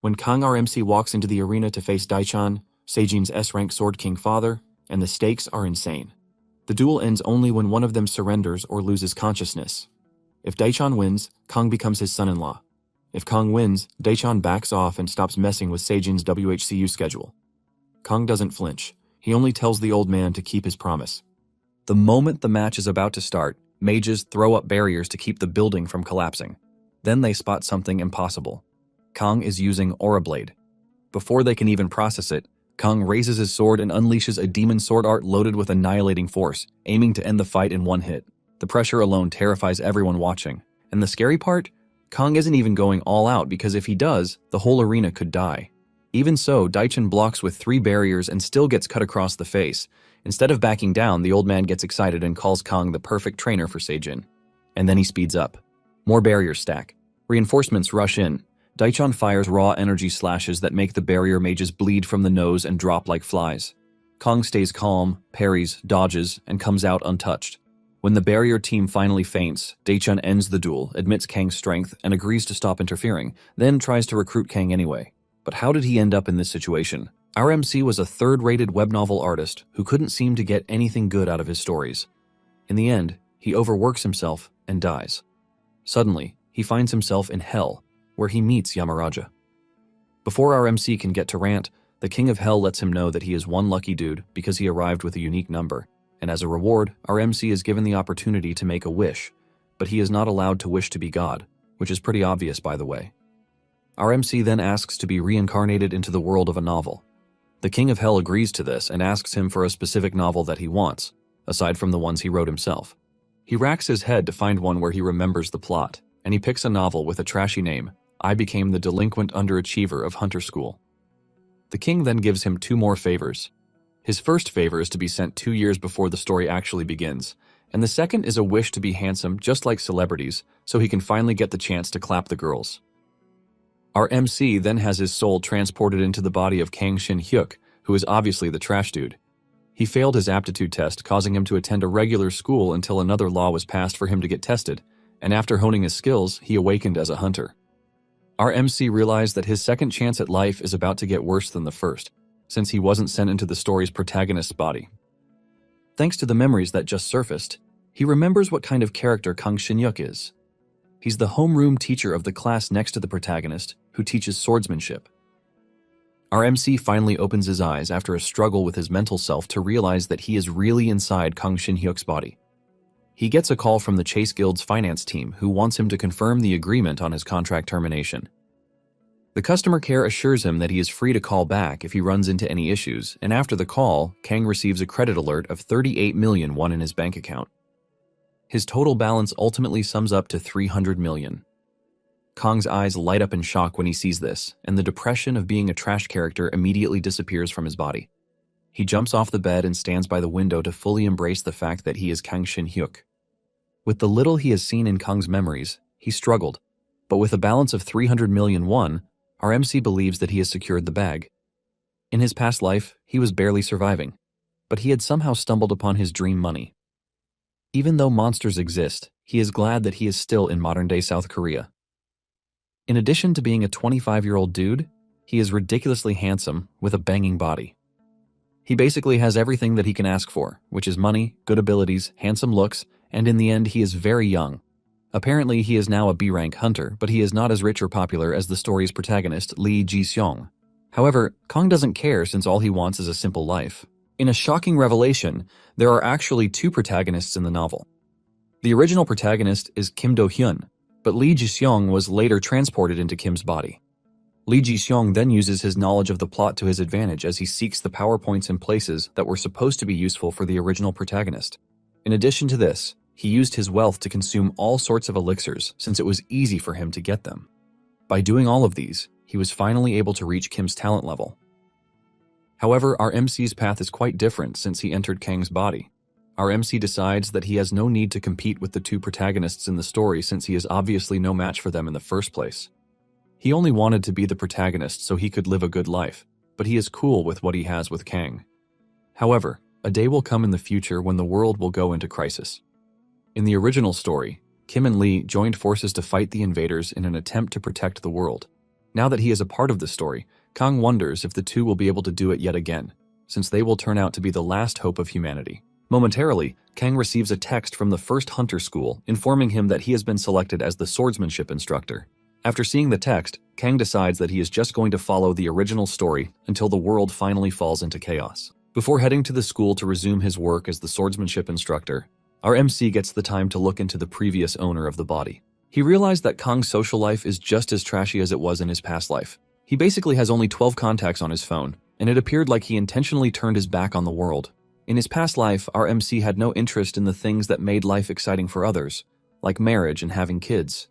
When Kang RMC walks into the arena to face Daichan, Seijin's S-rank Sword King father, and the stakes are insane. The duel ends only when one of them surrenders or loses consciousness. If Daichan wins, Kang becomes his son-in-law. If Kang wins, Daichan backs off and stops messing with Seijin's WHCU schedule. Kang doesn't flinch. He only tells the old man to keep his promise. The moment the match is about to start, mages throw up barriers to keep the building from collapsing. Then they spot something impossible. Kang is using Aura Blade. Before they can even process it, Kang raises his sword and unleashes a demon sword art loaded with annihilating force, aiming to end the fight in one hit. The pressure alone terrifies everyone watching. And the scary part? Kang isn't even going all out because if he does, the whole arena could die. Even so, Daichan blocks with 3 barriers and still gets cut across the face. Instead of backing down, the old man gets excited and calls Kang the perfect trainer for Seijin. And then he speeds up. More barriers stack. Reinforcements rush in. Daichan fires raw energy slashes that make the barrier mages bleed from the nose and drop like flies. Kang stays calm, parries, dodges, and comes out untouched. When the barrier team finally faints, Daichan ends the duel, admits Kang's strength, and agrees to stop interfering, then tries to recruit Kang anyway. But how did he end up in this situation? Our MC was a third-rated web novel artist who couldn't seem to get anything good out of his stories. In the end, he overworks himself and dies. Suddenly, he finds himself in Hell, where he meets Yamaraja. Before our MC can get to rant, the King of Hell lets him know that he is one lucky dude because he arrived with a unique number, and as a reward, our MC is given the opportunity to make a wish, but he is not allowed to wish to be God, which is pretty obvious by the way. Our MC then asks to be reincarnated into the world of a novel. The King of Hell agrees to this and asks him for a specific novel that he wants, aside from the ones he wrote himself. He racks his head to find one where he remembers the plot, and he picks a novel with a trashy name, I Became the Delinquent Underachiever of Hunter School. The king then gives him 2 more favors. His first favor is to be sent 2 years before the story actually begins, and the second is a wish to be handsome just like celebrities, so he can finally get the chance to clap the girls. Our MC then has his soul transported into the body of Kang Shin-hyuk, who is obviously the trash dude. He failed his aptitude test, causing him to attend a regular school until another law was passed for him to get tested, and after honing his skills, he awakened as a hunter. Our MC realized that his second chance at life is about to get worse than the first, since he wasn't sent into the story's protagonist's body. Thanks to the memories that just surfaced, he remembers what kind of character Kang Shin-hyuk is. He's the homeroom teacher of the class next to the protagonist, who teaches swordsmanship. Our MC finally opens his eyes after a struggle with his mental self to realize that he is really inside Kang Shin-hyuk's body. He gets a call from the Chase Guild's finance team who wants him to confirm the agreement on his contract termination. The customer care assures him that he is free to call back if he runs into any issues, and after the call, Kang receives a credit alert of 38 million won in his bank account. His total balance ultimately sums up to 300 million. Kang's eyes light up in shock when he sees this, and the depression of being a trash character immediately disappears from his body. He jumps off the bed and stands by the window to fully embrace the fact that he is Kang Shin-hyuk. With the little he has seen in Kang's memories, he struggled, but with a balance of 300 million won, our MC believes that he has secured the bag. In his past life, he was barely surviving, but he had somehow stumbled upon his dream money. Even though monsters exist, he is glad that he is still in modern-day South Korea. In addition to being a 25-year-old dude, he is ridiculously handsome with a banging body. He basically has everything that he can ask for, which is money, good abilities, handsome looks, and in the end he is very young. Apparently he is now a B-rank hunter, but he is not as rich or popular as the story's protagonist Lee Ji-seong. However, Kang doesn't care since all he wants is a simple life. In a shocking revelation, there are actually 2 protagonists in the novel. The original protagonist is Kim Do-hyun, but Lee Ji-seong was later transported into Kim's body. Lee Ji-seong then uses his knowledge of the plot to his advantage as he seeks the PowerPoints in places that were supposed to be useful for the original protagonist. In addition to this, he used his wealth to consume all sorts of elixirs since it was easy for him to get them. By doing all of these, he was finally able to reach Kim's talent level. However, our MC's path is quite different since he entered Kang's body. Our MC decides that he has no need to compete with the 2 protagonists in the story since he is obviously no match for them in the first place. He only wanted to be the protagonist so he could live a good life, but he is cool with what he has with Kang. However, a day will come in the future when the world will go into crisis. In the original story, Kim and Lee joined forces to fight the invaders in an attempt to protect the world. Now that he is a part of the story, Kang wonders if the two will be able to do it yet again, since they will turn out to be the last hope of humanity. Momentarily, Kang receives a text from the first hunter school informing him that he has been selected as the swordsmanship instructor. After seeing the text, Kang decides that he is just going to follow the original story until the world finally falls into chaos. Before heading to the school to resume his work as the swordsmanship instructor, our MC gets the time to look into the previous owner of the body. He realized that Kang's social life is just as trashy as it was in his past life. He basically has only 12 contacts on his phone, and it appeared like he intentionally turned his back on the world. In his past life, our MC had no interest in the things that made life exciting for others, like marriage and having kids.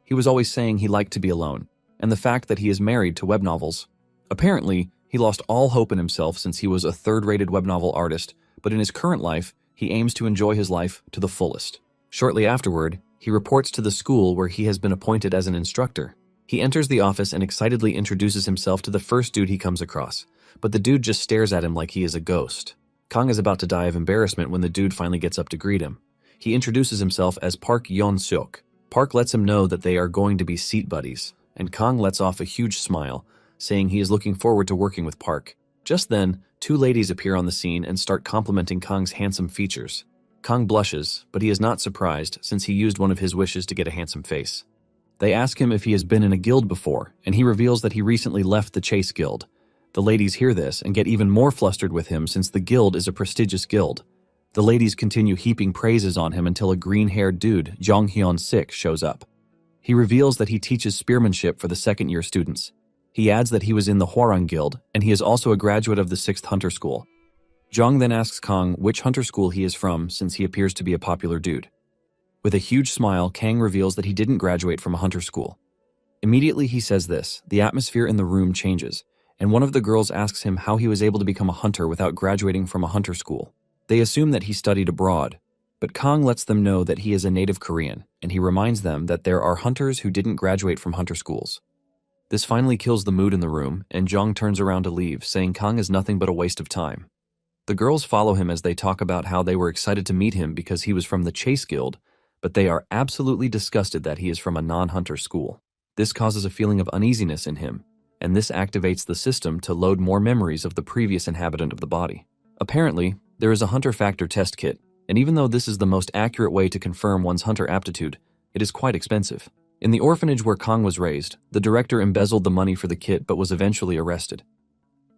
He was always saying he liked to be alone, and the fact that he is married to web novels. Apparently, he lost all hope in himself since he was a third-rated web novel artist, but in his current life, he aims to enjoy his life to the fullest. Shortly afterward, he reports to the school where he has been appointed as an instructor. He enters the office and excitedly introduces himself to the first dude he comes across, but the dude just stares at him like he is a ghost. Kang is about to die of embarrassment when the dude finally gets up to greet him. He introduces himself as Park Yeon-seok. Park lets him know that they are going to be seat buddies, and Kang lets off a huge smile, saying he is looking forward to working with Park. Just then, two ladies appear on the scene and start complimenting Kang's handsome features. Kang blushes, but he is not surprised since he used one of his wishes to get a handsome face. They ask him if he has been in a guild before, and he reveals that he recently left the Chase Guild. The ladies hear this and get even more flustered with him since the guild is a prestigious guild. The ladies continue heaping praises on him until a green-haired dude, Jong Hyun-sik, shows up. He reveals that he teaches spearmanship for the second-year students. He adds that he was in the Hwarang Guild, and he is also a graduate of the 6th Hunter School. Jong then asks Kang which hunter school he is from since he appears to be a popular dude. With a huge smile, Kang reveals that he didn't graduate from a hunter school. Immediately he says this, the atmosphere in the room changes, and one of the girls asks him how he was able to become a hunter without graduating from a hunter school. They assume that he studied abroad, but Kang lets them know that he is a native Korean, and he reminds them that there are hunters who didn't graduate from hunter schools. This finally kills the mood in the room, and Jong turns around to leave, saying Kang is nothing but a waste of time. The girls follow him as they talk about how they were excited to meet him because he was from the Chase Guild, but they are absolutely disgusted that he is from a non-hunter school. This causes a feeling of uneasiness in him, and this activates the system to load more memories of the previous inhabitant of the body. Apparently, there is a hunter factor test kit, and even though this is the most accurate way to confirm one's hunter aptitude, it is quite expensive. In the orphanage where Kang was raised, the director embezzled the money for the kit but was eventually arrested.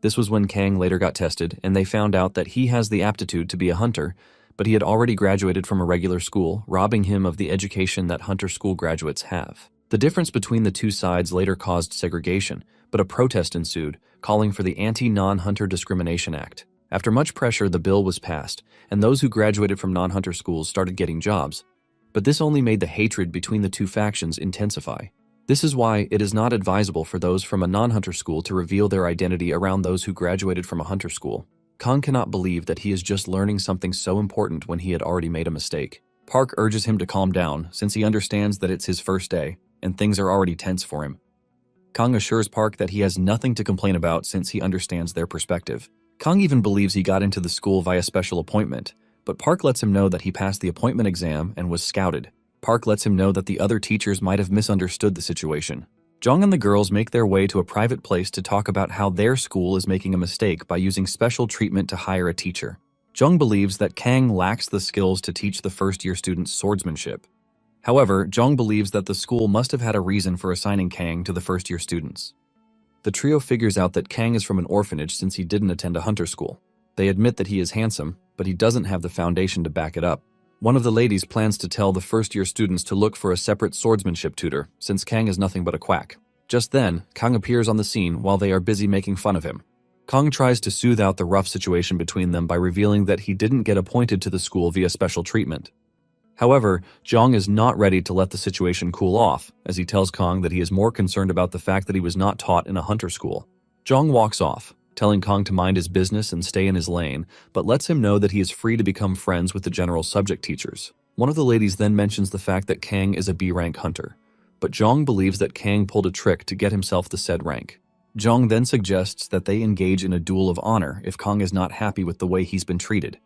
This was when Kang later got tested, and they found out that he has the aptitude to be a hunter, but he had already graduated from a regular school, robbing him of the education that hunter school graduates have. The difference between the two sides later caused segregation, but a protest ensued, calling for the Anti-Non-Hunter Discrimination Act. After much pressure, the bill was passed, and those who graduated from non-hunter schools started getting jobs. But this only made the hatred between the two factions intensify. This is why it is not advisable for those from a non-hunter school to reveal their identity around those who graduated from a hunter school. Kang cannot believe that he is just learning something so important when he had already made a mistake. Park urges him to calm down since he understands that it's his first day, and things are already tense for him. Kang assures Park that he has nothing to complain about since he understands their perspective. Kang even believes he got into the school via special appointment, but Park lets him know that he passed the appointment exam and was scouted. Park lets him know that the other teachers might have misunderstood the situation. Jong and the girls make their way to a private place to talk about how their school is making a mistake by using special treatment to hire a teacher. Jong believes that Kang lacks the skills to teach the first-year students swordsmanship. However, Jong believes that the school must have had a reason for assigning Kang to the first-year students. The trio figures out that Kang is from an orphanage since he didn't attend a hunter school. They admit that he is handsome, but he doesn't have the foundation to back it up. One of the ladies plans to tell the first-year students to look for a separate swordsmanship tutor, since Kang is nothing but a quack. Just then, Kang appears on the scene while they are busy making fun of him. Kang tries to soothe out the rough situation between them by revealing that he didn't get appointed to the school via special treatment. However, Jong is not ready to let the situation cool off, as he tells Kang that he is more concerned about the fact that he was not taught in a hunter school. Jong walks off, telling Kang to mind his business and stay in his lane, but lets him know that he is free to become friends with the general subject teachers. One of the ladies then mentions the fact that Kang is a B-rank hunter, but Jong believes that Kang pulled a trick to get himself the said rank. Jong then suggests that they engage in a duel of honor if Kang is not happy with the way he's been treated.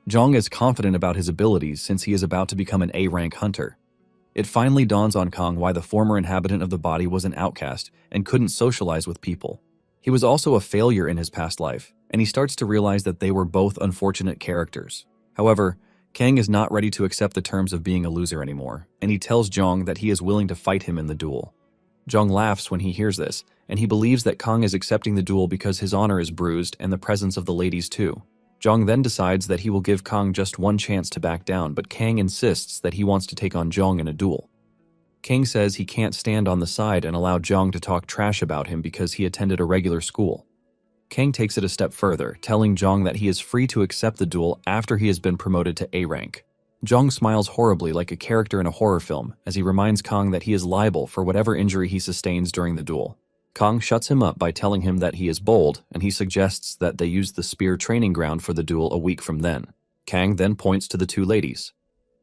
Jong is confident about his abilities since he is about to become an A-rank hunter. It finally dawns on Kang why the former inhabitant of the body was an outcast and couldn't socialize with people. He was also a failure in his past life, and he starts to realize that they were both unfortunate characters. However, Kang is not ready to accept the terms of being a loser anymore, and he tells Jong that he is willing to fight him in the duel. Jong laughs when he hears this, and he believes that Kang is accepting the duel because his honor is bruised and the presence of the ladies too. Jong then decides that he will give Kang just one chance to back down, but Kang insists that he wants to take on Jong in a duel. Kang says he can't stand on the side and allow Jong to talk trash about him because he attended a regular school. Kang takes it a step further, telling Jong that he is free to accept the duel after he has been promoted to A rank. Jong smiles horribly like a character in a horror film as he reminds Kang that he is liable for whatever injury he sustains during the duel. Kang shuts him up by telling him that he is bold, and he suggests that they use the spear training ground for the duel a week from then. Kang then points to the two ladies,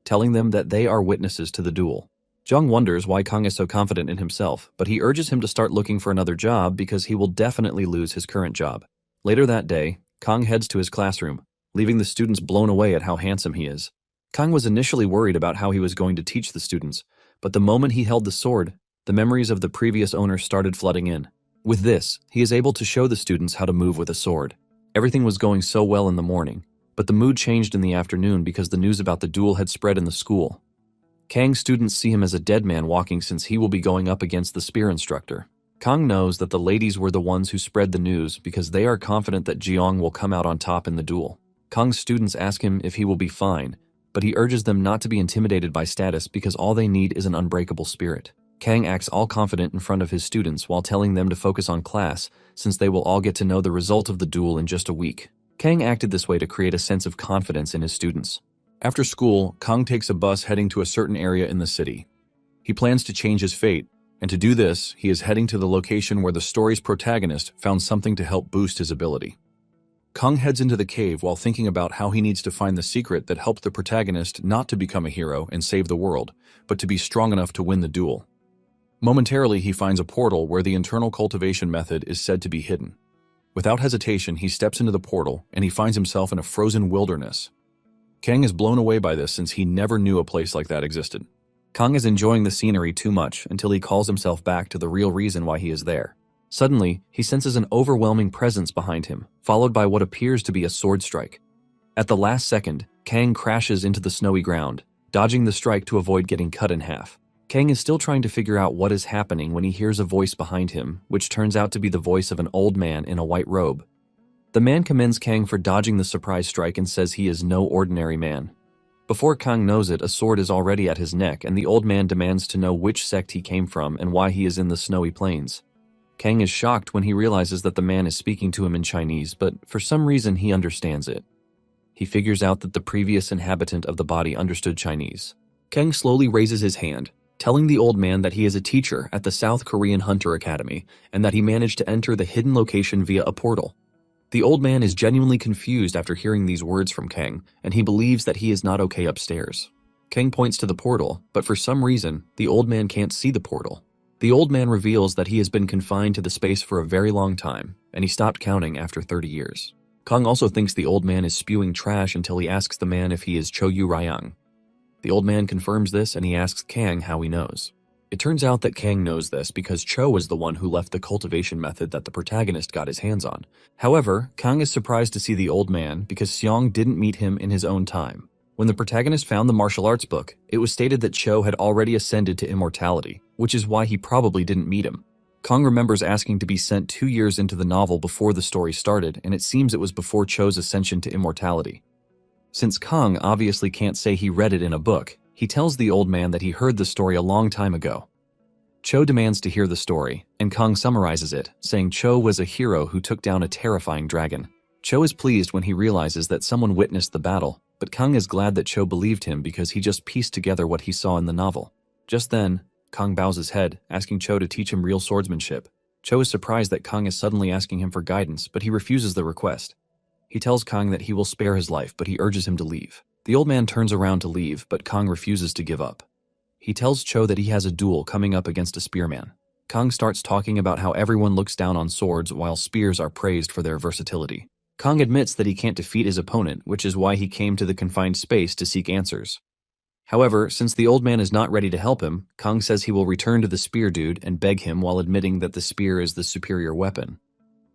telling them that they are witnesses to the duel. Jong wonders why Kang is so confident in himself, but he urges him to start looking for another job because he will definitely lose his current job. Later that day, Kang heads to his classroom, leaving the students blown away at how handsome he is. Kang was initially worried about how he was going to teach the students, but the moment he held the sword, the memories of the previous owner started flooding in. With this, he is able to show the students how to move with a sword. Everything was going so well in the morning, but the mood changed in the afternoon because the news about the duel had spread in the school. Kang's students see him as a dead man walking since he will be going up against the spear instructor. Kang knows that the ladies were the ones who spread the news because they are confident that Jeong will come out on top in the duel. Kang's students ask him if he will be fine, but he urges them not to be intimidated by status because all they need is an unbreakable spirit. Kang acts all confident in front of his students while telling them to focus on class since they will all get to know the result of the duel in just a week. Kang acted this way to create a sense of confidence in his students. After school, Kang takes a bus heading to a certain area in the city. He plans to change his fate, and to do this, he is heading to the location where the story's protagonist found something to help boost his ability. Kang heads into the cave while thinking about how he needs to find the secret that helped the protagonist not to become a hero and save the world, but to be strong enough to win the duel. Momentarily, he finds a portal where the internal cultivation method is said to be hidden. Without hesitation, he steps into the portal, and he finds himself in a frozen wilderness. Kang is blown away by this since he never knew a place like that existed. Kang is enjoying the scenery too much until he calls himself back to the real reason why he is there. Suddenly, he senses an overwhelming presence behind him, followed by what appears to be a sword strike. At the last second, Kang crashes into the snowy ground, dodging the strike to avoid getting cut in half. Kang is still trying to figure out what is happening when he hears a voice behind him, which turns out to be the voice of an old man in a white robe. The man commends Kang for dodging the surprise strike and says he is no ordinary man. Before Kang knows it, a sword is already at his neck, and the old man demands to know which sect he came from and why he is in the snowy plains. Kang is shocked when he realizes that the man is speaking to him in Chinese, but for some reason he understands it. He figures out that the previous inhabitant of the body understood Chinese. Kang slowly raises his hand, telling the old man that he is a teacher at the South Korean Hunter Academy and that he managed to enter the hidden location via a portal. The old man is genuinely confused after hearing these words from Kang, and he believes that he is not okay upstairs. Kang points to the portal, but for some reason, the old man can't see the portal. The old man reveals that he has been confined to the space for a very long time, and he stopped counting after 30 years. Kang also thinks the old man is spewing trash until he asks the man if he is Cho Yu Ryang. The old man confirms this and he asks Kang how he knows. It turns out that Kang knows this because Cho was the one who left the cultivation method that the protagonist got his hands on. However, Kang is surprised to see the old man because Seong didn't meet him in his own time. When the protagonist found the martial arts book, it was stated that Cho had already ascended to immortality, which is why he probably didn't meet him. Kang remembers asking to be sent 2 years into the novel before the story started, and it seems it was before Cho's ascension to immortality. Since Kang obviously can't say he read it in a book, he tells the old man that he heard the story a long time ago. Cho demands to hear the story, and Kang summarizes it, saying Cho was a hero who took down a terrifying dragon. Cho is pleased when he realizes that someone witnessed the battle, but Kang is glad that Cho believed him because he just pieced together what he saw in the novel. Just then, Kang bows his head, asking Cho to teach him real swordsmanship. Cho is surprised that Kang is suddenly asking him for guidance, but he refuses the request. He tells Kang that he will spare his life, but he urges him to leave. The old man turns around to leave, but Kang refuses to give up. He tells Cho that he has a duel coming up against a spearman. Kang starts talking about how everyone looks down on swords while spears are praised for their versatility. Kang admits that he can't defeat his opponent, which is why he came to the confined space to seek answers. However, since the old man is not ready to help him, Kang says he will return to the spear dude and beg him while admitting that the spear is the superior weapon.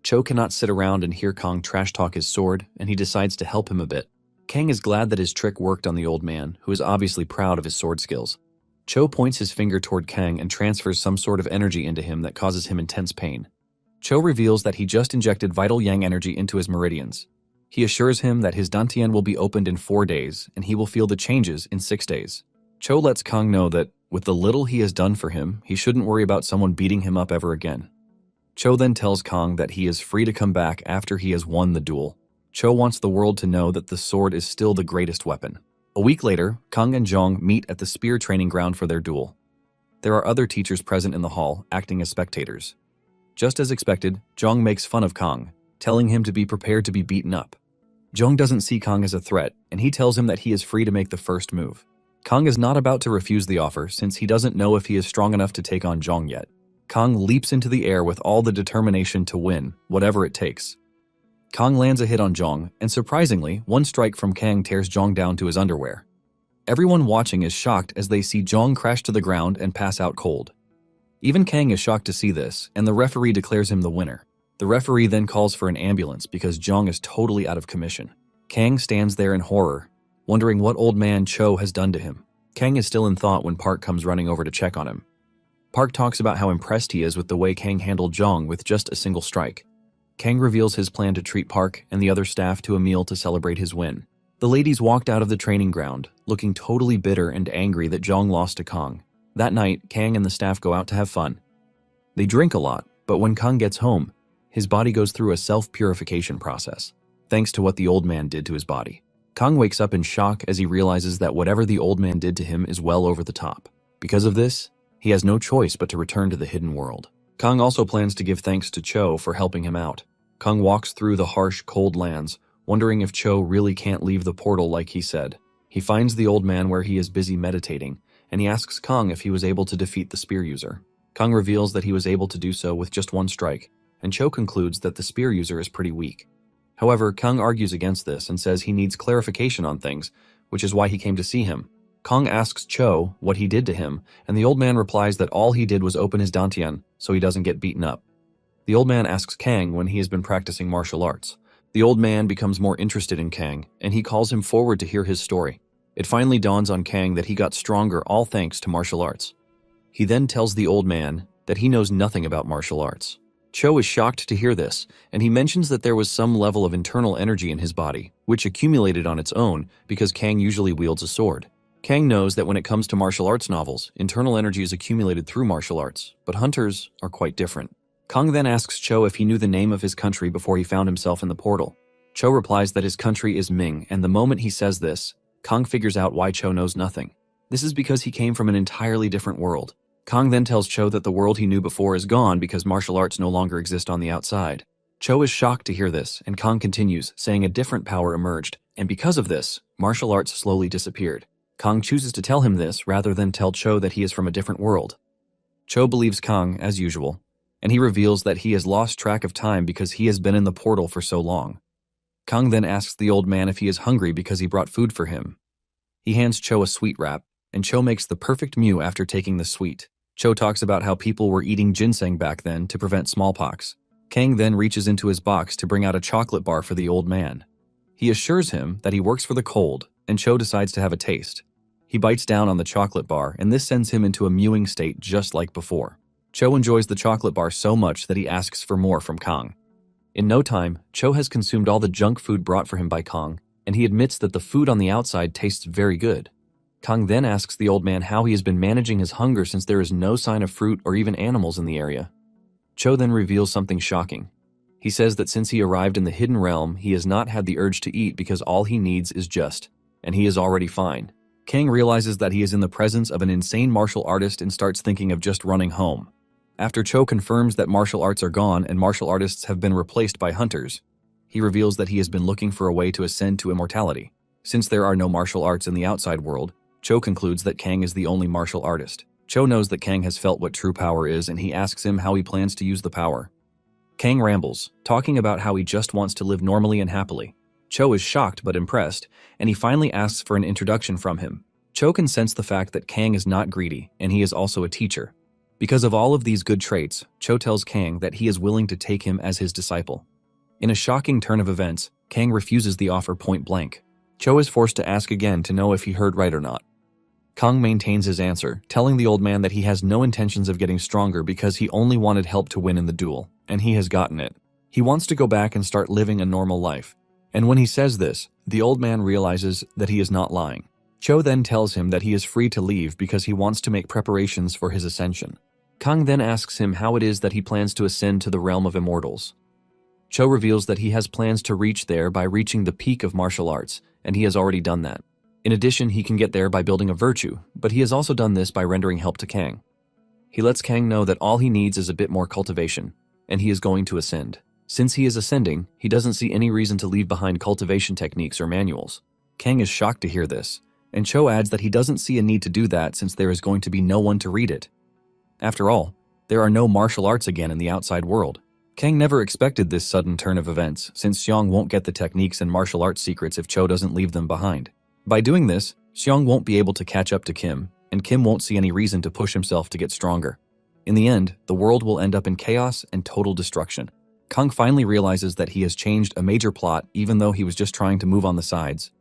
Cho cannot sit around and hear Kang trash talk his sword, and he decides to help him a bit. Kang is glad that his trick worked on the old man, who is obviously proud of his sword skills. Cho points his finger toward Kang and transfers some sort of energy into him that causes him intense pain. Cho reveals that he just injected vital yang energy into his meridians. He assures him that his dantian will be opened in 4 days, and he will feel the changes in 6 days. Cho lets Kang know that, with the little he has done for him, he shouldn't worry about someone beating him up ever again. Cho then tells Kang that he is free to come back after he has won the duel. Cho wants the world to know that the sword is still the greatest weapon. A week later, Kang and Zhong meet at the spear training ground for their duel. There are other teachers present in the hall, acting as spectators. Just as expected, Zhong makes fun of Kang, telling him to be prepared to be beaten up. Zhong doesn't see Kang as a threat, and he tells him that he is free to make the first move. Kang is not about to refuse the offer since he doesn't know if he is strong enough to take on Zhong yet. Kang leaps into the air with all the determination to win, whatever it takes. Kang lands a hit on Zhong, and surprisingly, one strike from Kang tears Zhong down to his underwear. Everyone watching is shocked as they see Zhong crash to the ground and pass out cold. Even Kang is shocked to see this, and the referee declares him the winner. The referee then calls for an ambulance because Zhong is totally out of commission. Kang stands there in horror, wondering what old man Cho has done to him. Kang is still in thought when Park comes running over to check on him. Park talks about how impressed he is with the way Kang handled Zhong with just a single strike. Kang reveals his plan to treat Park and the other staff to a meal to celebrate his win. The ladies walked out of the training ground, looking totally bitter and angry that Zhong lost to Kang. That night, Kang and the staff go out to have fun. They drink a lot, but when Kang gets home, his body goes through a self-purification process, thanks to what the old man did to his body. Kang wakes up in shock as he realizes that whatever the old man did to him is well over the top. Because of this, he has no choice but to return to the hidden world. Kang also plans to give thanks to Cho for helping him out. Kang walks through the harsh, cold lands, wondering if Cho really can't leave the portal like he said. He finds the old man where he is busy meditating, and he asks Kang if he was able to defeat the spear user. Kang reveals that he was able to do so with just one strike, and Cho concludes that the spear user is pretty weak. However, Kang argues against this and says he needs clarification on things, which is why he came to see him. Kang asks Cho what he did to him, and the old man replies that all he did was open his dantian so he doesn't get beaten up. The old man asks Kang when he has been practicing martial arts. The old man becomes more interested in Kang, and he calls him forward to hear his story. It finally dawns on Kang that he got stronger all thanks to martial arts. He then tells the old man that he knows nothing about martial arts. Cho is shocked to hear this, and he mentions that there was some level of internal energy in his body, which accumulated on its own because Kang usually wields a sword. Kang knows that when it comes to martial arts novels, internal energy is accumulated through martial arts, but hunters are quite different. Kang then asks Cho if he knew the name of his country before he found himself in the portal. Cho replies that his country is Ming, and the moment he says this, Kang figures out why Cho knows nothing. This is because he came from an entirely different world. Kang then tells Cho that the world he knew before is gone because martial arts no longer exist on the outside. Cho is shocked to hear this, and Kang continues, saying a different power emerged, and because of this, martial arts slowly disappeared. Kang chooses to tell him this rather than tell Cho that he is from a different world. Cho believes Kang, as usual, and he reveals that he has lost track of time because he has been in the portal for so long. Kang then asks the old man if he is hungry because he brought food for him. He hands Cho a sweet wrap, and Cho makes the perfect mew after taking the sweet. Cho talks about how people were eating ginseng back then to prevent smallpox. Kang then reaches into his box to bring out a chocolate bar for the old man. He assures him that he works for the cold, and Cho decides to have a taste. He bites down on the chocolate bar, and this sends him into a mewing state just like before. Cho enjoys the chocolate bar so much that he asks for more from Kang. In no time, Cho has consumed all the junk food brought for him by Kang, and he admits that the food on the outside tastes very good. Kang then asks the old man how he has been managing his hunger since there is no sign of fruit or even animals in the area. Cho then reveals something shocking. He says that since he arrived in the hidden realm, he has not had the urge to eat because all he needs is just, and he is already fine. Kang realizes that he is in the presence of an insane martial artist and starts thinking of just running home. After Cho confirms that martial arts are gone and martial artists have been replaced by hunters, he reveals that he has been looking for a way to ascend to immortality. Since there are no martial arts in the outside world, Cho concludes that Kang is the only martial artist. Cho knows that Kang has felt what true power is, and he asks him how he plans to use the power. Kang rambles, talking about how he just wants to live normally and happily. Cho is shocked but impressed, and he finally asks for an introduction from him. Cho can sense the fact that Kang is not greedy, and he is also a teacher. Because of all of these good traits, Cho tells Kang that he is willing to take him as his disciple. In a shocking turn of events, Kang refuses the offer point blank. Cho is forced to ask again to know if he heard right or not. Kang maintains his answer, telling the old man that he has no intentions of getting stronger because he only wanted help to win in the duel, and he has gotten it. He wants to go back and start living a normal life. And when he says this, the old man realizes that he is not lying. Cho then tells him that he is free to leave because he wants to make preparations for his ascension. Kang then asks him how it is that he plans to ascend to the realm of immortals. Cho reveals that he has plans to reach there by reaching the peak of martial arts, and he has already done that. In addition, he can get there by building a virtue, but he has also done this by rendering help to Kang. He lets Kang know that all he needs is a bit more cultivation, and he is going to ascend. Since he is ascending, he doesn't see any reason to leave behind cultivation techniques or manuals. Kang is shocked to hear this, and Cho adds that he doesn't see a need to do that since there is going to be no one to read it. After all, there are no martial arts again in the outside world. Kang never expected this sudden turn of events, since Xiong won't get the techniques and martial arts secrets if Cho doesn't leave them behind. By doing this, Xiong won't be able to catch up to Kim, and Kim won't see any reason to push himself to get stronger. In the end, the world will end up in chaos and total destruction. Kang finally realizes that he has changed a major plot even though he was just trying to move on the sides.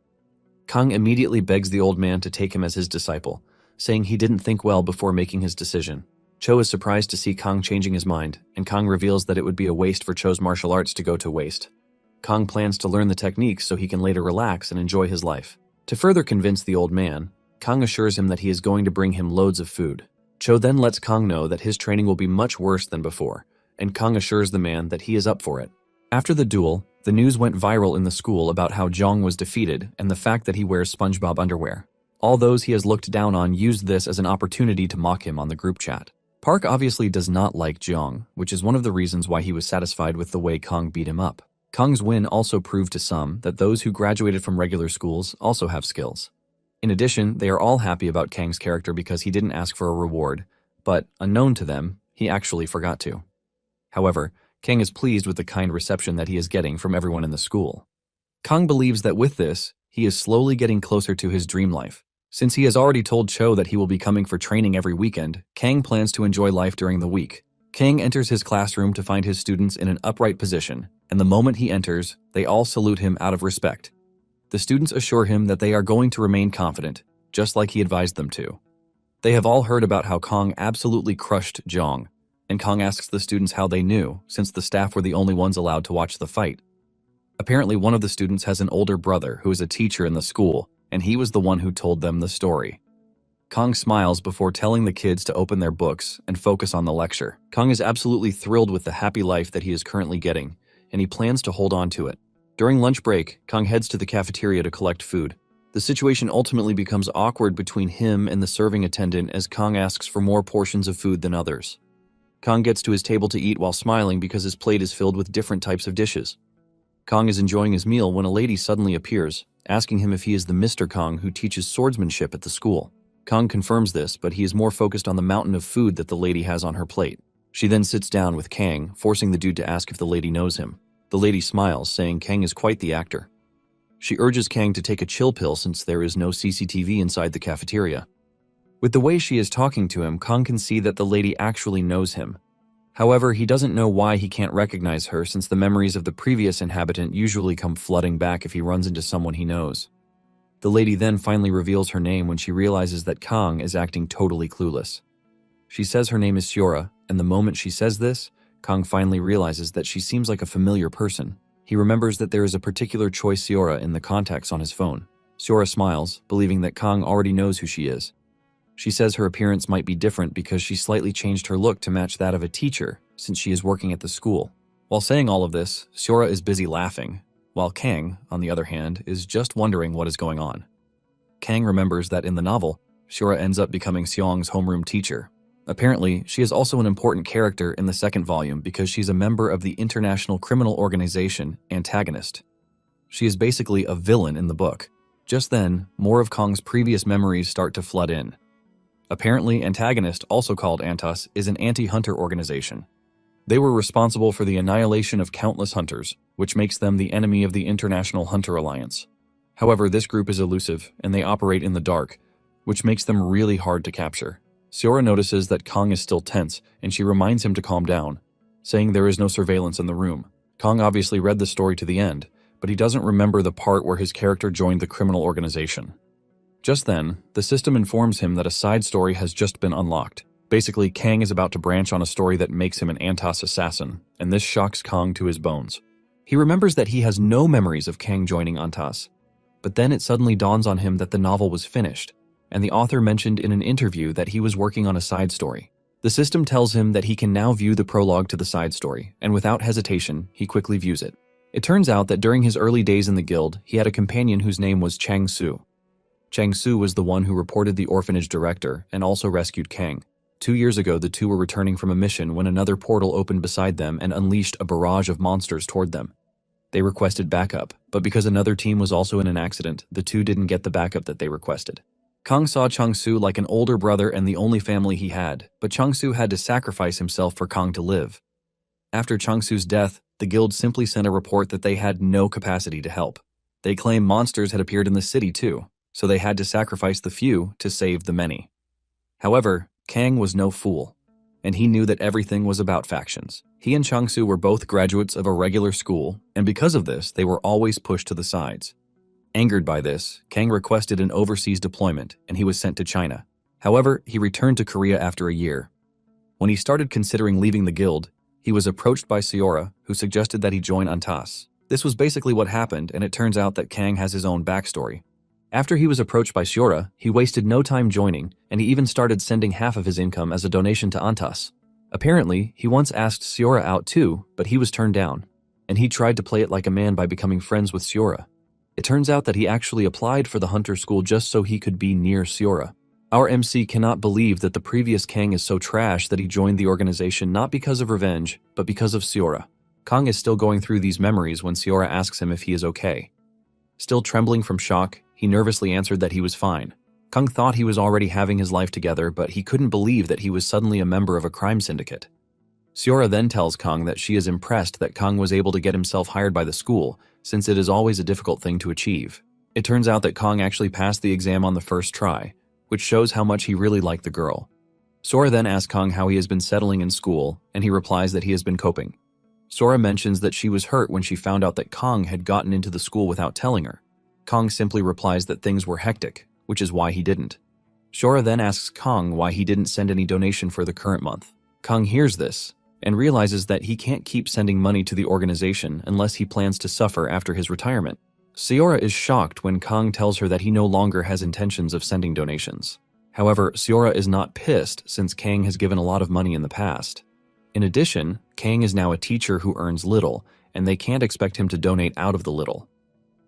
Kang immediately begs the old man to take him as his disciple, saying he didn't think well before making his decision. Cho is surprised to see Kang changing his mind, and Kang reveals that it would be a waste for Cho's martial arts to go to waste. Kang plans to learn the techniques so he can later relax and enjoy his life. To further convince the old man, Kang assures him that he is going to bring him loads of food. Cho then lets Kang know that his training will be much worse than before, and Kang assures the man that he is up for it. After the duel, the news went viral in the school about how Zhang was defeated and the fact that he wears SpongeBob underwear. All those he has looked down on used this as an opportunity to mock him on the group chat. Park obviously does not like Zhang, which is one of the reasons why he was satisfied with the way Kang beat him up. Kang's win also proved to some that those who graduated from regular schools also have skills. In addition, they are all happy about Kang's character because he didn't ask for a reward, but, unknown to them, he actually forgot to. However, Kang is pleased with the kind reception that he is getting from everyone in the school. Kang believes that with this, he is slowly getting closer to his dream life. Since he has already told Cho that he will be coming for training every weekend, Kang plans to enjoy life during the week. Kang enters his classroom to find his students in an upright position, and the moment he enters, they all salute him out of respect. The students assure him that they are going to remain confident, just like he advised them to. They have all heard about how Kang absolutely crushed Zhang, and Kang asks the students how they knew, since the staff were the only ones allowed to watch the fight. Apparently, one of the students has an older brother who is a teacher in the school, and he was the one who told them the story. Kang smiles before telling the kids to open their books and focus on the lecture. Kang is absolutely thrilled with the happy life that he is currently getting, and he plans to hold on to it. During lunch break, Kang heads to the cafeteria to collect food. The situation ultimately becomes awkward between him and the serving attendant as Kang asks for more portions of food than others. Kang gets to his table to eat while smiling because his plate is filled with different types of dishes. Kang is enjoying his meal when a lady suddenly appears, asking him if he is the Mr. Kang who teaches swordsmanship at the school. Kang confirms this, but he is more focused on the mountain of food that the lady has on her plate. She then sits down with Kang, forcing the dude to ask if the lady knows him. The lady smiles, saying Kang is quite the actor. She urges Kang to take a chill pill since there is no CCTV inside the cafeteria. With the way she is talking to him, Kang can see that the lady actually knows him. However, he doesn't know why he can't recognize her since the memories of the previous inhabitant usually come flooding back if he runs into someone he knows. The lady then finally reveals her name when she realizes that Kang is acting totally clueless. She says her name is Xiora, and the moment she says this, Kang finally realizes that she seems like a familiar person. He remembers that there is a particular choice Xiora in the contacts on his phone. Xiora smiles, believing that Kang already knows who she is. She says her appearance might be different because she slightly changed her look to match that of a teacher since she is working at the school. While saying all of this, Xiora is busy laughing, while Kang, on the other hand, is just wondering what is going on. Kang remembers that in the novel, Xiora ends up becoming Xiong's homeroom teacher. Apparently, she is also an important character in the second volume because she's a member of the international criminal organization Antagonist. She is basically a villain in the book. Just then, more of Kang's previous memories start to flood in. Apparently, Antagonist, also called Antas, is an anti-hunter organization. They were responsible for the annihilation of countless hunters, which makes them the enemy of the International Hunter Alliance. However, this group is elusive, and they operate in the dark, which makes them really hard to capture. Seora notices that Kang is still tense, and she reminds him to calm down, saying there is no surveillance in the room. Kang obviously read the story to the end, but he doesn't remember the part where his character joined the criminal organization. Just then, the system informs him that a side story has just been unlocked. Basically, Kang is about to branch on a story that makes him an Antas assassin, and this shocks Kang to his bones. He remembers that he has no memories of Kang joining Antas, but then it suddenly dawns on him that the novel was finished, and the author mentioned in an interview that he was working on a side story. The system tells him that he can now view the prologue to the side story, and without hesitation, he quickly views it. It turns out that during his early days in the guild, he had a companion whose name was Chang Su. Chang Su was the one who reported the orphanage director and also rescued Kang. 2 years ago, the two were returning from a mission when another portal opened beside them and unleashed a barrage of monsters toward them. They requested backup, but because another team was also in an accident, the two didn't get the backup that they requested. Kang saw Chang Su like an older brother and the only family he had, but Chang Su had to sacrifice himself for Kang to live. After Chang Su's death, the guild simply sent a report that they had no capacity to help. They claimed monsters had appeared in the city too, so they had to sacrifice the few to save the many. However, Kang was no fool, and he knew that everything was about factions. He and Chang Su were both graduates of a regular school, and because of this, they were always pushed to the sides. Angered by this, Kang requested an overseas deployment, and he was sent to China. However, he returned to Korea after a year. When he started considering leaving the guild, he was approached by Seora, who suggested that he join Antas. This was basically what happened, and it turns out that Kang has his own backstory. After he was approached by Seora, he wasted no time joining, and he even started sending half of his income as a donation to Antas. Apparently, he once asked Seora out too, but he was turned down, and he tried to play it like a man by becoming friends with Seora. It turns out that he actually applied for the hunter school just so he could be near Seora. Our MC cannot believe that the previous Kang is so trash that he joined the organization not because of revenge, but because of Seora. Kang is still going through these memories when Seora asks him if he is okay. Still trembling from shock, he nervously answered that he was fine. Kang thought he was already having his life together, but he couldn't believe that he was suddenly a member of a crime syndicate. Seora then tells Kang that she is impressed that Kang was able to get himself hired by the school, since it is always a difficult thing to achieve. It turns out that Kang actually passed the exam on the first try, which shows how much he really liked the girl. Seora then asks Kang how he has been settling in school, and he replies that he has been coping. Seora mentions that she was hurt when she found out that Kang had gotten into the school without telling her. Kang simply replies that things were hectic, which is why he didn't. Seora then asks Kang why he didn't send any donation for the current month. Kang hears this, and realizes that he can't keep sending money to the organization unless he plans to suffer after his retirement. Seora is shocked when Kang tells her that he no longer has intentions of sending donations. However, Seora is not pissed since Kang has given a lot of money in the past. In addition, Kang is now a teacher who earns little, and they can't expect him to donate out of the little.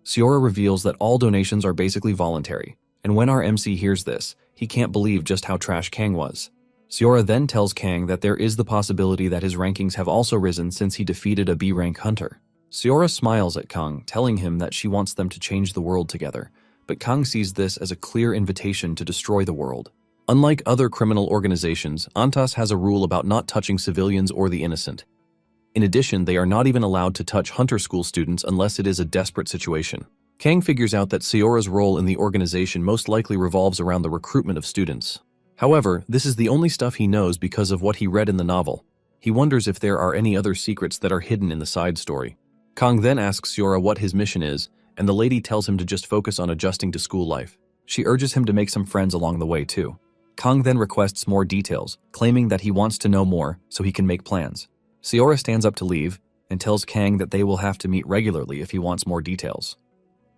Seora reveals that all donations are basically voluntary, and when our MC hears this, he can't believe just how trash Kang was. Seora then tells Kang that there is the possibility that his rankings have also risen since he defeated a B-rank hunter. Seora smiles at Kang, telling him that she wants them to change the world together, but Kang sees this as a clear invitation to destroy the world. Unlike other criminal organizations, Antas has a rule about not touching civilians or the innocent. In addition, they are not even allowed to touch hunter school students unless it is a desperate situation. Kang figures out that Seora's role in the organization most likely revolves around the recruitment of students. However, this is the only stuff he knows because of what he read in the novel. He wonders if there are any other secrets that are hidden in the side story. Kang then asks Seora what his mission is, and the lady tells him to just focus on adjusting to school life. She urges him to make some friends along the way too. Kang then requests more details, claiming that he wants to know more so he can make plans. Seora stands up to leave and tells Kang that they will have to meet regularly if he wants more details.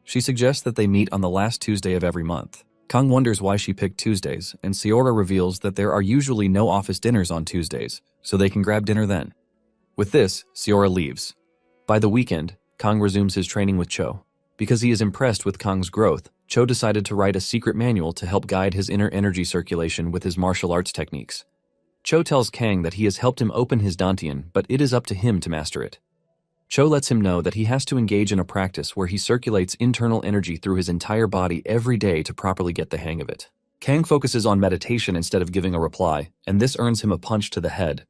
She suggests that they meet on the last Tuesday of every month. Kang wonders why she picked Tuesdays, and Seora reveals that there are usually no office dinners on Tuesdays, so they can grab dinner then. With this, Seora leaves. By the weekend, Kang resumes his training with Cho. Because he is impressed with Kang's growth, Cho decided to write a secret manual to help guide his inner energy circulation with his martial arts techniques. Cho tells Kang that he has helped him open his Dantian, but it is up to him to master it. Cho lets him know that he has to engage in a practice where he circulates internal energy through his entire body every day to properly get the hang of it. Kang focuses on meditation instead of giving a reply, and this earns him a punch to the head.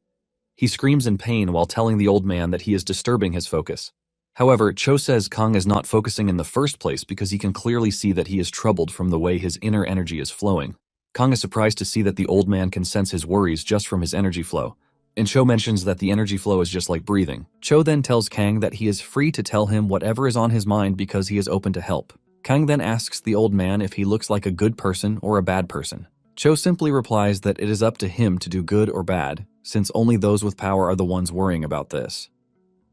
He screams in pain while telling the old man that he is disturbing his focus. However, Cho says Kang is not focusing in the first place because he can clearly see that he is troubled from the way his inner energy is flowing. Kang is surprised to see that the old man can sense his worries just from his energy flow, and Cho mentions that the energy flow is just like breathing. Cho then tells Kang that he is free to tell him whatever is on his mind because he is open to help. Kang then asks the old man if he looks like a good person or a bad person. Cho simply replies that it is up to him to do good or bad, since only those with power are the ones worrying about this.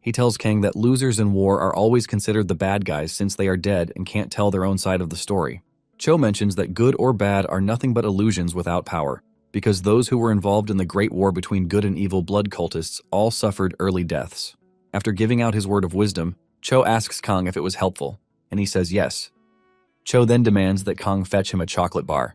He tells Kang that losers in war are always considered the bad guys since they are dead and can't tell their own side of the story. Cho mentions that good or bad are nothing but illusions without power, because those who were involved in the Great War between good and evil blood cultists all suffered early deaths. After giving out his word of wisdom, Cho asks Kang if it was helpful, and he says yes. Cho then demands that Kang fetch him a chocolate bar.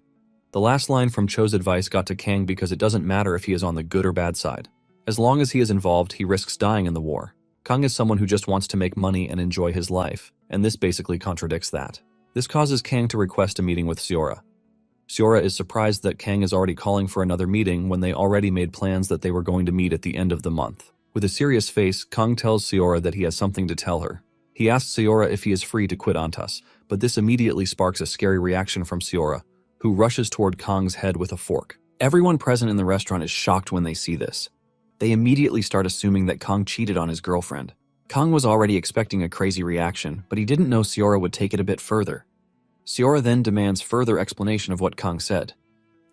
The last line from Cho's advice got to Kang because it doesn't matter if he is on the good or bad side. As long as he is involved, he risks dying in the war. Kang is someone who just wants to make money and enjoy his life, and this basically contradicts that. This causes Kang to request a meeting with Seora. Seora is surprised that Kang is already calling for another meeting when they already made plans that they were going to meet at the end of the month. With a serious face, Kang tells Seora that he has something to tell her. He asks Seora if he is free to quit Antas, but this immediately sparks a scary reaction from Seora, who rushes toward Kang's head with a fork. Everyone present in the restaurant is shocked when they see this. They immediately start assuming that Kang cheated on his girlfriend. Kang was already expecting a crazy reaction, but he didn't know Seora would take it a bit further. Seora then demands further explanation of what Kang said.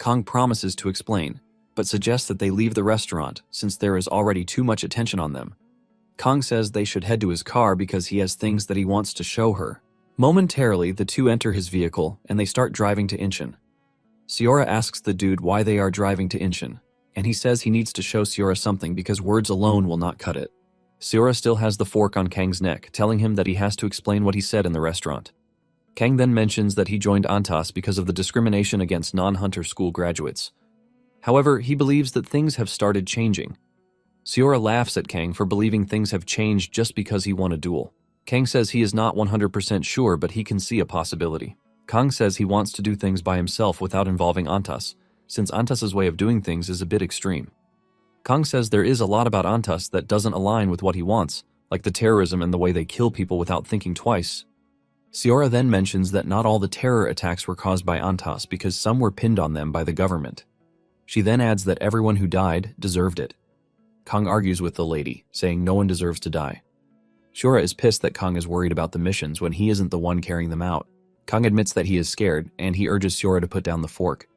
Kang promises to explain, but suggests that they leave the restaurant since there is already too much attention on them. Kang says they should head to his car because he has things that he wants to show her. Momentarily, the two enter his vehicle and they start driving to Incheon. Seora asks the dude why they are driving to Incheon, and he says he needs to show Seora something because words alone will not cut it. Seora still has the fork on Kang's neck, telling him that he has to explain what he said in the restaurant. Kang then mentions that he joined Antas because of the discrimination against non-hunter school graduates. However, he believes that things have started changing. Seora laughs at Kang for believing things have changed just because he won a duel. Kang says he is not 100% sure, but he can see a possibility. Kang says he wants to do things by himself without involving Antas, since Antas's way of doing things is a bit extreme. Kang says there is a lot about Antas that doesn't align with what he wants, like the terrorism and the way they kill people without thinking twice. Seora then mentions that not all the terror attacks were caused by Antas because some were pinned on them by the government. She then adds that everyone who died deserved it. Kang argues with the lady, saying no one deserves to die. Seora is pissed that Kang is worried about the missions when he isn't the one carrying them out. Kang admits that he is scared, and he urges Seora to put down the fork.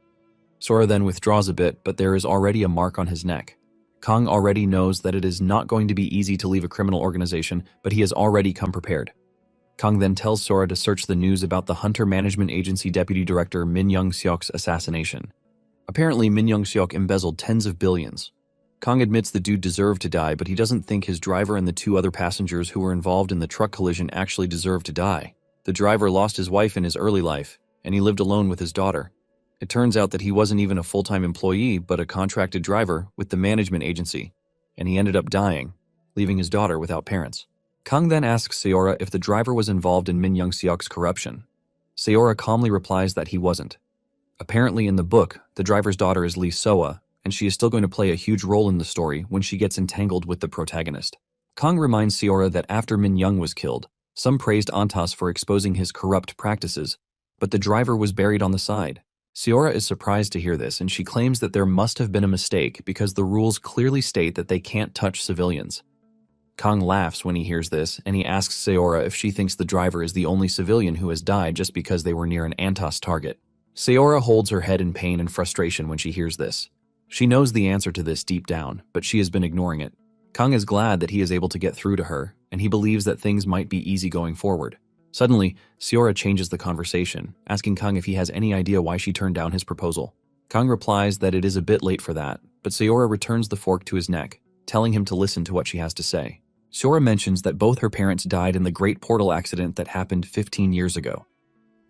Seora then withdraws a bit, but there is already a mark on his neck. Kang already knows that it is not going to be easy to leave a criminal organization, but he has already come prepared. Kang then tells Seora to search the news about the Hunter Management Agency Deputy Director Min Young-seok's assassination. Apparently, Min Young-seok embezzled tens of billions. Kang admits the dude deserved to die, but he doesn't think his driver and the two other passengers who were involved in the truck collision actually deserved to die. The driver lost his wife in his early life, and he lived alone with his daughter. It turns out that he wasn't even a full-time employee, but a contracted driver with the management agency, and he ended up dying, leaving his daughter without parents. Kang then asks Seora if the driver was involved in Min Young-seok's corruption. Seora calmly replies that he wasn't. Apparently in the book, the driver's daughter is Lee Soa, and she is still going to play a huge role in the story when she gets entangled with the protagonist. Kang reminds Seora that after Min Young was killed, some praised Antas for exposing his corrupt practices, but the driver was buried on the side. Seora is surprised to hear this, and she claims that there must have been a mistake because the rules clearly state that they can't touch civilians. Kang laughs when he hears this, and he asks Seora if she thinks the driver is the only civilian who has died just because they were near an Antas target. Seora holds her head in pain and frustration when she hears this. She knows the answer to this deep down, but she has been ignoring it. Kang is glad that he is able to get through to her, and he believes that things might be easy going forward. Suddenly, Seora changes the conversation, asking Kang if he has any idea why she turned down his proposal. Kang replies that it is a bit late for that, but Seora returns the fork to his neck, telling him to listen to what she has to say. Seora mentions that both her parents died in the Great Portal accident that happened 15 years ago.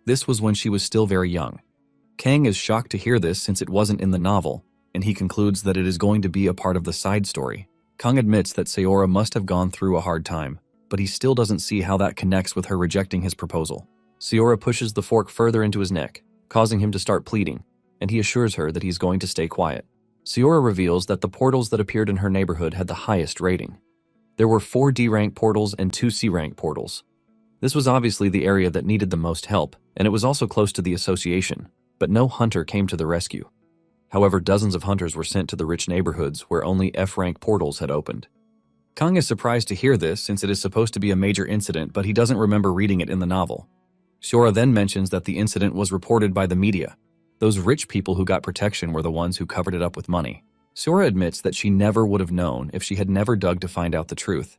This was when she was still very young. Kang is shocked to hear this since it wasn't in the novel, and he concludes that it is going to be a part of the side story. Kang admits that Seora must have gone through a hard time, but he still doesn't see how that connects with her rejecting his proposal. Seora pushes the fork further into his neck, causing him to start pleading, and he assures her that he's going to stay quiet. Seora reveals that the portals that appeared in her neighborhood had the highest rating. There were 4 D-rank portals and 2 C-rank portals. This was obviously the area that needed the most help, and it was also close to the association. but no hunter came to the rescue. However, dozens of hunters were sent to the rich neighborhoods where only F-rank portals had opened. Kang is surprised to hear this since it is supposed to be a major incident, but he doesn't remember reading it in the novel. Sora then mentions that the incident was reported by the media. Those rich people who got protection were the ones who covered it up with money. Sora admits that she never would have known if she had never dug to find out the truth.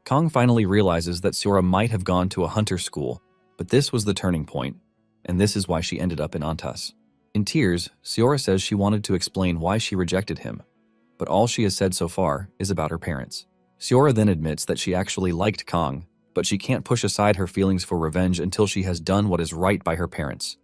Kang finally realizes that Sora might have gone to a hunter school, but this was the turning point, and this is why she ended up in Antas. In tears, Sora says she wanted to explain why she rejected him, but all she has said so far is about her parents. Sora then admits that she actually liked Kang, but she can't push aside her feelings for revenge until she has done what is right by her parents.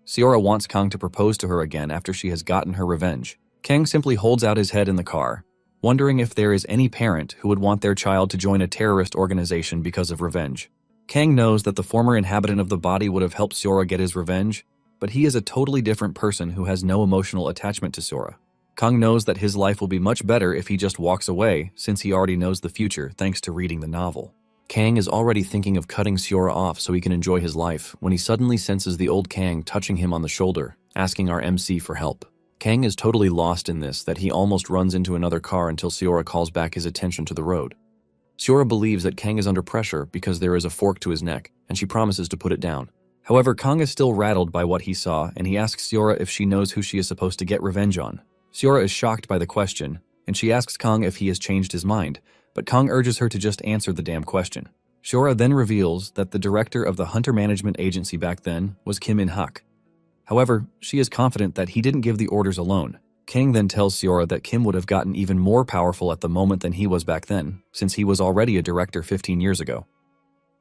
Sora wants Kang to propose to her again after she has gotten her revenge. Kang simply holds out his head in the car, wondering if there is any parent who would want their child to join a terrorist organization because of revenge. Kang knows that the former inhabitant of the body would have helped Sora get his revenge, but he is a totally different person who has no emotional attachment to Sora. Kang knows that his life will be much better if he just walks away, since he already knows the future thanks to reading the novel. Kang is already thinking of cutting Sora off so he can enjoy his life when he suddenly senses the old Kang touching him on the shoulder, asking our MC for help. Kang is totally lost in this that he almost runs into another car until Sora calls back his attention to the road. Sora believes that Kang is under pressure because there is a fork to his neck, and she promises to put it down. However, Kang is still rattled by what he saw, and he asks Sora if she knows who she is supposed to get revenge on. Sora is shocked by the question, and she asks Kang if he has changed his mind, but Kang urges her to just answer the damn question. Sora then reveals that the director of the Hunter Management Agency back then was Kim In-hak. However, she is confident that he didn't give the orders alone. Kang then tells Sora that Kim would have gotten even more powerful at the moment than he was back then, since he was already a director 15 years ago.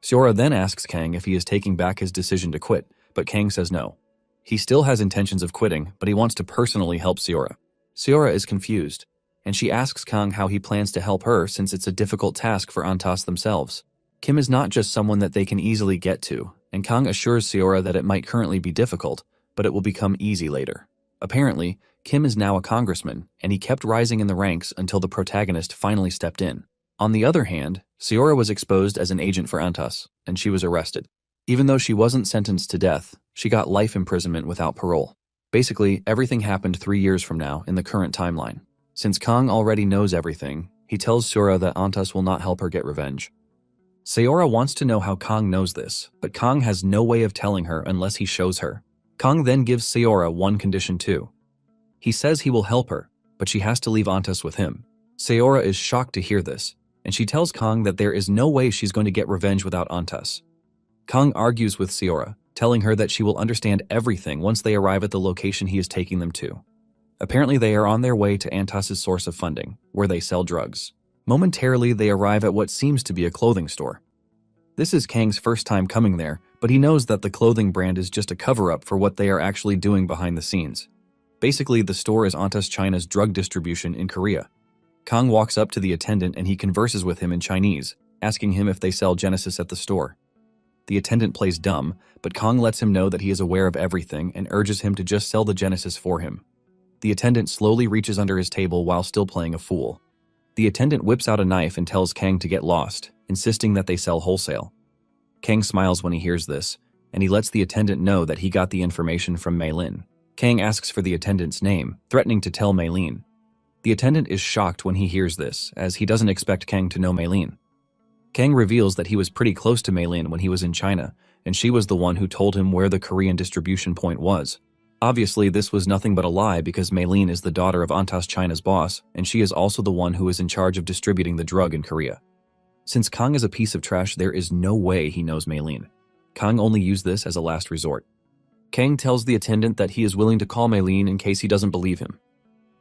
Sora then asks Kang if he is taking back his decision to quit, but Kang says no. He still has intentions of quitting, but he wants to personally help Sora. Sora is confused, and she asks Kang how he plans to help her since it's a difficult task for Antas themselves. Kim is not just someone that they can easily get to, and Kang assures Sora that it might currently be difficult, but it will become easy later. Apparently, Kim is now a congressman, and he kept rising in the ranks until the protagonist finally stepped in. On the other hand, Sora was exposed as an agent for Antas, and she was arrested. Even though she wasn't sentenced to death, she got life imprisonment without parole. Basically, everything happened 3 years from now in the current timeline. Since Kang already knows everything, he tells Sora that Antas will not help her get revenge. Sora wants to know how Kang knows this, but Kang has no way of telling her unless he shows her. Kang then gives Sora one condition too. He says he will help her, but she has to leave Antas with him. Sora is shocked to hear this, and she tells Kang that there is no way she's going to get revenge without Antas. Kang argues with Sora, telling her that she will understand everything once they arrive at the location he is taking them to. Apparently they are on their way to Antas's source of funding, where they sell drugs. Momentarily they arrive at what seems to be a clothing store. This is Kang's first time coming there, but he knows that the clothing brand is just a cover-up for what they are actually doing behind the scenes. Basically, the store is Antas China's drug distribution in Korea. Kang walks up to the attendant and he converses with him in Chinese, asking him if they sell Genesis at the store. The attendant plays dumb, but Kang lets him know that he is aware of everything and urges him to just sell the Genesis for him. The attendant slowly reaches under his table while still playing a fool. The attendant whips out a knife and tells Kang to get lost, insisting that they sell wholesale. Kang smiles when he hears this, and he lets the attendant know that he got the information from Mei-lin. Kang asks for the attendant's name, threatening to tell Mei-lin. The attendant is shocked when he hears this, as he doesn't expect Kang to know Mei-lin. Kang reveals that he was pretty close to Mei-lin when he was in China, and she was the one who told him where the Korean distribution point was. Obviously, this was nothing but a lie because Mei-lin is the daughter of Antas China's boss, and she is also the one who is in charge of distributing the drug in Korea. Since Kang is a piece of trash, there is no way he knows Mei-lin. Kang only used this as a last resort. Kang tells the attendant that he is willing to call Mei-lin in case he doesn't believe him.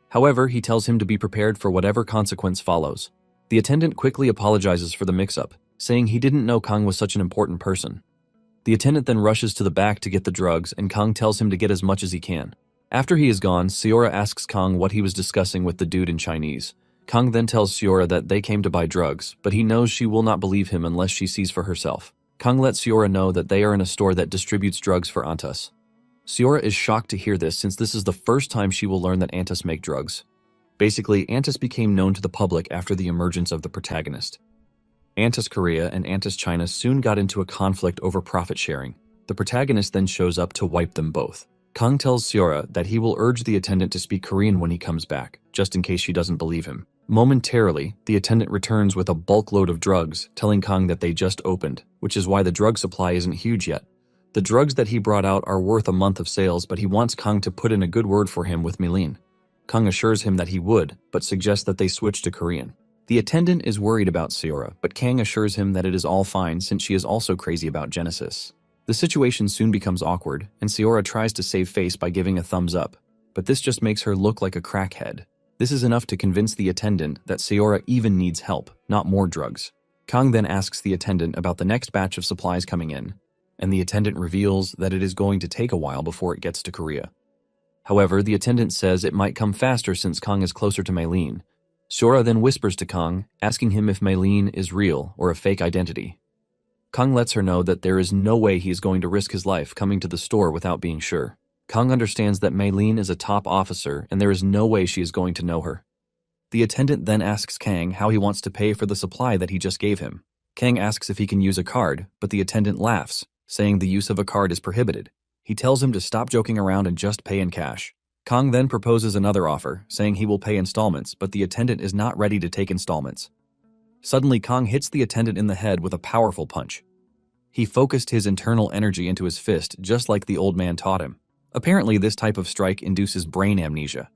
However, he tells him to be prepared for whatever consequence follows. The attendant quickly apologizes for the mix-up, saying he didn't know Kang was such an important person. The attendant then rushes to the back to get the drugs, and Kang tells him to get as much as he can. After he is gone, Sora asks Kang what he was discussing with the dude in Chinese. Kang then tells Sora that they came to buy drugs, but he knows she will not believe him unless she sees for herself. Kang lets Sora know that they are in a store that distributes drugs for Antas. Sora is shocked to hear this since this is the first time she will learn that Antas make drugs. Basically, Antas became known to the public after the emergence of the protagonist. Antas Korea and Antas China soon got into a conflict over profit sharing. The protagonist then shows up to wipe them both. Kang tells Seora that he will urge the attendant to speak Korean when he comes back, just in case she doesn't believe him. Momentarily, the attendant returns with a bulk load of drugs, telling Kang that they just opened, which is why the drug supply isn't huge yet. The drugs that he brought out are worth a month of sales, but he wants Kang to put in a good word for him with Milene. Kang assures him that he would, but suggests that they switch to Korean. The attendant is worried about Seora, but Kang assures him that it is all fine since she is also crazy about Genesis. The situation soon becomes awkward, and Seora tries to save face by giving a thumbs up, but this just makes her look like a crackhead. This is enough to convince the attendant that Seora even needs help, not more drugs. Kang then asks the attendant about the next batch of supplies coming in, and the attendant reveals that it is going to take a while before it gets to Korea. However, the attendant says it might come faster since Kang is closer to Milene. Seora then whispers to Kang, asking him if Milene is real or a fake identity. Kang lets her know that there is no way he is going to risk his life coming to the store without being sure. Kang understands that Milene is a top officer and there is no way she is going to know her. The attendant then asks Kang how he wants to pay for the supply that he just gave him. Kang asks if he can use a card, but the attendant laughs, saying the use of a card is prohibited. He tells him to stop joking around and just pay in cash. Kang then proposes another offer, saying he will pay installments, but the attendant is not ready to take installments. Suddenly, Kang hits the attendant in the head with a powerful punch. He focused his internal energy into his fist, just like the old man taught him. Apparently, this type of strike induces brain amnesia.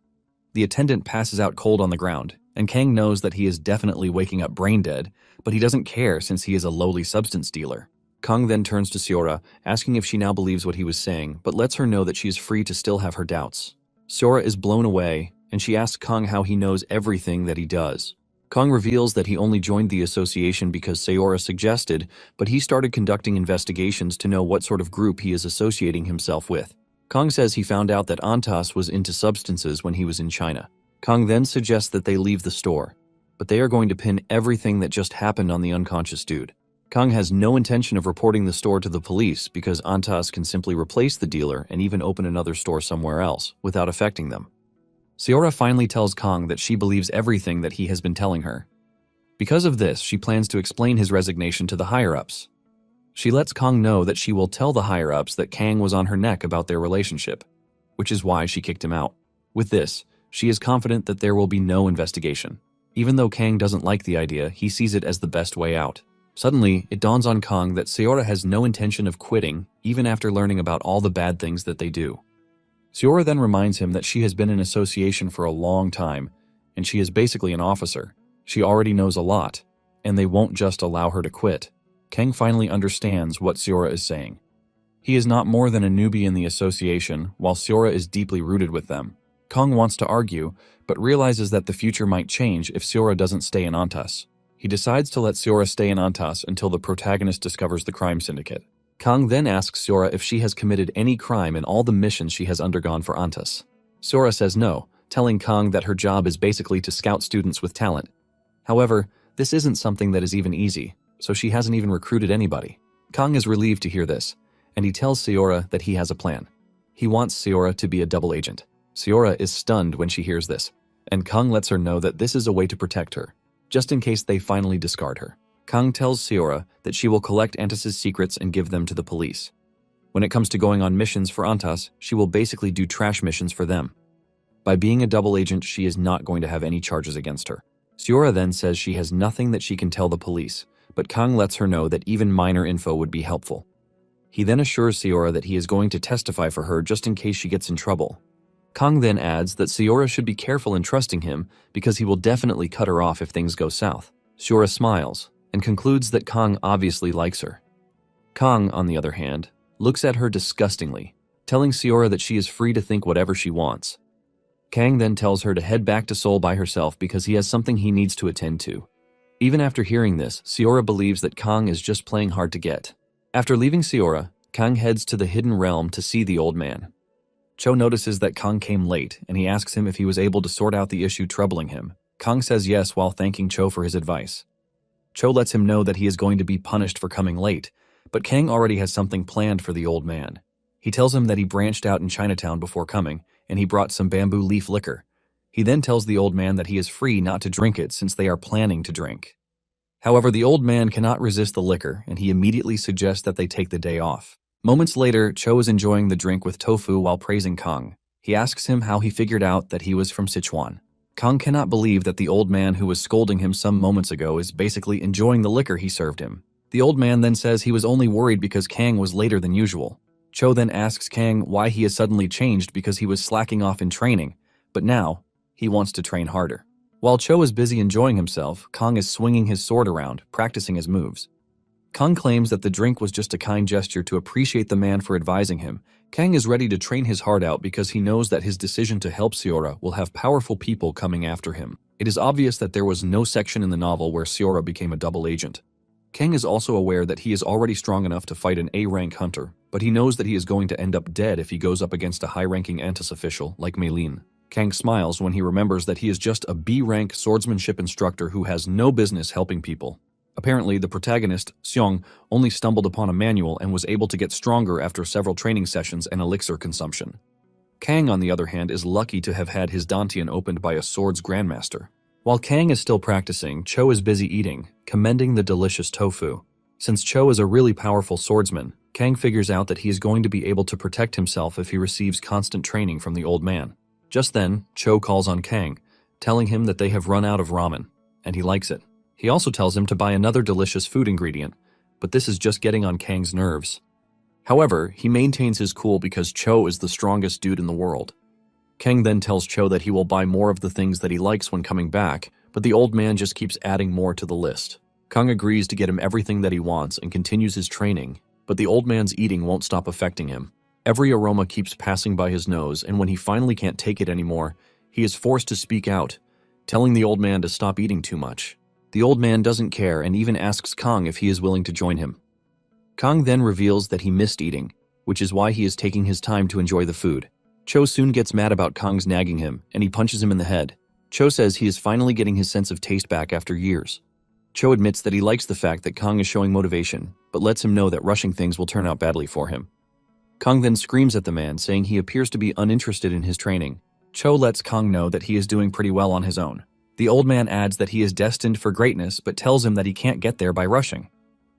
The attendant passes out cold on the ground, and Kang knows that he is definitely waking up brain dead, but he doesn't care since he is a lowly substance dealer. Kang then turns to Seora, asking if she now believes what he was saying, but lets her know that she is free to still have her doubts. Seora is blown away, and she asks Kang how he knows everything that he does. Kang reveals that he only joined the association because Seora suggested, but he started conducting investigations to know what sort of group he is associating himself with. Kang says he found out that Antas was into substances when he was in China. Kang then suggests that they leave the store, but they are going to pin everything that just happened on the unconscious dude. Kang has no intention of reporting the store to the police because Antas can simply replace the dealer and even open another store somewhere else without affecting them. Seora finally tells Kang that she believes everything that he has been telling her. Because of this, she plans to explain his resignation to the higher-ups. She lets Kang know that she will tell the higher-ups that Kang was on her neck about their relationship, which is why she kicked him out. With this, she is confident that there will be no investigation. Even though Kang doesn't like the idea, he sees it as the best way out. Suddenly, it dawns on Kang that Seora has no intention of quitting, even after learning about all the bad things that they do. Seora then reminds him that she has been in association for a long time, and she is basically an officer. She already knows a lot, and they won't just allow her to quit. Kang finally understands what Seora is saying. He is not more than a newbie in the association, while Seora is deeply rooted with them. Kang wants to argue, but realizes that the future might change if Seora doesn't stay in Antas. He decides to let Seora stay in Antas until the protagonist discovers the crime syndicate. Kang then asks Seora if she has committed any crime in all the missions she has undergone for Antas. Seora says no, telling Kang that her job is basically to scout students with talent. However, this isn't something that is even easy, so she hasn't even recruited anybody. Kang is relieved to hear this, and he tells Seora that he has a plan. He wants Seora to be a double agent. Seora is stunned when she hears this, and Kang lets her know that this is a way to protect her, just in case they finally discard her. Kang tells Seora that she will collect Antas' secrets and give them to the police. When it comes to going on missions for Antas, she will basically do trash missions for them. By being a double agent, she is not going to have any charges against her. Seora then says she has nothing that she can tell the police, but Kang lets her know that even minor info would be helpful. He then assures Seora that he is going to testify for her just in case she gets in trouble. Kang then adds that Seora should be careful in trusting him because he will definitely cut her off if things go south. Seora smiles and concludes that Kang obviously likes her. Kang, on the other hand, looks at her disgustingly, telling Seora that she is free to think whatever she wants. Kang then tells her to head back to Seoul by herself because he has something he needs to attend to. Even after hearing this, Seora believes that Kang is just playing hard to get. After leaving Seora, Kang heads to the hidden realm to see the old man. Cho notices that Kang came late, and he asks him if he was able to sort out the issue troubling him. Kang says yes while thanking Cho for his advice. Cho lets him know that he is going to be punished for coming late, but Kang already has something planned for the old man. He tells him that he branched out in Chinatown before coming, and he brought some bamboo leaf liquor. He then tells the old man that he is free not to drink it since they are planning to drink. However, the old man cannot resist the liquor, and he immediately suggests that they take the day off. Moments later, Cho is enjoying the drink with Tofu while praising Kang. He asks him how he figured out that he was from Sichuan. Kang cannot believe that the old man who was scolding him some moments ago is basically enjoying the liquor he served him. The old man then says he was only worried because Kang was later than usual. Cho then asks Kang why he has suddenly changed because he was slacking off in training, but now he wants to train harder. While Cho is busy enjoying himself, Kang is swinging his sword around, practicing his moves. Kang claims that the drink was just a kind gesture to appreciate the man for advising him. Kang is ready to train his heart out because he knows that his decision to help Seora will have powerful people coming after him. It is obvious that there was no section in the novel where Seora became a double agent. Kang is also aware that he is already strong enough to fight an A-rank hunter, but he knows that he is going to end up dead if he goes up against a high-ranking Antis official like Meilin. Kang smiles when he remembers that he is just a B-rank swordsmanship instructor who has no business helping people. Apparently, the protagonist, Seong, only stumbled upon a manual and was able to get stronger after several training sessions and elixir consumption. Kang, on the other hand, is lucky to have had his dantian opened by a swords grandmaster. While Kang is still practicing, Cho is busy eating, commending the delicious tofu. Since Cho is a really powerful swordsman, Kang figures out that he is going to be able to protect himself if he receives constant training from the old man. Just then, Cho calls on Kang, telling him that they have run out of ramen, and he likes it. He also tells him to buy another delicious food ingredient, but this is just getting on Kang's nerves. However, he maintains his cool because Cho is the strongest dude in the world. Kang then tells Cho that he will buy more of the things that he likes when coming back, but the old man just keeps adding more to the list. Kang agrees to get him everything that he wants and continues his training, but the old man's eating won't stop affecting him. Every aroma keeps passing by his nose, and when he finally can't take it anymore, he is forced to speak out, telling the old man to stop eating too much. The old man doesn't care and even asks Kang if he is willing to join him. Kang then reveals that he missed eating, which is why he is taking his time to enjoy the food. Cho soon gets mad about Kang's nagging him, and he punches him in the head. Cho says he is finally getting his sense of taste back after years. Cho admits that he likes the fact that Kang is showing motivation, but lets him know that rushing things will turn out badly for him. Kang then screams at the man, saying he appears to be uninterested in his training. Cho lets Kang know that he is doing pretty well on his own. The old man adds that he is destined for greatness, but tells him that he can't get there by rushing.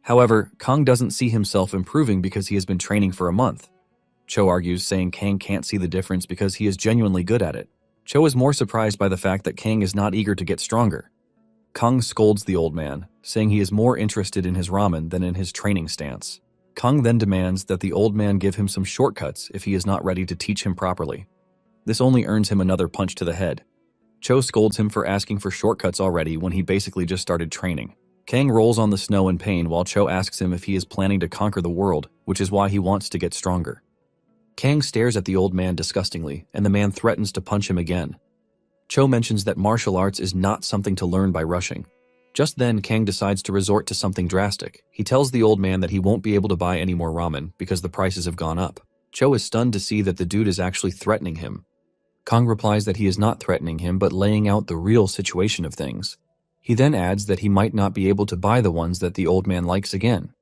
However, Kang doesn't see himself improving because he has been training for a month. Cho argues, saying Kang can't see the difference because he is genuinely good at it. Cho is more surprised by the fact that Kang is not eager to get stronger. Kang scolds the old man, saying he is more interested in his ramen than in his training stance. Kang then demands that the old man give him some shortcuts if he is not ready to teach him properly. This only earns him another punch to the head. Cho scolds him for asking for shortcuts already when he basically just started training. Kang rolls on the snow in pain while Cho asks him if he is planning to conquer the world, which is why he wants to get stronger. Kang stares at the old man disgustingly, and the man threatens to punch him again. Cho mentions that martial arts is not something to learn by rushing. Just then, Kang decides to resort to something drastic. He tells the old man that he won't be able to buy any more ramen because the prices have gone up. Cho is stunned to see that the dude is actually threatening him. Kang replies that he is not threatening him but laying out the real situation of things. He then adds that he might not be able to buy the ones that the old man likes again.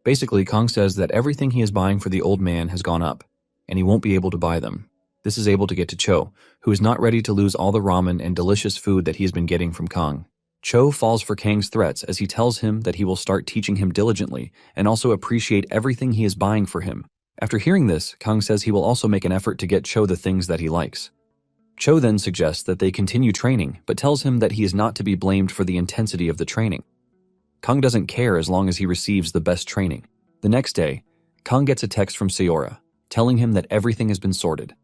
Basically, Kang says that everything he is buying for the old man has gone up, and he won't be able to buy them. This is able to get to Cho, who is not ready to lose all the ramen and delicious food that he has been getting from Kang. Cho falls for Kang's threats as he tells him that he will start teaching him diligently and also appreciate everything he is buying for him. After hearing this, Kang says he will also make an effort to get Cho the things that he likes. Cho then suggests that they continue training, but tells him that he is not to be blamed for the intensity of the training. Kang doesn't care as long as he receives the best training. The next day, Kang gets a text from Seora, telling him that everything has been sorted.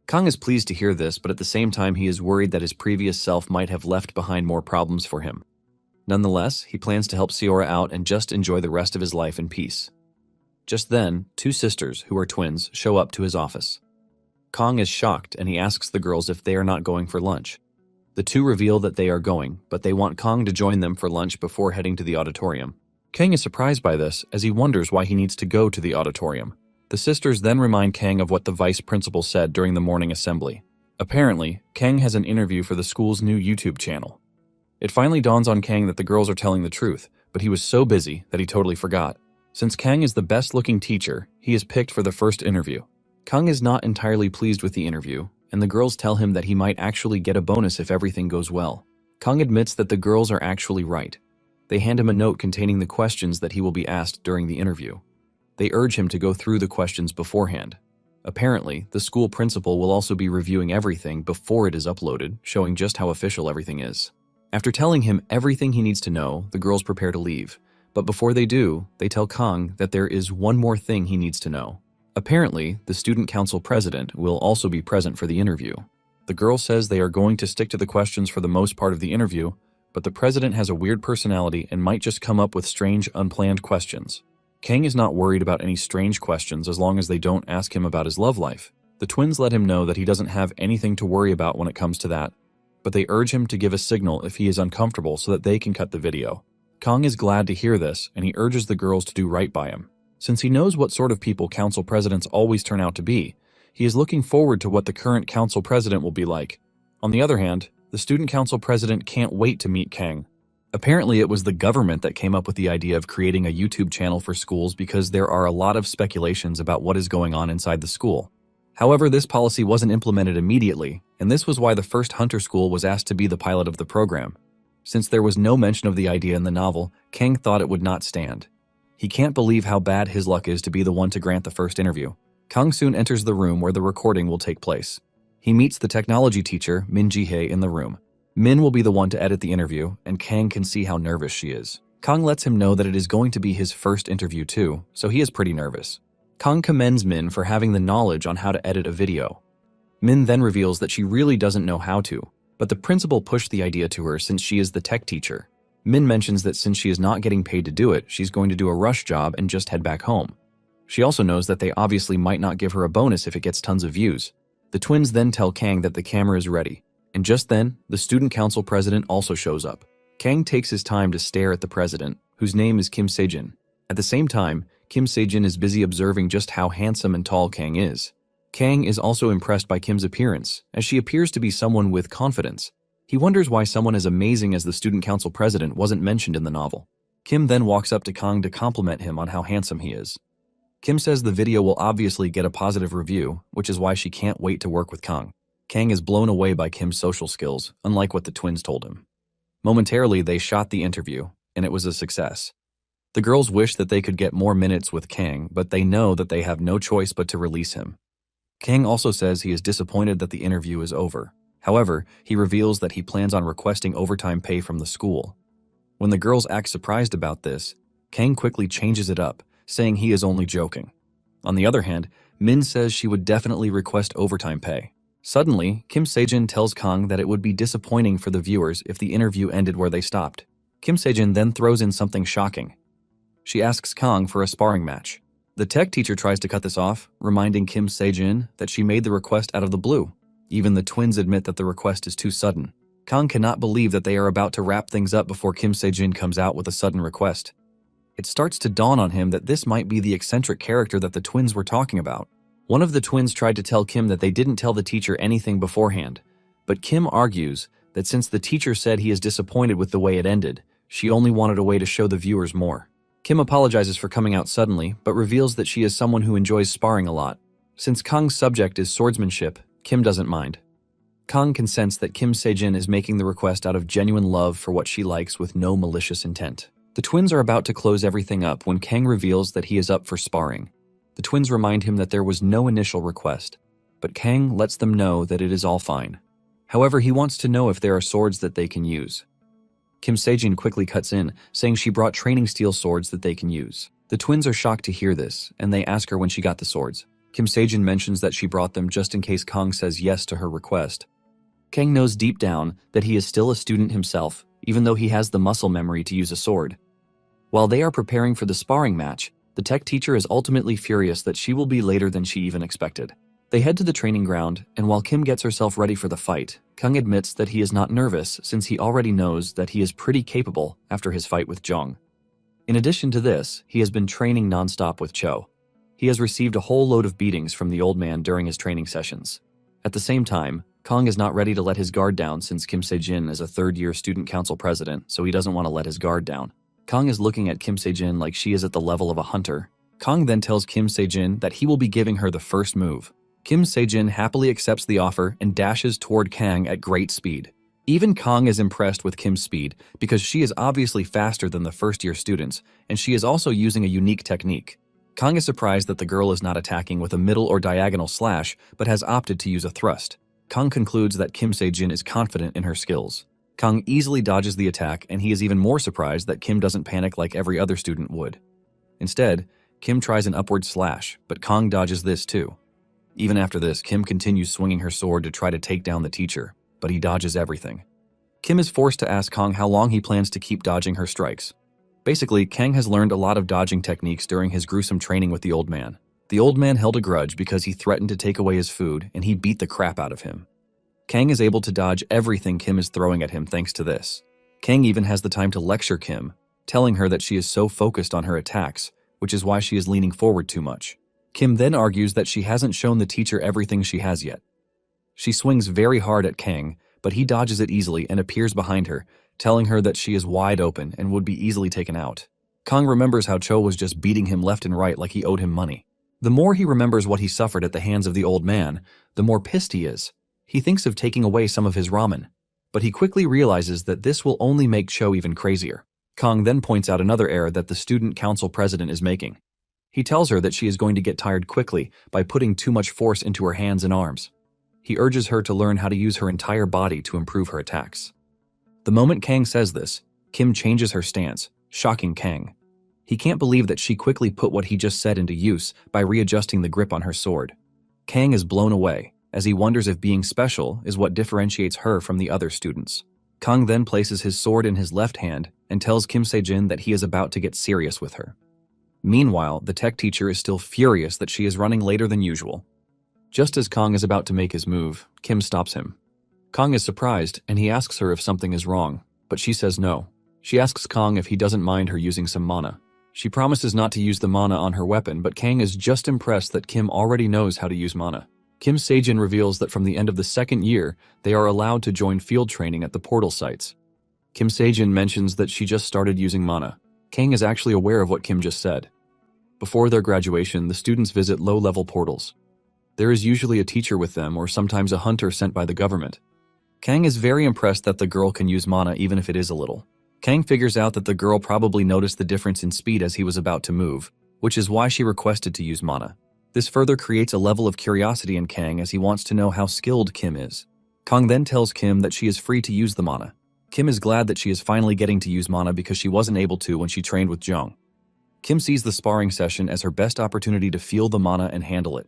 Kang is pleased to hear this, but at the same time he is worried that his previous self might have left behind more problems for him. Nonetheless, he plans to help Seora out and just enjoy the rest of his life in peace. Just then, two sisters, who are twins, show up to his office. Kang is shocked and he asks the girls if they are not going for lunch. The two reveal that they are going, but they want Kang to join them for lunch before heading to the auditorium. Kang is surprised by this as he wonders why he needs to go to the auditorium. The sisters then remind Kang of what the vice principal said during the morning assembly. Apparently, Kang has an interview for the school's new YouTube channel. It finally dawns on Kang that the girls are telling the truth, but he was so busy that he totally forgot. Since Kang is the best-looking teacher, he is picked for the first interview. Kang is not entirely pleased with the interview, and the girls tell him that he might actually get a bonus if everything goes well. Kang admits that the girls are actually right. They hand him a note containing the questions that he will be asked during the interview. They urge him to go through the questions beforehand. Apparently, the school principal will also be reviewing everything before it is uploaded, showing just how official everything is. After telling him everything he needs to know, the girls prepare to leave. But before they do, they tell Kang that there is one more thing he needs to know. Apparently, the student council president will also be present for the interview. The girl says they are going to stick to the questions for the most part of the interview, but the president has a weird personality and might just come up with strange, unplanned questions. Kang is not worried about any strange questions as long as they don't ask him about his love life. The twins let him know that he doesn't have anything to worry about when it comes to that, but they urge him to give a signal if he is uncomfortable so that they can cut the video. Kang is glad to hear this, and he urges the girls to do right by him. Since he knows what sort of people council presidents always turn out to be, he is looking forward to what the current council president will be like. On the other hand, the student council president can't wait to meet Kang. Apparently, it was the government that came up with the idea of creating a YouTube channel for schools because there are a lot of speculations about what is going on inside the school. However, this policy wasn't implemented immediately, and this was why the first Hunter School was asked to be the pilot of the program. Since there was no mention of the idea in the novel, Kang thought it would not stand. He can't believe how bad his luck is to be the one to grant the first interview. Kang soon enters the room where the recording will take place. He meets the technology teacher, Min Ji-hye, in the room. Min will be the one to edit the interview, and Kang can see how nervous she is. Kang lets him know that it is going to be his first interview too, so he is pretty nervous. Kang commends Min for having the knowledge on how to edit a video. Min then reveals that she really doesn't know how to, but the principal pushed the idea to her since she is the tech teacher. Min mentions that since she is not getting paid to do it, she's going to do a rush job and just head back home. She also knows that they obviously might not give her a bonus if it gets tons of views. The twins then tell Kang that the camera is ready, and just then, the student council president also shows up. Kang takes his time to stare at the president, whose name is Kim Sejin. At the same time, Kim Sejin is busy observing just how handsome and tall Kang is. Kang is also impressed by Kim's appearance, as she appears to be someone with confidence. He wonders why someone as amazing as the student council president wasn't mentioned in the novel. Kim then walks up to Kang to compliment him on how handsome he is. Kim says the video will obviously get a positive review, which is why she can't wait to work with Kang. Kang is blown away by Kim's social skills, unlike what the twins told him. Momentarily, they shot the interview, and it was a success. The girls wish that they could get more minutes with Kang, but they know that they have no choice but to release him. Kang also says he is disappointed that the interview is over. However, he reveals that he plans on requesting overtime pay from the school. When the girls act surprised about this, Kang quickly changes it up, saying he is only joking. On the other hand, Min says she would definitely request overtime pay. Suddenly, Kim Sejin tells Kang that it would be disappointing for the viewers if the interview ended where they stopped. Kim Sejin then throws in something shocking. She asks Kang for a sparring match. The tech teacher tries to cut this off, reminding Kim Sejin that she made the request out of the blue. Even the twins admit that the request is too sudden. Kang cannot believe that they are about to wrap things up before Kim Sejin comes out with a sudden request. It starts to dawn on him that this might be the eccentric character that the twins were talking about. One of the twins tried to tell Kim that they didn't tell the teacher anything beforehand, but Kim argues that since the teacher said he is disappointed with the way it ended, she only wanted a way to show the viewers more. Kim apologizes for coming out suddenly, but reveals that she is someone who enjoys sparring a lot. Since Kang's subject is swordsmanship, Kim doesn't mind. Kang can sense that Kim Sejin is making the request out of genuine love for what she likes with no malicious intent. The twins are about to close everything up when Kang reveals that he is up for sparring. The twins remind him that there was no initial request, but Kang lets them know that it is all fine. However, he wants to know if there are swords that they can use. Kim Sejin quickly cuts in, saying she brought training steel swords that they can use. The twins are shocked to hear this, and they ask her when she got the swords. Kim Sejin mentions that she brought them just in case Kang says yes to her request. Kang knows deep down that he is still a student himself, even though he has the muscle memory to use a sword. While they are preparing for the sparring match, the tech teacher is ultimately furious that she will be later than she even expected. They head to the training ground, and while Kim gets herself ready for the fight, Kang admits that he is not nervous since he already knows that he is pretty capable after his fight with Jong. In addition to this, he has been training non-stop with Cho. He has received a whole load of beatings from the old man during his training sessions. At the same time, Kang is not ready to let his guard down since Kim Sejin is a third-year student council president, so he doesn't want to let his guard down. Kang is looking at Kim Sejin like she is at the level of a hunter. Kang then tells Kim Sejin that he will be giving her the first move. Kim Sejin happily accepts the offer and dashes toward Kang at great speed. Even Kang is impressed with Kim's speed because she is obviously faster than the first-year students, and she is also using a unique technique. Kang is surprised that the girl is not attacking with a middle or diagonal slash, but has opted to use a thrust. Kang concludes that Kim Se-jin is confident in her skills. Kang easily dodges the attack, and he is even more surprised that Kim doesn't panic like every other student would. Instead, Kim tries an upward slash, but Kang dodges this too. Even after this, Kim continues swinging her sword to try to take down the teacher, but he dodges everything. Kim is forced to ask Kang how long he plans to keep dodging her strikes. Basically, Kang has learned a lot of dodging techniques during his gruesome training with the old man. The old man held a grudge because he threatened to take away his food, and he beat the crap out of him. Kang is able to dodge everything Kim is throwing at him thanks to this. Kang even has the time to lecture Kim, telling her that she is so focused on her attacks, which is why she is leaning forward too much. Kim then argues that she hasn't shown the teacher everything she has yet. She swings very hard at Kang, but he dodges it easily and appears behind her, telling her that she is wide open and would be easily taken out. Kang remembers how Cho was just beating him left and right like he owed him money. The more he remembers what he suffered at the hands of the old man, the more pissed he is. He thinks of taking away some of his ramen, but he quickly realizes that this will only make Cho even crazier. Kang then points out another error that the student council president is making. He tells her that she is going to get tired quickly by putting too much force into her hands and arms. He urges her to learn how to use her entire body to improve her attacks. The moment Kang says this, Kim changes her stance, shocking Kang. He can't believe that she quickly put what he just said into use by readjusting the grip on her sword. Kang is blown away, as he wonders if being special is what differentiates her from the other students. Kang then places his sword in his left hand and tells Kim Se-jin that he is about to get serious with her. Meanwhile, the tech teacher is still furious that she is running later than usual. Just as Kang is about to make his move, Kim stops him. Kang is surprised, and he asks her if something is wrong, but she says no. She asks Kang if he doesn't mind her using some mana. She promises not to use the mana on her weapon, but Kang is just impressed that Kim already knows how to use mana. Kim Se-jin reveals that from the end of the second year, they are allowed to join field training at the portal sites. Kim Se-jin mentions that she just started using mana. Kang is actually aware of what Kim just said. Before their graduation, the students visit low-level portals. There is usually a teacher with them or sometimes a hunter sent by the government. Kang is very impressed that the girl can use mana even if it is a little. Kang figures out that the girl probably noticed the difference in speed as he was about to move, which is why she requested to use mana. This further creates a level of curiosity in Kang as he wants to know how skilled Kim is. Kang then tells Kim that she is free to use the mana. Kim is glad that she is finally getting to use mana because she wasn't able to when she trained with Jung. Kim sees the sparring session as her best opportunity to feel the mana and handle it.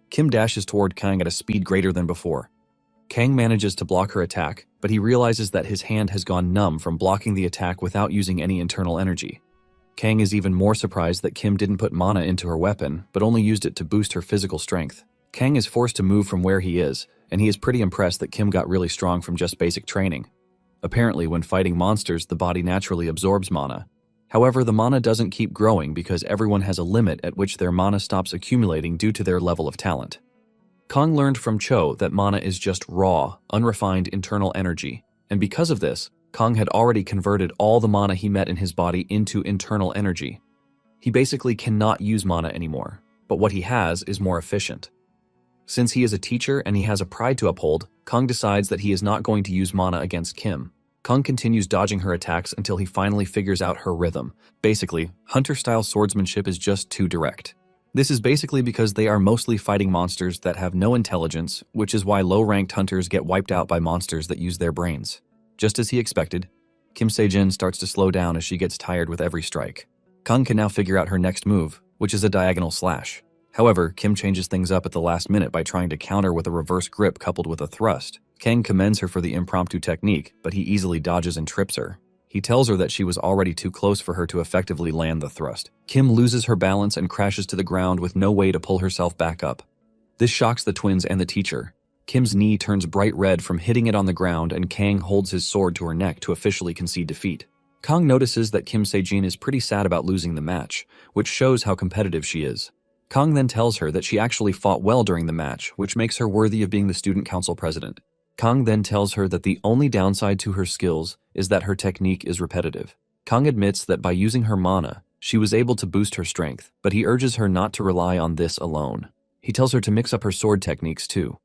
Kim dashes toward Kang at a speed greater than before. Kang manages to block her attack, but he realizes that his hand has gone numb from blocking the attack without using any internal energy. Kang is even more surprised that Kim didn't put mana into her weapon, but only used it to boost her physical strength. Kang is forced to move from where he is, and he is pretty impressed that Kim got really strong from just basic training. Apparently, when fighting monsters, the body naturally absorbs mana. However, the mana doesn't keep growing because everyone has a limit at which their mana stops accumulating due to their level of talent. Kang learned from Cho that mana is just raw, unrefined internal energy, and because of this, Kang had already converted all the mana he met in his body into internal energy. He basically cannot use mana anymore, but what he has is more efficient. Since he is a teacher and he has a pride to uphold, Kang decides that he is not going to use mana against Kim. Kang continues dodging her attacks until he finally figures out her rhythm. Basically, hunter-style swordsmanship is just too direct. This is basically because they are mostly fighting monsters that have no intelligence, which is why low-ranked hunters get wiped out by monsters that use their brains. Just as he expected, Kim Se-jin starts to slow down as she gets tired with every strike. Kang can now figure out her next move, which is a diagonal slash. However, Kim changes things up at the last minute by trying to counter with a reverse grip coupled with a thrust. Kang commends her for the impromptu technique, but he easily dodges and trips her. He tells her that she was already too close for her to effectively land the thrust. Kim loses her balance and crashes to the ground with no way to pull herself back up. This shocks the twins and the teacher. Kim's knee turns bright red from hitting it on the ground, and Kang holds his sword to her neck to officially concede defeat. Kang notices that Kim Se-jin is pretty sad about losing the match, which shows how competitive she is. Kang then tells her that she actually fought well during the match, which makes her worthy of being the student council president. Kang then tells her that the only downside to her skills is that her technique is repetitive. Kang admits that by using her mana, she was able to boost her strength, but he urges her not to rely on this alone. He tells her to mix up her sword techniques too.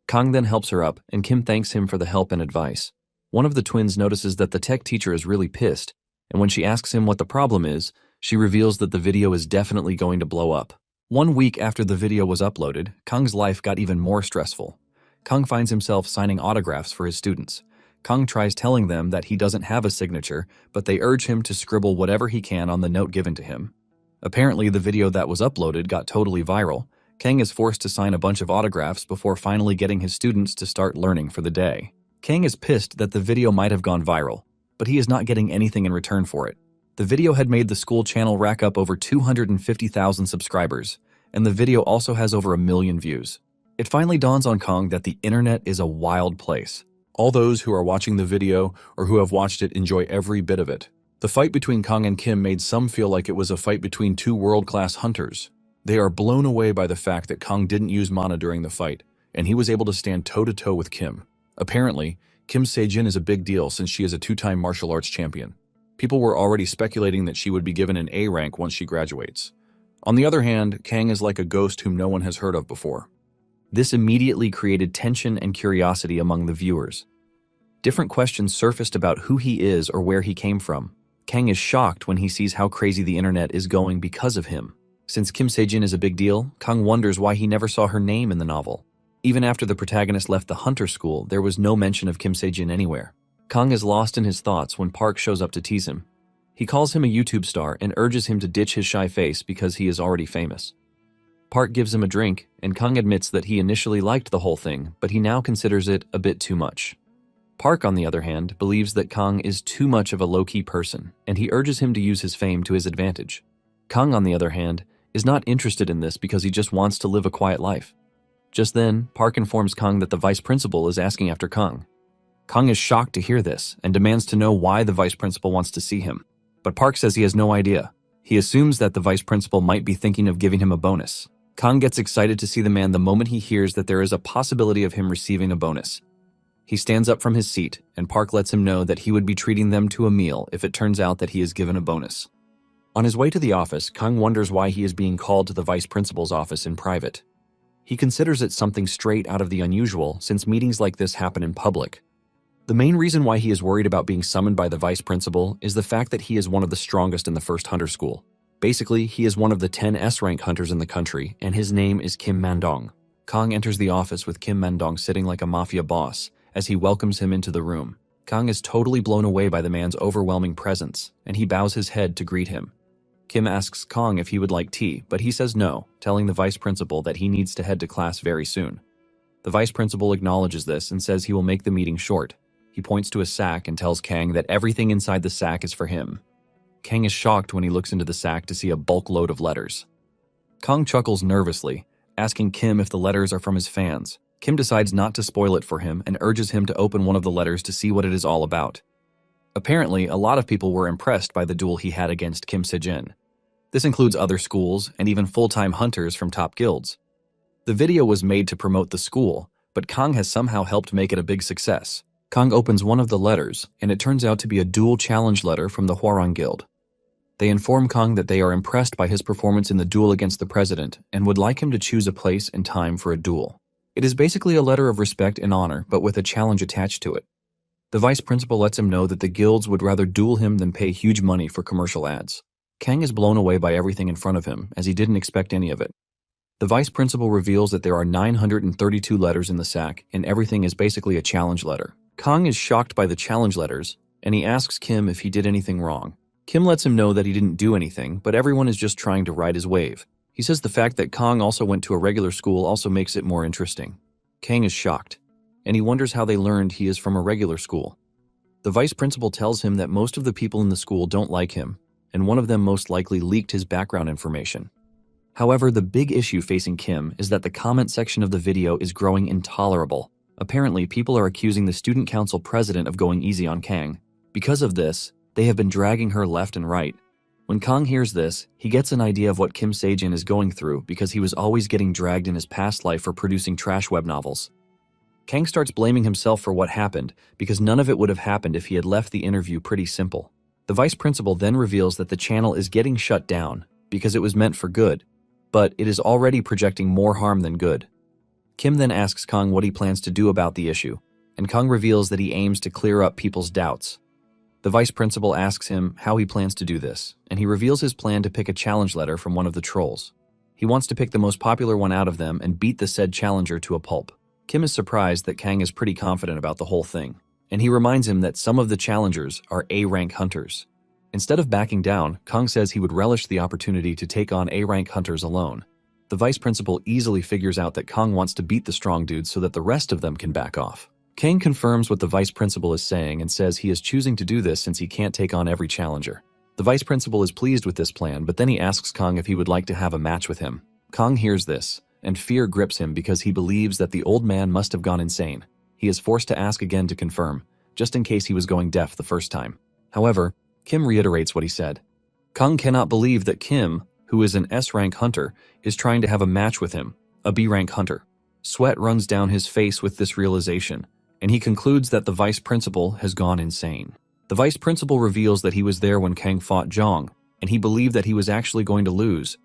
Kang then helps her up, and Kim thanks him for the help and advice. One of the twins notices that the tech teacher is really pissed, and when she asks him what the problem is, She reveals that the video is definitely going to blow up. 1 week after the video was uploaded, Kang's life got even more stressful. Kang finds himself signing autographs for his students. Kang tries telling them that he doesn't have a signature, but they urge him to scribble whatever he can on the note given to him. Apparently, the video that was uploaded got totally viral. Kang is forced to sign a bunch of autographs before finally getting his students to start learning for the day. Kang is pissed that the video might have gone viral, but he is not getting anything in return for it. The video had made the school channel rack up over 250,000 subscribers, and the video also has over 1 million views. It finally dawns on Kang that the internet is a wild place. All those who are watching the video or who have watched it enjoy every bit of it. The fight between Kang and Kim made some feel like it was a fight between two world-class hunters. They are blown away by the fact that Kang didn't use mana during the fight, and he was able to stand toe-to-toe with Kim. Apparently, Kim Se-jin is a big deal since she is a 2-time martial arts champion. People were already speculating that she would be given an A rank once she graduates. On the other hand, Kang is like a ghost whom no one has heard of before. This immediately created tension and curiosity among the viewers. Different questions surfaced about who he is or where he came from. Kang is shocked when he sees how crazy the internet is going because of him. Since Kim Se-jin is a big deal, Kang wonders why he never saw her name in the novel. Even after the protagonist left the hunter school, there was no mention of Kim Se-jin anywhere. Kang is lost in his thoughts when Park shows up to tease him. He calls him a YouTube star and urges him to ditch his shy face because he is already famous. Park gives him a drink, and Kang admits that he initially liked the whole thing, but he now considers it a bit too much. Park, on the other hand, believes that Kang is too much of a low-key person, and he urges him to use his fame to his advantage. Kang, on the other hand, is not interested in this because he just wants to live a quiet life. Just then, Park informs Kang that the vice principal is asking after Kang. Kang is shocked to hear this and demands to know why the vice principal wants to see him. But Park says he has no idea. He assumes that the vice principal might be thinking of giving him a bonus. Kang gets excited to see the man the moment he hears that there is a possibility of him receiving a bonus. He stands up from his seat, and Park lets him know that he would be treating them to a meal if it turns out that he is given a bonus. On his way to the office, Kang wonders why he is being called to the vice principal's office in private. He considers it something straight out of the unusual since meetings like this happen in public. The main reason why he is worried about being summoned by the vice principal is the fact that he is one of the strongest in the first hunter school. Basically, he is one of the 10 S-rank hunters in the country, and his name is Kim Man-dong. Kang enters the office with Kim Man-dong sitting like a mafia boss as he welcomes him into the room. Kang is totally blown away by the man's overwhelming presence, and he bows his head to greet him. Kim asks Kang if he would like tea, but he says no, telling the vice principal that he needs to head to class very soon. The vice principal acknowledges this and says he will make the meeting short. He points to a sack and tells Kang that everything inside the sack is for him. Kang is shocked when he looks into the sack to see a bulk load of letters. Kang chuckles nervously, asking Kim if the letters are from his fans. Kim decides not to spoil it for him and urges him to open one of the letters to see what it is all about. Apparently, a lot of people were impressed by the duel he had against Kim Se-jin. This includes other schools and even full-time hunters from top guilds. The video was made to promote the school, but Kang has somehow helped make it a big success. Kang opens one of the letters, and it turns out to be a duel challenge letter from the Hwarang Guild. They inform Kang that they are impressed by his performance in the duel against the president and would like him to choose a place and time for a duel. It is basically a letter of respect and honor, but with a challenge attached to it. The vice principal lets him know that the guilds would rather duel him than pay huge money for commercial ads. Kang is blown away by everything in front of him, as he didn't expect any of it. The vice principal reveals that there are 932 letters in the sack, and everything is basically a challenge letter. Kang is shocked by the challenge letters, and he asks Kim if he did anything wrong. Kim lets him know that he didn't do anything, but everyone is just trying to ride his wave. He says the fact that Kang also went to a regular school also makes it more interesting. Kang is shocked, and he wonders how they learned he is from a regular school. The vice principal tells him that most of the people in the school don't like him, and one of them most likely leaked his background information. However, the big issue facing Kim is that the comment section of the video is growing intolerable. Apparently, people are accusing the student council president of going easy on Kang. Because of this, they have been dragging her left and right. When Kang hears this, he gets an idea of what Kim Se-jin is going through because he was always getting dragged in his past life for producing trash web novels. Kang starts blaming himself for what happened because none of it would have happened if he had left the interview pretty simple. The vice principal then reveals that the channel is getting shut down because it was meant for good, but it is already projecting more harm than good. Kim then asks Kang what he plans to do about the issue, and Kang reveals that he aims to clear up people's doubts. The vice principal asks him how he plans to do this, and he reveals his plan to pick a challenge letter from one of the trolls. He wants to pick the most popular one out of them and beat the said challenger to a pulp. Kim is surprised that Kang is pretty confident about the whole thing, and he reminds him that some of the challengers are A-rank hunters. Instead of backing down, Kang says he would relish the opportunity to take on A-rank hunters alone. The vice principal easily figures out that Kang wants to beat the strong dudes so that the rest of them can back off. Kang confirms what the vice principal is saying and says he is choosing to do this since he can't take on every challenger. The vice principal is pleased with this plan, but then he asks Kang if he would like to have a match with him. Kang hears this, and fear grips him because he believes that the old man must have gone insane. He is forced to ask again to confirm, just in case he was going deaf the first time. However, Kim reiterates what he said. Kang cannot believe that Kim, who is an S-rank hunter, is trying to have a match with him, a B-rank hunter. Sweat runs down his face with this realization, and he concludes that the vice principal has gone insane. The vice principal reveals that he was there when Kang fought Zhang, and he believed that he was actually going to lose.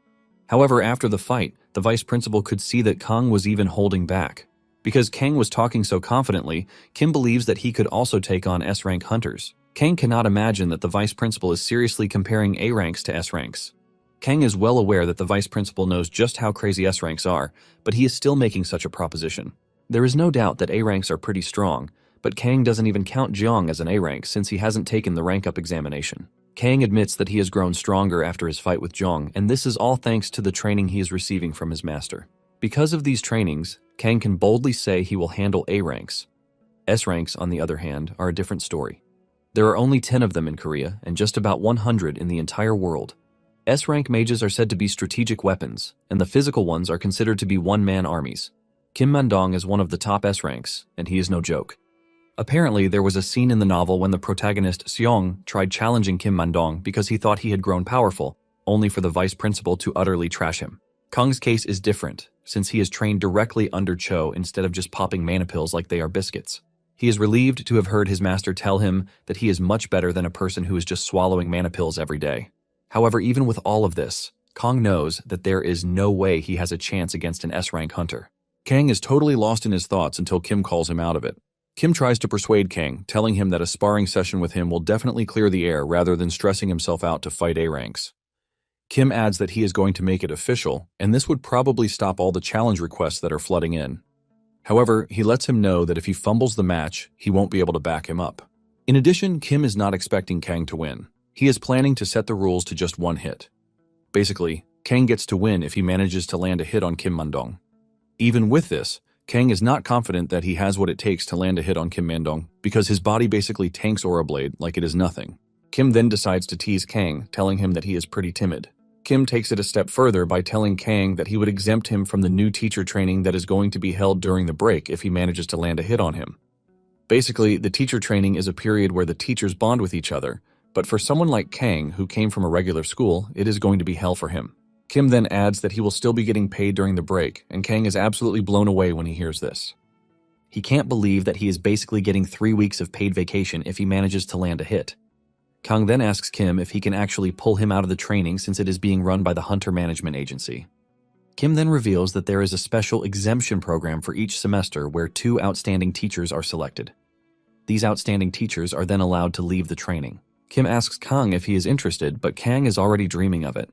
However, after the fight, the vice principal could see that Kang was even holding back. Because Kang was talking so confidently, Kim believes that he could also take on S-rank hunters. Kang cannot imagine that the vice principal is seriously comparing A ranks to S ranks. Kang is well aware that the vice principal knows just how crazy S ranks are, but he is still making such a proposition. There is no doubt that A ranks are pretty strong, but Kang doesn't even count Jiang as an A rank since he hasn't taken the rank up examination. Kang admits that he has grown stronger after his fight with Jiang, and this is all thanks to the training he is receiving from his master. Because of these trainings, Kang can boldly say he will handle A ranks. S ranks, on the other hand, are a different story. There are only 10 of them in Korea, and just about 100 in the entire world. S-rank mages are said to be strategic weapons, and the physical ones are considered to be one-man armies. Kim Man-dong is one of the top S-ranks, and he is no joke. Apparently, there was a scene in the novel when the protagonist Seong tried challenging Kim Man-dong because he thought he had grown powerful, only for the vice principal to utterly trash him. Kang's case is different, since he is trained directly under Cho instead of just popping mana pills like they are biscuits. He is relieved to have heard his master tell him that he is much better than a person who is just swallowing mana pills every day. However, even with all of this, Kang knows that there is no way he has a chance against an S-rank hunter. Kang is totally lost in his thoughts until Kim calls him out of it. Kim tries to persuade Kang, telling him that a sparring session with him will definitely clear the air rather than stressing himself out to fight A ranks. Kim adds that he is going to make it official, and this would probably stop all the challenge requests that are flooding in. However, he lets him know that if he fumbles the match, he won't be able to back him up. In addition, Kim is not expecting Kang to win. He is planning to set the rules to just one hit. Basically, Kang gets to win if he manages to land a hit on Kim Man-dong. Even with this, Kang is not confident that he has what it takes to land a hit on Kim Man-dong because his body basically tanks Aura Blade like it is nothing. Kim then decides to tease Kang, telling him that he is pretty timid. Kim takes it a step further by telling Kang that he would exempt him from the new teacher training that is going to be held during the break if he manages to land a hit on him. Basically, the teacher training is a period where the teachers bond with each other, but for someone like Kang, who came from a regular school, it is going to be hell for him. Kim then adds that he will still be getting paid during the break, and Kang is absolutely blown away when he hears this. He can't believe that he is basically getting 3 weeks of paid vacation if he manages to land a hit. Kang then asks Kim if he can actually pull him out of the training since it is being run by the Hunter Management Agency. Kim then reveals that there is a special exemption program for each semester where 2 outstanding teachers are selected. These outstanding teachers are then allowed to leave the training. Kim asks Kang if he is interested, but Kang is already dreaming of it.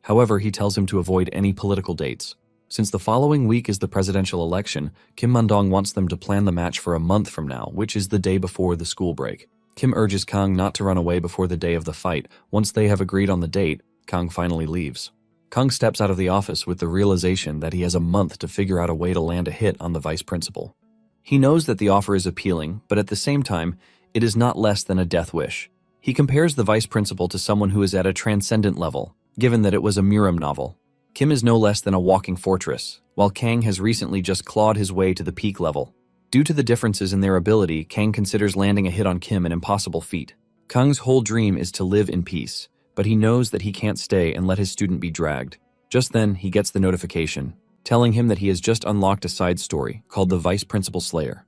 However, he tells him to avoid any political dates. Since the following week is the presidential election, Kim Man-dong wants them to plan the match for a month from now, which is the day before the school break. Kim urges Kang not to run away before the day of the fight. Once they have agreed on the date, Kang finally leaves. Kang steps out of the office with the realization that he has a month to figure out a way to land a hit on the vice principal. He knows that the offer is appealing, but at the same time, it is not less than a death wish. He compares the vice principal to someone who is at a transcendent level, given that it was a Muram novel. Kim is no less than a walking fortress, while Kang has recently just clawed his way to the peak level. Due to the differences in their ability, Kang considers landing a hit on Kim an impossible feat. Kang's whole dream is to live in peace, but he knows that he can't stay and let his student be dragged. Just then, he gets the notification, telling him that he has just unlocked a side story called the Vice Principal Slayer.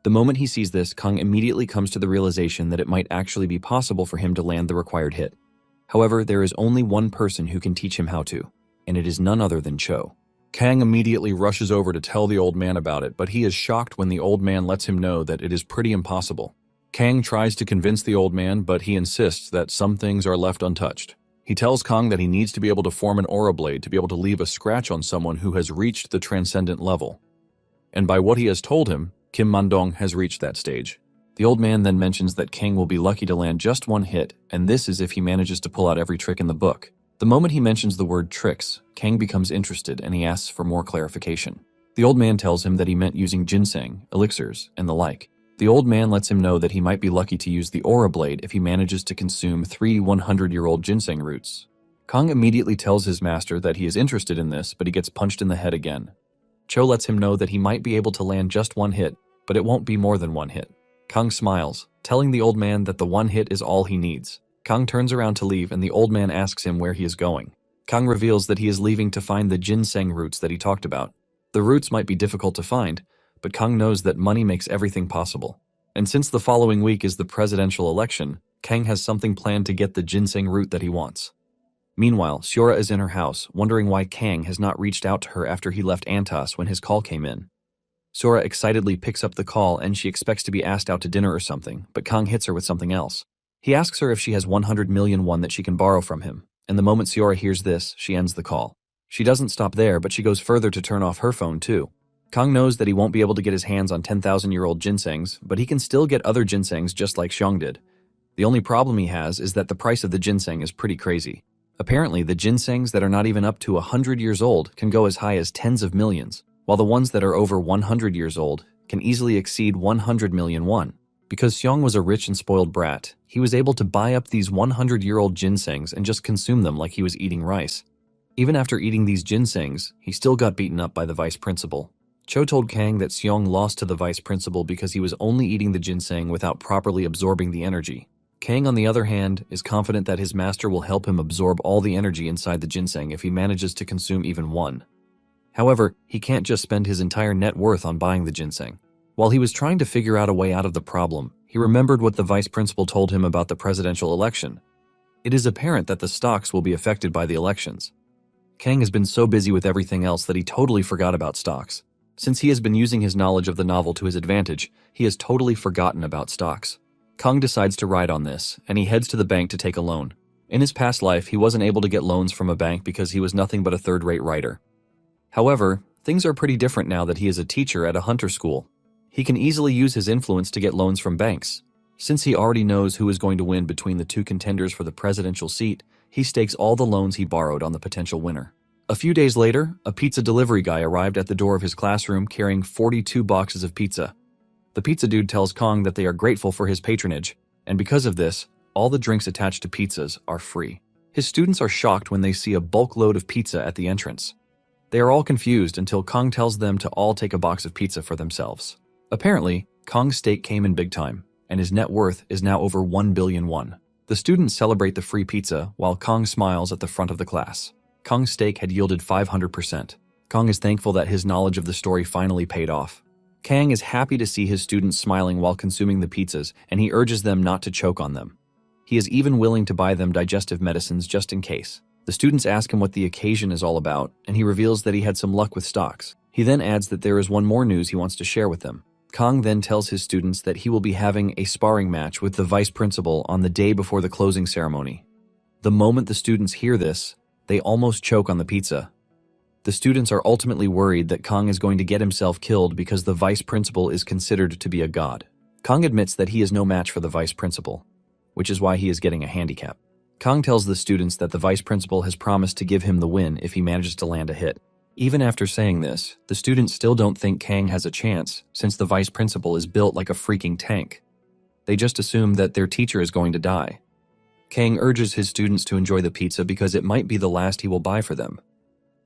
The moment he sees this, Kang immediately comes to the realization that it might actually be possible for him to land the required hit. However, there is only one person who can teach him how to, and it is none other than Cho. Kang immediately rushes over to tell the old man about it, but he is shocked when the old man lets him know that it is pretty impossible. Kang tries to convince the old man, but he insists that some things are left untouched. He tells Kang that he needs to be able to form an aura blade to be able to leave a scratch on someone who has reached the transcendent level. And by what he has told him, Kim Mandong has reached that stage. The old man then mentions that Kang will be lucky to land just one hit, and this is if he manages to pull out every trick in the book. The moment he mentions the word tricks, Kang becomes interested and he asks for more clarification. The old man tells him that he meant using ginseng, elixirs, and the like. The old man lets him know that he might be lucky to use the aura blade if he manages to consume 3 100-year-old ginseng roots. Kang immediately tells his master that he is interested in this, but he gets punched in the head again. Cho lets him know that he might be able to land just one hit, but it won't be more than one hit. Kang smiles, telling the old man that the one hit is all he needs. Kang turns around to leave and the old man asks him where he is going. Kang reveals that he is leaving to find the ginseng roots that he talked about. The roots might be difficult to find, but Kang knows that money makes everything possible. And since the following week is the presidential election, Kang has something planned to get the ginseng root that he wants. Meanwhile, Seora is in her house, wondering why Kang has not reached out to her after he left Antas when his call came in. Seora excitedly picks up the call and she expects to be asked out to dinner or something, but Kang hits her with something else. He asks her if she has 100 million won that she can borrow from him, and the moment Seora hears this, she ends the call. She doesn't stop there, but she goes further to turn off her phone too. Kang knows that he won't be able to get his hands on 10,000-year-old ginsengs, but he can still get other ginsengs just like Xiong did. The only problem he has is that the price of the ginseng is pretty crazy. Apparently, the ginsengs that are not even up to 100 years old can go as high as tens of millions, while the ones that are over 100 years old can easily exceed 100 million won. Because Xiong was a rich and spoiled brat, he was able to buy up these 100-year-old ginsengs and just consume them like he was eating rice. Even after eating these ginsengs, he still got beaten up by the vice principal. Cho told Kang that Xiong lost to the vice principal because he was only eating the ginseng without properly absorbing the energy. Kang, on the other hand, is confident that his master will help him absorb all the energy inside the ginseng if he manages to consume even one. However, he can't just spend his entire net worth on buying the ginseng. While he was trying to figure out a way out of the problem, he remembered what the vice principal told him about the presidential election. It is apparent that the stocks will be affected by the elections. Kang has been so busy with everything else that he totally forgot about stocks. Since he has been using his knowledge of the novel to his advantage, he has totally forgotten about stocks. Kang decides to ride on this, and he heads to the bank to take a loan. In his past life, he wasn't able to get loans from a bank because he was nothing but a third-rate writer. However, things are pretty different now that he is a teacher at a hunter school. He can easily use his influence to get loans from banks. Since he already knows who is going to win between the two contenders for the presidential seat, he stakes all the loans he borrowed on the potential winner. A few days later, a pizza delivery guy arrived at the door of his classroom carrying 42 boxes of pizza. The pizza dude tells Kang that they are grateful for his patronage, and because of this, all the drinks attached to pizzas are free. His students are shocked when they see a bulk load of pizza at the entrance. They are all confused until Kang tells them to all take a box of pizza for themselves. Apparently, Kang's stake came in big time, and his net worth is now over 1 billion won. The students celebrate the free pizza while Kang smiles at the front of the class. Kang's stake had yielded 500%. Kang is thankful that his knowledge of the story finally paid off. Kang is happy to see his students smiling while consuming the pizzas, and he urges them not to choke on them. He is even willing to buy them digestive medicines just in case. The students ask him what the occasion is all about, and he reveals that he had some luck with stocks. He then adds that there is one more news he wants to share with them. Kang then tells his students that he will be having a sparring match with the vice principal on the day before the closing ceremony. The moment the students hear this, they almost choke on the pizza. The students are ultimately worried that Kang is going to get himself killed because the vice principal is considered to be a god. Kang admits that he is no match for the vice principal, which is why he is getting a handicap. Kang tells the students that the vice principal has promised to give him the win if he manages to land a hit. Even after saying this, the students still don't think Kang has a chance since the vice principal is built like a freaking tank. They just assume that their teacher is going to die. Kang urges his students to enjoy the pizza because it might be the last he will buy for them.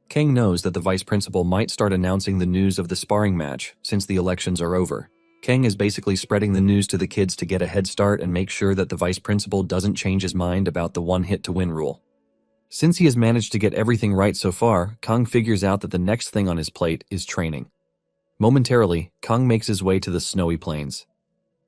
Kang knows that the vice principal might start announcing the news of the sparring match since the elections are over. Kang is basically spreading the news to the kids to get a head start and make sure that the vice principal doesn't change his mind about the one-hit-to-win rule. Since he has managed to get everything right so far, Kang figures out that the next thing on his plate is training. Momentarily, Kang makes his way to the snowy plains.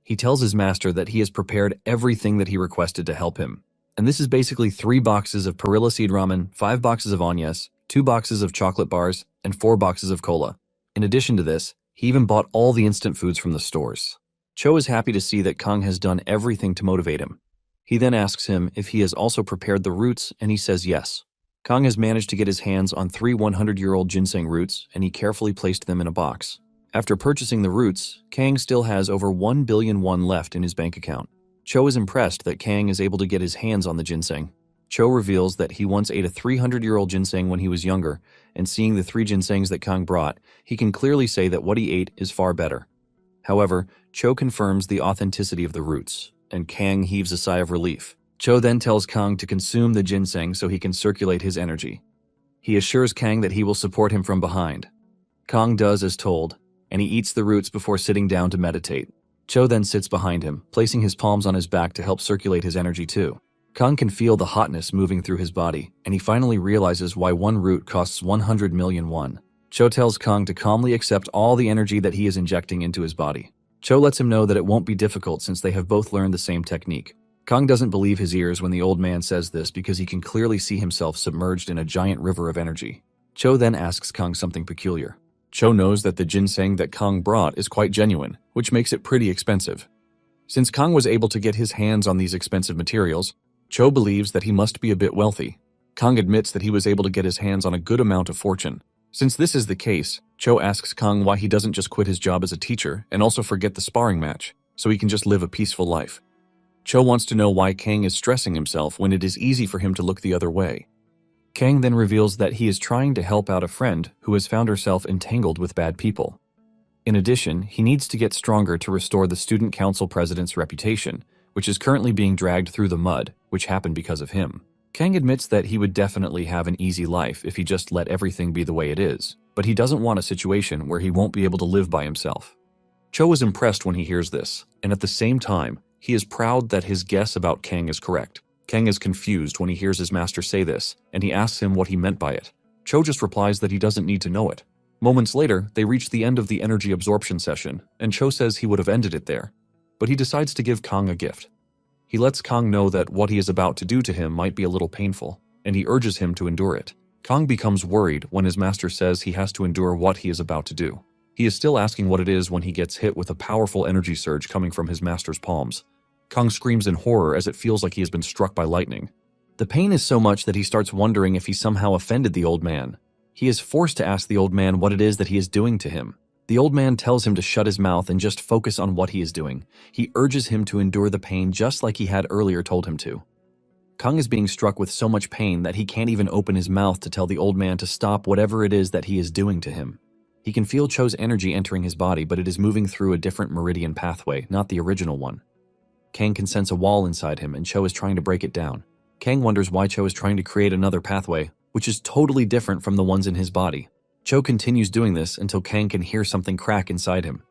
He tells his master that he has prepared everything that he requested to help him. And this is basically 3 boxes of perilla seed ramen, 5 boxes of onias, 2 boxes of chocolate bars, and 4 boxes of cola. In addition to this, he even bought all the instant foods from the stores. Cho is happy to see that Kang has done everything to motivate him. He then asks him if he has also prepared the roots, and he says yes. Kang has managed to get his hands on 3 100-year-old ginseng roots, and he carefully placed them in a box. After purchasing the roots, Kang still has over 1 billion won left in his bank account. Cho is impressed that Kang is able to get his hands on the ginseng. Cho reveals that he once ate a 300-year-old ginseng when he was younger, and seeing the 3 ginsengs that Kang brought, he can clearly say that what he ate is far better. However, Cho confirms the authenticity of the roots, and Kang heaves a sigh of relief. Cho then tells Kang to consume the ginseng so he can circulate his energy. He assures Kang that he will support him from behind. Kang does as told, and he eats the roots before sitting down to meditate. Cho then sits behind him, placing his palms on his back to help circulate his energy too. Kang can feel the hotness moving through his body, and he finally realizes why 1 root costs 100 million won. Cho tells Kang to calmly accept all the energy that he is injecting into his body. Cho lets him know that it won't be difficult since they have both learned the same technique. Kang doesn't believe his ears when the old man says this because he can clearly see himself submerged in a giant river of energy. Cho then asks Kang something peculiar. Cho knows that the ginseng that Kang brought is quite genuine, which makes it pretty expensive. Since Kang was able to get his hands on these expensive materials, Cho believes that he must be a bit wealthy. Kang admits that he was able to get his hands on a good amount of fortune. Since this is the case, Cho asks Kang why he doesn't just quit his job as a teacher and also forget the sparring match, so he can just live a peaceful life. Cho wants to know why Kang is stressing himself when it is easy for him to look the other way. Kang then reveals that he is trying to help out a friend who has found herself entangled with bad people. In addition, he needs to get stronger to restore the student council president's reputation, which is currently being dragged through the mud, which happened because of him. Kang admits that he would definitely have an easy life if he just let everything be the way it is, but he doesn't want a situation where he won't be able to live by himself. Cho is impressed when he hears this, and at the same time, he is proud that his guess about Kang is correct. Kang is confused when he hears his master say this, and he asks him what he meant by it. Cho just replies that he doesn't need to know it. Moments later, they reach the end of the energy absorption session, and Cho says he would have ended it there, but he decides to give Kang a gift. He lets Kang know that what he is about to do to him might be a little painful, and he urges him to endure it. Kang becomes worried when his master says he has to endure what he is about to do. He is still asking what it is when he gets hit with a powerful energy surge coming from his master's palms. Kang screams in horror as it feels like he has been struck by lightning. The pain is so much that he starts wondering if he somehow offended the old man. He is forced to ask the old man what it is that he is doing to him. The old man tells him to shut his mouth and just focus on what he is doing. He urges him to endure the pain just like he had earlier told him to. Kang is being struck with so much pain that he can't even open his mouth to tell the old man to stop whatever it is that he is doing to him. He can feel Cho's energy entering his body, but it is moving through a different meridian pathway, not the original one. Kang can sense a wall inside him, and Cho is trying to break it down. Kang wonders why Cho is trying to create another pathway, which is totally different from the ones in his body. Cho continues doing this until Kang can hear something crack inside him.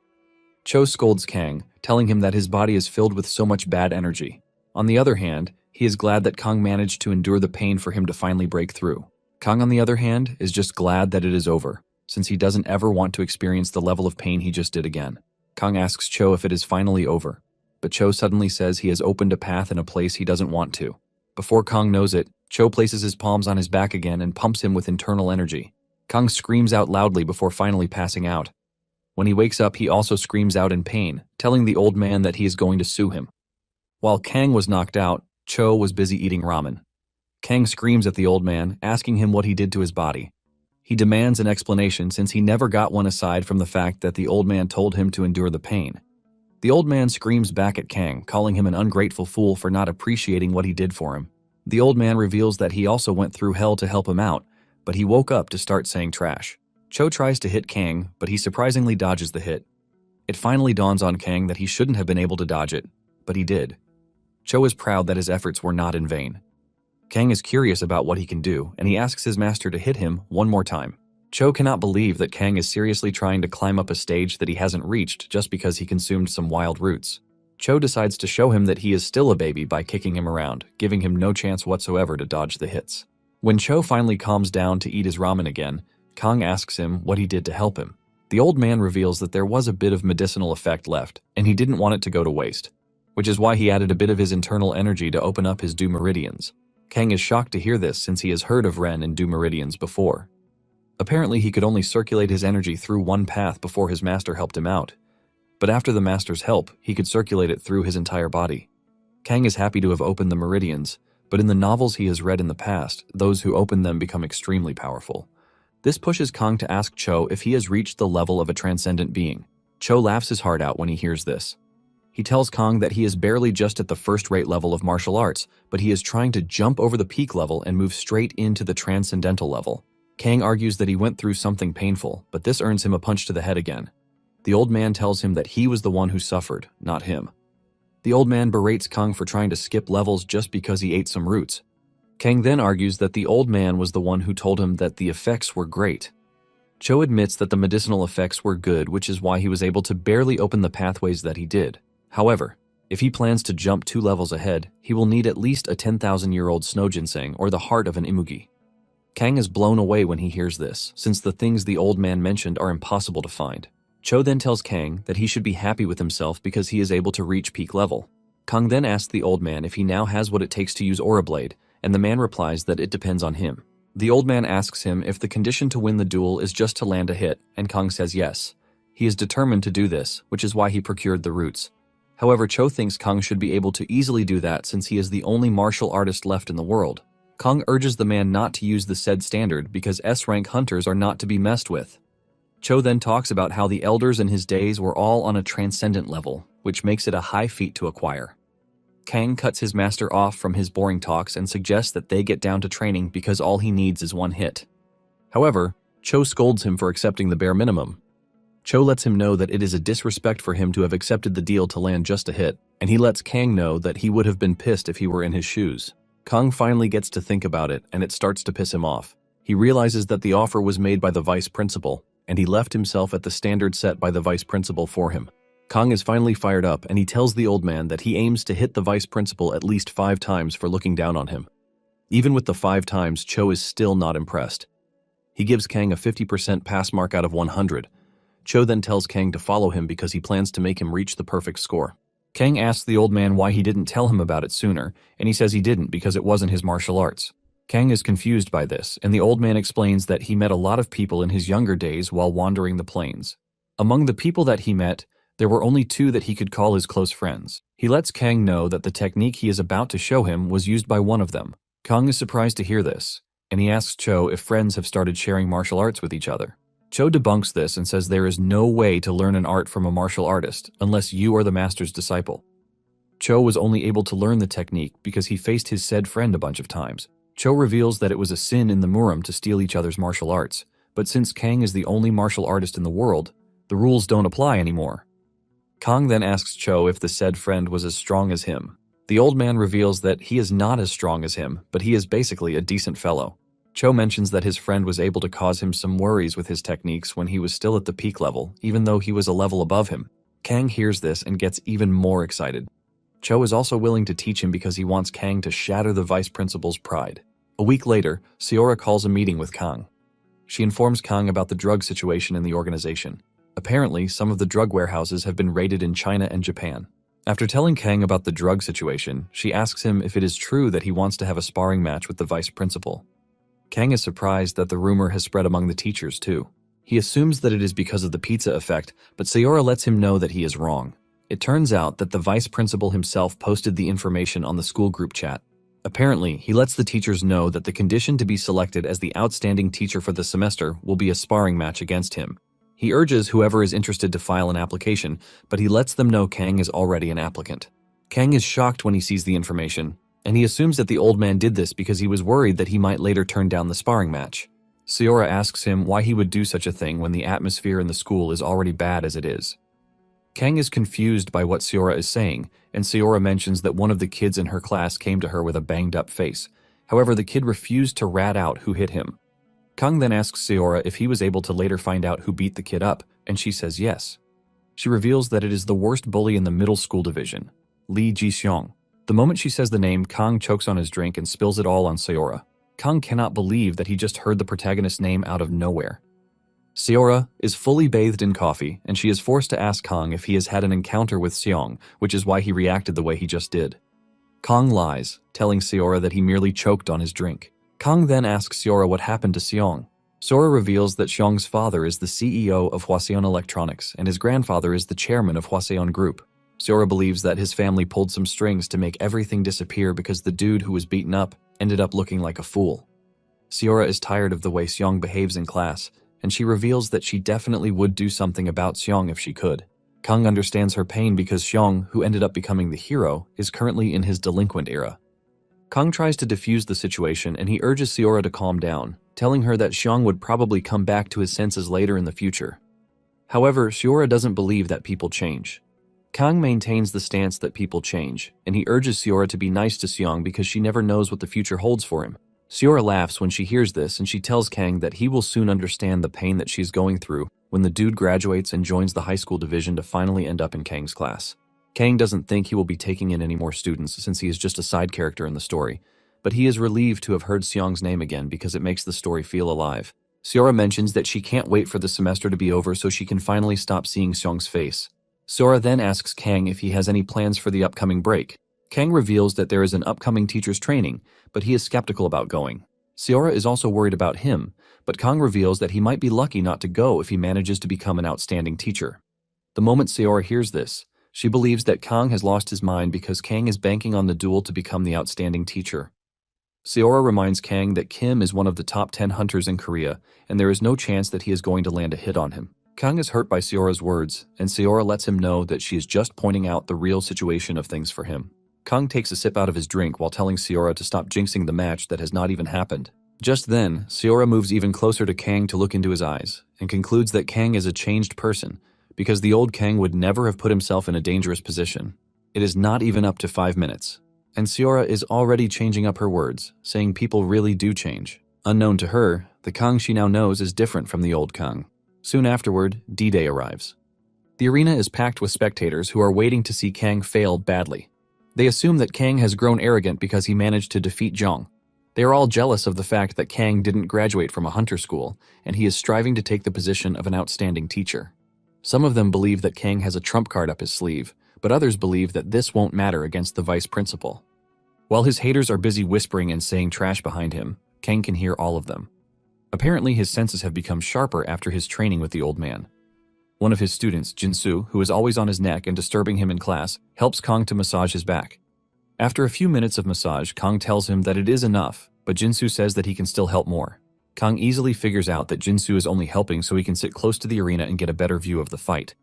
Cho scolds Kang, telling him that his body is filled with so much bad energy. On the other hand, he is glad that Kang managed to endure the pain for him to finally break through. Kang, on the other hand, is just glad that it is over, since he doesn't ever want to experience the level of pain he just did again. Kang asks Cho if it is finally over, but Cho suddenly says he has opened a path in a place he doesn't want to. Before Kang knows it, Cho places his palms on his back again and pumps him with internal energy. Kang screams out loudly before finally passing out. When he wakes up, he also screams out in pain, telling the old man that he is going to sue him. While Kang was knocked out, Cho was busy eating ramen. Kang screams at the old man, asking him what he did to his body. He demands an explanation since he never got one aside from the fact that the old man told him to endure the pain. The old man screams back at Kang, calling him an ungrateful fool for not appreciating what he did for him. The old man reveals that he also went through hell to help him out, but he woke up to start saying trash. Cho tries to hit Kang, but he surprisingly dodges the hit. It finally dawns on Kang that he shouldn't have been able to dodge it, but he did. Cho is proud that his efforts were not in vain. Kang is curious about what he can do, and he asks his master to hit him one more time. Cho cannot believe that Kang is seriously trying to climb up a stage that he hasn't reached just because he consumed some wild roots. Cho decides to show him that he is still a baby by kicking him around, giving him no chance whatsoever to dodge the hits. When Cho finally calms down to eat his ramen again, Kang asks him what he did to help him. The old man reveals that there was a bit of medicinal effect left, and he didn't want it to go to waste, which is why he added a bit of his internal energy to open up his dew meridians. Kang is shocked to hear this since he has heard of Ren and dew meridians before. Apparently he could only circulate his energy through one path before his master helped him out, but after the master's help, he could circulate it through his entire body. Kang is happy to have opened the meridians, but in the novels he has read in the past, those who open them become extremely powerful. This pushes Kang to ask Cho if he has reached the level of a transcendent being. Cho laughs his heart out when he hears this. He tells Kang that he is barely just at the first-rate level of martial arts, but he is trying to jump over the peak level and move straight into the transcendental level. Kang argues that he went through something painful, but this earns him a punch to the head again. The old man tells him that he was the one who suffered, not him. The old man berates Kang for trying to skip levels just because he ate some roots. Kang then argues that the old man was the one who told him that the effects were great. Cho admits that the medicinal effects were good, which is why he was able to barely open the pathways that he did. However, if he plans to jump 2 levels ahead, he will need at least a 10,000-year-old snow ginseng or the heart of an imugi. Kang is blown away when he hears this, since the things the old man mentioned are impossible to find. Cho then tells Kang that he should be happy with himself because he is able to reach peak level. Kang then asks the old man if he now has what it takes to use Aura Blade, and the man replies that it depends on him. The old man asks him if the condition to win the duel is just to land a hit, and Kang says yes. He is determined to do this, which is why he procured the roots. However, Cho thinks Kang should be able to easily do that since he is the only martial artist left in the world. Kang urges the man not to use the said standard because S-rank hunters are not to be messed with. Cho then talks about how the elders in his days were all on a transcendent level, which makes it a high feat to acquire. Kang cuts his master off from his boring talks and suggests that they get down to training because all he needs is 1 hit. However, Cho scolds him for accepting the bare minimum. Cho lets him know that it is a disrespect for him to have accepted the deal to land just a hit, and he lets Kang know that he would have been pissed if he were in his shoes. Kang finally gets to think about it, and it starts to piss him off. He realizes that the offer was made by the vice principal, and he left himself at the standard set by the vice principal for him. Kang is finally fired up, and he tells the old man that he aims to hit the vice principal at least 5 times for looking down on him. Even with the 5 times, Cho is still not impressed. He gives Kang a 50% pass mark out of 100. Cho then tells Kang to follow him because he plans to make him reach the perfect score. Kang asks the old man why he didn't tell him about it sooner, and he says he didn't because it wasn't his martial arts. Kang is confused by this, and the old man explains that he met a lot of people in his younger days while wandering the plains. Among the people that he met, there were only 2 that he could call his close friends. He lets Kang know that the technique he is about to show him was used by one of them. Kang is surprised to hear this, and he asks Cho if friends have started sharing martial arts with each other. Cho debunks this and says there is no way to learn an art from a martial artist unless you are the master's disciple. Cho was only able to learn the technique because he faced his said friend a bunch of times. Cho reveals that it was a sin in the Muram to steal each other's martial arts, but since Kang is the only martial artist in the world, the rules don't apply anymore. Kang then asks Cho if the said friend was as strong as him. The old man reveals that he is not as strong as him, but he is basically a decent fellow. Cho mentions that his friend was able to cause him some worries with his techniques when he was still at the peak level, even though he was a level above him. Kang hears this and gets even more excited. Cho is also willing to teach him because he wants Kang to shatter the vice principal's pride. A week later, Seora calls a meeting with Kang. She informs Kang about the drug situation in the organization. Apparently, some of the drug warehouses have been raided in China and Japan. After telling Kang about the drug situation, she asks him if it is true that he wants to have a sparring match with the vice principal. Kang is surprised that the rumor has spread among the teachers too. He assumes that it is because of the pizza effect, but Seora lets him know that he is wrong. It turns out that the vice principal himself posted the information on the school group chat. Apparently, he lets the teachers know that the condition to be selected as the outstanding teacher for the semester will be a sparring match against him. He urges whoever is interested to file an application, but he lets them know Kang is already an applicant. Kang is shocked when he sees the information, and he assumes that the old man did this because he was worried that he might later turn down the sparring match. Seora asks him why he would do such a thing when the atmosphere in the school is already bad as it is. Kang is confused by what Seora is saying, and Seora mentions that one of the kids in her class came to her with a banged-up face. However, the kid refused to rat out who hit him. Kang then asks Seora if he was able to later find out who beat the kid up, and she says yes. She reveals that it is the worst bully in the middle school division, Lee Ji-seong. The moment she says the name, Kang chokes on his drink and spills it all on Seora. Kang cannot believe that he just heard the protagonist's name out of nowhere. Seora is fully bathed in coffee, and she is forced to ask Kang if he has had an encounter with Seong, which is why he reacted the way he just did. Kang lies, telling Seora that he merely choked on his drink. Kang then asks Seora what happened to Seong. Sora reveals that Xiong's father is the CEO of Hwaseon Electronics and his grandfather is the chairman of Hwaseon Group. Sora believes that his family pulled some strings to make everything disappear because the dude who was beaten up ended up looking like a fool. Sora is tired of the way Xiong behaves in class, and she reveals that she definitely would do something about Xiong if she could. Kang understands her pain because Xiong, who ended up becoming the hero, is currently in his delinquent era. Kang tries to defuse the situation and he urges Sora to calm down, telling her that Xiong would probably come back to his senses later in the future. However, Sora doesn't believe that people change. Kang maintains the stance that people change, and he urges Sora to be nice to Xiong because she never knows what the future holds for him. Sora laughs when she hears this and she tells Kang that he will soon understand the pain that she's going through when the dude graduates and joins the high school division to finally end up in Kang's class. Kang doesn't think he will be taking in any more students since he is just a side character in the story, but he is relieved to have heard Xiong's name again because it makes the story feel alive. Sora mentions that she can't wait for the semester to be over so she can finally stop seeing Xiong's face. Sora then asks Kang if he has any plans for the upcoming break. Kang reveals that there is an upcoming teacher's training, but he is skeptical about going. Sora is also worried about him, but Kang reveals that he might be lucky not to go if he manages to become an outstanding teacher. The moment Sora hears this, she believes that Kang has lost his mind because Kang is banking on the duel to become the outstanding teacher. Sora reminds Kang that Kim is one of the top 10 hunters in Korea, and there is no chance that he is going to land a hit on him. Kang is hurt by Siora's words, and Sora lets him know that she is just pointing out the real situation of things for him. Kang takes a sip out of his drink while telling Sora to stop jinxing the match that has not even happened. Just then, Sora moves even closer to Kang to look into his eyes, and concludes that Kang is a changed person, because the old Kang would never have put himself in a dangerous position. It is not even up to 5 minutes, and Sora is already changing up her words, saying people really do change. Unknown to her, the Kang she now knows is different from the old Kang. Soon afterward, D-Day arrives. The arena is packed with spectators who are waiting to see Kang fail badly. They assume that Kang has grown arrogant because he managed to defeat Zhong. They are all jealous of the fact that Kang didn't graduate from a hunter school, and he is striving to take the position of an outstanding teacher. Some of them believe that Kang has a trump card up his sleeve, but others believe that this won't matter against the vice principal. While his haters are busy whispering and saying trash behind him, Kang can hear all of them. Apparently his senses have become sharper after his training with the old man. One of his students, Jinsu, who is always on his neck and disturbing him in class, helps Kang to massage his back. After a few minutes of massage, Kang tells him that it is enough, but Jinsu says that he can still help more. Kang easily figures out that Jinsu is only helping so he can sit close to the arena and get a better view of the fight.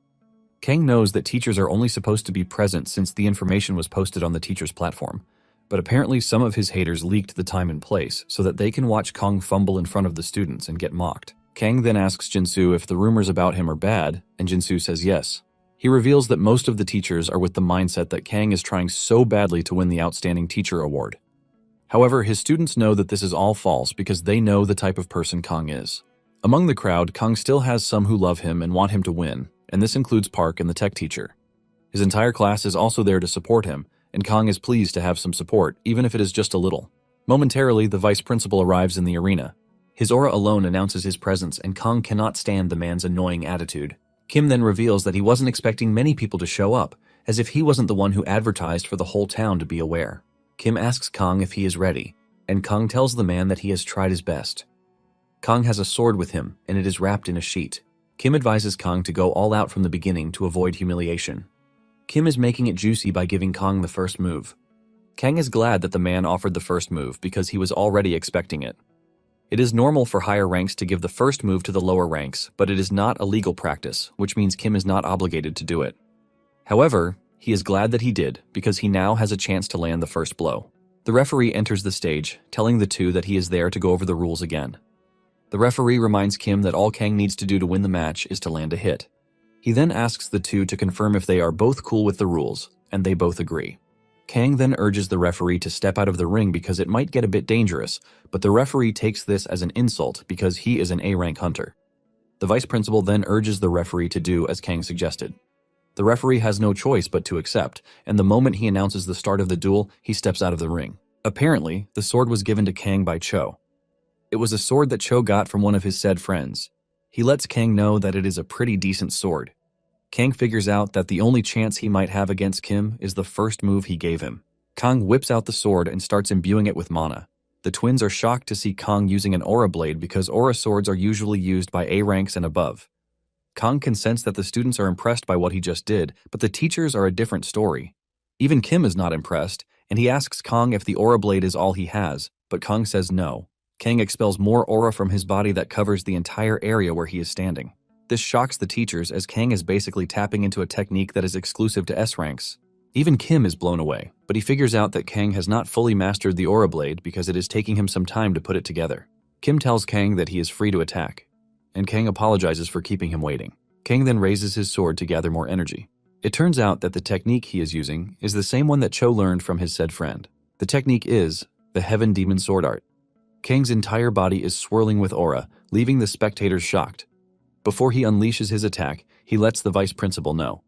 Kang knows that teachers are only supposed to be present since the information was posted on the teacher's platform, but apparently some of his haters leaked the time and place so that they can watch Kang fumble in front of the students and get mocked. Kang then asks Jinsu if the rumors about him are bad, and Jinsu says yes. He reveals that most of the teachers are with the mindset that Kang is trying so badly to win the Outstanding Teacher Award. However, his students know that this is all false because they know the type of person Kang is. Among the crowd, Kang still has some who love him and want him to win, and this includes Park and the tech teacher. His entire class is also there to support him, and Kang is pleased to have some support, even if it is just a little. Momentarily, the vice principal arrives in the arena. His aura alone announces his presence, and Kang cannot stand the man's annoying attitude. Kim then reveals that he wasn't expecting many people to show up, as if he wasn't the one who advertised for the whole town to be aware. Kim asks Kang if he is ready, and Kang tells the man that he has tried his best. Kang has a sword with him, and it is wrapped in a sheet. Kim advises Kang to go all out from the beginning to avoid humiliation. Kim is making it juicy by giving Kang the first move. Kang is glad that the man offered the first move because he was already expecting it. It is normal for higher ranks to give the first move to the lower ranks, but it is not a legal practice, which means Kim is not obligated to do it. However, he is glad that he did because he now has a chance to land the first blow. The referee enters the stage, telling the two that he is there to go over the rules again. The referee reminds Kim that all Kang needs to do to win the match is to land a hit. He then asks the two to confirm if they are both cool with the rules, and they both agree. Kang then urges the referee to step out of the ring because it might get a bit dangerous, but the referee takes this as an insult because he is an A-rank hunter. The vice principal then urges the referee to do as Kang suggested. The referee has no choice but to accept, and the moment he announces the start of the duel, he steps out of the ring. Apparently, the sword was given to Kang by Cho. It was a sword that Cho got from one of his said friends. He lets Kang know that it is a pretty decent sword. Kang figures out that the only chance he might have against Kim is the first move he gave him. Kang whips out the sword and starts imbuing it with mana. The twins are shocked to see Kang using an aura blade because aura swords are usually used by A ranks and above. Kang can sense that the students are impressed by what he just did, but the teachers are a different story. Even Kim is not impressed, and he asks Kang if the aura blade is all he has, but Kang says no. Kang expels more aura from his body that covers the entire area where he is standing. This shocks the teachers as Kang is basically tapping into a technique that is exclusive to S ranks. Even Kim is blown away, but he figures out that Kang has not fully mastered the aura blade because it is taking him some time to put it together. Kim tells Kang that he is free to attack, and Kang apologizes for keeping him waiting. Kang then raises his sword to gather more energy. It turns out that the technique he is using is the same one that Cho learned from his said friend. The technique is the Heaven Demon Sword Art. Kang's entire body is swirling with aura, leaving the spectators shocked. Before he unleashes his attack, he lets the vice principal know.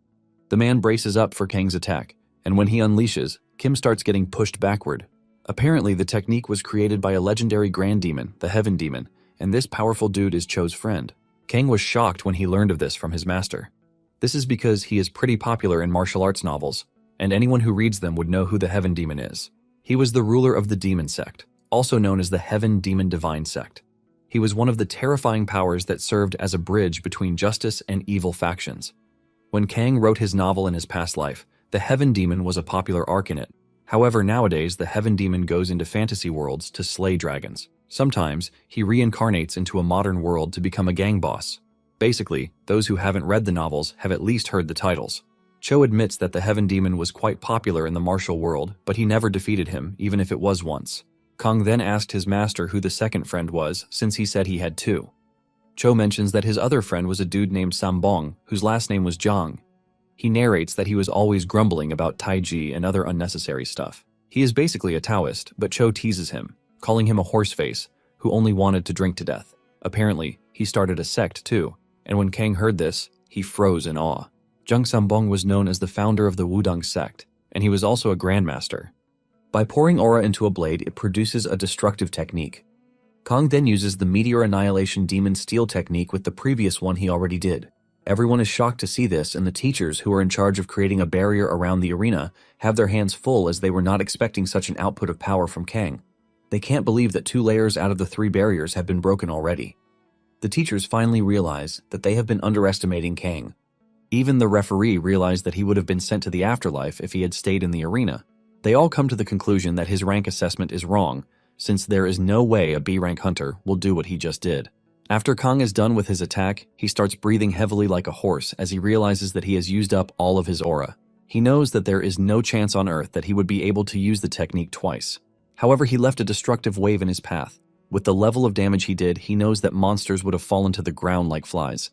The man braces up for Kang's attack, and when he unleashes, Kim starts getting pushed backward. Apparently, the technique was created by a legendary grand demon, the Heaven Demon, and this powerful dude is Cho's friend. Kang was shocked when he learned of this from his master. This is because he is pretty popular in martial arts novels, and anyone who reads them would know who the Heaven Demon is. He was the ruler of the demon sect, also known as the Heaven Demon Divine sect. He was one of the terrifying powers that served as a bridge between justice and evil factions. When Kang wrote his novel in his past life, the Heaven Demon was a popular arc in it. However, nowadays the Heaven Demon goes into fantasy worlds to slay dragons. Sometimes, he reincarnates into a modern world to become a gang boss. Basically, those who haven't read the novels have at least heard the titles. Cho admits that the Heaven Demon was quite popular in the martial world, but he never defeated him, even if it was once. Kang then asked his master who the second friend was, since he said he had two. Cho mentions that his other friend was a dude named Sambong, whose last name was Zhang. He narrates that he was always grumbling about Taiji and other unnecessary stuff. He is basically a Taoist, but Cho teases him, calling him a horseface, who only wanted to drink to death. Apparently, he started a sect too, and when Kang heard this, he froze in awe. Zhang Sambong was known as the founder of the Wudang sect, and he was also a grandmaster. By pouring aura into a blade, it produces a destructive technique. Kang then uses the Meteor Annihilation Demon Steel technique with the previous one he already did. Everyone is shocked to see this, and the teachers who are in charge of creating a barrier around the arena have their hands full as they were not expecting such an output of power from Kang. They can't believe that 2 layers out of the 3 barriers have been broken already. The teachers finally realize that they have been underestimating Kang. Even the referee realized that he would have been sent to the afterlife if he had stayed in the arena. They all come to the conclusion that his rank assessment is wrong, since there is no way a B-rank hunter will do what he just did. After Kang is done with his attack, he starts breathing heavily like a horse as he realizes that he has used up all of his aura. He knows that there is no chance on Earth that he would be able to use the technique twice. However, he left a destructive wave in his path. With the level of damage he did, he knows that monsters would have fallen to the ground like flies.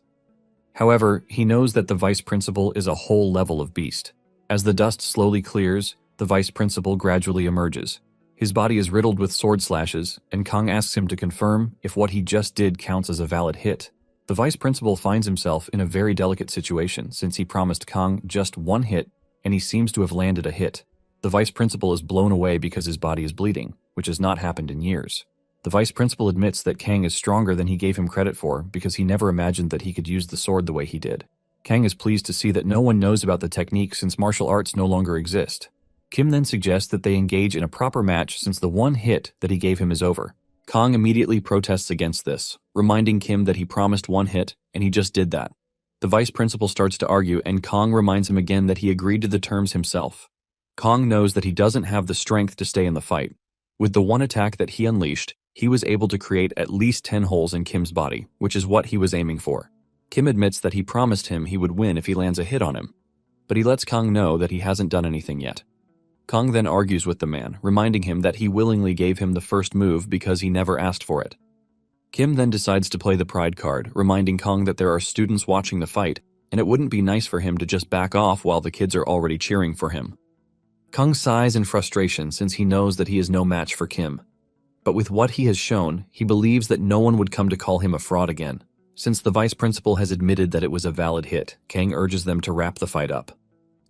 However, he knows that the vice principal is a whole level of beast. As the dust slowly clears, the vice principal gradually emerges. His body is riddled with sword slashes, and Kang asks him to confirm if what he just did counts as a valid hit. The vice principal finds himself in a very delicate situation since he promised Kang just 1 hit, and he seems to have landed a hit. The vice principal is blown away because his body is bleeding, which has not happened in years. The vice principal admits that Kang is stronger than he gave him credit for because he never imagined that he could use the sword the way he did. Kang is pleased to see that no one knows about the technique since martial arts no longer exist. Kim then suggests that they engage in a proper match since the 1 hit that he gave him is over. Kang immediately protests against this, reminding Kim that he promised 1 hit and he just did that. The vice principal starts to argue and Kang reminds him again that he agreed to the terms himself. Kang knows that he doesn't have the strength to stay in the fight. With the 1 attack that he unleashed, he was able to create at least 10 holes in Kim's body, which is what he was aiming for. Kim admits that he promised him he would win if he lands a hit on him, but he lets Kang know that he hasn't done anything yet. Kang then argues with the man, reminding him that he willingly gave him the first move because he never asked for it. Kim then decides to play the pride card, reminding Kang that there are students watching the fight, and it wouldn't be nice for him to just back off while the kids are already cheering for him. Kang sighs in frustration since he knows that he is no match for Kim. But with what he has shown, he believes that no one would come to call him a fraud again. Since the vice principal has admitted that it was a valid hit, Kang urges them to wrap the fight up.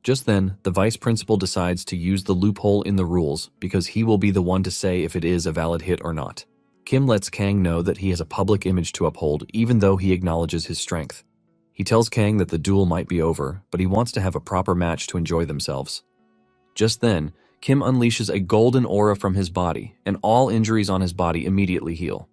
Just then, the vice principal decides to use the loophole in the rules because he will be the one to say if it is a valid hit or not. Kim lets Kang know that he has a public image to uphold even though he acknowledges his strength. He tells Kang that the duel might be over, but he wants to have a proper match to enjoy themselves. Just then, Kim unleashes a golden aura from his body, and all injuries on his body immediately heal.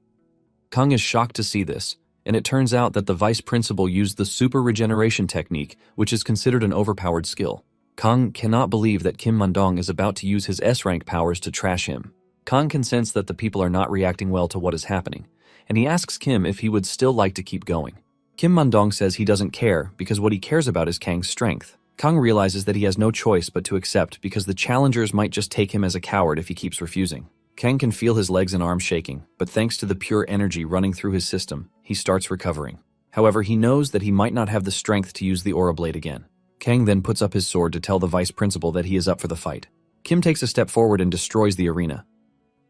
Kang is shocked to see this, and it turns out that the vice principal used the super regeneration technique, which is considered an overpowered skill. Kang cannot believe that Kim Mandong is about to use his S-rank powers to trash him. Kang can sense that the people are not reacting well to what is happening, and he asks Kim if he would still like to keep going. Kim Mandong says he doesn't care because what he cares about is Kang's strength. Kang realizes that he has no choice but to accept because the challengers might just take him as a coward if he keeps refusing. Kang can feel his legs and arms shaking, but thanks to the pure energy running through his system, he starts recovering. However, he knows that he might not have the strength to use the aura blade again. Kang then puts up his sword to tell the vice principal that he is up for the fight. Kim takes a step forward and destroys the arena.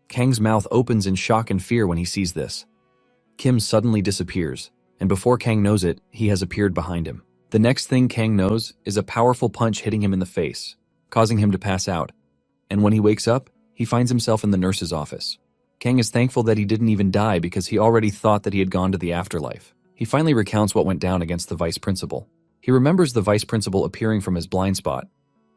Kang's mouth opens in shock and fear when he sees this. Kim suddenly disappears, and before Kang knows it, he has appeared behind him. The next thing Kang knows is a powerful punch hitting him in the face, causing him to pass out. And when he wakes up, he finds himself in the nurse's office. Kang is thankful that he didn't even die because he already thought that he had gone to the afterlife. He finally recounts what went down against the vice principal. He remembers the vice principal appearing from his blind spot,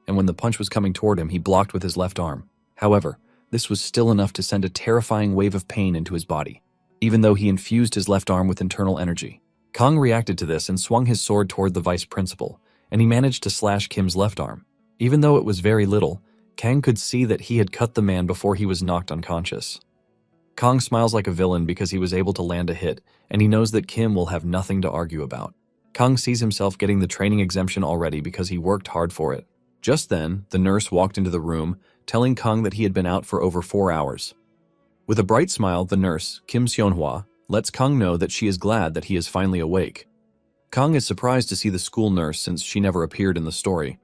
and when the punch was coming toward him, he blocked with his left arm. However, this was still enough to send a terrifying wave of pain into his body, even though he infused his left arm with internal energy. Kang reacted to this and swung his sword toward the vice principal, and he managed to slash Kim's left arm. Even though it was very little, Kang could see that he had cut the man before he was knocked unconscious. Kang smiles like a villain because he was able to land a hit, and he knows that Kim will have nothing to argue about. Kang sees himself getting the training exemption already because he worked hard for it. Just then, the nurse walked into the room, telling Kang that he had been out for over 4 hours. With a bright smile, the nurse, Kim Seonhwa, lets Kang know that she is glad that he is finally awake. Kang is surprised to see the school nurse since she never appeared in the story.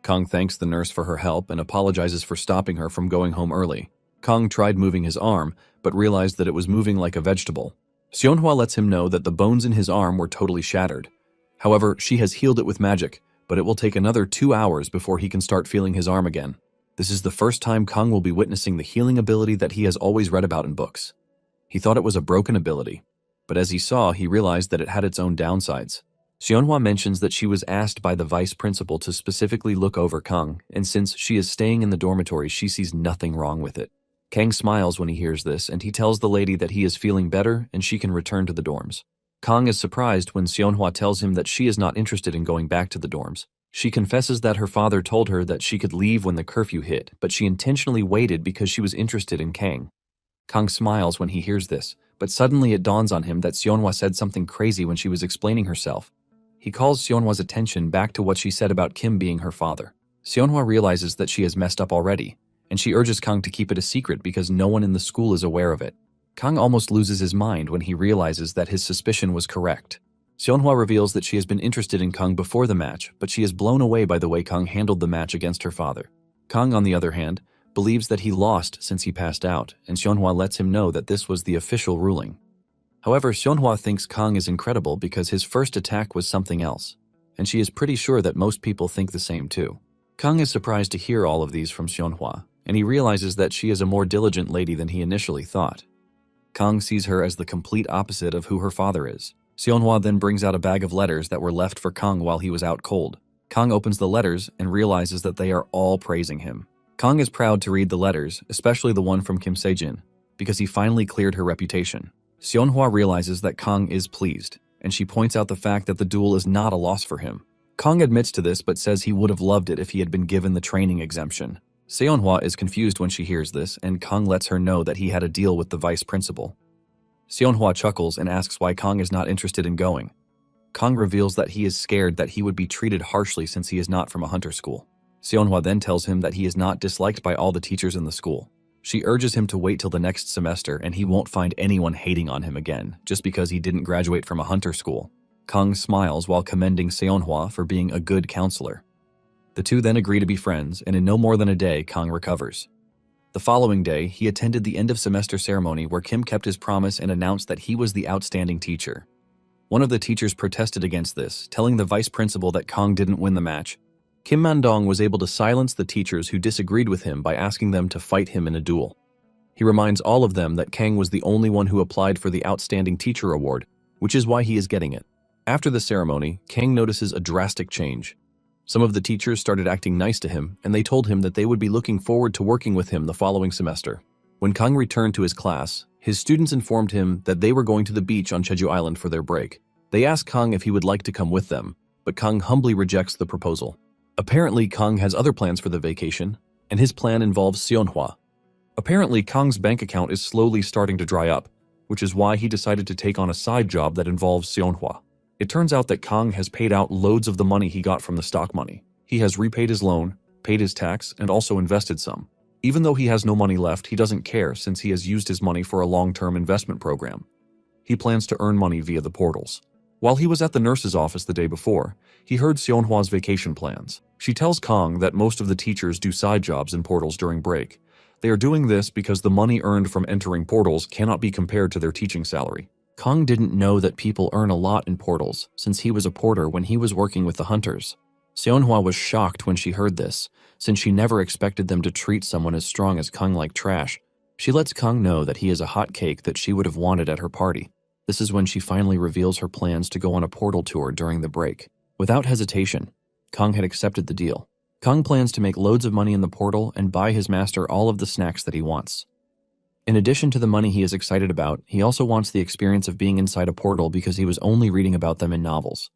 Kang thanks the nurse for her help and apologizes for stopping her from going home early. Kang tried moving his arm, but realized that it was moving like a vegetable. Seonhwa lets him know that the bones in his arm were totally shattered. However, she has healed it with magic, but it will take another 2 hours before he can start feeling his arm again. This is the first time Kang will be witnessing the healing ability that he has always read about in books. He thought it was a broken ability, but as he saw, he realized that it had its own downsides. Seonhwa mentions that she was asked by the vice principal to specifically look over Kang, and since she is staying in the dormitory, she sees nothing wrong with it. Kang smiles when he hears this, and he tells the lady that he is feeling better and she can return to the dorms. Kang is surprised when Seonhwa tells him that she is not interested in going back to the dorms. She confesses that her father told her that she could leave when the curfew hit, but she intentionally waited because she was interested in Kang. Kang smiles when he hears this, but suddenly it dawns on him that Seonhwa said something crazy when she was explaining herself. He calls Seonhwa's attention back to what she said about Kim being her father. Seonhwa realizes that she has messed up already, and she urges Kang to keep it a secret because no one in the school is aware of it. Kang almost loses his mind when he realizes that his suspicion was correct. Seonhwa reveals that she has been interested in Kang before the match, but she is blown away by the way Kang handled the match against her father. Kang, on the other hand, believes that he lost since he passed out, and Seonhwa lets him know that this was the official ruling. However, Seonhwa thinks Kang is incredible because his first attack was something else, and she is pretty sure that most people think the same too. Kang is surprised to hear all of these from Seonhwa, and he realizes that she is a more diligent lady than he initially thought. Kang sees her as the complete opposite of who her father is. Seonhwa then brings out a bag of letters that were left for Kang while he was out cold. Kang opens the letters and realizes that they are all praising him. Kang is proud to read the letters, especially the one from Kim Sejin, because he finally cleared her reputation. Seonhwa realizes that Kang is pleased, and she points out the fact that the duel is not a loss for him. Kang admits to this but says he would have loved it if he had been given the training exemption. Seonhwa is confused when she hears this, and Kang lets her know that he had a deal with the vice principal. Seonhwa chuckles and asks why Kang is not interested in going. Kang reveals that he is scared that he would be treated harshly since he is not from a hunter school. Seonhwa then tells him that he is not disliked by all the teachers in the school. She urges him to wait till the next semester and he won't find anyone hating on him again, just because he didn't graduate from a hunter school. Kang smiles while commending Seonhwa for being a good counselor. The two then agree to be friends, and in no more than a day, Kang recovers. The following day, he attended the end-of-semester ceremony where Kim kept his promise and announced that he was the outstanding teacher. One of the teachers protested against this, telling the vice principal that Kang didn't win the match. Kim Mandong was able to silence the teachers who disagreed with him by asking them to fight him in a duel. He reminds all of them that Kang was the only one who applied for the Outstanding Teacher Award, which is why he is getting it. After the ceremony, Kang notices a drastic change. Some of the teachers started acting nice to him, and they told him that they would be looking forward to working with him the following semester. When Kang returned to his class, his students informed him that they were going to the beach on Jeju Island for their break. They asked Kang if he would like to come with them, but Kang humbly rejects the proposal. Apparently, Kang has other plans for the vacation, and his plan involves Seonhwa. Apparently, Kang's bank account is slowly starting to dry up, which is why he decided to take on a side job that involves Seonhwa. It turns out that Kang has paid out loads of the money he got from the stock money. He has repaid his loan, paid his tax, and also invested some. Even though he has no money left, he doesn't care since he has used his money for a long-term investment program. He plans to earn money via the portals. While he was at the nurse's office the day before, he heard Seonhwa's vacation plans. She tells Kang that most of the teachers do side jobs in portals during break. They are doing this because the money earned from entering portals cannot be compared to their teaching salary. Kang didn't know that people earn a lot in portals since he was a porter when he was working with the hunters. Seonhwa was shocked when she heard this, since she never expected them to treat someone as strong as Kang like trash. She lets Kang know that he is a hot cake that she would have wanted at her party. This is when she finally reveals her plans to go on a portal tour during the break. Without hesitation, Kang had accepted the deal. Kang plans to make loads of money in the portal and buy his master all of the snacks that he wants. In addition to the money he is excited about, he also wants the experience of being inside a portal because he was only reading about them in novels.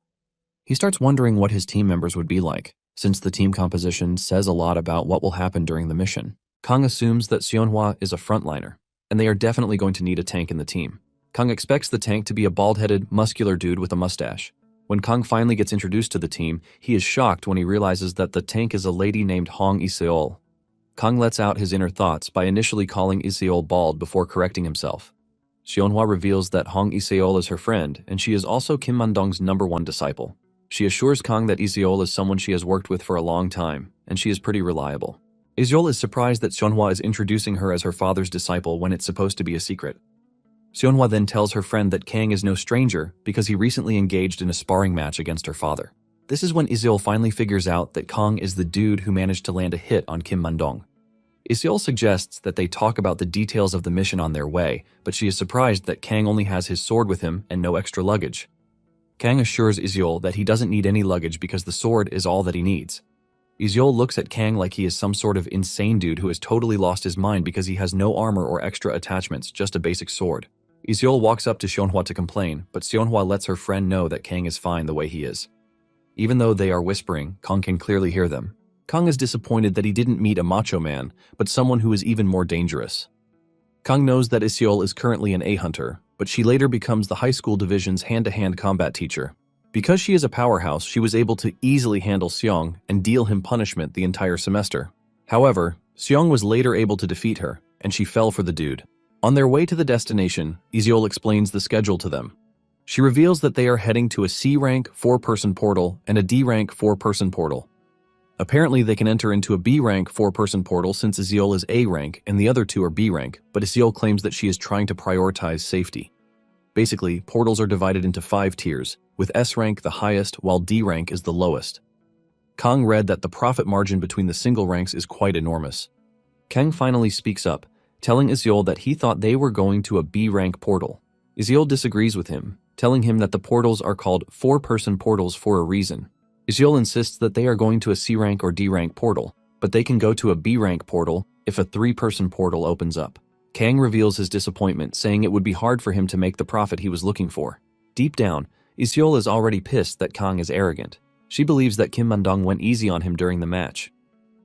He starts wondering what his team members would be like, since the team composition says a lot about what will happen during the mission. Kang assumes that Seonhwa is a frontliner, and they are definitely going to need a tank in the team. Kang expects the tank to be a bald-headed, muscular dude with a mustache. When Kang finally gets introduced to the team, he is shocked when he realizes that the tank is a lady named Hong Iseol. Kang lets out his inner thoughts by initially calling Iseol bald before correcting himself. Seonhwa reveals that Hong Iseol is her friend, and she is also Kim Man-dong's #1 disciple. She assures Kang that Iseol is someone she has worked with for a long time, and she is pretty reliable. Iseol is surprised that Seonhwa is introducing her as her father's disciple when it's supposed to be a secret. Seonhwa then tells her friend that Kang is no stranger because he recently engaged in a sparring match against her father. This is when Iseol finally figures out that Kang is the dude who managed to land a hit on Kim Man-dong. Iseol suggests that they talk about the details of the mission on their way, but she is surprised that Kang only has his sword with him and no extra luggage. Kang assures Iseol that he doesn't need any luggage because the sword is all that he needs. Iseol looks at Kang like he is some sort of insane dude who has totally lost his mind because he has no armor or extra attachments, just a basic sword. Iseol walks up to Seonhwa to complain, but Seonhwa lets her friend know that Kang is fine the way he is. Even though they are whispering, Kang can clearly hear them. Kang is disappointed that he didn't meet a macho man, but someone who is even more dangerous. Kang knows that Iseol is currently an A-hunter, but she later becomes the high school division's hand-to-hand combat teacher. Because she is a powerhouse, she was able to easily handle Seong and deal him punishment the entire semester. However, Seong was later able to defeat her, and she fell for the dude. On their way to the destination, Iseol explains the schedule to them. She reveals that they are heading to a C-rank 4-person portal and a D-rank 4-person portal. Apparently, they can enter into a B-rank 4-person portal since Iseol is A-rank and the other two are B-rank, but Iseol claims that she is trying to prioritize safety. Basically, portals are divided into 5 tiers, with S-rank the highest while D-rank is the lowest. Kang read that the profit margin between the single ranks is quite enormous. Kang finally speaks up, telling Iseol that he thought they were going to a B-rank portal. Iseol disagrees with him, telling him that the portals are called 4-person portals for a reason. Iseol insists that they are going to a C-rank or D-rank portal, but they can go to a B-rank portal if a 3-person portal opens up. Kang reveals his disappointment, saying it would be hard for him to make the profit he was looking for. Deep down, Iseol is already pissed that Kang is arrogant. She believes that Kim Man-dong went easy on him during the match.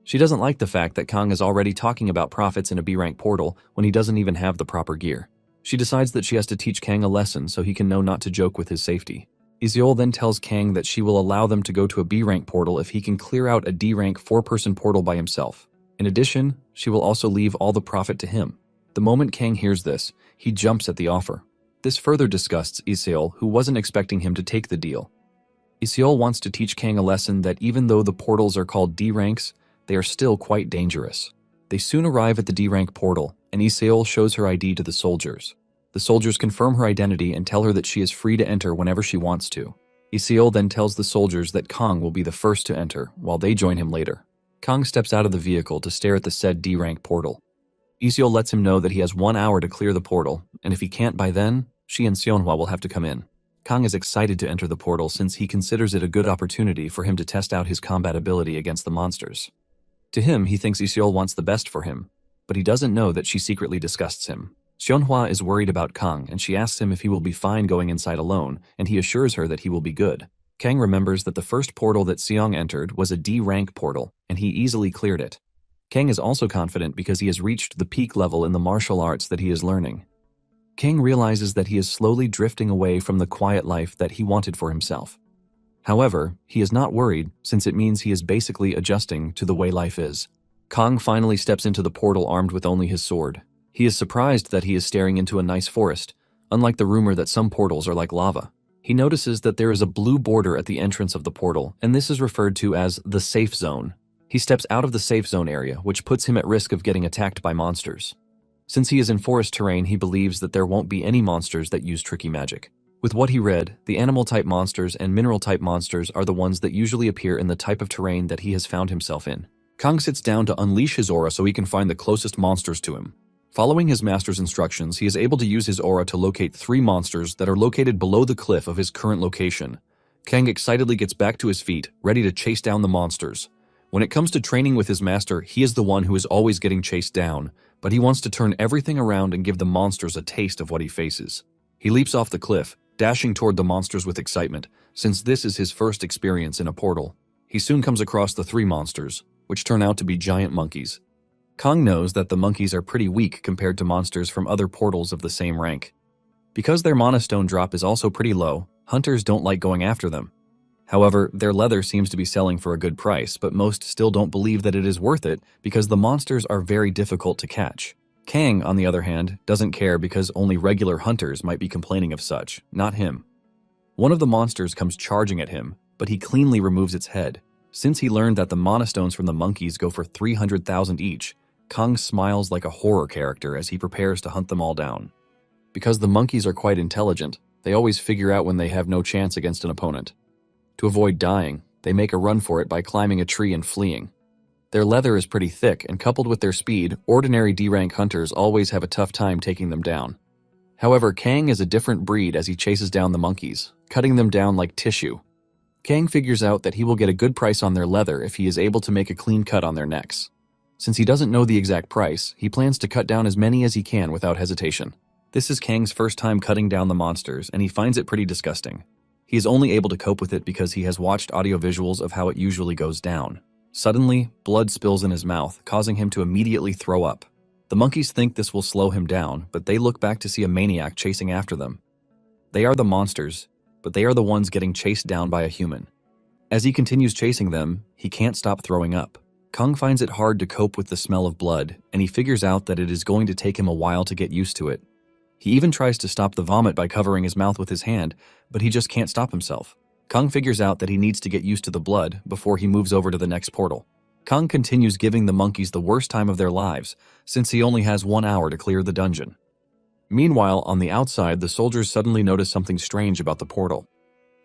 She doesn't like the fact that Kang is already talking about profits in a B-rank portal when he doesn't even have the proper gear. She decides that she has to teach Kang a lesson so he can know not to joke with his safety. Iseol then tells Kang that she will allow them to go to a B-rank portal if he can clear out a D-rank 4-person portal by himself. In addition, she will also leave all the profit to him. The moment Kang hears this, he jumps at the offer. This further disgusts Iseol, who wasn't expecting him to take the deal. Iseol wants to teach Kang a lesson that even though the portals are called D-ranks, they are still quite dangerous. They soon arrive at the D-rank portal, and Iseol shows her ID to the soldiers. The soldiers confirm her identity and tell her that she is free to enter whenever she wants to. Iseol then tells the soldiers that Kang will be the first to enter, while they join him later. Kang steps out of the vehicle to stare at the said D-rank portal. Iseol lets him know that he has 1 hour to clear the portal, and if he can't by then, she and Seonhwa will have to come in. Kang is excited to enter the portal since he considers it a good opportunity for him to test out his combat ability against the monsters. To him, he thinks Iseol wants the best for him, but he doesn't know that she secretly disgusts him. Seonhwa is worried about Kang, and she asks him if he will be fine going inside alone, and he assures her that he will be good. Kang remembers that the first portal that Seong entered was a D-rank portal, and he easily cleared it. Kang is also confident because he has reached the peak level in the martial arts that he is learning. Kang realizes that he is slowly drifting away from the quiet life that he wanted for himself. However, he is not worried since it means he is basically adjusting to the way life is. Kang finally steps into the portal armed with only his sword. He is surprised that he is staring into a nice forest, unlike the rumor that some portals are like lava. He notices that there is a blue border at the entrance of the portal, and this is referred to as the safe zone. He steps out of the safe zone area, which puts him at risk of getting attacked by monsters. Since he is in forest terrain, he believes that there won't be any monsters that use tricky magic. With what he read, the animal-type monsters and mineral-type monsters are the ones that usually appear in the type of terrain that he has found himself in. Kang sits down to unleash his aura so he can find the closest monsters to him. Following his master's instructions, he is able to use his aura to locate 3 monsters that are located below the cliff of his current location. Kang excitedly gets back to his feet, ready to chase down the monsters. When it comes to training with his master, he is the one who is always getting chased down, but he wants to turn everything around and give the monsters a taste of what he faces. He leaps off the cliff, dashing toward the monsters with excitement, since this is his first experience in a portal. He soon comes across the 3 monsters, which turn out to be giant monkeys. Kang knows that the monkeys are pretty weak compared to monsters from other portals of the same rank. Because their mana stone drop is also pretty low, hunters don't like going after them. However, their leather seems to be selling for a good price, but most still don't believe that it is worth it because the monsters are very difficult to catch. Kang, on the other hand, doesn't care because only regular hunters might be complaining of such, not him. One of the monsters comes charging at him, but he cleanly removes its head. Since he learned that the mana stones from the monkeys go for 300,000 each, Kang smiles like a horror character as he prepares to hunt them all down. Because the monkeys are quite intelligent, they always figure out when they have no chance against an opponent. To avoid dying, they make a run for it by climbing a tree and fleeing. Their leather is pretty thick, and coupled with their speed, ordinary D-rank hunters always have a tough time taking them down. However, Kang is a different breed as he chases down the monkeys, cutting them down like tissue. Kang figures out that he will get a good price on their leather if he is able to make a clean cut on their necks. Since he doesn't know the exact price, he plans to cut down as many as he can without hesitation. This is Kang's first time cutting down the monsters, and he finds it pretty disgusting. He is only able to cope with it because he has watched audiovisuals of how it usually goes down. Suddenly, blood spills in his mouth, causing him to immediately throw up. The monkeys think this will slow him down, but they look back to see a maniac chasing after them. They are the monsters, but they are the ones getting chased down by a human. As he continues chasing them, he can't stop throwing up. Kang finds it hard to cope with the smell of blood, and he figures out that it is going to take him a while to get used to it. He even tries to stop the vomit by covering his mouth with his hand, but he just can't stop himself. Kang figures out that he needs to get used to the blood before he moves over to the next portal. Kang continues giving the monkeys the worst time of their lives, since he only has 1 hour to clear the dungeon. Meanwhile, on the outside, the soldiers suddenly notice something strange about the portal.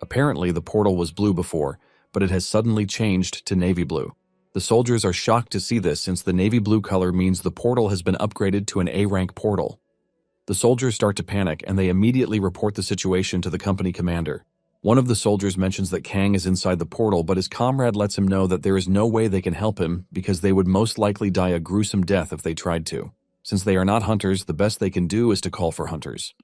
Apparently, the portal was blue before, but it has suddenly changed to navy blue. The soldiers are shocked to see this since the navy blue color means the portal has been upgraded to an A-rank portal. The soldiers start to panic and they immediately report the situation to the company commander. One of the soldiers mentions that Kang is inside the portal, but his comrade lets him know that there is no way they can help him because they would most likely die a gruesome death if they tried to. Since they are not hunters, the best they can do is to call for hunters.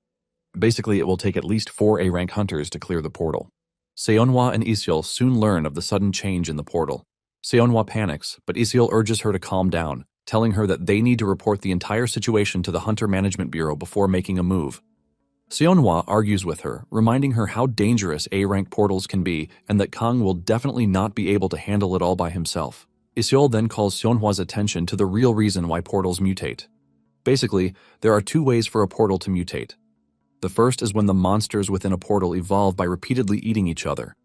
Basically, it will take at least 4 A-rank hunters to clear the portal. Seonhwa and Iseol soon learn of the sudden change in the portal. Seonhwa panics, but Iseol urges her to calm down, telling her that they need to report the entire situation to the Hunter Management Bureau before making a move. Seonhwa argues with her, reminding her how dangerous A-rank portals can be and that Kang will definitely not be able to handle it all by himself. Iseol then calls Seonhwa's attention to the real reason why portals mutate. Basically, there are 2 ways for a portal to mutate. The first is when the monsters within a portal evolve by repeatedly eating each other.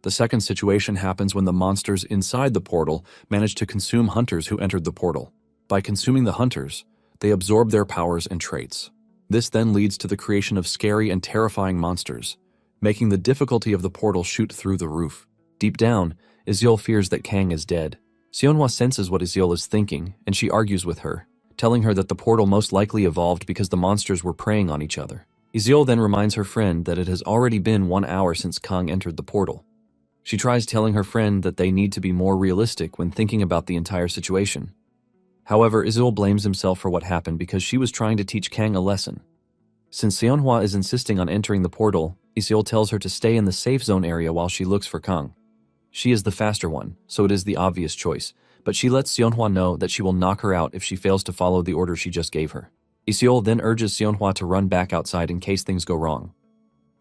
The second situation happens when the monsters inside the portal manage to consume hunters who entered the portal. By consuming the hunters, they absorb their powers and traits. This then leads to the creation of scary and terrifying monsters, making the difficulty of the portal shoot through the roof. Deep down, Iseol fears that Kang is dead. Seonhwa senses what Iseol is thinking, and she argues with her, telling her that the portal most likely evolved because the monsters were preying on each other. Iziol then reminds her friend that it has already been 1 hour since Kang entered the portal. She tries telling her friend that they need to be more realistic when thinking about the entire situation. However, Iziol blames himself for what happened because she was trying to teach Kang a lesson. Since Seonhwa is insisting on entering the portal, Iziol tells her to stay in the safe zone area while she looks for Kang. She is the faster one, so it is the obvious choice, but she lets Seonhwa know that she will knock her out if she fails to follow the order she just gave her. Iziol then urges Seonhwa to run back outside in case things go wrong.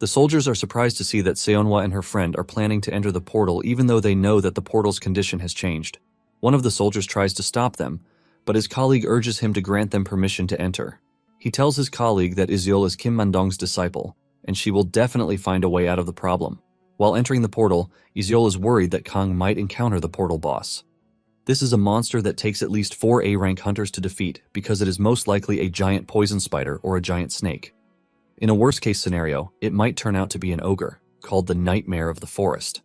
The soldiers are surprised to see that Seonhwa and her friend are planning to enter the portal even though they know that the portal's condition has changed. One of the soldiers tries to stop them, but his colleague urges him to grant them permission to enter. He tells his colleague that Iziol is Kim Mandong's disciple, and she will definitely find a way out of the problem. While entering the portal, Iziol is worried that Kang might encounter the portal boss. This is a monster that takes at least 4 A-rank hunters to defeat because it is most likely a giant poison spider or a giant snake. In a worst-case scenario, it might turn out to be an ogre, called the Nightmare of the Forest.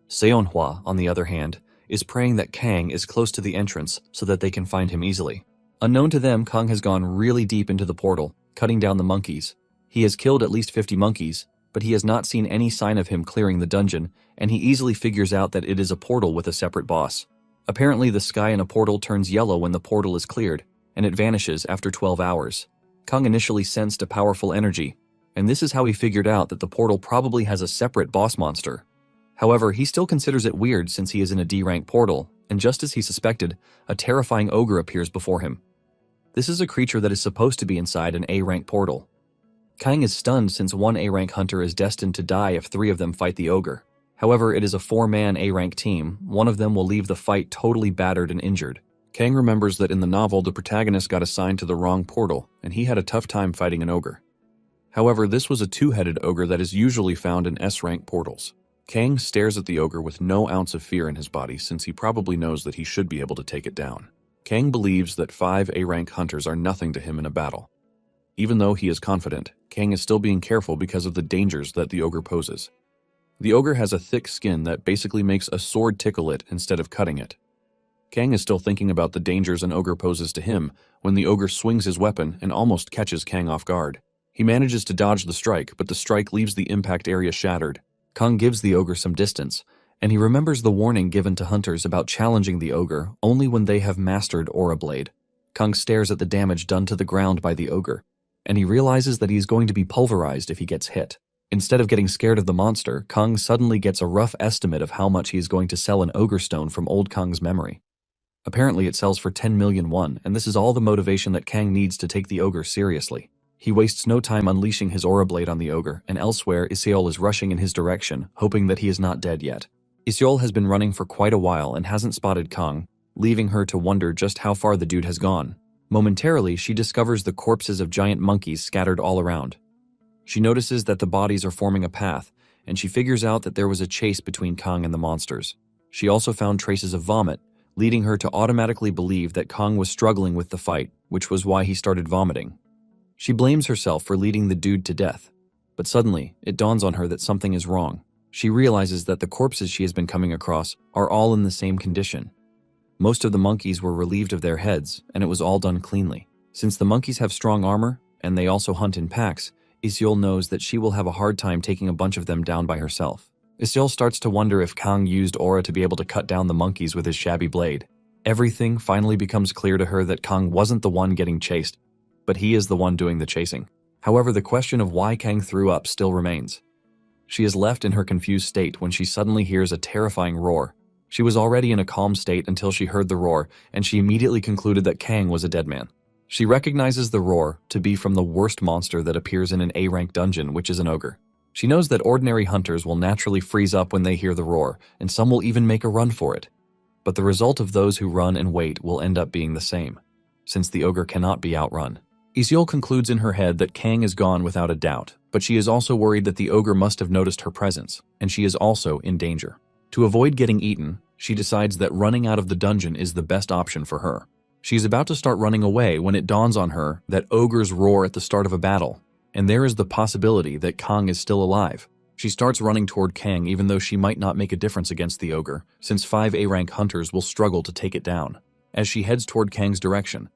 Seonhwa, on the other hand, is praying that Kang is close to the entrance so that they can find him easily. Unknown to them, Kang has gone really deep into the portal, cutting down the monkeys. He has killed at least 50 monkeys, but he has not seen any sign of him clearing the dungeon, and he easily figures out that it is a portal with a separate boss. Apparently, the sky in a portal turns yellow when the portal is cleared, and it vanishes after 12 hours. Kang initially sensed a powerful energy, and this is how he figured out that the portal probably has a separate boss monster. However, he still considers it weird since he is in a D-rank portal, and just as he suspected, a terrifying ogre appears before him. This is a creature that is supposed to be inside an A-rank portal. Kang is stunned since one A-rank hunter is destined to die if 3 of them fight the ogre. However, it is a 4-man A-rank team. One of them will leave the fight totally battered and injured. Kang remembers that in the novel the protagonist got assigned to the wrong portal, and he had a tough time fighting an ogre. However, this was a 2-headed ogre that is usually found in S-rank portals. Kang stares at the ogre with no ounce of fear in his body since he probably knows that he should be able to take it down. Kang believes that 5 A-rank hunters are nothing to him in a battle. Even though he is confident, Kang is still being careful because of the dangers that the ogre poses. The ogre has a thick skin that basically makes a sword tickle it instead of cutting it. Kang is still thinking about the dangers an ogre poses to him when the ogre swings his weapon and almost catches Kang off guard. He manages to dodge the strike, but the strike leaves the impact area shattered. Kang gives the ogre some distance, and he remembers the warning given to hunters about challenging the ogre only when they have mastered Aura Blade. Kang stares at the damage done to the ground by the ogre, and he realizes that he is going to be pulverized if he gets hit. Instead of getting scared of the monster, Kang suddenly gets a rough estimate of how much he is going to sell an ogre stone from old Kang's memory. Apparently it sells for 10 million won, and this is all the motivation that Kang needs to take the ogre seriously. He wastes no time unleashing his aura blade on the ogre, and elsewhere Iseol is rushing in his direction, hoping that he is not dead yet. Iseol has been running for quite a while and hasn't spotted Kang, leaving her to wonder just how far the dude has gone. Momentarily, she discovers the corpses of giant monkeys scattered all around. She notices that the bodies are forming a path, and she figures out that there was a chase between Kang and the monsters. She also found traces of vomit, leading her to automatically believe that Kang was struggling with the fight, which was why he started vomiting. She blames herself for leading the dude to death, but suddenly, it dawns on her that something is wrong. She realizes that the corpses she has been coming across are all in the same condition. Most of the monkeys were relieved of their heads, and it was all done cleanly. Since the monkeys have strong armor, and they also hunt in packs, Iseol knows that she will have a hard time taking a bunch of them down by herself. Iseol starts to wonder if Kang used aura to be able to cut down the monkeys with his shabby blade. Everything finally becomes clear to her that Kang wasn't the one getting chased, but he is the one doing the chasing. However, the question of why Kang threw up still remains. She is left in her confused state when she suddenly hears a terrifying roar. She was already in a calm state until she heard the roar, and she immediately concluded that Kang was a dead man. She recognizes the roar to be from the worst monster that appears in an A-rank dungeon, which is an ogre. She knows that ordinary hunters will naturally freeze up when they hear the roar, and some will even make a run for it. But the result of those who run and wait will end up being the same, since the ogre cannot be outrun. Iseol concludes in her head that Kang is gone without a doubt, but she is also worried that the ogre must have noticed her presence, and she is also in danger. To avoid getting eaten, she decides that running out of the dungeon is the best option for her. She is about to start running away when it dawns on her that ogres roar at the start of a battle, and there is the possibility that Kang is still alive. She starts running toward Kang even though she might not make a difference against the ogre, since 5 A-rank hunters will struggle to take it down. As she heads toward Kang's direction,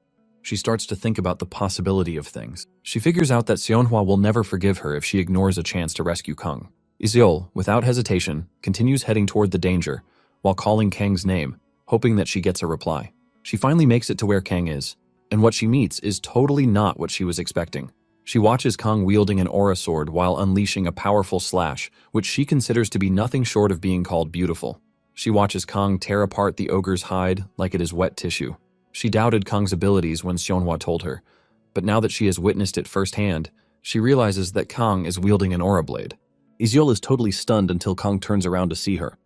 She starts to think about the possibility of things. She figures out that Seonhwa will never forgive her if she ignores a chance to rescue Kang. Iseol, without hesitation, continues heading toward the danger, while calling Kang's name, hoping that she gets a reply. She finally makes it to where Kang is, and what she meets is totally not what she was expecting. She watches Kang wielding an aura sword while unleashing a powerful slash, which she considers to be nothing short of being called beautiful. She watches Kang tear apart the ogre's hide like it is wet tissue. She doubted Kang's abilities when Seonhwa told her, but now that she has witnessed it firsthand, she realizes that Kang is wielding an aura blade. Iseol is totally stunned until Kang turns around to see her.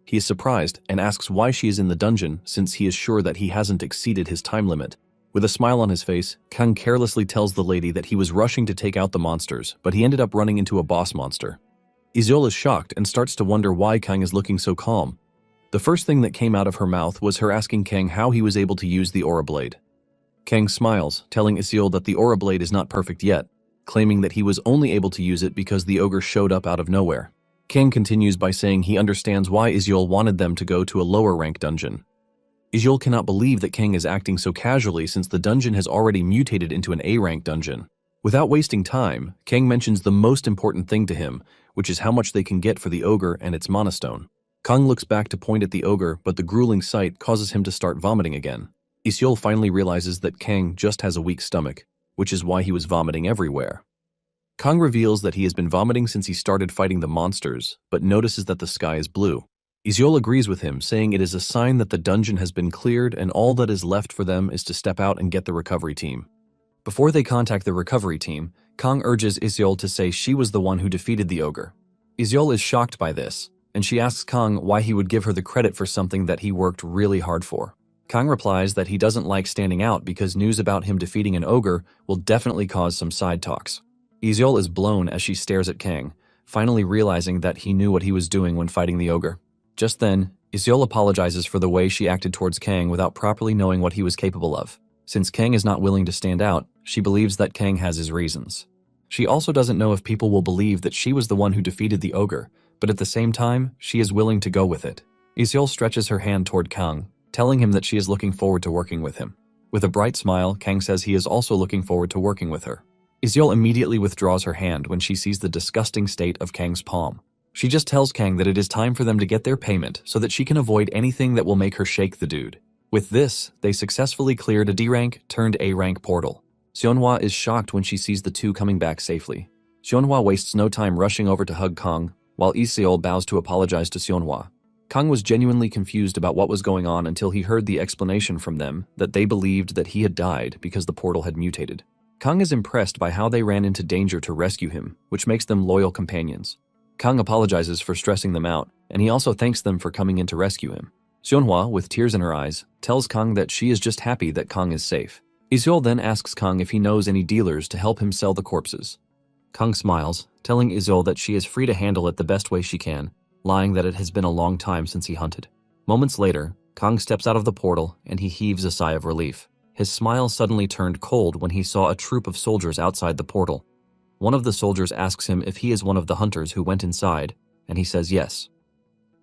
He is surprised and asks why she is in the dungeon since he is sure that he hasn't exceeded his time limit. With a smile on his face, Kang carelessly tells the lady that he was rushing to take out the monsters, but he ended up running into a boss monster. Iseol is shocked and starts to wonder why Kang is looking so calm. The first thing that came out of her mouth was her asking Kang how he was able to use the aura blade. Kang smiles, telling Iseol that the aura blade is not perfect yet, claiming that he was only able to use it because the ogre showed up out of nowhere. Kang continues by saying he understands why Iseol wanted them to go to a lower rank dungeon. Iseol cannot believe that Kang is acting so casually since the dungeon has already mutated into an A-rank dungeon. Without wasting time, Kang mentions the most important thing to him, which is how much they can get for the ogre and its mana stone. Kang looks back to point at the ogre, but the grueling sight causes him to start vomiting again. Iseol finally realizes that Kang just has a weak stomach, which is why he was vomiting everywhere. Kang reveals that he has been vomiting since he started fighting the monsters, but notices that the sky is blue. Iseol agrees with him, saying it is a sign that the dungeon has been cleared and all that is left for them is to step out and get the recovery team. Before they contact the recovery team, Kang urges Iseol to say she was the one who defeated the ogre. Iseol is shocked by this, and she asks Kang why he would give her the credit for something that he worked really hard for. Kang replies that he doesn't like standing out because news about him defeating an ogre will definitely cause some side talks. Iseol is blown as she stares at Kang, finally realizing that he knew what he was doing when fighting the ogre. Just then, Iseol apologizes for the way she acted towards Kang without properly knowing what he was capable of. Since Kang is not willing to stand out, she believes that Kang has his reasons. She also doesn't know if people will believe that she was the one who defeated the ogre, but at the same time, she is willing to go with it. Iseol stretches her hand toward Kang, telling him that she is looking forward to working with him. With a bright smile, Kang says he is also looking forward to working with her. Iseol immediately withdraws her hand when she sees the disgusting state of Kang's palm. She just tells Kang that it is time for them to get their payment so that she can avoid anything that will make her shake the dude. With this, they successfully cleared a D-rank turned A-rank portal. Seonhwa is shocked when she sees the two coming back safely. Seonhwa wastes no time rushing over to hug Kang, while Iseol bows to apologize to Seonhwa. Kang was genuinely confused about what was going on until he heard the explanation from them that they believed that he had died because the portal had mutated. Kang is impressed by how they ran into danger to rescue him, which makes them loyal companions. Kang apologizes for stressing them out, and he also thanks them for coming in to rescue him. Seonhwa, with tears in her eyes, tells Kang that she is just happy that Kang is safe. Iseol then asks Kang if he knows any dealers to help him sell the corpses. Kang smiles, telling Iseol that she is free to handle it the best way she can, lying that it has been a long time since he hunted. Moments later, Kang steps out of the portal and he heaves a sigh of relief. His smile suddenly turned cold when he saw a troop of soldiers outside the portal. One of the soldiers asks him if he is one of the hunters who went inside, and he says yes.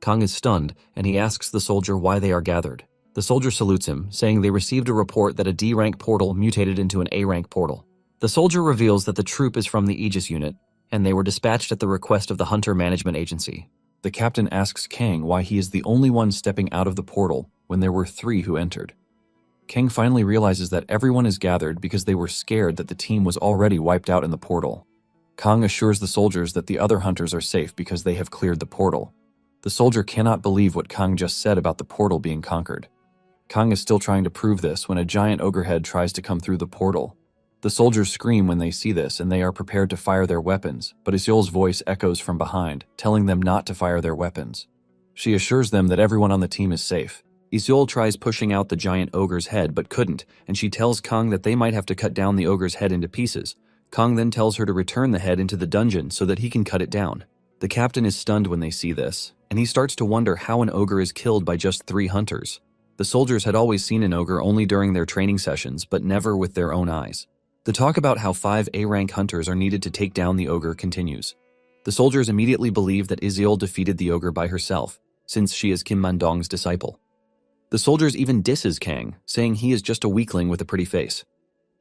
Kang is stunned, and he asks the soldier why they are gathered. The soldier salutes him, saying they received a report that a D-rank portal mutated into an A-rank portal. The soldier reveals that the troop is from the Aegis unit, and they were dispatched at the request of the Hunter Management Agency. The captain asks Kang why he is the only one stepping out of the portal when there were 3 who entered. Kang finally realizes that everyone is gathered because they were scared that the team was already wiped out in the portal. Kang assures the soldiers that the other hunters are safe because they have cleared the portal. The soldier cannot believe what Kang just said about the portal being conquered. Kang is still trying to prove this when a giant ogre head tries to come through the portal. The soldiers scream when they see this and they are prepared to fire their weapons, but Iseol's voice echoes from behind, telling them not to fire their weapons. She assures them that everyone on the team is safe. Iseol tries pushing out the giant ogre's head but couldn't, and she tells Kang that they might have to cut down the ogre's head into pieces. Kang then tells her to return the head into the dungeon so that he can cut it down. The captain is stunned when they see this, and he starts to wonder how an ogre is killed by just 3 hunters. The soldiers had always seen an ogre only during their training sessions, but never with their own eyes. The talk about how 5 A-rank hunters are needed to take down the ogre continues. The soldiers immediately believe that Iseol defeated the ogre by herself, since she is Kim Man-dong's disciple. The soldiers even disses Kang, saying he is just a weakling with a pretty face.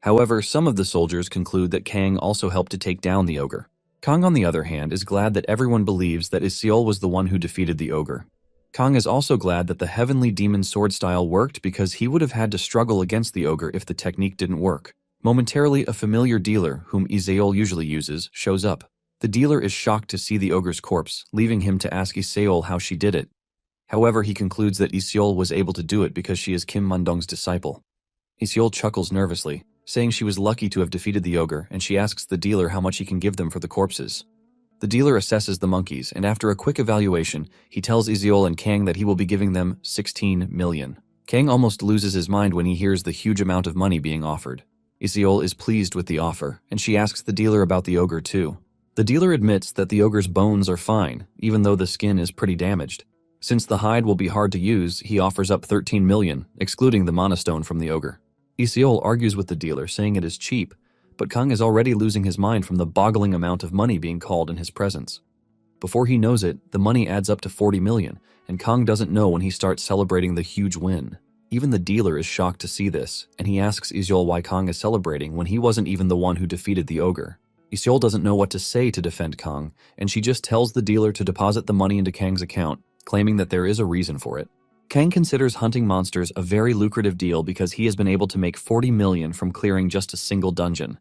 However, some of the soldiers conclude that Kang also helped to take down the ogre. Kang, on the other hand, is glad that everyone believes that Isiol was the one who defeated the ogre. Kang is also glad that the heavenly demon sword style worked because he would have had to struggle against the ogre if the technique didn't work. Momentarily, a familiar dealer, whom Isiol usually uses, shows up. The dealer is shocked to see the ogre's corpse, leaving him to ask Isiol how she did it. However, he concludes that Isiol was able to do it because she is Kim Mandong's disciple. Isiol chuckles nervously, saying she was lucky to have defeated the ogre, and she asks the dealer how much he can give them for the corpses. The dealer assesses the monkeys, and after a quick evaluation, he tells Isiol and Kang that he will be giving them 16 million. Kang almost loses his mind when he hears the huge amount of money being offered. Isiol is pleased with the offer, and she asks the dealer about the ogre too. The dealer admits that the ogre's bones are fine, even though the skin is pretty damaged. Since the hide will be hard to use, he offers up 13 million, excluding the mana stone from the ogre. Isiol argues with the dealer, saying it is cheap, but Kang is already losing his mind from the boggling amount of money being called in his presence. Before he knows it, the money adds up to 40 million, and Kang doesn't know when he starts celebrating the huge win. Even the dealer is shocked to see this, and he asks Isiol why Kang is celebrating when he wasn't even the one who defeated the ogre. Isiol doesn't know what to say to defend Kang, and she just tells the dealer to deposit the money into Kang's account, claiming that there is a reason for it. Kang considers hunting monsters a very lucrative deal because he has been able to make 40 million from clearing just a single dungeon.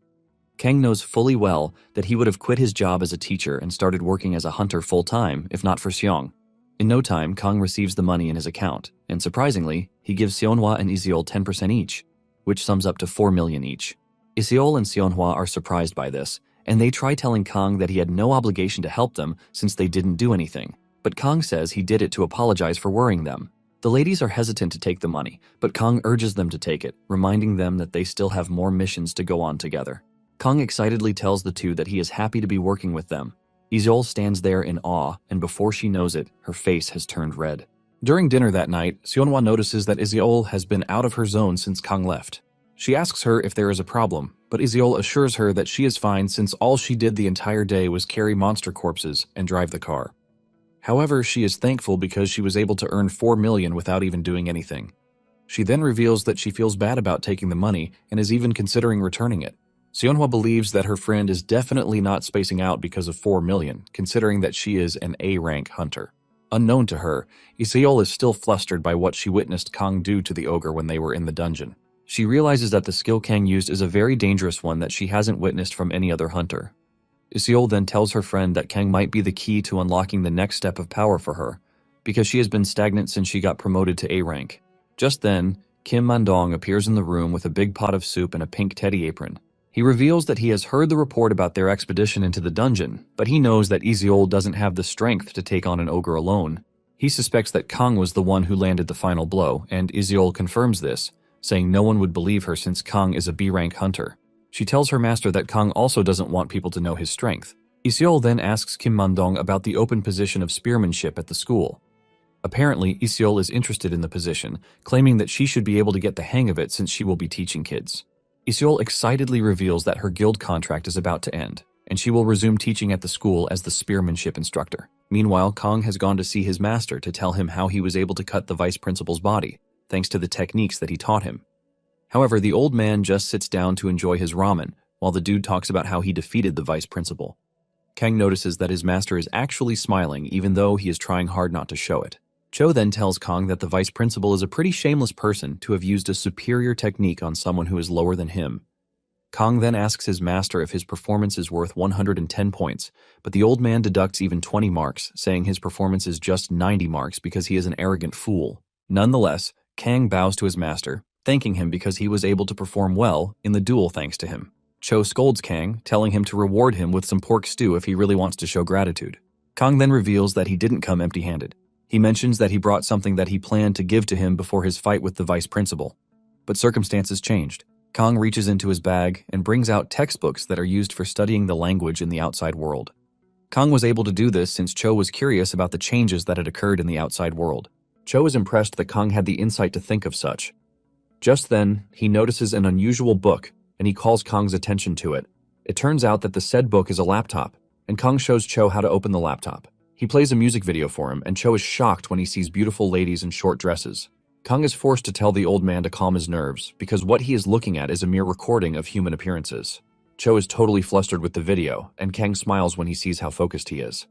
Kang knows fully well that he would have quit his job as a teacher and started working as a hunter full-time if not for Seong. In no time, Kang receives the money in his account, and surprisingly, he gives Seonhwa and Isiol 10% each, which sums up to 4 million each. Isiol and Seonhwa are surprised by this, and they try telling Kang that he had no obligation to help them since they didn't do anything. But Kang says he did it to apologize for worrying them. The ladies are hesitant to take the money, but Kang urges them to take it, reminding them that they still have more missions to go on together. Kang excitedly tells the two that he is happy to be working with them. Isiol stands there in awe, and before she knows it, her face has turned red. During dinner that night, Seonhwa notices that Isiol has been out of her zone since Kang left. She asks her if there is a problem, but Isiol assures her that she is fine since all she did the entire day was carry monster corpses and drive the car. However, she is thankful because she was able to earn 4 million without even doing anything. She then reveals that she feels bad about taking the money and is even considering returning it. Seonhwa believes that her friend is definitely not spacing out because of 4 million, considering that she is an A-rank hunter. Unknown to her, Isiol is still flustered by what she witnessed Kang do to the ogre when they were in the dungeon. She realizes that the skill Kang used is a very dangerous one that she hasn't witnessed from any other hunter. Isiol then tells her friend that Kang might be the key to unlocking the next step of power for her, because she has been stagnant since she got promoted to A-rank. Just then, Kim Mandong appears in the room with a big pot of soup and a pink teddy apron. He reveals that he has heard the report about their expedition into the dungeon, but he knows that Isiol doesn't have the strength to take on an ogre alone. He suspects that Kang was the one who landed the final blow, and Isiol confirms this, saying no one would believe her since Kang is a B-rank hunter. She tells her master that Kang also doesn't want people to know his strength. Isiol then asks Kim Mandong about the open position of spearmanship at the school. Apparently, Isiol is interested in the position, claiming that she should be able to get the hang of it since she will be teaching kids. Isiol excitedly reveals that her guild contract is about to end, and she will resume teaching at the school as the spearmanship instructor. Meanwhile, Kang has gone to see his master to tell him how he was able to cut the vice principal's body, thanks to the techniques that he taught him. However, the old man just sits down to enjoy his ramen, while the dude talks about how he defeated the vice principal. Kang notices that his master is actually smiling even though he is trying hard not to show it. Cho then tells Kang that the vice principal is a pretty shameless person to have used a superior technique on someone who is lower than him. Kang then asks his master if his performance is worth 110 points, but the old man deducts even 20 marks, saying his performance is just 90 marks because he is an arrogant fool. Nonetheless, Kang bows to his master, thanking him because he was able to perform well in the duel thanks to him. Cho scolds Kang, telling him to reward him with some pork stew if he really wants to show gratitude. Kang then reveals that he didn't come empty-handed. He mentions that he brought something that he planned to give to him before his fight with the vice principal. But circumstances changed. Kang reaches into his bag and brings out textbooks that are used for studying the language in the outside world. Kang was able to do this since Cho was curious about the changes that had occurred in the outside world. Cho is impressed that Kang had the insight to think of such. Just then, he notices an unusual book, and he calls Kang's attention to it. It turns out that the said book is a laptop, and Kang shows Cho how to open the laptop. He plays a music video for him, and Cho is shocked when he sees beautiful ladies in short dresses. Kang is forced to tell the old man to calm his nerves because what he is looking at is a mere recording of human appearances. Cho is totally flustered with the video, and Kang smiles when he sees how focused he is.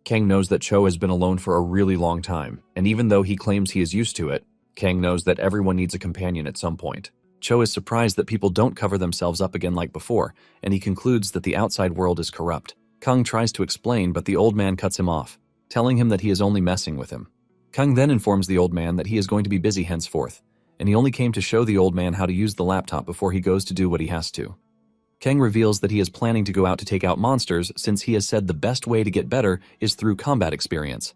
Kang knows that Cho has been alone for a really long time, and even though he claims he is used to it, Kang knows that everyone needs a companion at some point. Cho is surprised that people don't cover themselves up again like before, and he concludes that the outside world is corrupt. Kang tries to explain, but the old man cuts him off, telling him that he is only messing with him. Kang then informs the old man that he is going to be busy henceforth, and he only came to show the old man how to use the laptop before he goes to do what he has to. Kang reveals that he is planning to go out to take out monsters since he has said the best way to get better is through combat experience.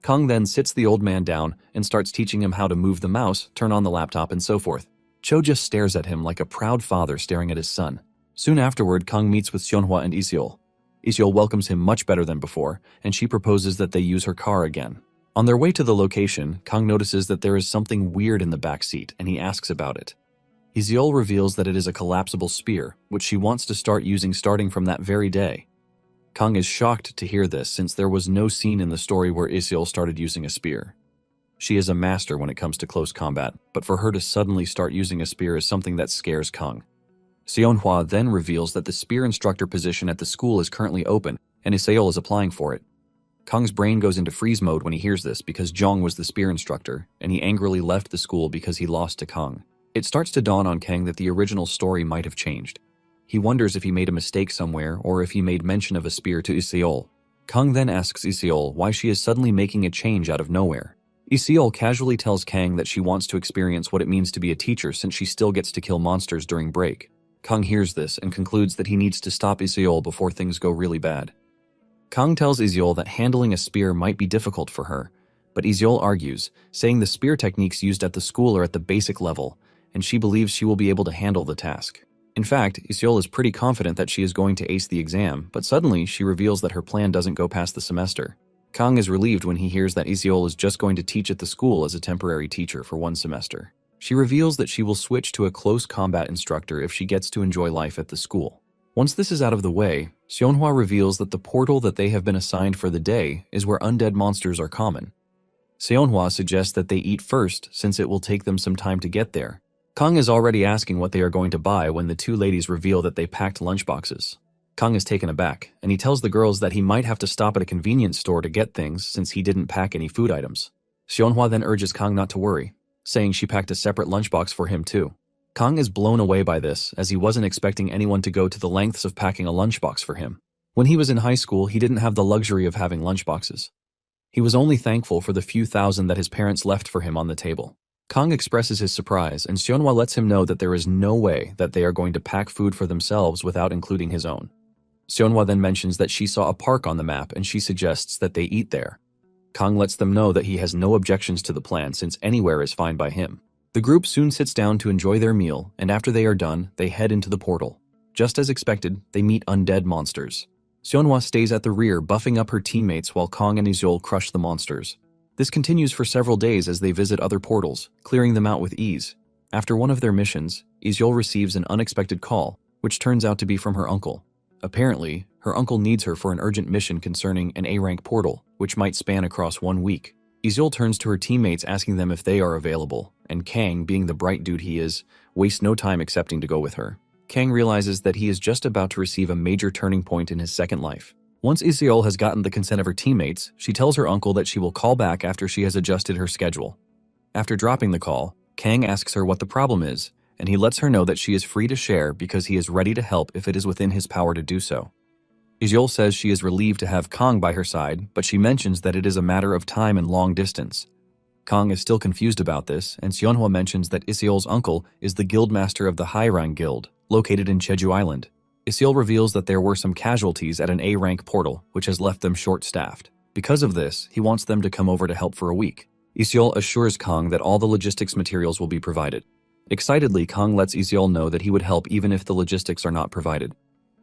Kang then sits the old man down and starts teaching him how to move the mouse, turn on the laptop, and so forth. Cho just stares at him like a proud father staring at his son. Soon afterward, Kang meets with Seonhwa and Iseol. Iseol welcomes him much better than before, and she proposes that they use her car again. On their way to the location, Kang notices that there is something weird in the back seat, and he asks about it. Iseol reveals that it is a collapsible spear, which she wants to start using starting from that very day. Kang is shocked to hear this since there was no scene in the story where Iseol started using a spear. She is a master when it comes to close combat, but for her to suddenly start using a spear is something that scares Kang. Seonhwa then reveals that the spear instructor position at the school is currently open, and Iseol is applying for it. Kang's brain goes into freeze mode when he hears this because Jong was the spear instructor, and he angrily left the school because he lost to Kang. It starts to dawn on Kang that the original story might have changed. He wonders if he made a mistake somewhere or if he made mention of a spear to Iseol. Kang then asks Iseol why she is suddenly making a change out of nowhere. Iseol casually tells Kang that she wants to experience what it means to be a teacher since she still gets to kill monsters during break. Kang hears this and concludes that he needs to stop Iseol before things go really bad. Kang tells Iseol that handling a spear might be difficult for her, but Iseol argues, saying the spear techniques used at the school are at the basic level, and she believes she will be able to handle the task. In fact, Iseol is pretty confident that she is going to ace the exam, but suddenly she reveals that her plan doesn't go past the semester. Kang is relieved when he hears that Iseol is just going to teach at the school as a temporary teacher for one semester. She reveals that she will switch to a close combat instructor if she gets to enjoy life at the school. Once this is out of the way, Seonhwa reveals that the portal that they have been assigned for the day is where undead monsters are common. Seonhwa suggests that they eat first since it will take them some time to get there. Kang is already asking what they are going to buy when the two ladies reveal that they packed lunchboxes. Kang is taken aback, and he tells the girls that he might have to stop at a convenience store to get things since he didn't pack any food items. Seonhwa then urges Kang not to worry, saying she packed a separate lunchbox for him too. Kang is blown away by this, as he wasn't expecting anyone to go to the lengths of packing a lunchbox for him. When he was in high school, he didn't have the luxury of having lunchboxes. He was only thankful for the few thousand that his parents left for him on the table. Kang expresses his surprise, and Seonhwa lets him know that there is no way that they are going to pack food for themselves without including his own. Seonhwa then mentions that she saw a park on the map and she suggests that they eat there. Kang lets them know that he has no objections to the plan since anywhere is fine by him. The group soon sits down to enjoy their meal, and after they are done, they head into the portal. Just as expected, they meet undead monsters. Seonhwa stays at the rear, buffing up her teammates while Kang and Iseol crush the monsters. This continues for several days as they visit other portals, clearing them out with ease. After one of their missions, Iseol receives an unexpected call, which turns out to be from her uncle. Apparently, her uncle needs her for an urgent mission concerning an A-rank portal, which might span across 1 week. Iseol turns to her teammates asking them if they are available, and Kang, being the bright dude he is, wastes no time accepting to go with her. Kang realizes that he is just about to receive a major turning point in his second life. Once Iseol has gotten the consent of her teammates, she tells her uncle that she will call back after she has adjusted her schedule. After dropping the call, Kang asks her what the problem is, and he lets her know that she is free to share because he is ready to help if it is within his power to do so. Iseol says she is relieved to have Kang by her side, but she mentions that it is a matter of time and long distance. Kang is still confused about this, and Seonhwa mentions that Iseol's uncle is the guildmaster of the High-Rank Guild, located in Jeju Island. Iseol reveals that there were some casualties at an A-rank portal, which has left them short-staffed. Because of this, he wants them to come over to help for a week. Iseol assures Kang that all the logistics materials will be provided. Excitedly, Kang lets Iseol know that he would help even if the logistics are not provided.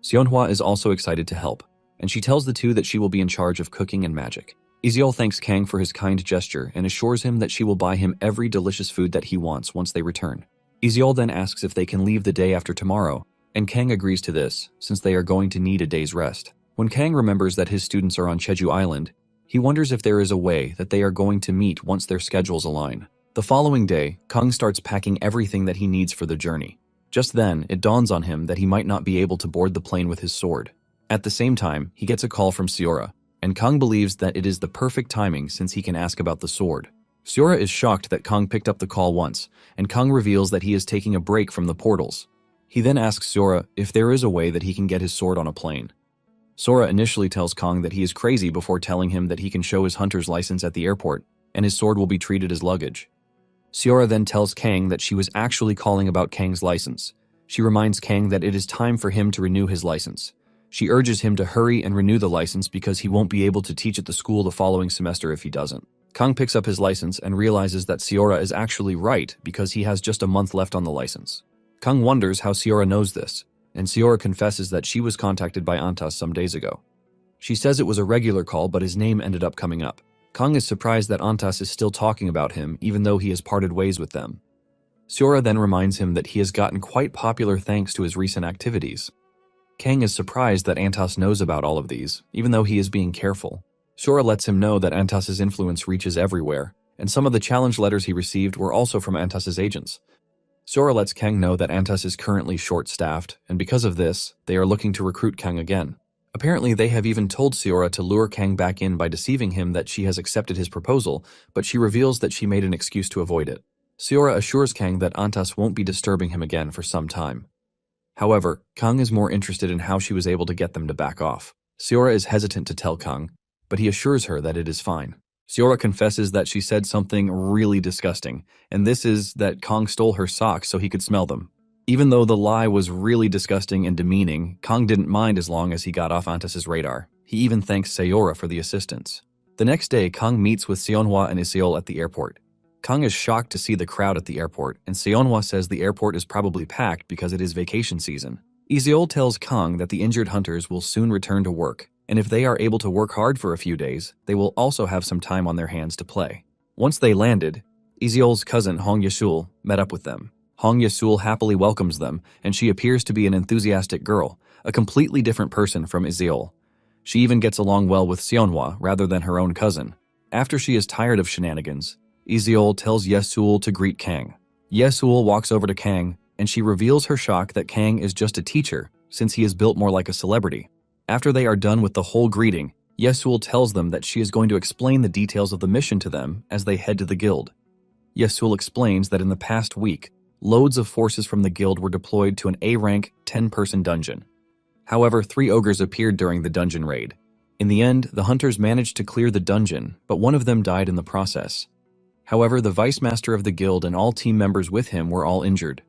Seonhwa is also excited to help, and she tells the two that she will be in charge of cooking and magic. Iseol thanks Kang for his kind gesture and assures him that she will buy him every delicious food that he wants once they return. Iseol then asks if they can leave the day after tomorrow, and Kang agrees to this, since they are going to need a day's rest. When Kang remembers that his students are on Jeju Island, he wonders if there is a way that they are going to meet once their schedules align. The following day, Kang starts packing everything that he needs for the journey. Just then, it dawns on him that he might not be able to board the plane with his sword. At the same time, he gets a call from Seora, and Kang believes that it is the perfect timing since he can ask about the sword. Seora is shocked that Kang picked up the call once, and Kang reveals that he is taking a break from the portals. He then asks Seora if there is a way that he can get his sword on a plane. Seora initially tells Kang that he is crazy before telling him that he can show his hunter's license at the airport, and his sword will be treated as luggage. Seora then tells Kang that she was actually calling about Kang's license. She reminds Kang that it is time for him to renew his license. She urges him to hurry and renew the license because he won't be able to teach at the school the following semester if he doesn't. Kang picks up his license and realizes that Seora is actually right because he has just a month left on the license. Kang wonders how Seora knows this, and Seora confesses that she was contacted by Antas some days ago. She says it was a regular call, but his name ended up coming up. Kang is surprised that Antas is still talking about him, even though he has parted ways with them. Seora then reminds him that he has gotten quite popular thanks to his recent activities. Kang is surprised that Antas knows about all of these, even though he is being careful. Seora lets him know that Antas's influence reaches everywhere, and some of the challenge letters he received were also from Antas's agents. Seora lets Kang know that Antas is currently short-staffed, and because of this, they are looking to recruit Kang again. Apparently, they have even told Seora to lure Kang back in by deceiving him that she has accepted his proposal, but she reveals that she made an excuse to avoid it. Seora assures Kang that Antas won't be disturbing him again for some time. However, Kang is more interested in how she was able to get them to back off. Seora is hesitant to tell Kang, but he assures her that it is fine. Seora confesses that she said something really disgusting, and this is that Kang stole her socks so he could smell them. Even though the lie was really disgusting and demeaning, Kang didn't mind as long as he got off Antas's radar. He even thanks Seora for the assistance. The next day, Kang meets with Seonhwa and Isiol at the airport. Kang is shocked to see the crowd at the airport, and Seonhwa says the airport is probably packed because it is vacation season. Isiol tells Kang that the injured hunters will soon return to work, and if they are able to work hard for a few days, they will also have some time on their hands to play. Once they landed, Isiol's cousin Hong Yesul met up with them. Hong Yesul happily welcomes them, and she appears to be an enthusiastic girl, a completely different person from Isiol. She even gets along well with Seonhwa rather than her own cousin. After she is tired of shenanigans, Isiol tells Yesul to greet Kang. Yesul walks over to Kang, and she reveals her shock that Kang is just a teacher, since he is built more like a celebrity. After they are done with the whole greeting, Yesul tells them that she is going to explain the details of the mission to them as they head to the guild. Yesul explains that in the past week, loads of forces from the guild were deployed to an A-rank 10-person dungeon. However, 3 ogres appeared during the dungeon raid. In the end, the hunters managed to clear the dungeon, but one of them died in the process. However, the vice master of the guild and all team members with him were all injured.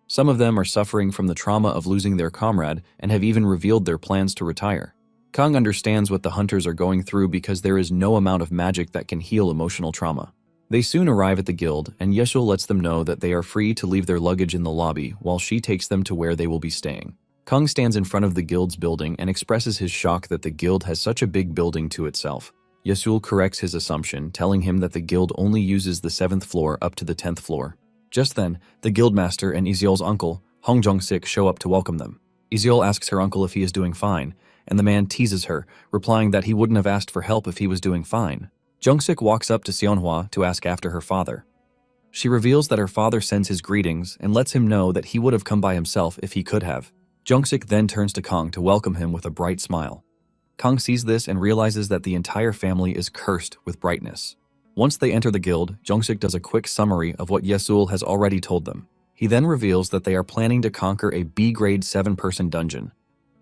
Some of them are suffering from the trauma of losing their comrade and have even revealed their plans to retire. Kang understands what the hunters are going through because there is no amount of magic that can heal emotional trauma. They soon arrive at the guild, and Yesul lets them know that they are free to leave their luggage in the lobby while she takes them to where they will be staying. Kang stands in front of the guild's building and expresses his shock that the guild has such a big building to itself. Yesul corrects his assumption, telling him that the guild only uses the 7th floor up to the 10th floor. Just then, the guildmaster and Isiol's uncle, Hong Jong-sik, show up to welcome them. Isiol asks her uncle if he is doing fine, and the man teases her, replying that he wouldn't have asked for help if he was doing fine. Jung-sik walks up to Seonhwa to ask after her father. She reveals that her father sends his greetings and lets him know that he would have come by himself if he could have. Jung-sik then turns to Kang to welcome him with a bright smile. Kang sees this and realizes that the entire family is cursed with brightness. Once they enter the guild, Jung-sik does a quick summary of what Yesul has already told them. He then reveals that they are planning to conquer a B-grade 7-person dungeon.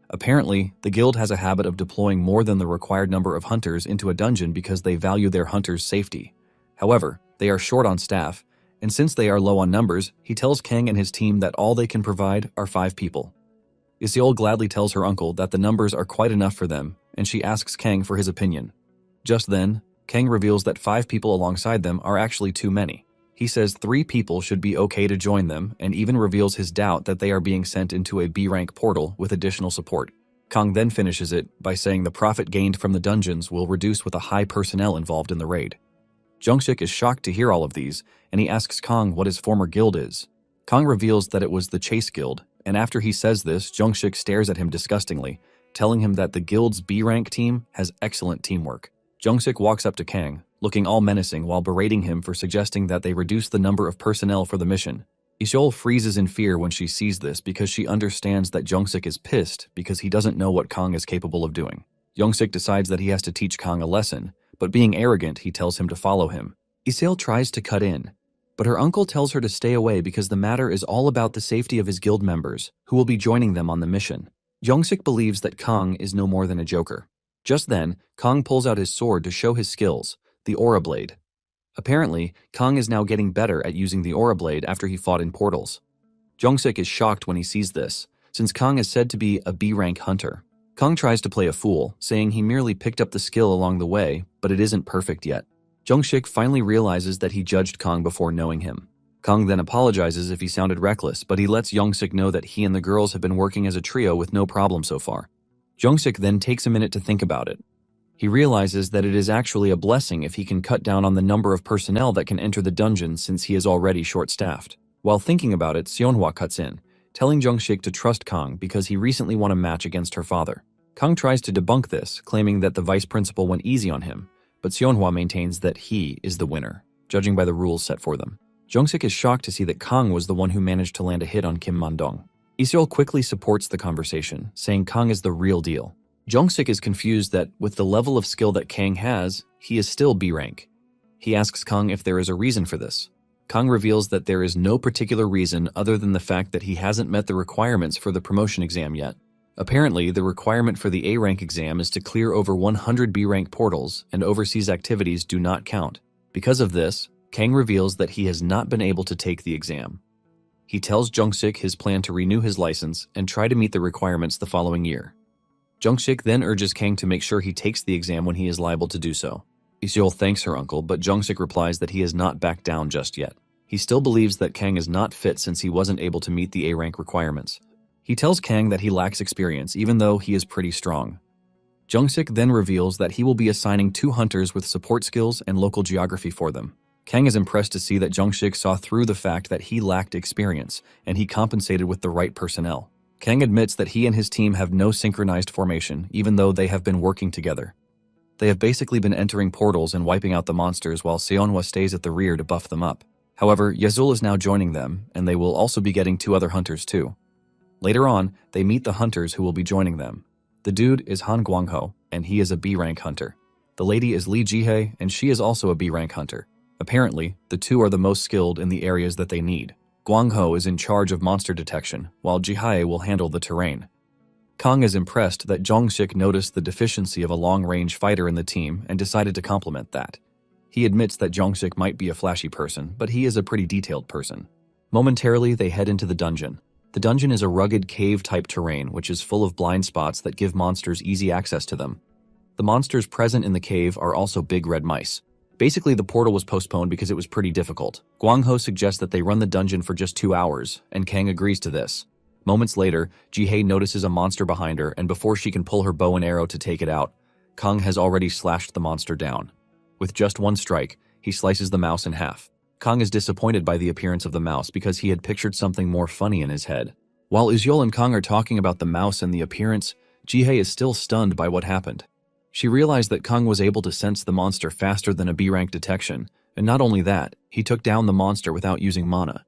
Apparently, the guild has a habit of deploying more than the required number of hunters into a dungeon because they value their hunters' safety. However, they are short on staff, and since they are low on numbers, he tells Kang and his team that all they can provide are 5 people. Isiol gladly tells her uncle that the numbers are quite enough for them, and she asks Kang for his opinion. Just then, Kang reveals that 5 people alongside them are actually too many. He says 3 people should be okay to join them, and even reveals his doubt that they are being sent into a B-rank portal with additional support. Kang then finishes it by saying the profit gained from the dungeons will reduce with the high personnel involved in the raid. Jung-sik is shocked to hear all of these, and he asks Kang what his former guild is. Kang reveals that it was the Chase Guild, and after he says this, Jung-sik stares at him disgustingly, telling him that the guild's B-rank team has excellent teamwork. Jung-sik walks up to Kang, looking all menacing while berating him for suggesting that they reduce the number of personnel for the mission. Iseol freezes in fear when she sees this because she understands that Jungsik is pissed because he doesn't know what Kang is capable of doing. Jungsik decides that he has to teach Kang a lesson, but being arrogant, he tells him to follow him. Iseol tries to cut in, but her uncle tells her to stay away because the matter is all about the safety of his guild members, who will be joining them on the mission. Jungsik believes that Kang is no more than a joker. Just then, Kang pulls out his sword to show his skills, the Aura Blade. Apparently, Kang is now getting better at using the Aura Blade after he fought in portals. Jungsik is shocked when he sees this, since Kang is said to be a B-rank hunter. Kang tries to play a fool, saying he merely picked up the skill along the way, but it isn't perfect yet. Jungsik finally realizes that he judged Kang before knowing him. Kang then apologizes if he sounded reckless, but he lets Jungsik know that he and the girls have been working as a trio with no problem so far. Jungsik then takes a minute to think about it. He realizes that it is actually a blessing if he can cut down on the number of personnel that can enter the dungeon since he is already short-staffed. While thinking about it, Seonhwa cuts in, telling Jungsik to trust Kang because he recently won a match against her father. Kang tries to debunk this, claiming that the vice principal went easy on him, but Seonhwa maintains that he is the winner, judging by the rules set for them. Jungsik is shocked to see that Kang was the one who managed to land a hit on Kim Mandong. Iseol quickly supports the conversation, saying Kang is the real deal. Jungsik is confused that, with the level of skill that Kang has, he is still B-rank. He asks Kang if there is a reason for this. Kang reveals that there is no particular reason other than the fact that he hasn't met the requirements for the promotion exam yet. Apparently, the requirement for the A-rank exam is to clear over 100 B-rank portals, and overseas activities do not count. Because of this, Kang reveals that he has not been able to take the exam. He tells Jungsik his plan to renew his license and try to meet the requirements the following year. Jungsik then urges Kang to make sure he takes the exam when he is liable to do so. Iseol thanks her uncle, but Jungsik replies that he has not backed down just yet. He still believes that Kang is not fit since he wasn't able to meet the A-rank requirements. He tells Kang that he lacks experience, even though he is pretty strong. Jungsik then reveals that he will be assigning 2 hunters with support skills and local geography for them. Kang is impressed to see that Jungsik saw through the fact that he lacked experience, and he compensated with the right personnel. Kang admits that he and his team have no synchronized formation, even though they have been working together. They have basically been entering portals and wiping out the monsters while Seonhwa stays at the rear to buff them up. However, Yazul is now joining them, and they will also be getting 2 other hunters too. Later on, they meet the hunters who will be joining them. The dude is Han Guangho, and he is a B-rank hunter. The lady is Lee Jihye, and she is also a B-rank hunter. Apparently, the 2 are the most skilled in the areas that they need. Guangho is in charge of monster detection, while Jihye will handle the terrain. Kang is impressed that Jungsik noticed the deficiency of a long-range fighter in the team and decided to compliment that. He admits that Jungsik might be a flashy person, but he is a pretty detailed person. Momentarily, they head into the dungeon. The dungeon is a rugged cave-type terrain which is full of blind spots that give monsters easy access to them. The monsters present in the cave are also big red mice. Basically, the portal was postponed because it was pretty difficult. Guangho suggests that they run the dungeon for just 2 hours, and Kang agrees to this. Moments later, Jihye notices a monster behind her, and before she can pull her bow and arrow to take it out, Kang has already slashed the monster down. With just 1 strike, he slices the mouse in half. Kang is disappointed by the appearance of the mouse because he had pictured something more funny in his head. While Iseol and Kang are talking about the mouse and the appearance, Jihye is still stunned by what happened. She realized that Kang was able to sense the monster faster than a B-rank detection, and not only that, he took down the monster without using mana.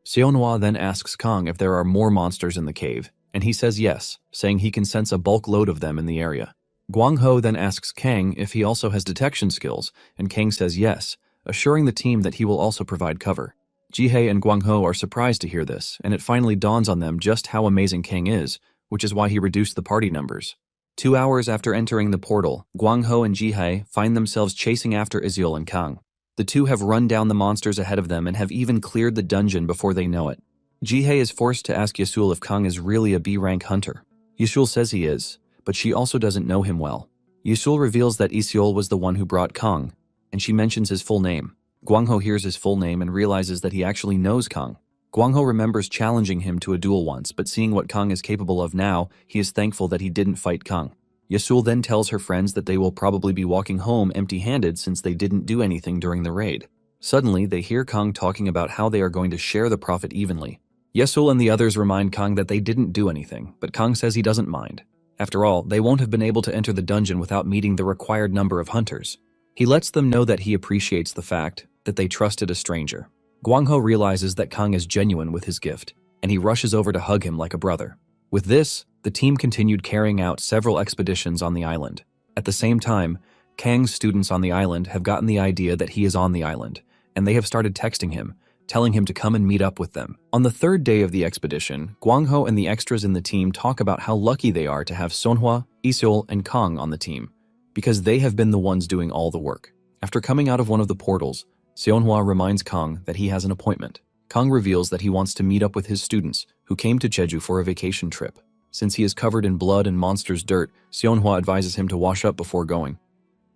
Seonhwa then asks Kang if there are more monsters in the cave, and he says yes, saying he can sense a bulk load of them in the area. Guangho then asks Kang if he also has detection skills, and Kang says yes, assuring the team that he will also provide cover. Jihye and Guangho are surprised to hear this, and it finally dawns on them just how amazing Kang is, which is why he reduced the party numbers. 2 hours after entering the portal, Guangho and Jihye find themselves chasing after Iseol and Kang. The 2 have run down the monsters ahead of them and have even cleared the dungeon before they know it. Jihye is forced to ask Yesul if Kang is really a B-rank hunter. Yesul says he is, but she also doesn't know him well. Yesul reveals that Iseol was the one who brought Kang, and she mentions his full name. Guangho hears his full name and realizes that he actually knows Kang. Guangho remembers challenging him to a duel once, but seeing what Kang is capable of now, he is thankful that he didn't fight Kang. Yesul then tells her friends that they will probably be walking home empty-handed since they didn't do anything during the raid. Suddenly, they hear Kang talking about how they are going to share the profit evenly. Yesul and the others remind Kang that they didn't do anything, but Kang says he doesn't mind. After all, they won't have been able to enter the dungeon without meeting the required number of hunters. He lets them know that he appreciates the fact that they trusted a stranger. Guangho realizes that Kang is genuine with his gift, and he rushes over to hug him like a brother. With this, the team continued carrying out several expeditions on the island. At the same time, Kang's students on the island have gotten the idea that he is on the island, and they have started texting him, telling him to come and meet up with them. On the third day of the expedition, Guangho and the extras in the team talk about how lucky they are to have Sonhwa, Iseol, and Kang on the team, because they have been the ones doing all the work. After coming out of one of the portals, Seonhwa reminds Kang that he has an appointment. Kang reveals that he wants to meet up with his students, who came to Jeju for a vacation trip. Since he is covered in blood and monsters' dirt, Seonhwa advises him to wash up before going.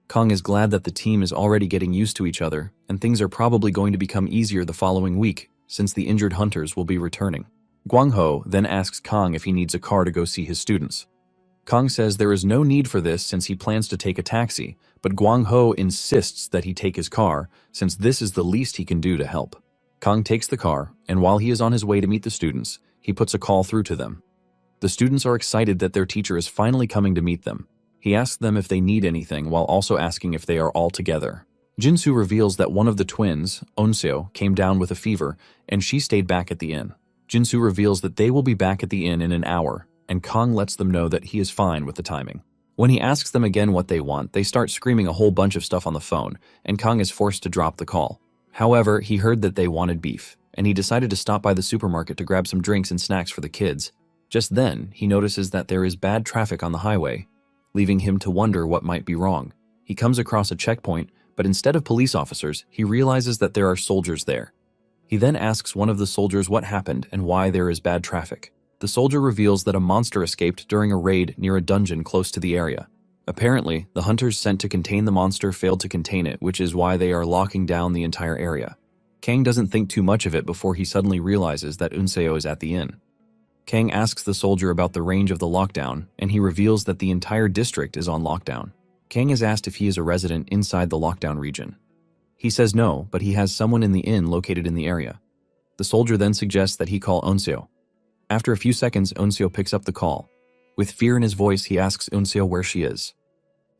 Kang is glad that the team is already getting used to each other, and things are probably going to become easier the following week, since the injured hunters will be returning. Guangho then asks Kang if he needs a car to go see his students. Kang says there is no need for this since he plans to take a taxi, but Guangho insists that he take his car, since this is the least he can do to help. Kang takes the car, and while he is on his way to meet the students, he puts a call through to them. The students are excited that their teacher is finally coming to meet them. He asks them if they need anything while also asking if they are all together. Jinsu reveals that one of the twins, Onseo, came down with a fever, and she stayed back at the inn. Jinsu reveals that they will be back at the inn in an hour, and Kang lets them know that he is fine with the timing. When he asks them again what they want, they start screaming a whole bunch of stuff on the phone, and Kang is forced to drop the call. However, he heard that they wanted beef, and he decided to stop by the supermarket to grab some drinks and snacks for the kids. Just then, he notices that there is bad traffic on the highway, leaving him to wonder what might be wrong. He comes across a checkpoint, but instead of police officers, he realizes that there are soldiers there. He then asks one of the soldiers what happened and why there is bad traffic. The soldier reveals that a monster escaped during a raid near a dungeon close to the area. Apparently, the hunters sent to contain the monster failed to contain it, which is why they are locking down the entire area. Kang doesn't think too much of it before he suddenly realizes that Unseo is at the inn. Kang asks the soldier about the range of the lockdown, and he reveals that the entire district is on lockdown. Kang is asked if he is a resident inside the lockdown region. He says no, but he has someone in the inn located in the area. The soldier then suggests that he call Onseo. After a few seconds, Onseo picks up the call. With fear in his voice, he asks Onseo where she is.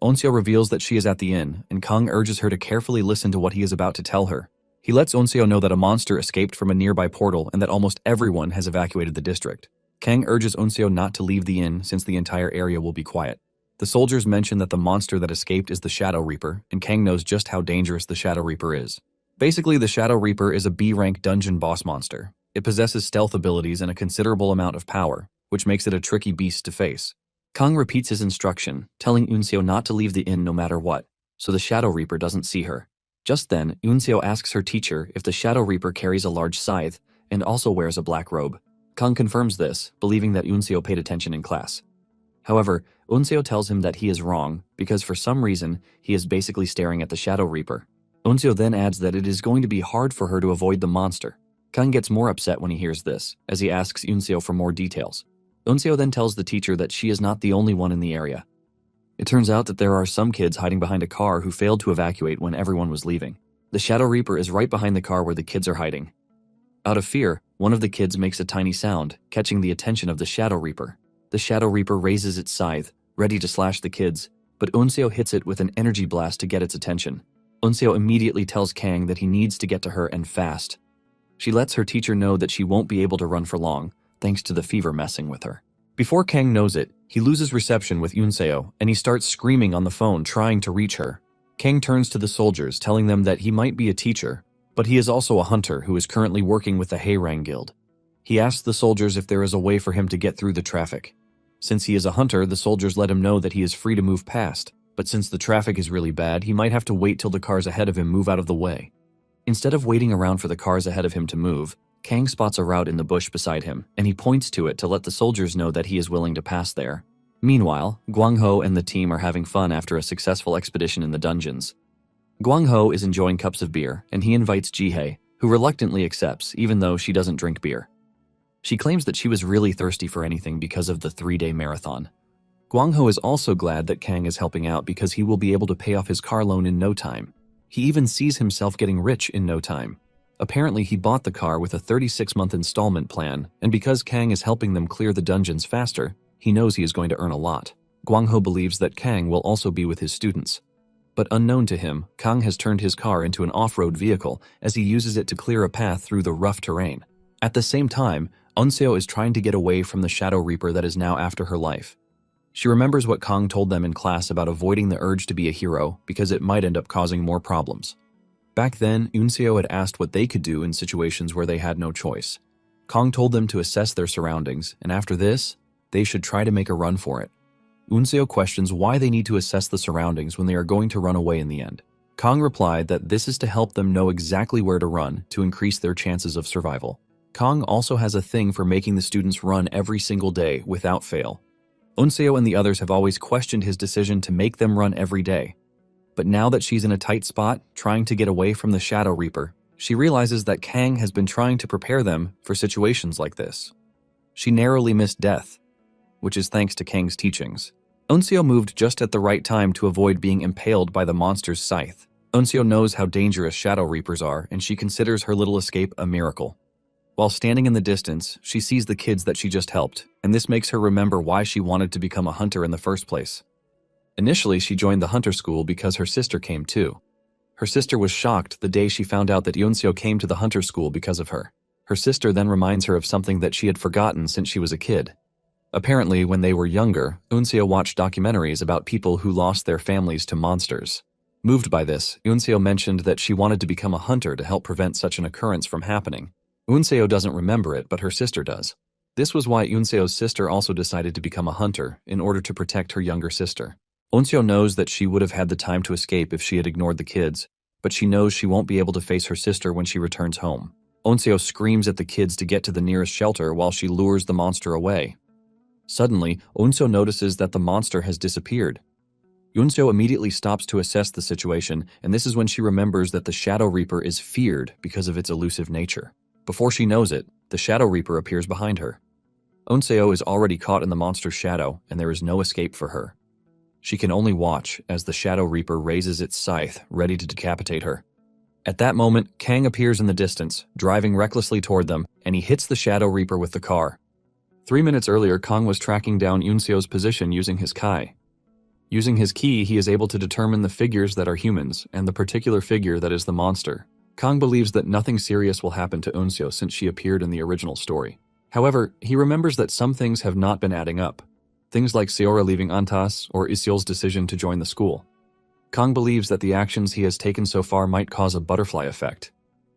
Onseo reveals that she is at the inn, and Kang urges her to carefully listen to what he is about to tell her. He lets Onseo know that a monster escaped from a nearby portal and that almost everyone has evacuated the district. Kang urges Onseo not to leave the inn since the entire area will be quiet. The soldiers mention that the monster that escaped is the Shadow Reaper, and Kang knows just how dangerous the Shadow Reaper is. Basically, the Shadow Reaper is a B-rank dungeon boss monster. It possesses stealth abilities and a considerable amount of power, which makes it a tricky beast to face. Kang repeats his instruction, telling Unseo not to leave the inn no matter what, so the Shadow Reaper doesn't see her. Just then, Unseo asks her teacher if the Shadow Reaper carries a large scythe and also wears a black robe. Kang confirms this, believing that Unseo paid attention in class. However, Unseo tells him that he is wrong because for some reason, he is basically staring at the Shadow Reaper. Unseo then adds that it is going to be hard for her to avoid the monster. Kang gets more upset when he hears this, as he asks Unseo for more details. Unseo then tells the teacher that she is not the only one in the area. It turns out that there are some kids hiding behind a car who failed to evacuate when everyone was leaving. The Shadow Reaper is right behind the car where the kids are hiding. Out of fear, one of the kids makes a tiny sound, catching the attention of the Shadow Reaper. The Shadow Reaper raises its scythe, ready to slash the kids, but Unseo hits it with an energy blast to get its attention. Unseo immediately tells Kang that he needs to get to her and fast. She lets her teacher know that she won't be able to run for long, thanks to the fever messing with her. Before Kang knows it, he loses reception with Unseo, and he starts screaming on the phone trying to reach her. Kang turns to the soldiers, telling them that he might be a teacher, but he is also a hunter who is currently working with the Haerang Guild. He asks the soldiers if there is a way for him to get through the traffic. Since he is a hunter, the soldiers let him know that he is free to move past, but since the traffic is really bad, he might have to wait till the cars ahead of him move out of the way. Instead of waiting around for the cars ahead of him to move, Kang spots a route in the bush beside him, and he points to it to let the soldiers know that he is willing to pass there. Meanwhile, Guangho and the team are having fun after a successful expedition in the dungeons. Guangho is enjoying cups of beer, and he invites Jihei, who reluctantly accepts even though she doesn't drink beer. She claims that she was really thirsty for anything because of the 3-day marathon. Guangho is also glad that Kang is helping out because he will be able to pay off his car loan in no time. He even sees himself getting rich in no time. Apparently, he bought the car with a 36-month installment plan, and because Kang is helping them clear the dungeons faster, he knows he is going to earn a lot. Guangho believes that Kang will also be with his students. But unknown to him, Kang has turned his car into an off-road vehicle as he uses it to clear a path through the rough terrain. At the same time, Eun-seo is trying to get away from the Shadow Reaper that is now after her life. She remembers what Kang told them in class about avoiding the urge to be a hero because it might end up causing more problems. Back then, Eun-seo had asked what they could do in situations where they had no choice. Kang told them to assess their surroundings, and after this, they should try to make a run for it. Eun-seo questions why they need to assess the surroundings when they are going to run away in the end. Kang replied that this is to help them know exactly where to run to increase their chances of survival. Kang also has a thing for making the students run every single day without fail. Eun-seo and the others have always questioned his decision to make them run every day. But now that she's in a tight spot, trying to get away from the Shadow Reaper, she realizes that Kang has been trying to prepare them for situations like this. She narrowly missed death, which is thanks to Kang's teachings. Eun-seo moved just at the right time to avoid being impaled by the monster's scythe. Eun-seo knows how dangerous Shadow Reapers are, and she considers her little escape a miracle. While standing in the distance, she sees the kids that she just helped, and this makes her remember why she wanted to become a hunter in the first place. Initially, she joined the hunter school because her sister came too. Her sister was shocked the day she found out that Eun-seo came to the hunter school because of her. Her sister then reminds her of something that she had forgotten since she was a kid. Apparently, when they were younger, Eun-seo watched documentaries about people who lost their families to monsters. Moved by this, Eun-seo mentioned that she wanted to become a hunter to help prevent such an occurrence from happening. Eun-seo doesn't remember it, but her sister does. This was why Eun-seo's sister also decided to become a hunter in order to protect her younger sister. Eun-seo knows that she would have had the time to escape if she had ignored the kids, but she knows she won't be able to face her sister when she returns home. Eun-seo screams at the kids to get to the nearest shelter while she lures the monster away. Suddenly, Eun-seo notices that the monster has disappeared. Eun-seo immediately stops to assess the situation, and this is when she remembers that the Shadow Reaper is feared because of its elusive nature. Before she knows it, the Shadow Reaper appears behind her. Eun-seo is already caught in the monster's shadow, and there is no escape for her. She can only watch as the Shadow Reaper raises its scythe, ready to decapitate her. At that moment, Kang appears in the distance, driving recklessly toward them, and he hits the Shadow Reaper with the car. 3 minutes earlier, Kang was tracking down Eun-seo's position using his Kai. Using his ki, he is able to determine the figures that are humans, and the particular figure that is the monster. Kang believes that nothing serious will happen to Eun-seo since she appeared in the original story. However, he remembers that some things have not been adding up. Things like Seora leaving Antas or Iseol's decision to join the school. Kang believes that the actions he has taken so far might cause a butterfly effect,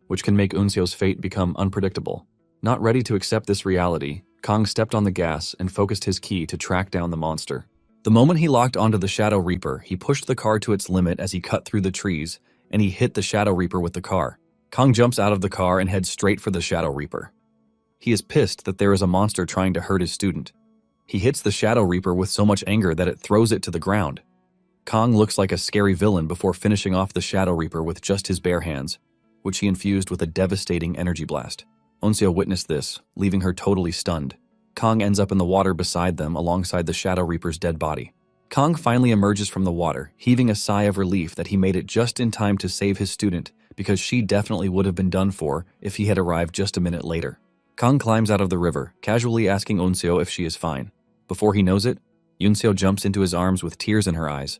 which can make Eun-seo's fate become unpredictable. Not ready to accept this reality, Kang stepped on the gas and focused his ki to track down the monster. The moment he locked onto the Shadow Reaper, he pushed the car to its limit as he cut through the trees, and he hit the Shadow Reaper with the car. Kang jumps out of the car and heads straight for the Shadow Reaper. He is pissed that there is a monster trying to hurt his student. He hits the Shadow Reaper with so much anger that it throws it to the ground. Kang looks like a scary villain before finishing off the Shadow Reaper with just his bare hands, which he infused with a devastating energy blast. Eun-seo witnessed this, leaving her totally stunned. Kang ends up in the water beside them alongside the Shadow Reaper's dead body. Kang finally emerges from the water, heaving a sigh of relief that he made it just in time to save his student, because she definitely would have been done for if he had arrived just a minute later. Kang climbs out of the river, casually asking Eun-seo if she is fine. Before he knows it, Eun-seo jumps into his arms with tears in her eyes.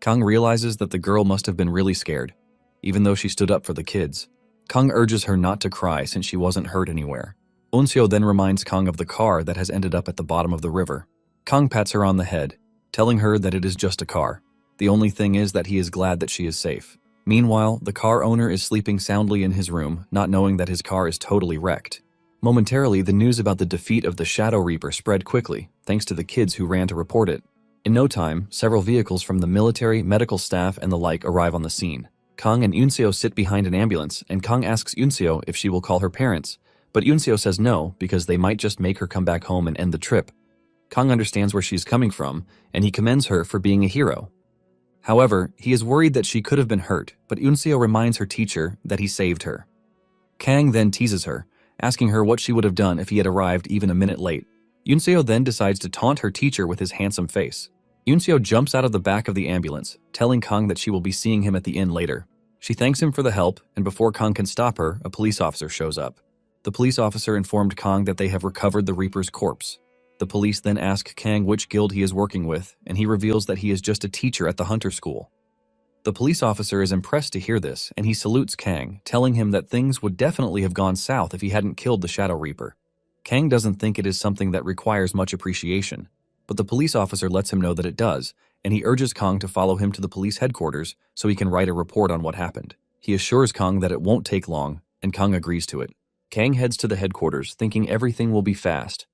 Kang realizes that the girl must have been really scared, even though she stood up for the kids. Kang urges her not to cry since she wasn't hurt anywhere. Eun-seo then reminds Kang of the car that has ended up at the bottom of the river. Kang pats her on the head, telling her that it is just a car. The only thing is that he is glad that she is safe. Meanwhile, the car owner is sleeping soundly in his room, not knowing that his car is totally wrecked. Momentarily, the news about the defeat of the Shadow Reaper spread quickly, thanks to the kids who ran to report it. In no time, several vehicles from the military, medical staff, and the like arrive on the scene. Kang and Eun-seo sit behind an ambulance, and Kang asks Eun-seo if she will call her parents, but Eun-seo says no because they might just make her come back home and end the trip. Kang understands where she's coming from, and he commends her for being a hero. However, he is worried that she could have been hurt, but Eun-seo reminds her teacher that he saved her. Kang then teases her, asking her what she would have done if he had arrived even a minute late. Eun-seo then decides to taunt her teacher with his handsome face. Eun-seo jumps out of the back of the ambulance, telling Kang that she will be seeing him at the inn later. She thanks him for the help, and before Kang can stop her, a police officer shows up. The police officer informed Kang that they have recovered the Reaper's corpse. The police then ask Kang which guild he is working with, and he reveals that he is just a teacher at the hunter school. The police officer is impressed to hear this, and he salutes Kang, telling him that things would definitely have gone south if he hadn't killed the Shadow Reaper. Kang doesn't think it is something that requires much appreciation, but the police officer lets him know that it does, and he urges Kang to follow him to the police headquarters so he can write a report on what happened. He assures Kang that it won't take long, and Kang agrees to it. Kang heads to the headquarters, thinking everything will be fast.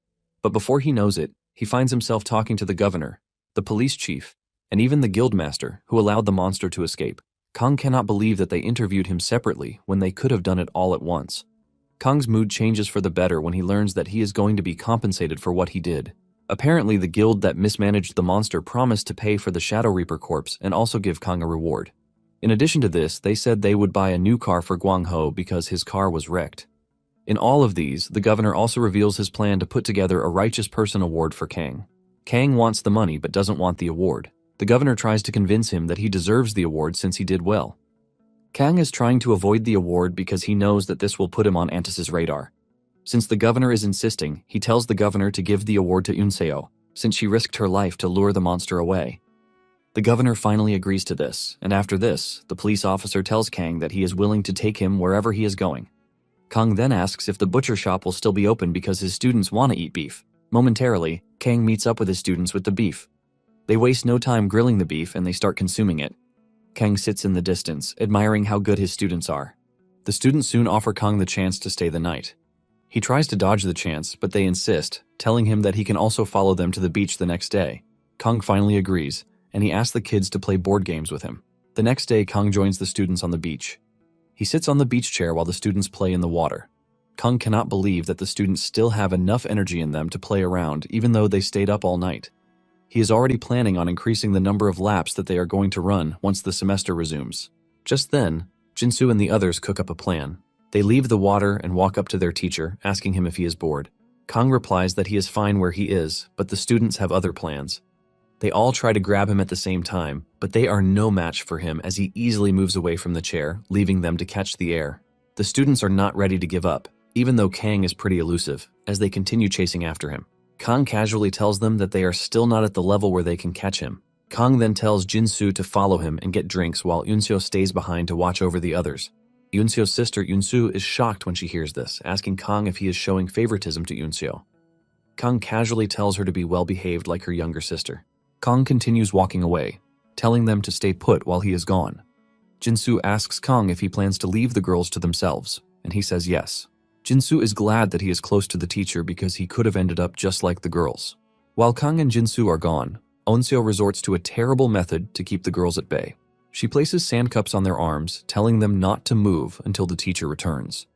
But before he knows it, he finds himself talking to the governor, the police chief, and even the guildmaster who allowed the monster to escape. Kang cannot believe that they interviewed him separately when they could have done it all at once. Kang's mood changes for the better when he learns that he is going to be compensated for what he did. Apparently, the guild that mismanaged the monster promised to pay for the Shadow Reaper corpse and also give Kang a reward. In addition to this, they said they would buy a new car for Guang Ho because his car was wrecked. In all of these, the governor also reveals his plan to put together a Righteous Person award for Kang. Kang wants the money but doesn't want the award. The governor tries to convince him that he deserves the award since he did well. Kang is trying to avoid the award because he knows that this will put him on Antis's radar. Since the governor is insisting, he tells the governor to give the award to Unseo, since she risked her life to lure the monster away. The governor finally agrees to this, and after this, the police officer tells Kang that he is willing to take him wherever he is going. Kang then asks if the butcher shop will still be open because his students want to eat beef. Momentarily, Kang meets up with his students with the beef. They waste no time grilling the beef and they start consuming it. Kang sits in the distance, admiring how good his students are. The students soon offer Kang the chance to stay the night. He tries to dodge the chance, but they insist, telling him that he can also follow them to the beach the next day. Kang finally agrees, and he asks the kids to play board games with him. The next day, Kang joins the students on the beach. He sits on the beach chair while the students play in the water. Kang cannot believe that the students still have enough energy in them to play around even though they stayed up all night. He is already planning on increasing the number of laps that they are going to run once the semester resumes. Just then, Jinsu and the others cook up a plan. They leave the water and walk up to their teacher, asking him if he is bored. Kang replies that he is fine where he is, but the students have other plans. They all try to grab him at the same time, but they are no match for him as he easily moves away from the chair, leaving them to catch the air. The students are not ready to give up, even though Kang is pretty elusive, as they continue chasing after him. Kang casually tells them that they are still not at the level where they can catch him. Kang then tells Jinsu to follow him and get drinks while Unseo stays behind to watch over the others. Unseo's sister Yunsu is shocked when she hears this, asking Kang if he is showing favoritism to Unseo. Kang casually tells her to be well-behaved like her younger sister. Kang continues walking away, telling them to stay put while he is gone. Jinsu asks Kang if he plans to leave the girls to themselves, and he says yes. Jinsu is glad that he is close to the teacher because he could have ended up just like the girls. While Kang and Jinsu are gone, Unseo resorts to a terrible method to keep the girls at bay. She places sandcups on their arms, telling them not to move until the teacher returns.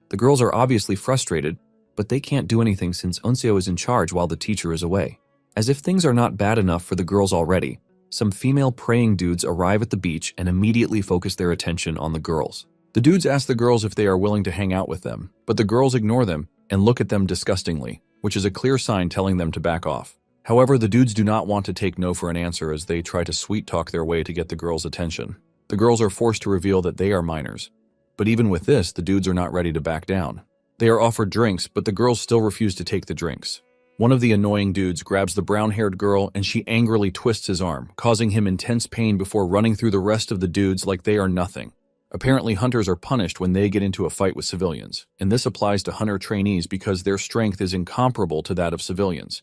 The girls are obviously frustrated, but they can't do anything since Unseo is in charge while the teacher is away. As if things are not bad enough for the girls already, some female praying dudes arrive at the beach and immediately focus their attention on the girls. The dudes ask the girls if they are willing to hang out with them, but the girls ignore them and look at them disgustingly, which is a clear sign telling them to back off. However, the dudes do not want to take no for an answer as they try to sweet-talk their way to get the girls' attention. The girls are forced to reveal that they are minors. But even with this, the dudes are not ready to back down. They are offered drinks, but the girls still refuse to take the drinks. One of the annoying dudes grabs the brown-haired girl and she angrily twists his arm, causing him intense pain before running through the rest of the dudes like they are nothing. Apparently, hunters are punished when they get into a fight with civilians, and this applies to hunter trainees because their strength is incomparable to that of civilians.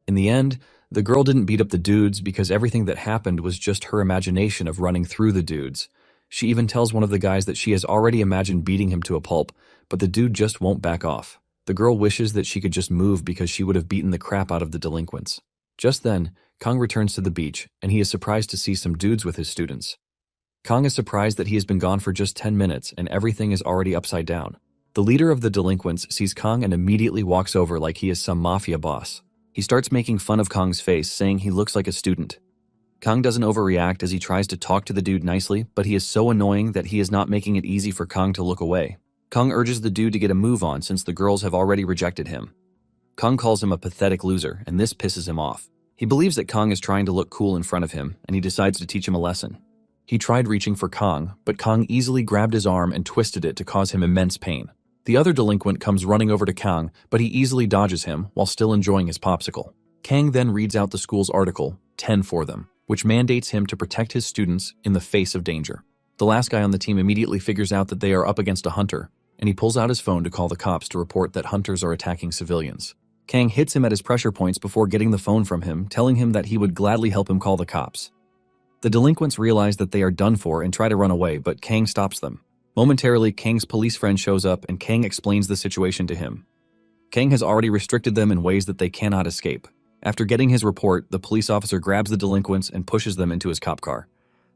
In the end, the girl didn't beat up the dudes because everything that happened was just her imagination of running through the dudes. She even tells one of the guys that she has already imagined beating him to a pulp, but the dude just won't back off. The girl wishes that she could just move because she would have beaten the crap out of the delinquents. Just then, Kang returns to the beach, and he is surprised to see some dudes with his students. Kang is surprised that he has been gone for just 10 minutes and everything is already upside down. The leader of the delinquents sees Kang and immediately walks over like he is some mafia boss. He starts making fun of Kang's face, saying he looks like a student. Kang doesn't overreact as he tries to talk to the dude nicely, but he is so annoying that he is not making it easy for Kang to look away. Kang urges the dude to get a move on since the girls have already rejected him. Kang calls him a pathetic loser, and this pisses him off. He believes that Kang is trying to look cool in front of him, and he decides to teach him a lesson. He tried reaching for Kang, but Kang easily grabbed his arm and twisted it to cause him immense pain. The other delinquent comes running over to Kang, but he easily dodges him while still enjoying his popsicle. Kang then reads out the school's article, 10 for them. which mandates him to protect his students in the face of danger. The last guy on the team immediately figures out that they are up against a hunter, and he pulls out his phone to call the cops to report that hunters are attacking civilians. Kang hits him at his pressure points before getting the phone from him, telling him that he would gladly help him call the cops. The delinquents realize that they are done for and try to run away, but Kang stops them. Momentarily, Kang's police friend shows up and Kang explains the situation to him. Kang has already restricted them in ways that they cannot escape. After getting his report, the police officer grabs the delinquents and pushes them into his cop car.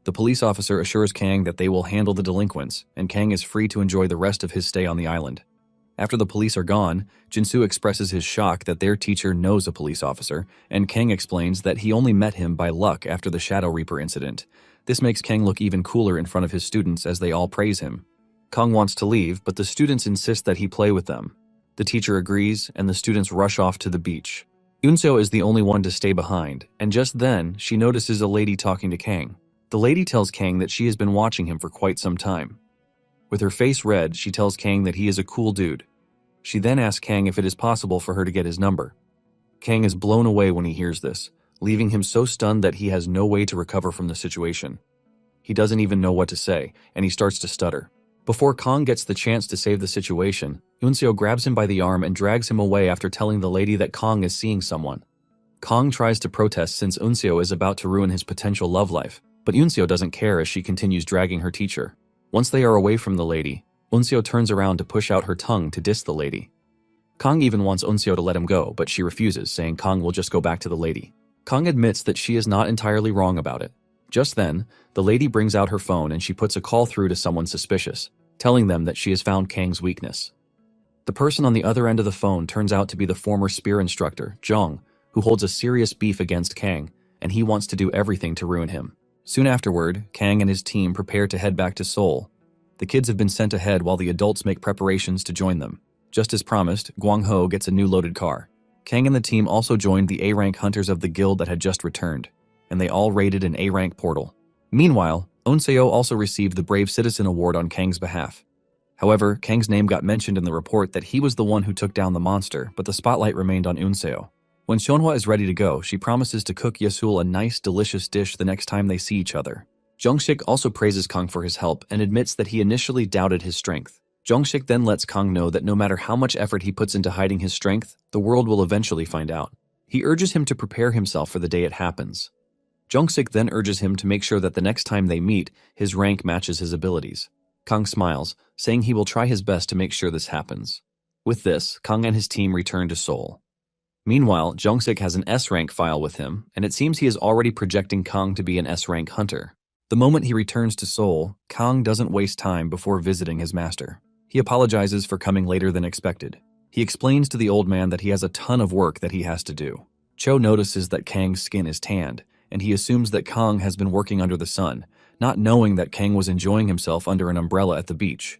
The police officer assures Kang that they will handle the delinquents, and Kang is free to enjoy the rest of his stay on the island. After the police are gone, Jinsu expresses his shock that their teacher knows a police officer, and Kang explains that he only met him by luck after the Shadow Reaper incident. This makes Kang look even cooler in front of his students as they all praise him. Kang wants to leave, but the students insist that he play with them. The teacher agrees, and the students rush off to the beach. Unseo is the only one to stay behind, and just then, she notices a lady talking to Kang. The lady tells Kang that she has been watching him for quite some time. With her face red, she tells Kang that he is a cool dude. She then asks Kang if it is possible for her to get his number. Kang is blown away when he hears this, leaving him so stunned that he has no way to recover from the situation. He doesn't even know what to say, and he starts to stutter. Before Kang gets the chance to save the situation, Unseo grabs him by the arm and drags him away after telling the lady that Kang is seeing someone. Kang tries to protest since Unseo is about to ruin his potential love life, but Unseo doesn't care as she continues dragging her teacher. Once they are away from the lady, Unseo turns around to push out her tongue to diss the lady. Kang even wants Unseo to let him go, but she refuses, saying Kang will just go back to the lady. Kang admits that she is not entirely wrong about it. Just then, the lady brings out her phone and she puts a call through to someone suspicious, telling them that she has found Kang's weakness. The person on the other end of the phone turns out to be the former spear instructor, Zhang, who holds a serious beef against Kang, and he wants to do everything to ruin him. Soon afterward, Kang and his team prepare to head back to Seoul. The kids have been sent ahead while the adults make preparations to join them. Just as promised, Guangho gets a new loaded car. Kang and the team also joined the A-rank hunters of the guild that had just returned, and they all raided an A-rank portal. Meanwhile, Unseo also received the Brave Citizen Award on Kang's behalf. However, Kang's name got mentioned in the report that he was the one who took down the monster, but the spotlight remained on Unseo. When Seonhwa is ready to go, she promises to cook Yesul a nice, delicious dish the next time they see each other. Jungshik also praises Kang for his help and admits that he initially doubted his strength. Jungshik then lets Kang know that no matter how much effort he puts into hiding his strength, the world will eventually find out. He urges him to prepare himself for the day it happens. Jungshik then urges him to make sure that the next time they meet, his rank matches his abilities. Kang smiles, saying he will try his best to make sure this happens. With this, Kang and his team return to Seoul. Meanwhile, Jungshik has an S-rank file with him, and it seems he is already projecting Kang to be an S-rank hunter. The moment he returns to Seoul, Kang doesn't waste time before visiting his master. He apologizes for coming later than expected. He explains to the old man that he has a ton of work that he has to do. Cho notices that Kang's skin is tanned, and he assumes that Kang has been working under the sun, not knowing that Kang was enjoying himself under an umbrella at the beach.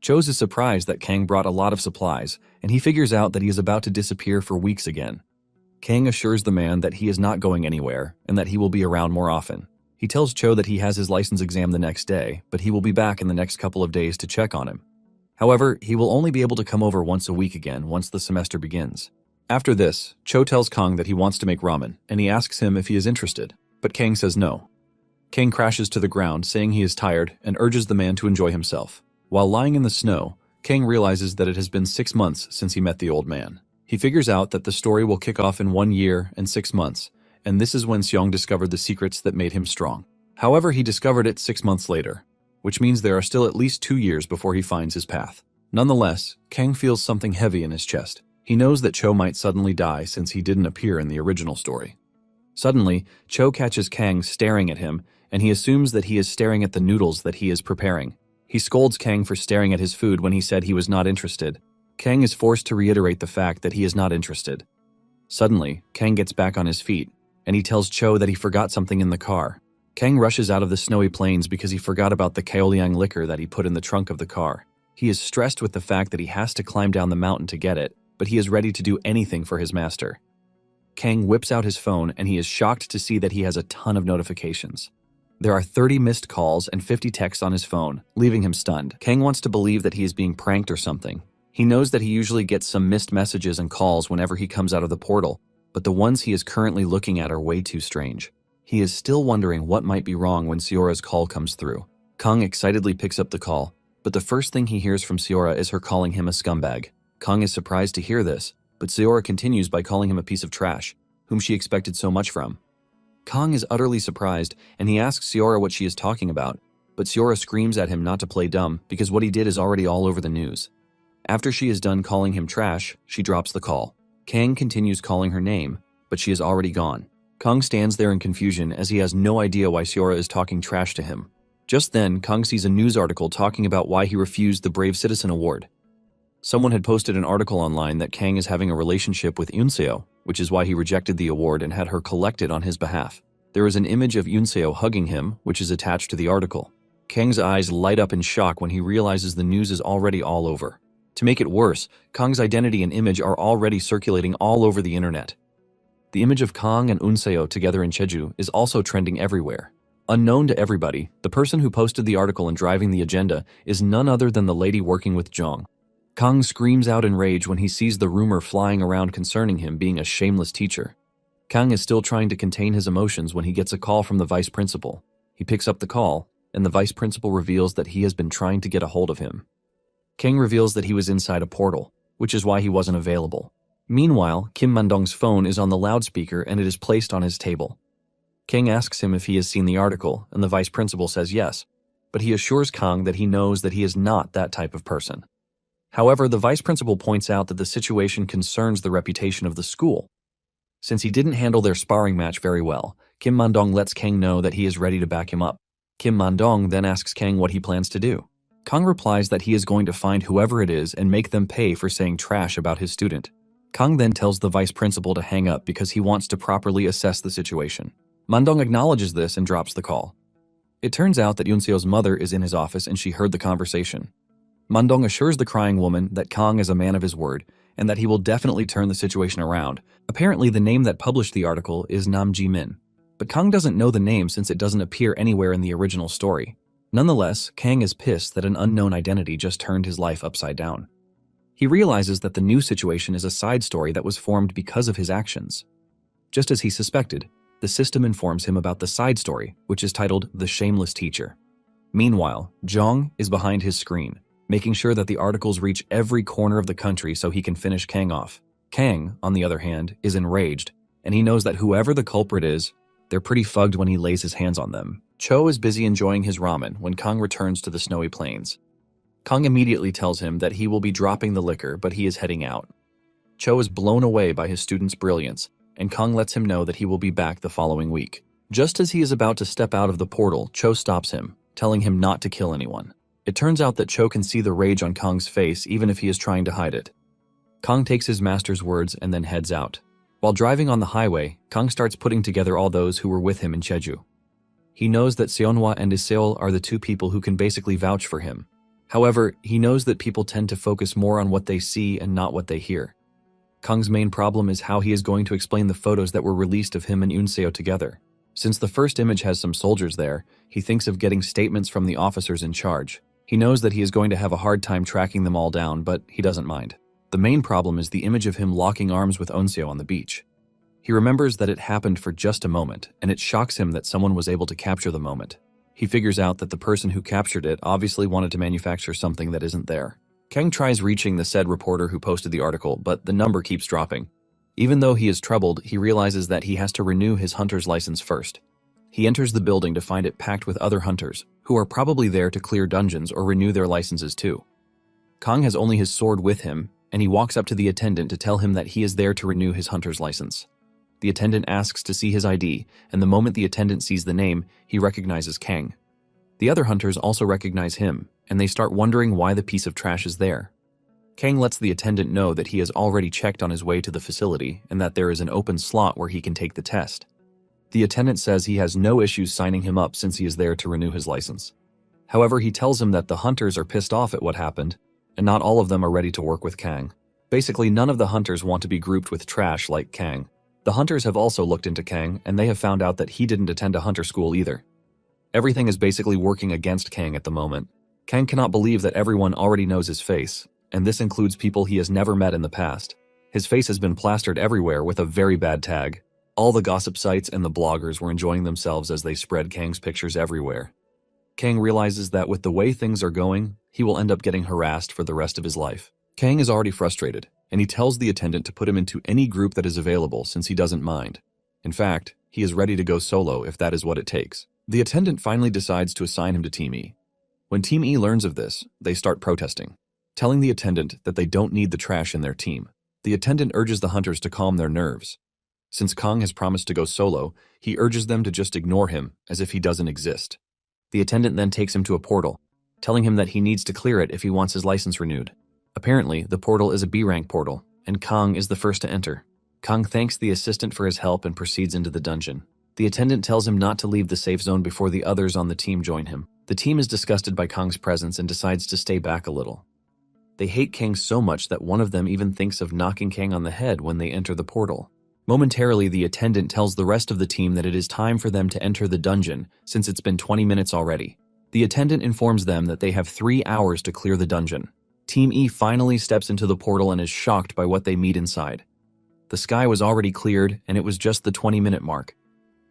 Cho is surprised that Kang brought a lot of supplies, and he figures out that he is about to disappear for weeks again. Kang assures the man that he is not going anywhere, and that he will be around more often. He tells Cho that he has his license exam the next day, but he will be back in the next couple of days to check on him. However, he will only be able to come over once a week again once the semester begins. After this, Cho tells Kang that he wants to make ramen, and he asks him if he is interested, but Kang says no. Kang crashes to the ground, saying he is tired, and urges the man to enjoy himself. While lying in the snow, Kang realizes that it has been 6 months since he met the old man. He figures out that the story will kick off in 1 year and 6 months, and this is when Seong discovered the secrets that made him strong. However, he discovered it 6 months later, which means there are still at least 2 years before he finds his path. Nonetheless, Kang feels something heavy in his chest. He knows that Cho might suddenly die since he didn't appear in the original story. Suddenly, Cho catches Kang staring at him, and he assumes that he is staring at the noodles that he is preparing. He scolds Kang for staring at his food when he said he was not interested. Kang is forced to reiterate the fact that he is not interested. Suddenly, Kang gets back on his feet, and he tells Cho that he forgot something in the car. Kang rushes out of the snowy plains because he forgot about the Kaoliang liquor that he put in the trunk of the car. He is stressed with the fact that he has to climb down the mountain to get it, but he is ready to do anything for his master. Kang whips out his phone, and he is shocked to see that he has a ton of notifications. There are 30 missed calls and 50 texts on his phone, leaving him stunned. Kang wants to believe that he is being pranked or something. He knows that he usually gets some missed messages and calls whenever he comes out of the portal, but the ones he is currently looking at are way too strange. He is still wondering what might be wrong when Seora's call comes through. Kang excitedly picks up the call, but the first thing he hears from Seora is her calling him a scumbag. Kang is surprised to hear this, but Seora continues by calling him a piece of trash, whom she expected so much from. Kang is utterly surprised, and he asks Seora what she is talking about, but Seora screams at him not to play dumb because what he did is already all over the news. After she is done calling him trash, she drops the call. Kang continues calling her name, but she is already gone. Kang stands there in confusion as he has no idea why Seora is talking trash to him. Just then, Kang sees a news article talking about why he refused the Brave Citizen Award. Someone had posted an article online that Kang is having a relationship with Yunseo, which is why he rejected the award and had her collected on his behalf. There is an image of Yunseo hugging him, which is attached to the article. Kang's eyes light up in shock when he realizes the news is already all over. To make it worse, Kang's identity and image are already circulating all over the internet. The image of Kang and Unseo together in Jeju is also trending everywhere. Unknown to everybody, the person who posted the article and driving the agenda is none other than the lady working with Jong. Kang screams out in rage when he sees the rumor flying around concerning him being a shameless teacher. Kang is still trying to contain his emotions when he gets a call from the vice principal. He picks up the call, and the vice principal reveals that he has been trying to get a hold of him. Kang reveals that he was inside a portal, which is why he wasn't available. Meanwhile, Kim Mandong's phone is on the loudspeaker and it is placed on his table. Kang asks him if he has seen the article, and the vice principal says yes, but he assures Kang that he knows that he is not that type of person. However, the vice principal points out that the situation concerns the reputation of the school. Since he didn't handle their sparring match very well, Kim Mandong lets Kang know that he is ready to back him up. Kim Mandong then asks Kang what he plans to do. Kang replies that he is going to find whoever it is and make them pay for saying trash about his student. Kang then tells the vice principal to hang up because he wants to properly assess the situation. Mandong acknowledges this and drops the call. It turns out that Yunseo's mother is in his office and she heard the conversation. Mandong assures the crying woman that Kang is a man of his word and that he will definitely turn the situation around. Apparently, the name that published the article is Nam Ji-min, but Kang doesn't know the name since it doesn't appear anywhere in the original story. Nonetheless, Kang is pissed that an unknown identity just turned his life upside down. He realizes that the new situation is a side story that was formed because of his actions. Just as he suspected, the system informs him about the side story, which is titled The Shameless Teacher. Meanwhile, Jong is behind his screen, making sure that the articles reach every corner of the country so he can finish Kang off. Kang, on the other hand, is enraged, and he knows that whoever the culprit is, they're pretty fugged when he lays his hands on them. Cho is busy enjoying his ramen when Kang returns to the snowy plains. Kang immediately tells him that he will be dropping the liquor, but he is heading out. Cho is blown away by his student's brilliance, and Kang lets him know that he will be back the following week. Just as he is about to step out of the portal, Cho stops him, telling him not to kill anyone. It turns out that Cho can see the rage on Kang's face even if he is trying to hide it. Kang takes his master's words and then heads out. While driving on the highway, Kang starts putting together all those who were with him in Jeju. He knows that Seonhwa and Iseol are the two people who can basically vouch for him. However, he knows that people tend to focus more on what they see and not what they hear. Kang's main problem is how he is going to explain the photos that were released of him and Unseo together. Since the first image has some soldiers there, he thinks of getting statements from the officers in charge. He knows that he is going to have a hard time tracking them all down, but he doesn't mind. The main problem is the image of him locking arms with Unseo on the beach. He remembers that it happened for just a moment, and it shocks him that someone was able to capture the moment. He figures out that the person who captured it obviously wanted to manufacture something that isn't there. Kang tries reaching the said reporter who posted the article, but the number keeps dropping. Even though he is troubled, he realizes that he has to renew his hunter's license first. He enters the building to find it packed with other hunters, who are probably there to clear dungeons or renew their licenses too. Kang has only his sword with him, and he walks up to the attendant to tell him that he is there to renew his hunter's license. The attendant asks to see his ID, and the moment the attendant sees the name, he recognizes Kang. The other hunters also recognize him, and they start wondering why the piece of trash is there. Kang lets the attendant know that he has already checked on his way to the facility and that there is an open slot where he can take the test. The attendant says he has no issues signing him up since he is there to renew his license. However, he tells him that the hunters are pissed off at what happened, and not all of them are ready to work with Kang. Basically, none of the hunters want to be grouped with trash like Kang. The hunters have also looked into Kang, and they have found out that he didn't attend a hunter school either. Everything is basically working against Kang at the moment. Kang cannot believe that everyone already knows his face, and this includes people he has never met in the past. His face has been plastered everywhere with a very bad tag. All the gossip sites and the bloggers were enjoying themselves as they spread Kang's pictures everywhere. Kang realizes that with the way things are going, he will end up getting harassed for the rest of his life. Kang is already frustrated, and he tells the attendant to put him into any group that is available since he doesn't mind. In fact, he is ready to go solo if that is what it takes. The attendant finally decides to assign him to Team E. When Team E learns of this, they start protesting, telling the attendant that they don't need the trash in their team. The attendant urges the hunters to calm their nerves. Since Kang has promised to go solo, he urges them to just ignore him as if he doesn't exist. The attendant then takes him to a portal, telling him that he needs to clear it if he wants his license renewed. Apparently, the portal is a B-rank portal, and Kang is the first to enter. Kang thanks the assistant for his help and proceeds into the dungeon. The attendant tells him not to leave the safe zone before the others on the team join him. The team is disgusted by Kang's presence and decides to stay back a little. They hate Kang so much that one of them even thinks of knocking Kang on the head when they enter the portal. Momentarily, the attendant tells the rest of the team that it is time for them to enter the dungeon since it's been 20 minutes already. The attendant informs them that they have 3 hours to clear the dungeon. Team E finally steps into the portal and is shocked by what they meet inside. The sky was already cleared, and it was just the 20-minute mark.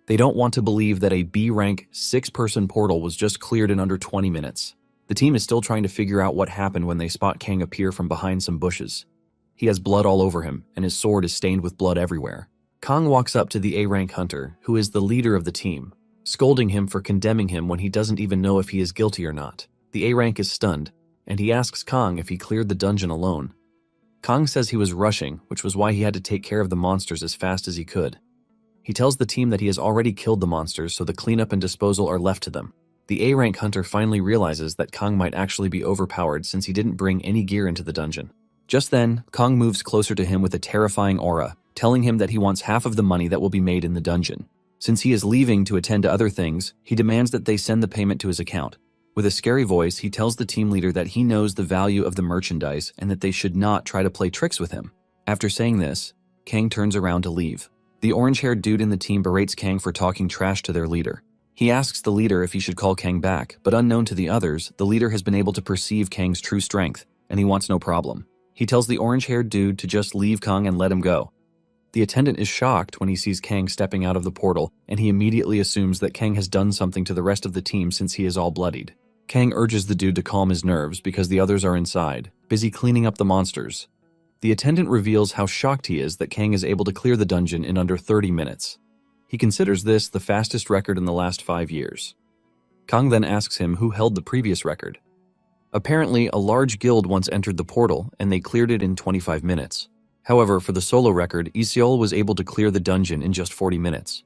They don't want to believe that a B-rank 6-person portal was just cleared in under 20 minutes. The team is still trying to figure out what happened when they spot Kang appear from behind some bushes. He has blood all over him, and his sword is stained with blood everywhere. Kang walks up to the A-rank hunter, who is the leader of the team, scolding him for condemning him when he doesn't even know if he is guilty or not. The A-rank is stunned, and he asks Kang if he cleared the dungeon alone. Kang says he was rushing, which was why he had to take care of the monsters as fast as he could. He tells the team that he has already killed the monsters, so the cleanup and disposal are left to them. The A-rank hunter finally realizes that Kang might actually be overpowered since he didn't bring any gear into the dungeon. Just then, Kang moves closer to him with a terrifying aura, telling him that he wants half of the money that will be made in the dungeon. Since he is leaving to attend to other things, he demands that they send the payment to his account. With a scary voice, he tells the team leader that he knows the value of the merchandise and that they should not try to play tricks with him. After saying this, Kang turns around to leave. The orange-haired dude in the team berates Kang for talking trash to their leader. He asks the leader if he should call Kang back, but unknown to the others, the leader has been able to perceive Kang's true strength, and he wants no problem. He tells the orange-haired dude to just leave Kang and let him go. The attendant is shocked when he sees Kang stepping out of the portal, and he immediately assumes that Kang has done something to the rest of the team since he is all bloodied. Kang urges the dude to calm his nerves because the others are inside, busy cleaning up the monsters. The attendant reveals how shocked he is that Kang is able to clear the dungeon in under 30 minutes. He considers this the fastest record in the last 5 years. Kang then asks him who held the previous record. Apparently, a large guild once entered the portal, and they cleared it in 25 minutes. However, for the solo record, Isiol was able to clear the dungeon in just 40 minutes.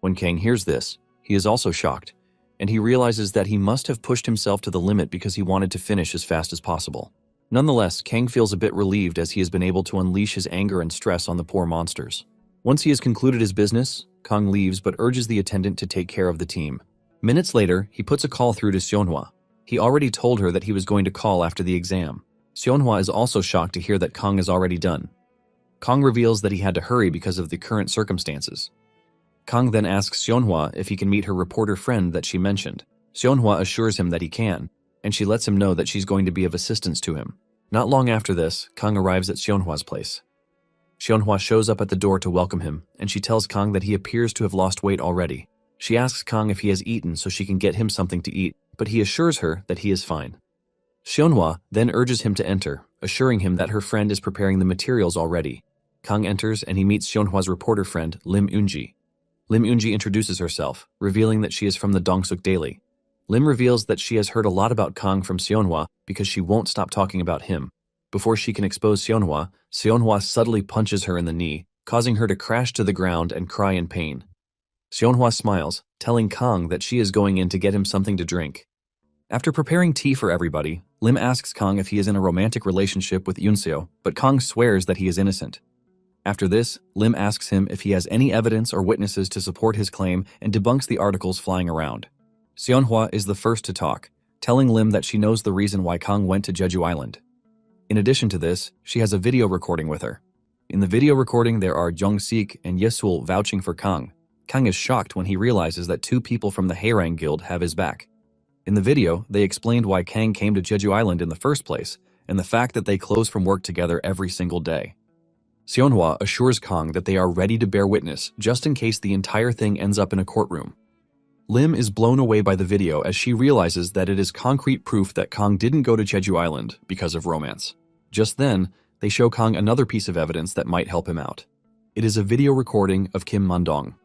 When Kang hears this, he is also shocked, and he realizes that he must have pushed himself to the limit because he wanted to finish as fast as possible. Nonetheless, Kang feels a bit relieved as he has been able to unleash his anger and stress on the poor monsters. Once he has concluded his business, Kang leaves but urges the attendant to take care of the team. Minutes later, he puts a call through to Seonhwa. He already told her that he was going to call after the exam. Seonhwa is also shocked to hear that Kang is already done. Kang reveals that he had to hurry because of the current circumstances. Kang then asks Seonhwa if he can meet her reporter friend that she mentioned. Seonhwa assures him that he can, and she lets him know that she's going to be of assistance to him. Not long after this, Kang arrives at Seonhwa's place. Seonhwa shows up at the door to welcome him, and she tells Kang that he appears to have lost weight already. She asks Kang if he has eaten so she can get him something to eat, but he assures her that he is fine. Seonhwa then urges him to enter, assuring him that her friend is preparing the materials already. Kang enters and he meets Seonhwa's reporter friend, Lim Eunji. Lim Eunji introduces herself, revealing that she is from the Dongsuk Daily. Lim reveals that she has heard a lot about Kang from Seonhwa because she won't stop talking about him. Before she can expose Seonhwa, Seonhwa subtly punches her in the knee, causing her to crash to the ground and cry in pain. Seonhwa smiles, telling Kang that she is going in to get him something to drink. After preparing tea for everybody, Lim asks Kang if he is in a romantic relationship with Yunseo, but Kang swears that he is innocent. After this, Lim asks him if he has any evidence or witnesses to support his claim and debunks the articles flying around. Seonhwa is the first to talk, telling Lim that she knows the reason why Kang went to Jeju Island. In addition to this, she has a video recording with her. In the video recording, there are Jung-sik and Yesul vouching for Kang. Kang is shocked when he realizes that 2 people from the Haerang Guild have his back. In the video, they explained why Kang came to Jeju Island in the first place, and the fact that they close from work together every single day. Seonhwa assures Kang that they are ready to bear witness just in case the entire thing ends up in a courtroom. Lim is blown away by the video as she realizes that it is concrete proof that Kang didn't go to Jeju Island because of romance. Just then, they show Kang another piece of evidence that might help him out. It is a video recording of Kim Man-dong.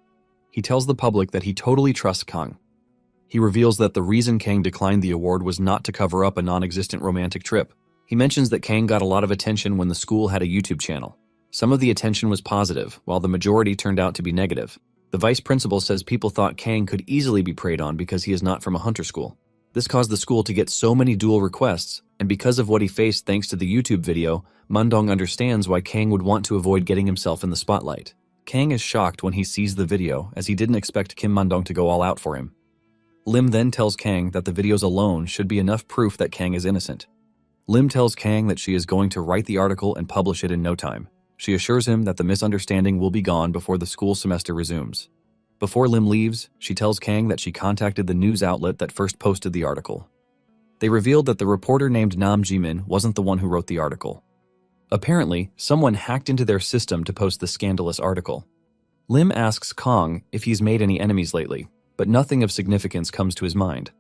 He tells the public that he totally trusts Kang. He reveals that the reason Kang declined the award was not to cover up a non-existent romantic trip. He mentions that Kang got a lot of attention when the school had a YouTube channel. Some of the attention was positive, while the majority turned out to be negative. The vice principal says people thought Kang could easily be preyed on because he is not from a hunter school. This caused the school to get so many dual requests, and because of what he faced thanks to the YouTube video, Man-dong understands why Kang would want to avoid getting himself in the spotlight. Kang is shocked when he sees the video, as he didn't expect Kim Man-dong to go all out for him. Lim then tells Kang that the videos alone should be enough proof that Kang is innocent. Lim tells Kang that she is going to write the article and publish it in no time. She assures him that the misunderstanding will be gone before the school semester resumes. Before Lim leaves, she tells Kang that she contacted the news outlet that first posted the article. They revealed that the reporter named Nam Jimin wasn't the one who wrote the article. Apparently, someone hacked into their system to post the scandalous article. Lim asks Kang if he's made any enemies lately, but nothing of significance comes to his mind.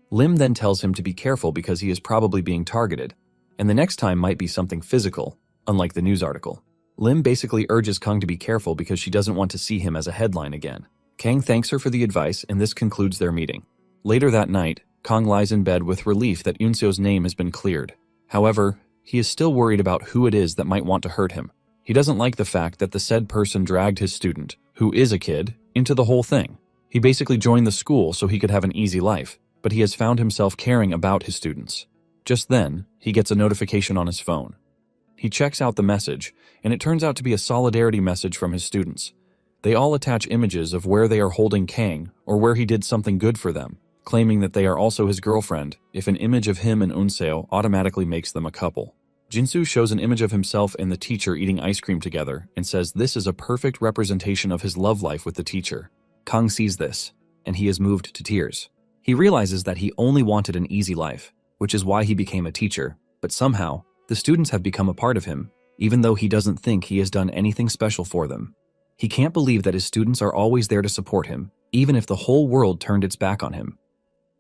Lim then tells him to be careful because he is probably being targeted, and the next time might be something physical, unlike the news article. Lim basically urges Kang to be careful because she doesn't want to see him as a headline again. Kang thanks her for the advice, and this concludes their meeting. Later that night, Kang lies in bed with relief that Eunseo's name has been cleared. However, he is still worried about who it is that might want to hurt him. He doesn't like the fact that the said person dragged his student, who is a kid, into the whole thing. He basically joined the school so he could have an easy life, but he has found himself caring about his students. Just then, he gets a notification on his phone. He checks out the message, and it turns out to be a solidarity message from his students. They all attach images of where they are holding Kang or where he did something good for them, claiming that they are also his girlfriend if an image of him and Eunseo automatically makes them a couple. Jinsu shows an image of himself and the teacher eating ice cream together and says this is a perfect representation of his love life with the teacher. Kang sees this, and he is moved to tears. He realizes that he only wanted an easy life, which is why he became a teacher, but somehow, the students have become a part of him, even though he doesn't think he has done anything special for them. He can't believe that his students are always there to support him, even if the whole world turned its back on him.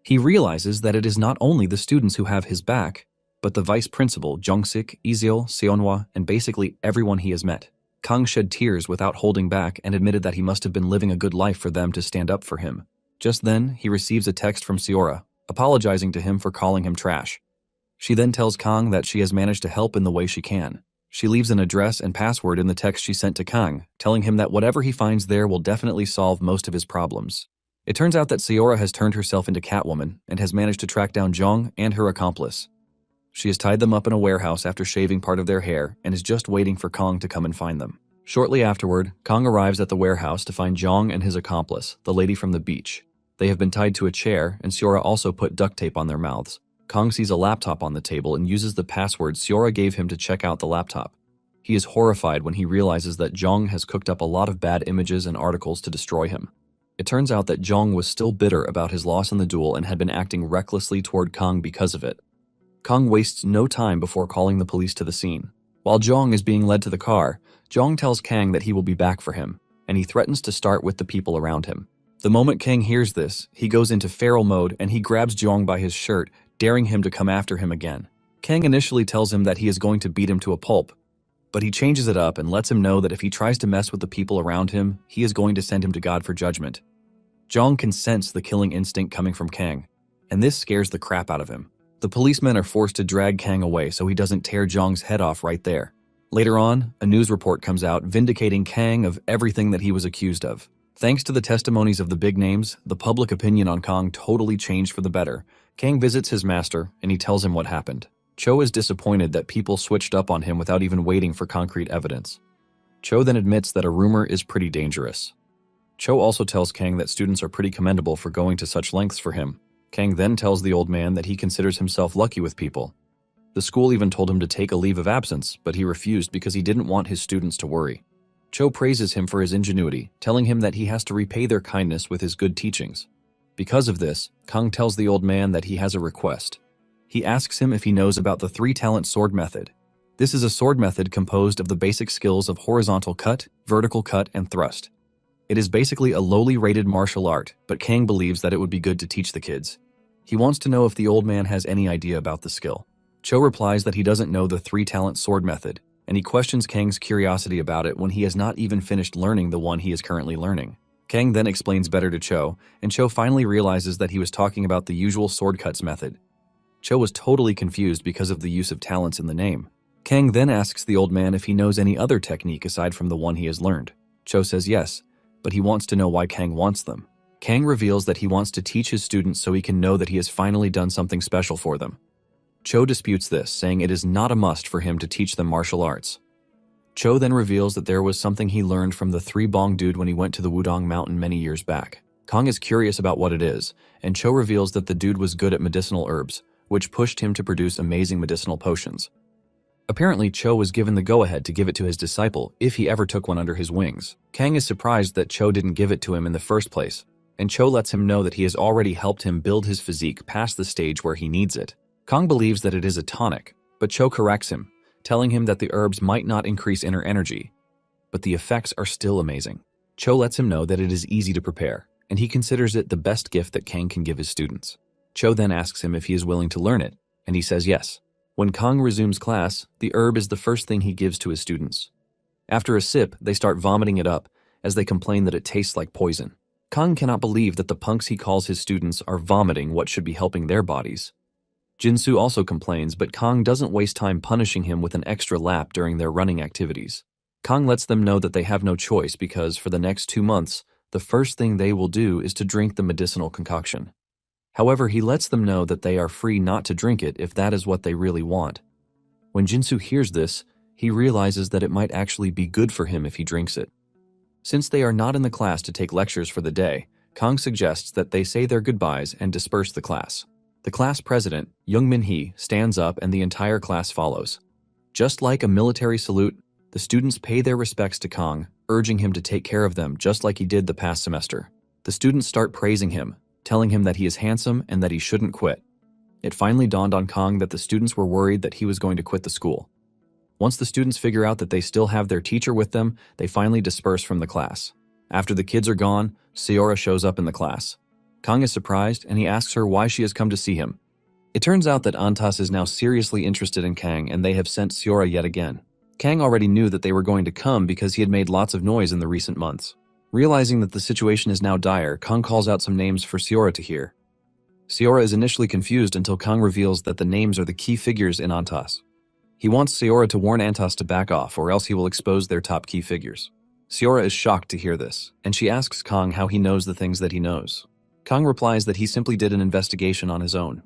He realizes that it is not only the students who have his back, but the vice principal, Jung-sik, Iseol, Seonhwa, and basically everyone he has met. Kang shed tears without holding back and admitted that he must have been living a good life for them to stand up for him. Just then, he receives a text from Seora, apologizing to him for calling him trash. She then tells Kang that she has managed to help in the way she can. She leaves an address and password in the text she sent to Kang, telling him that whatever he finds there will definitely solve most of his problems. It turns out that Seora has turned herself into Catwoman and has managed to track down Jong and her accomplice. She has tied them up in a warehouse after shaving part of their hair and is just waiting for Kang to come and find them. Shortly afterward, Kang arrives at the warehouse to find Jong and his accomplice, the lady from the beach. They have been tied to a chair, and Seora also put duct tape on their mouths. Kang sees a laptop on the table and uses the password Seora gave him to check out the laptop. He is horrified when he realizes that Jong has cooked up a lot of bad images and articles to destroy him. It turns out that Jong was still bitter about his loss in the duel and had been acting recklessly toward Kang because of it. Kang wastes no time before calling the police to the scene. While Jong is being led to the car, Jong tells Kang that he will be back for him, and he threatens to start with the people around him. The moment Kang hears this, he goes into feral mode and he grabs Jong by his shirt, daring him to come after him again. Kang initially tells him that he is going to beat him to a pulp, but he changes it up and lets him know that if he tries to mess with the people around him, he is going to send him to God for judgment. Jong can sense the killing instinct coming from Kang, and this scares the crap out of him. The policemen are forced to drag Kang away so he doesn't tear Jong's head off right there. Later on, a news report comes out vindicating Kang of everything that he was accused of. Thanks to the testimonies of the big names, the public opinion on Kang totally changed for the better. Kang visits his master, and he tells him what happened. Cho is disappointed that people switched up on him without even waiting for concrete evidence. Cho then admits that a rumor is pretty dangerous. Cho also tells Kang that students are pretty commendable for going to such lengths for him. Kang then tells the old man that he considers himself lucky with people. The school even told him to take a leave of absence, but he refused because he didn't want his students to worry. Cho praises him for his ingenuity, telling him that he has to repay their kindness with his good teachings. Because of this, Kang tells the old man that he has a request. He asks him if he knows about the 3-talent sword method. This is a sword method composed of the basic skills of horizontal cut, vertical cut, and thrust. It is basically a lowly rated martial art, but Kang believes that it would be good to teach the kids. He wants to know if the old man has any idea about the skill. Cho replies that he doesn't know the three-talent sword method, and he questions Kang's curiosity about it when he has not even finished learning the one he is currently learning. Kang then explains better to Cho, and Cho finally realizes that he was talking about the usual sword cuts method. Cho was totally confused because of the use of talents in the name. Kang then asks the old man if he knows any other technique aside from the one he has learned. Cho says yes, but he wants to know why Kang wants them. Kang reveals that he wants to teach his students so he can know that he has finally done something special for them. Cho disputes this, saying it is not a must for him to teach them martial arts. Cho then reveals that there was something he learned from the three-bong dude when he went to the Wudong Mountain many years back. Kang is curious about what it is, and Cho reveals that the dude was good at medicinal herbs, which pushed him to produce amazing medicinal potions. Apparently, Cho was given the go-ahead to give it to his disciple if he ever took one under his wings. Kang is surprised that Cho didn't give it to him in the first place, and Cho lets him know that he has already helped him build his physique past the stage where he needs it. Kang believes that it is a tonic, but Cho corrects him, telling him that the herbs might not increase inner energy, but the effects are still amazing. Cho lets him know that it is easy to prepare, and he considers it the best gift that Kang can give his students. Cho then asks him if he is willing to learn it, and he says yes. When Kang resumes class, the herb is the first thing he gives to his students. After a sip, they start vomiting it up, as they complain that it tastes like poison. Kang cannot believe that the punks he calls his students are vomiting what should be helping their bodies. Jinsu also complains, but Kang doesn't waste time punishing him with an extra lap during their running activities. Kang lets them know that they have no choice because for the next 2 months, the first thing they will do is to drink the medicinal concoction. However, he lets them know that they are free not to drink it if that is what they really want. When Jinsu hears this, he realizes that it might actually be good for him if he drinks it. Since they are not in the class to take lectures for the day, Kang suggests that they say their goodbyes and disperse the class. The class president, Young Min-hee, stands up and the entire class follows. Just like a military salute, the students pay their respects to Kang, urging him to take care of them just like he did the past semester. The students start praising him, telling him that he is handsome and that he shouldn't quit. It finally dawned on Kang that the students were worried that he was going to quit the school. Once the students figure out that they still have their teacher with them, they finally disperse from the class. After the kids are gone, Seora shows up in the class. Kang is surprised and he asks her why she has come to see him. It turns out that Antas is now seriously interested in Kang and they have sent Seora yet again. Kang already knew that they were going to come because he had made lots of noise in the recent months. Realizing that the situation is now dire, Kang calls out some names for Seora to hear. Seora is initially confused until Kang reveals that the names are the key figures in Antas. He wants Seora to warn Antas to back off or else he will expose their top key figures. Seora is shocked to hear this, and she asks Kang how he knows the things that he knows. Kang replies that he simply did an investigation on his own.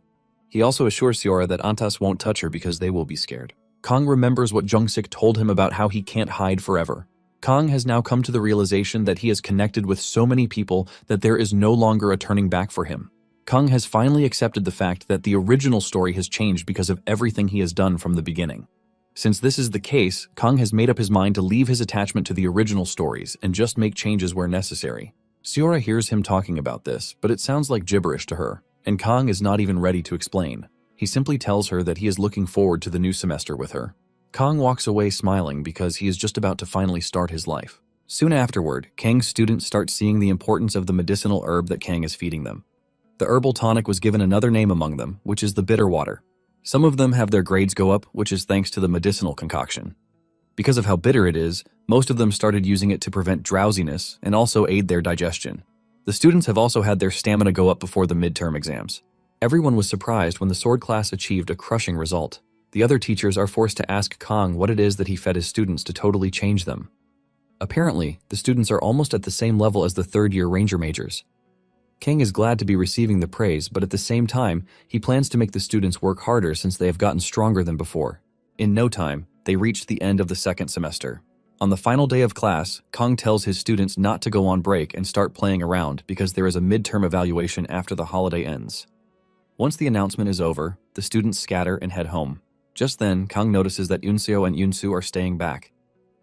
He also assures Seora that Antas won't touch her because they will be scared. Kang remembers what Jungsik told him about how he can't hide forever. Kang has now come to the realization that he has connected with so many people that there is no longer a turning back for him. Kang has finally accepted the fact that the original story has changed because of everything he has done from the beginning. Since this is the case, Kang has made up his mind to leave his attachment to the original stories and just make changes where necessary. Seora hears him talking about this, but it sounds like gibberish to her, and Kang is not even ready to explain. He simply tells her that he is looking forward to the new semester with her. Kang walks away smiling because he is just about to finally start his life. Soon afterward, Kang's students start seeing the importance of the medicinal herb that Kang is feeding them. The herbal tonic was given another name among them, which is the bitter water. Some of them have their grades go up, which is thanks to the medicinal concoction. Because of how bitter it is, most of them started using it to prevent drowsiness and also aid their digestion. The students have also had their stamina go up before the midterm exams. Everyone was surprised when the sword class achieved a crushing result. The other teachers are forced to ask Kang what it is that he fed his students to totally change them. Apparently, the students are almost at the same level as the third-year Ranger Majors. Kang is glad to be receiving the praise, but at the same time, he plans to make the students work harder since they have gotten stronger than before. In no time, they reached the end of the second semester. On the final day of class, Kang tells his students not to go on break and start playing around because there is a midterm evaluation after the holiday ends. Once the announcement is over, the students scatter and head home. Just then, Kang notices that Unseo and Yunsu are staying back.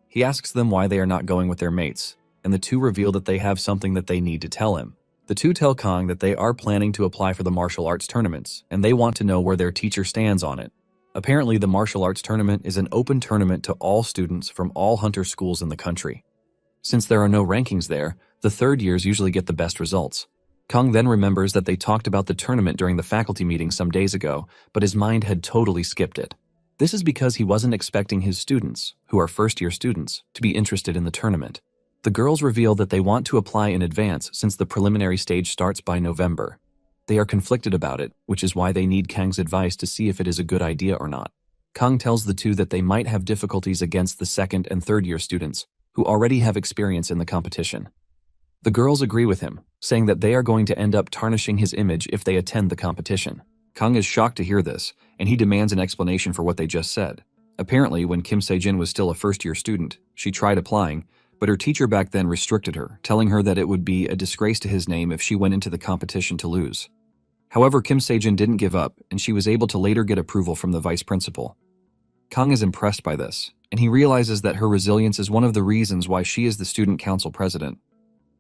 He asks them why they are not going with their mates, and the two reveal that they have something that they need to tell him. The two tell Kang that they are planning to apply for the martial arts tournaments, and they want to know where their teacher stands on it. Apparently, the martial arts tournament is an open tournament to all students from all hunter schools in the country. Since there are no rankings there, the third years usually get the best results. Kang then remembers that they talked about the tournament during the faculty meeting some days ago, but his mind had totally skipped it. This is because he wasn't expecting his students, who are first-year students, to be interested in the tournament. The girls reveal that they want to apply in advance since the preliminary stage starts by November. They are conflicted about it, which is why they need Kang's advice to see if it is a good idea or not. Kang tells the two that they might have difficulties against the second and third-year students, who already have experience in the competition. The girls agree with him, saying that they are going to end up tarnishing his image if they attend the competition. Kang is shocked to hear this, and he demands an explanation for what they just said. Apparently, when Kim Se-jin was still a first-year student, she tried applying, but her teacher back then restricted her, telling her that it would be a disgrace to his name if she went into the competition to lose. However, Kim Se-jin didn't give up, and she was able to later get approval from the vice principal. Kang is impressed by this, and he realizes that her resilience is one of the reasons why she is the student council president.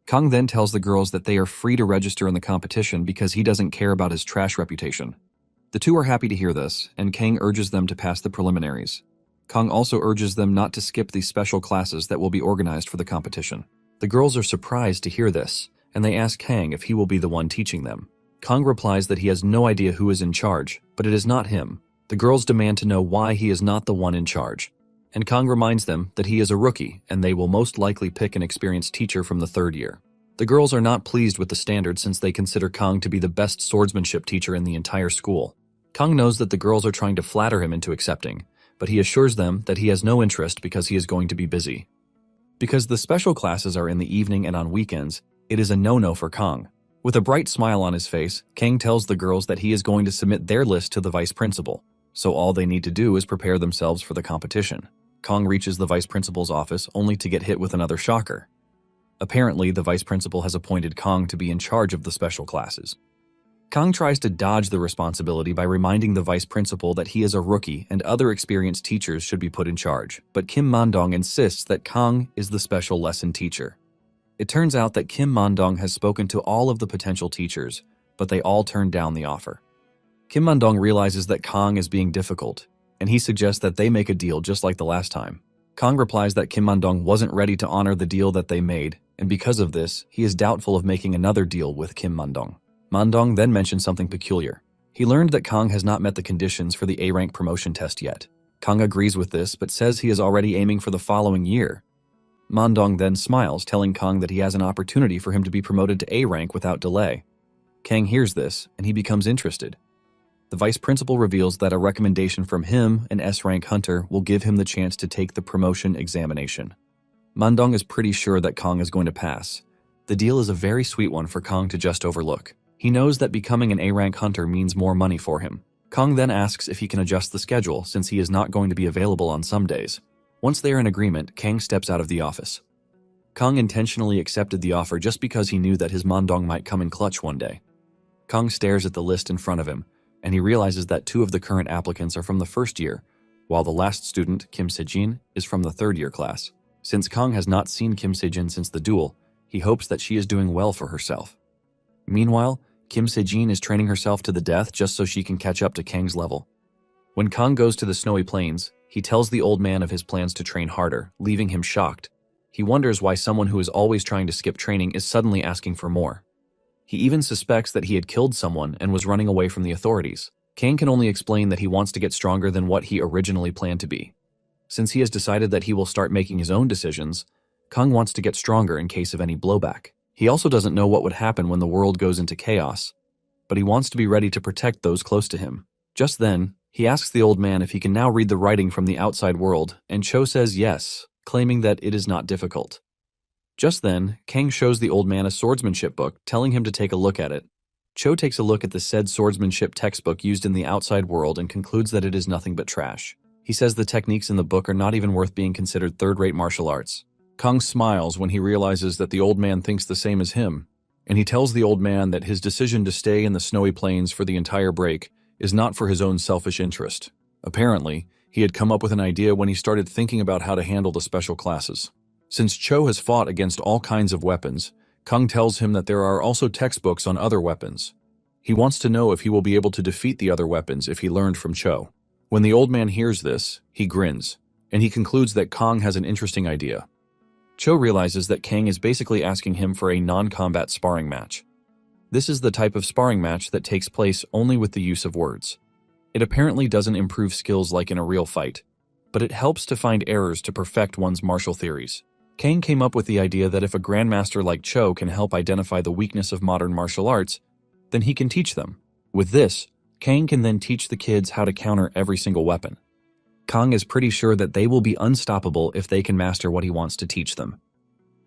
Kang then tells the girls that they are free to register in the competition because he doesn't care about his trash reputation. The two are happy to hear this, and Kang urges them to pass the preliminaries. Kang also urges them not to skip the special classes that will be organized for the competition. The girls are surprised to hear this, and they ask Kang if he will be the one teaching them. Kang replies that he has no idea who is in charge, but it is not him. The girls demand to know why he is not the one in charge, and Kang reminds them that he is a rookie and they will most likely pick an experienced teacher from the third year. The girls are not pleased with the standard since they consider Kang to be the best swordsmanship teacher in the entire school. Kang knows that the girls are trying to flatter him into accepting, but he assures them that he has no interest because he is going to be busy. Because the special classes are in the evening and on weekends, it is a no-no for Kang. With a bright smile on his face, Kang tells the girls that he is going to submit their list to the vice principal, so all they need to do is prepare themselves for the competition. Kang reaches the vice principal's office only to get hit with another shocker. Apparently, the vice principal has appointed Kang to be in charge of the special classes. Kang tries to dodge the responsibility by reminding the vice principal that he is a rookie and other experienced teachers should be put in charge, but Kim Man-dong insists that Kang is the special lesson teacher. It turns out that Kim Man-dong has spoken to all of the potential teachers, but they all turned down the offer. Kim Man-dong realizes that Kang is being difficult, and he suggests that they make a deal just like the last time. Kang replies that Kim Man-dong wasn't ready to honor the deal that they made, and because of this, he is doubtful of making another deal with Kim Man-dong. Man-dong then mentions something peculiar. He learned that Kang has not met the conditions for the A-rank promotion test yet. Kang agrees with this, but says he is already aiming for the following year. Man-dong then smiles, telling Kang that he has an opportunity for him to be promoted to A-rank without delay. Kang hears this, and he becomes interested. The vice principal reveals that a recommendation from him, an S-rank hunter, will give him the chance to take the promotion examination. Man-dong is pretty sure that Kang is going to pass. The deal is a very sweet one for Kang to just overlook. He knows that becoming an A-rank hunter means more money for him. Kang then asks if he can adjust the schedule since he is not going to be available on some days. Once they are in agreement, Kang steps out of the office. Kang intentionally accepted the offer just because he knew that his Man-dong might come in clutch one day. Kang stares at the list in front of him, and he realizes that 2 of the current applicants are from the first year, while the last student, Kim Se-jin, is from the third year class. Since Kang has not seen Kim Se-jin since the duel, he hopes that she is doing well for herself. Meanwhile, Kim Se-jin is training herself to the death just so she can catch up to Kang's level. When Kang goes to the snowy plains, he tells the old man of his plans to train harder, leaving him shocked. He wonders why someone who is always trying to skip training is suddenly asking for more. He even suspects that he had killed someone and was running away from the authorities. Kang can only explain that he wants to get stronger than what he originally planned to be. Since he has decided that he will start making his own decisions, Kang wants to get stronger in case of any blowback. He also doesn't know what would happen when the world goes into chaos, but he wants to be ready to protect those close to him. Just then, he asks the old man if he can now read the writing from the outside world, and Cho says yes, claiming that it is not difficult. Just then, Kang shows the old man a swordsmanship book, telling him to take a look at it. Cho takes a look at the said swordsmanship textbook used in the outside world and concludes that it is nothing but trash. He says the techniques in the book are not even worth being considered third-rate martial arts. Kang smiles when he realizes that the old man thinks the same as him, and he tells the old man that his decision to stay in the snowy plains for the entire break is not for his own selfish interest. Apparently, he had come up with an idea when he started thinking about how to handle the special classes. Since Cho has fought against all kinds of weapons, Kang tells him that there are also textbooks on other weapons. He wants to know if he will be able to defeat the other weapons if he learned from Cho. When the old man hears this, he grins, and he concludes that Kang has an interesting idea. Cho realizes that Kang is basically asking him for a non-combat sparring match. This is the type of sparring match that takes place only with the use of words. It apparently doesn't improve skills like in a real fight, but it helps to find errors to perfect one's martial theories. Kang came up with the idea that if a grandmaster like Cho can help identify the weakness of modern martial arts, then he can teach them. With this, Kang can then teach the kids how to counter every single weapon. Kang is pretty sure that they will be unstoppable if they can master what he wants to teach them.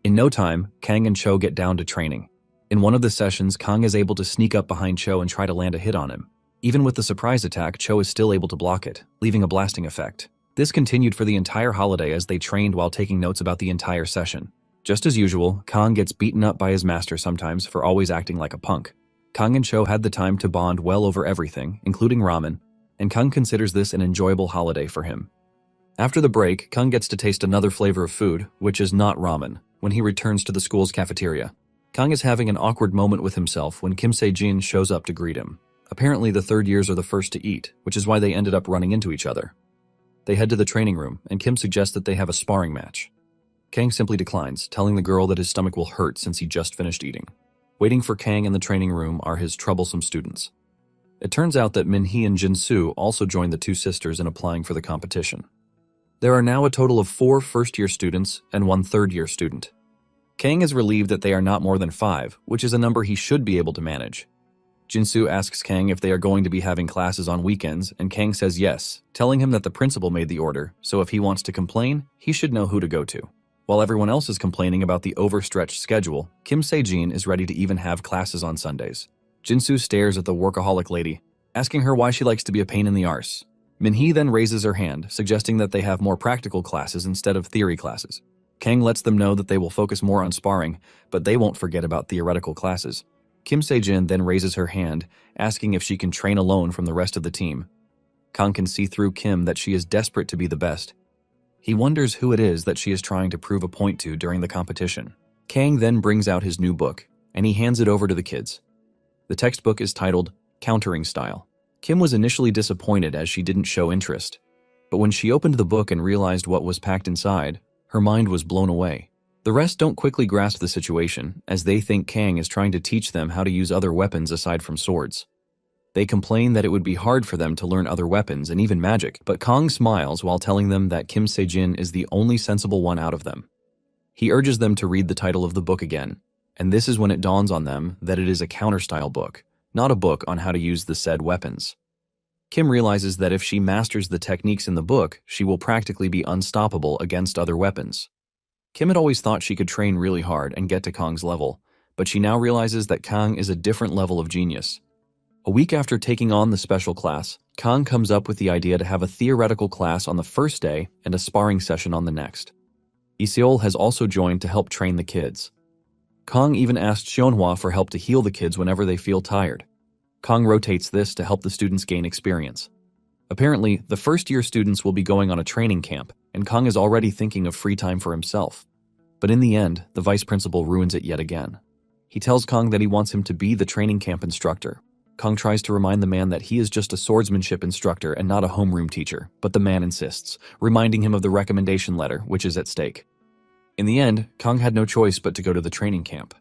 In no time, Kang and Cho get down to training. In one of the sessions, Kang is able to sneak up behind Cho and try to land a hit on him. Even with the surprise attack, Cho is still able to block it, leaving a blasting effect. This continued for the entire holiday as they trained while taking notes about the entire session. Just as usual, Kang gets beaten up by his master sometimes for always acting like a punk. Kang and Cho had the time to bond well over everything, including ramen, and Kang considers this an enjoyable holiday for him. After the break, Kang gets to taste another flavor of food, which is not ramen, when he returns to the school's cafeteria. Kang is having an awkward moment with himself when Kim Se-jin shows up to greet him. Apparently, the third years are the first to eat, which is why they ended up running into each other. They head to the training room, and Kim suggests that they have a sparring match. Kang simply declines, telling the girl that his stomach will hurt since he just finished eating. Waiting for Kang in the training room are his troublesome students. It turns out that Min-hee and Jin-soo also joined the two sisters in applying for the competition. There are now a total of 4 first-year students and 1 third-year student. Kang is relieved that they are not more than 5, which is a number he should be able to manage. Jin-soo asks Kang if they are going to be having classes on weekends, and Kang says yes, telling him that the principal made the order, so if he wants to complain, he should know who to go to. While everyone else is complaining about the overstretched schedule, Kim Se-jin is ready to even have classes on Sundays. Jin-soo stares at the workaholic lady, asking her why she likes to be a pain in the arse. Min-hee then raises her hand, suggesting that they have more practical classes instead of theory classes. Kang lets them know that they will focus more on sparring, but they won't forget about theoretical classes. Kim Se-jin then raises her hand, asking if she can train alone from the rest of the team. Kang can see through Kim that she is desperate to be the best. He wonders who it is that she is trying to prove a point to during the competition. Kang then brings out his new book, and he hands it over to the kids. The textbook is titled Countering Style. Kim was initially disappointed as she didn't show interest, but when she opened the book and realized what was packed inside, her mind was blown away. The rest don't quickly grasp the situation, as they think Kang is trying to teach them how to use other weapons aside from swords. They complain that it would be hard for them to learn other weapons and even magic, but Kang smiles while telling them that Kim Se-jin is the only sensible one out of them. He urges them to read the title of the book again, and this is when it dawns on them that it is a counter-style book, not a book on how to use the said weapons. Kim realizes that if she masters the techniques in the book, she will practically be unstoppable against other weapons. Kim had always thought she could train really hard and get to Kang's level, but she now realizes that Kang is a different level of genius. A week after taking on the special class, Kang comes up with the idea to have a theoretical class on the first day and a sparring session on the next. Iseol has also joined to help train the kids. Kang even asked Seonhwa for help to heal the kids whenever they feel tired. Kang rotates this to help the students gain experience. Apparently, the first-year students will be going on a training camp, and Kang is already thinking of free time for himself. But in the end, the vice principal ruins it yet again. He tells Kang that he wants him to be the training camp instructor. Kang tries to remind the man that he is just a swordsmanship instructor and not a homeroom teacher, but the man insists, reminding him of the recommendation letter, which is at stake. In the end, Kang had no choice but to go to the training camp.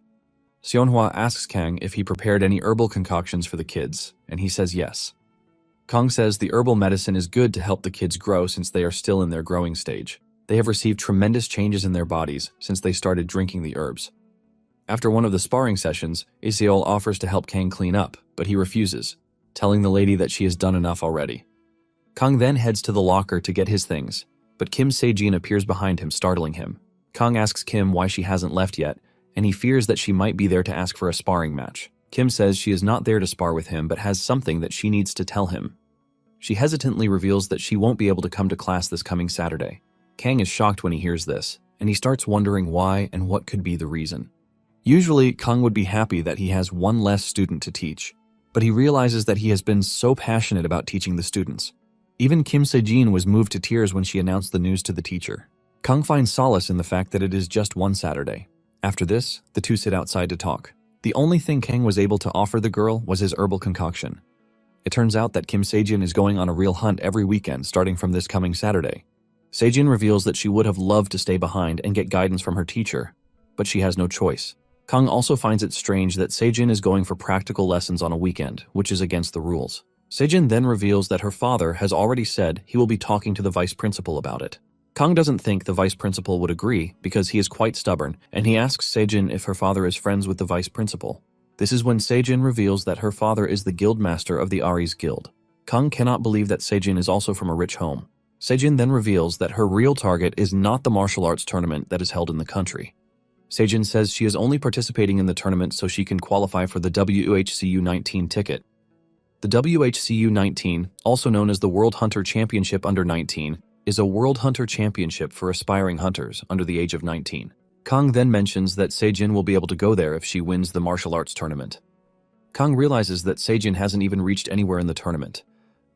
Seonhwa asks Kang if he prepared any herbal concoctions for the kids, and he says yes. Kang says the herbal medicine is good to help the kids grow since they are still in their growing stage. They have received tremendous changes in their bodies since they started drinking the herbs. After one of the sparring sessions, Iseol offers to help Kang clean up, but he refuses, telling the lady that she has done enough already. Kang then heads to the locker to get his things, but Kim Se-jin appears behind him, startling him. Kang asks Kim why she hasn't left yet, and he fears that she might be there to ask for a sparring match. Kim says she is not there to spar with him but has something that she needs to tell him. She hesitantly reveals that she won't be able to come to class this coming Saturday. Kang is shocked when he hears this, and he starts wondering why and what could be the reason. Usually, Kang would be happy that he has one less student to teach, but he realizes that he has been so passionate about teaching the students. Even Kim Se-jin was moved to tears when she announced the news to the teacher. Kang finds solace in the fact that it is just one Saturday. After this, the two sit outside to talk. The only thing Kang was able to offer the girl was his herbal concoction. It turns out that Kim Sejin is going on a real hunt every weekend starting from this coming Saturday. Sejin reveals that she would have loved to stay behind and get guidance from her teacher, but she has no choice. Kang also finds it strange that Sejin is going for practical lessons on a weekend, which is against the rules. Sejin then reveals that her father has already said he will be talking to the vice principal about it. Kang doesn't think the vice principal would agree because he is quite stubborn, and he asks Sejin if her father is friends with the vice principal. This is when Sejin reveals that her father is the guild master of the Aries Guild. Kang cannot believe that Sejin is also from a rich home. Sejin then reveals that her real target is not the martial arts tournament that is held in the country. Sejin says she is only participating in the tournament so she can qualify for the WHCU 19 ticket. The WHCU 19, also known as the World Hunter Championship Under 19, is a World Hunter Championship for aspiring hunters under the age of 19. Kang then mentions that Sejin will be able to go there if she wins the martial arts tournament. Kang realizes that Sejin hasn't even reached anywhere in the tournament,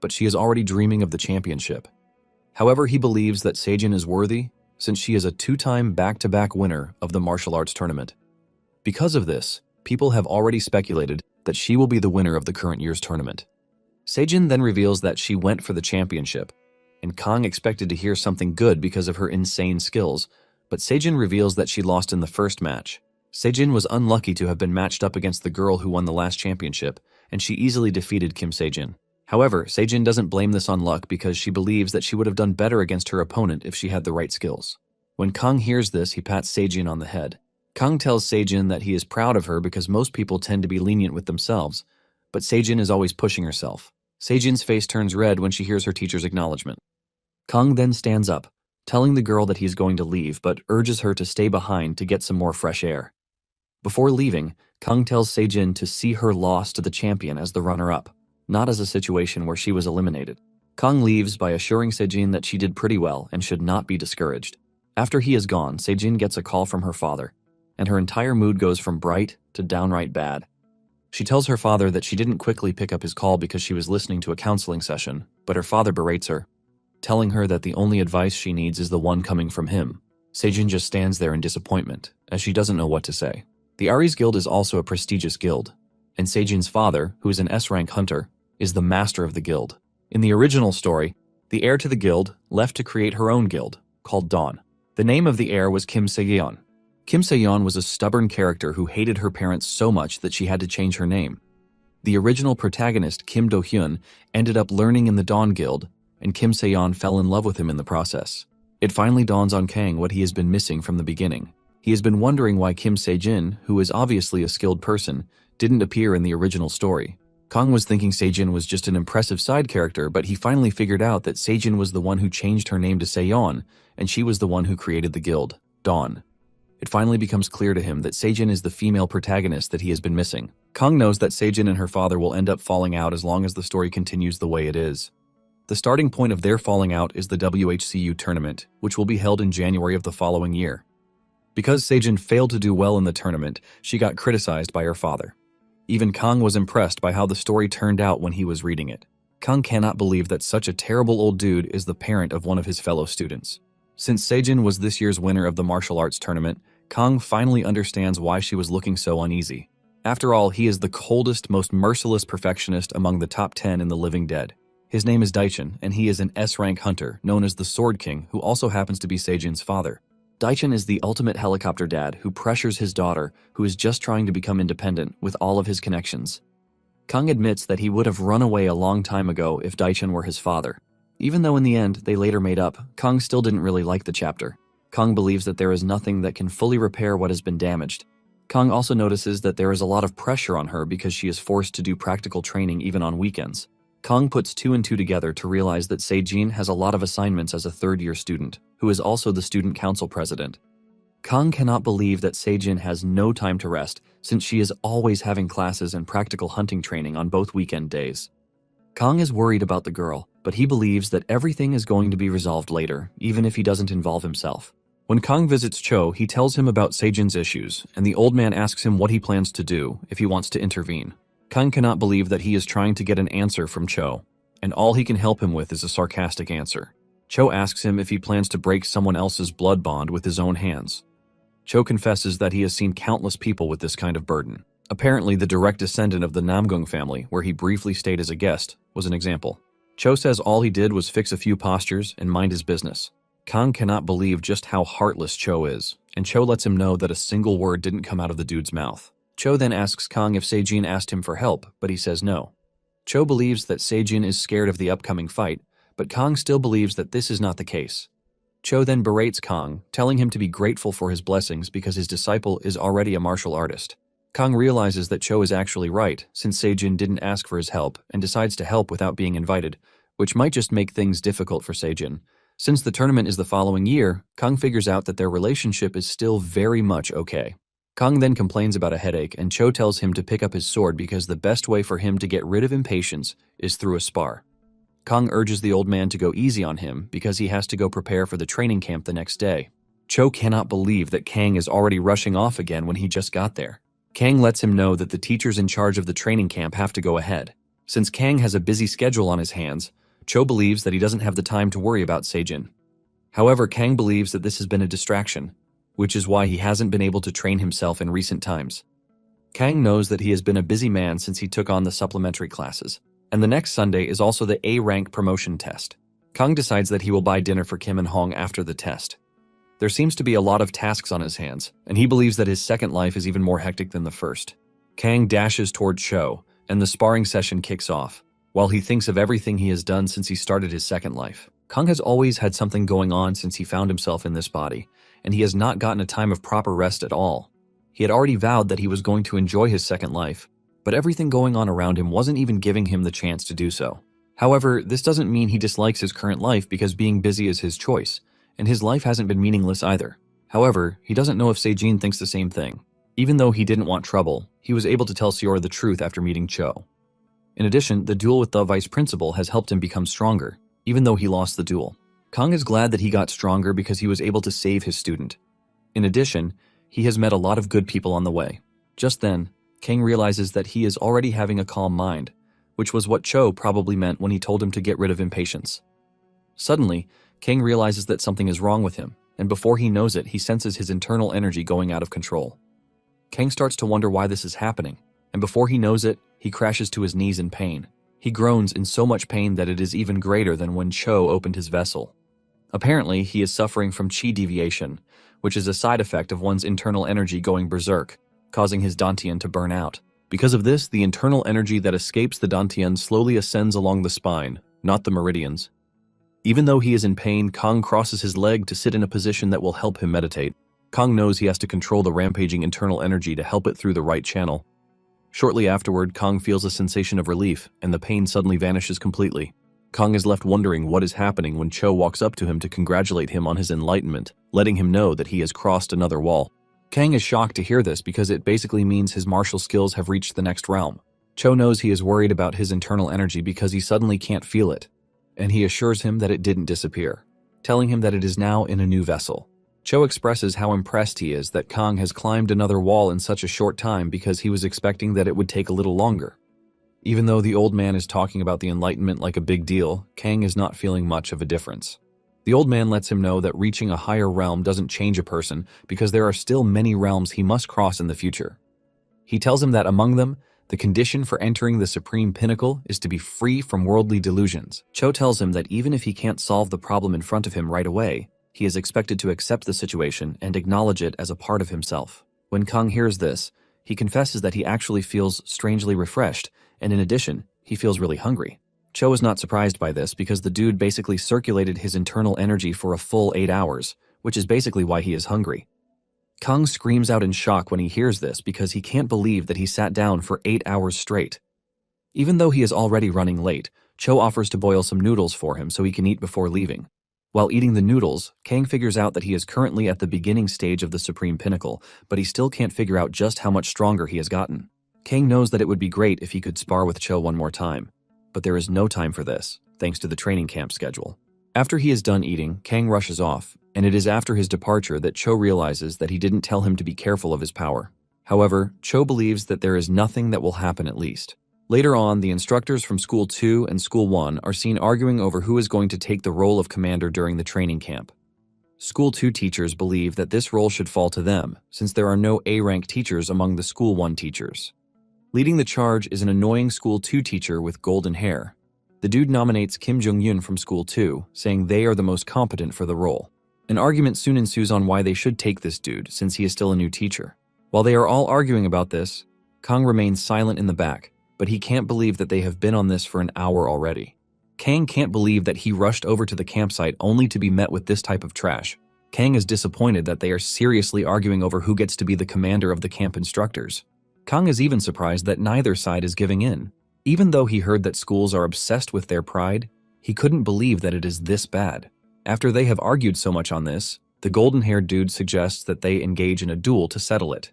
but she is already dreaming of the championship. However, he believes that Sejin is worthy since she is a two-time back-to-back winner of the martial arts tournament. Because of this, people have already speculated that she will be the winner of the current year's tournament. Sejin then reveals that she went for the championship, and Kang expected to hear something good because of her insane skills, but Sejin reveals that she lost in the first match. Sejin was unlucky to have been matched up against the girl who won the last championship, and she easily defeated Kim Sejin. However, Sejin doesn't blame this on luck because she believes that she would have done better against her opponent if she had the right skills. When Kang hears this, he pats Sejin on the head. Kang tells Sejin that he is proud of her because most people tend to be lenient with themselves, but Sejin is always pushing herself. Sejin's face turns red when she hears her teacher's acknowledgement. Kang then stands up, telling the girl that he is going to leave, but urges her to stay behind to get some more fresh air. Before leaving, Kang tells Sejin to see her loss to the champion as the runner-up, not as a situation where she was eliminated. Kang leaves by assuring Sejin that she did pretty well and should not be discouraged. After he is gone, Sejin gets a call from her father, and her entire mood goes from bright to downright bad. She tells her father that she didn't quickly pick up his call because she was listening to a counseling session, but her father berates her, telling her that the only advice she needs is the one coming from him. Sejin just stands there in disappointment, as she doesn't know what to say. The Aries Guild is also a prestigious guild, and Sejin's father, who is an S-rank hunter, is the master of the guild. In the original story, the heir to the guild left to create her own guild, called Dawn. The name of the heir was Kim Se-yeon. Kim Se-yeon was a stubborn character who hated her parents so much that she had to change her name. The original protagonist, Kim Do-hyun, ended up learning in the Dawn Guild, and Kim Se-yeon fell in love with him in the process. It finally dawns on Kang what he has been missing from the beginning. He has been wondering why Kim Se-jin, who is obviously a skilled person, didn't appear in the original story. Kang was thinking Sejin was just an impressive side character, but he finally figured out that Sejin was the one who changed her name to Se-yeon, and she was the one who created the guild, Dawn. It finally becomes clear to him that Sejin is the female protagonist that he has been missing. Kang knows that Sejin and her father will end up falling out as long as the story continues the way it is. The starting point of their falling out is the WHCU tournament, which will be held in January of the following year. Because Sejin failed to do well in the tournament, she got criticized by her father. Even Kang was impressed by how the story turned out when he was reading it. Kang cannot believe that such a terrible old dude is the parent of one of his fellow students. Since Sejin was this year's winner of the martial arts tournament, Kang finally understands why she was looking so uneasy. After all, he is the coldest, most merciless perfectionist among the top 10 in the living dead. His name is Daichin, and he is an S-rank hunter known as the Sword King, who also happens to be Sejin's father. Daichin is the ultimate helicopter dad who pressures his daughter, who is just trying to become independent, with all of his connections. Kang admits that he would have run away a long time ago if Daichin were his father. Even though in the end they later made up, Kang still didn't really like the chapter. Kang believes that there is nothing that can fully repair what has been damaged. Kang also notices that there is a lot of pressure on her because she is forced to do practical training even on weekends. Kang puts two and two together to realize that Sejin has a lot of assignments as a third-year student, who is also the student council president. Kang cannot believe that Sejin has no time to rest, since she is always having classes and practical hunting training on both weekend days. Kang is worried about the girl, but he believes that everything is going to be resolved later, even if he doesn't involve himself. When Kang visits Cho, he tells him about Sejin's issues, and the old man asks him what he plans to do if he wants to intervene. Kang cannot believe that he is trying to get an answer from Cho, and all he can help him with is a sarcastic answer. Cho asks him if he plans to break someone else's blood bond with his own hands. Cho confesses that he has seen countless people with this kind of burden. Apparently, the direct descendant of the Namgung family, where he briefly stayed as a guest, was an example. Cho says all he did was fix a few postures and mind his business. Kang cannot believe just how heartless Cho is, and Cho lets him know that a single word didn't come out of the dude's mouth. Cho then asks Kang if Sejin asked him for help, but he says no. Cho believes that Sejin is scared of the upcoming fight, but Kang still believes that this is not the case. Cho then berates Kang, telling him to be grateful for his blessings because his disciple is already a martial artist. Kang realizes that Cho is actually right, since Sejin didn't ask for his help, and decides to help without being invited, which might just make things difficult for Sejin. Since the tournament is the following year, Kang figures out that their relationship is still very much okay. Kang then complains about a headache, and Cho tells him to pick up his sword because the best way for him to get rid of impatience is through a spar. Kang urges the old man to go easy on him because he has to go prepare for the training camp the next day. Cho cannot believe that Kang is already rushing off again when he just got there. Kang lets him know that the teachers in charge of the training camp have to go ahead. Since Kang has a busy schedule on his hands, Cho believes that he doesn't have the time to worry about Sejin. However, Kang believes that this has been a distraction, which is why he hasn't been able to train himself in recent times. Kang knows that he has been a busy man since he took on the supplementary classes, and the next Sunday is also the A-rank promotion test. Kang decides that he will buy dinner for Kim and Hong after the test. There seems to be a lot of tasks on his hands, and he believes that his second life is even more hectic than the first. Kang dashes toward Cho, and the sparring session kicks off. While he thinks of everything he has done since he started his second life, Kang has always had something going on since he found himself in this body, and he has not gotten a time of proper rest at all. He had already vowed that he was going to enjoy his second life, but everything going on around him wasn't even giving him the chance to do so. However, this doesn't mean he dislikes his current life because being busy is his choice, and his life hasn't been meaningless either. However, he doesn't know if Sejin thinks the same thing. Even though he didn't want trouble, he was able to tell Seora the truth after meeting Cho. In addition, the duel with the vice principal has helped him become stronger, even though he lost the duel. Kang is glad that he got stronger because he was able to save his student. In addition, he has met a lot of good people on the way. Just then, Kang realizes that he is already having a calm mind, which was what Cho probably meant when he told him to get rid of impatience. Suddenly, Kang realizes that something is wrong with him, and before he knows it, he senses his internal energy going out of control. Kang starts to wonder why this is happening, and before he knows it, he crashes to his knees in pain. He groans in so much pain that it is even greater than when Cho opened his vessel. Apparently, he is suffering from chi deviation, which is a side effect of one's internal energy going berserk, causing his dantian to burn out. Because of this, the internal energy that escapes the dantian slowly ascends along the spine, not the meridians. Even though he is in pain, Kang crosses his leg to sit in a position that will help him meditate. Kang knows he has to control the rampaging internal energy to help it through the right channel. Shortly afterward, Kang feels a sensation of relief, and the pain suddenly vanishes completely. Kang is left wondering what is happening when Cho walks up to him to congratulate him on his enlightenment, letting him know that he has crossed another wall. Kang is shocked to hear this because it basically means his martial skills have reached the next realm. Cho knows he is worried about his internal energy because he suddenly can't feel it, and he assures him that it didn't disappear, telling him that it is now in a new vessel. Cho expresses how impressed he is that Kang has climbed another wall in such a short time because he was expecting that it would take a little longer. Even though the old man is talking about the enlightenment like a big deal, Kang is not feeling much of a difference. The old man lets him know that reaching a higher realm doesn't change a person because there are still many realms he must cross in the future. He tells him that among them, the condition for entering the supreme pinnacle is to be free from worldly delusions. Cho tells him that even if he can't solve the problem in front of him right away, he is expected to accept the situation and acknowledge it as a part of himself. When Kang hears this, he confesses that he actually feels strangely refreshed, and in addition, he feels really hungry. Cho is not surprised by this because the dude basically circulated his internal energy for a full 8 hours, which is basically why he is hungry. Kang screams out in shock when he hears this because he can't believe that he sat down for 8 hours straight. Even though he is already running late, Cho offers to boil some noodles for him so he can eat before leaving. While eating the noodles, Kang figures out that he is currently at the beginning stage of the Supreme Pinnacle, but he still can't figure out just how much stronger he has gotten. Kang knows that it would be great if he could spar with Cho one more time, but there is no time for this, thanks to the training camp schedule. After he is done eating, Kang rushes off, and it is after his departure that Cho realizes that he didn't tell him to be careful of his power. However, Cho believes that there is nothing that will happen at least. Later on, the instructors from School 2 and School 1 are seen arguing over who is going to take the role of commander during the training camp. School 2 teachers believe that this role should fall to them, since there are no A-rank teachers among the School 1 teachers. Leading the charge is an annoying School 2 teacher with golden hair. The dude nominates Kim Jong-un from School 2, saying they are the most competent for the role. An argument soon ensues on why they should take this dude, since he is still a new teacher. While they are all arguing about this, Kang remains silent in the back, but he can't believe that they have been on this for an hour already. Kang can't believe that he rushed over to the campsite only to be met with this type of trash. Kang is disappointed that they are seriously arguing over who gets to be the commander of the camp instructors. Kang is even surprised that neither side is giving in. Even though he heard that schools are obsessed with their pride, he couldn't believe that it is this bad. After they have argued so much on this, the golden-haired dude suggests that they engage in a duel to settle it.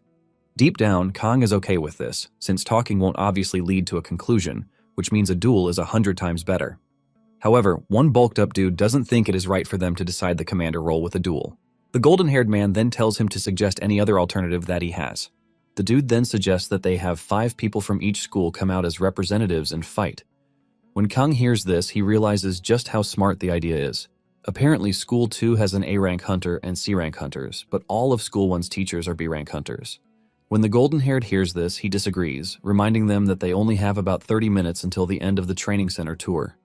Deep down, Kang is okay with this, since talking won't obviously lead to a conclusion, which means a duel is 100 times better. However, one bulked-up dude doesn't think it is right for them to decide the commander role with a duel. The golden-haired man then tells him to suggest any other alternative that he has. The dude then suggests that they have 5 people from each school come out as representatives and fight. When Kang hears this, he realizes just how smart the idea is. Apparently, School 2 has an A-rank hunter and C-rank hunters, but all of School 1's teachers are B-rank hunters. When the golden-haired hears this, he disagrees, reminding them that they only have about 30 minutes until the end of the training center tour.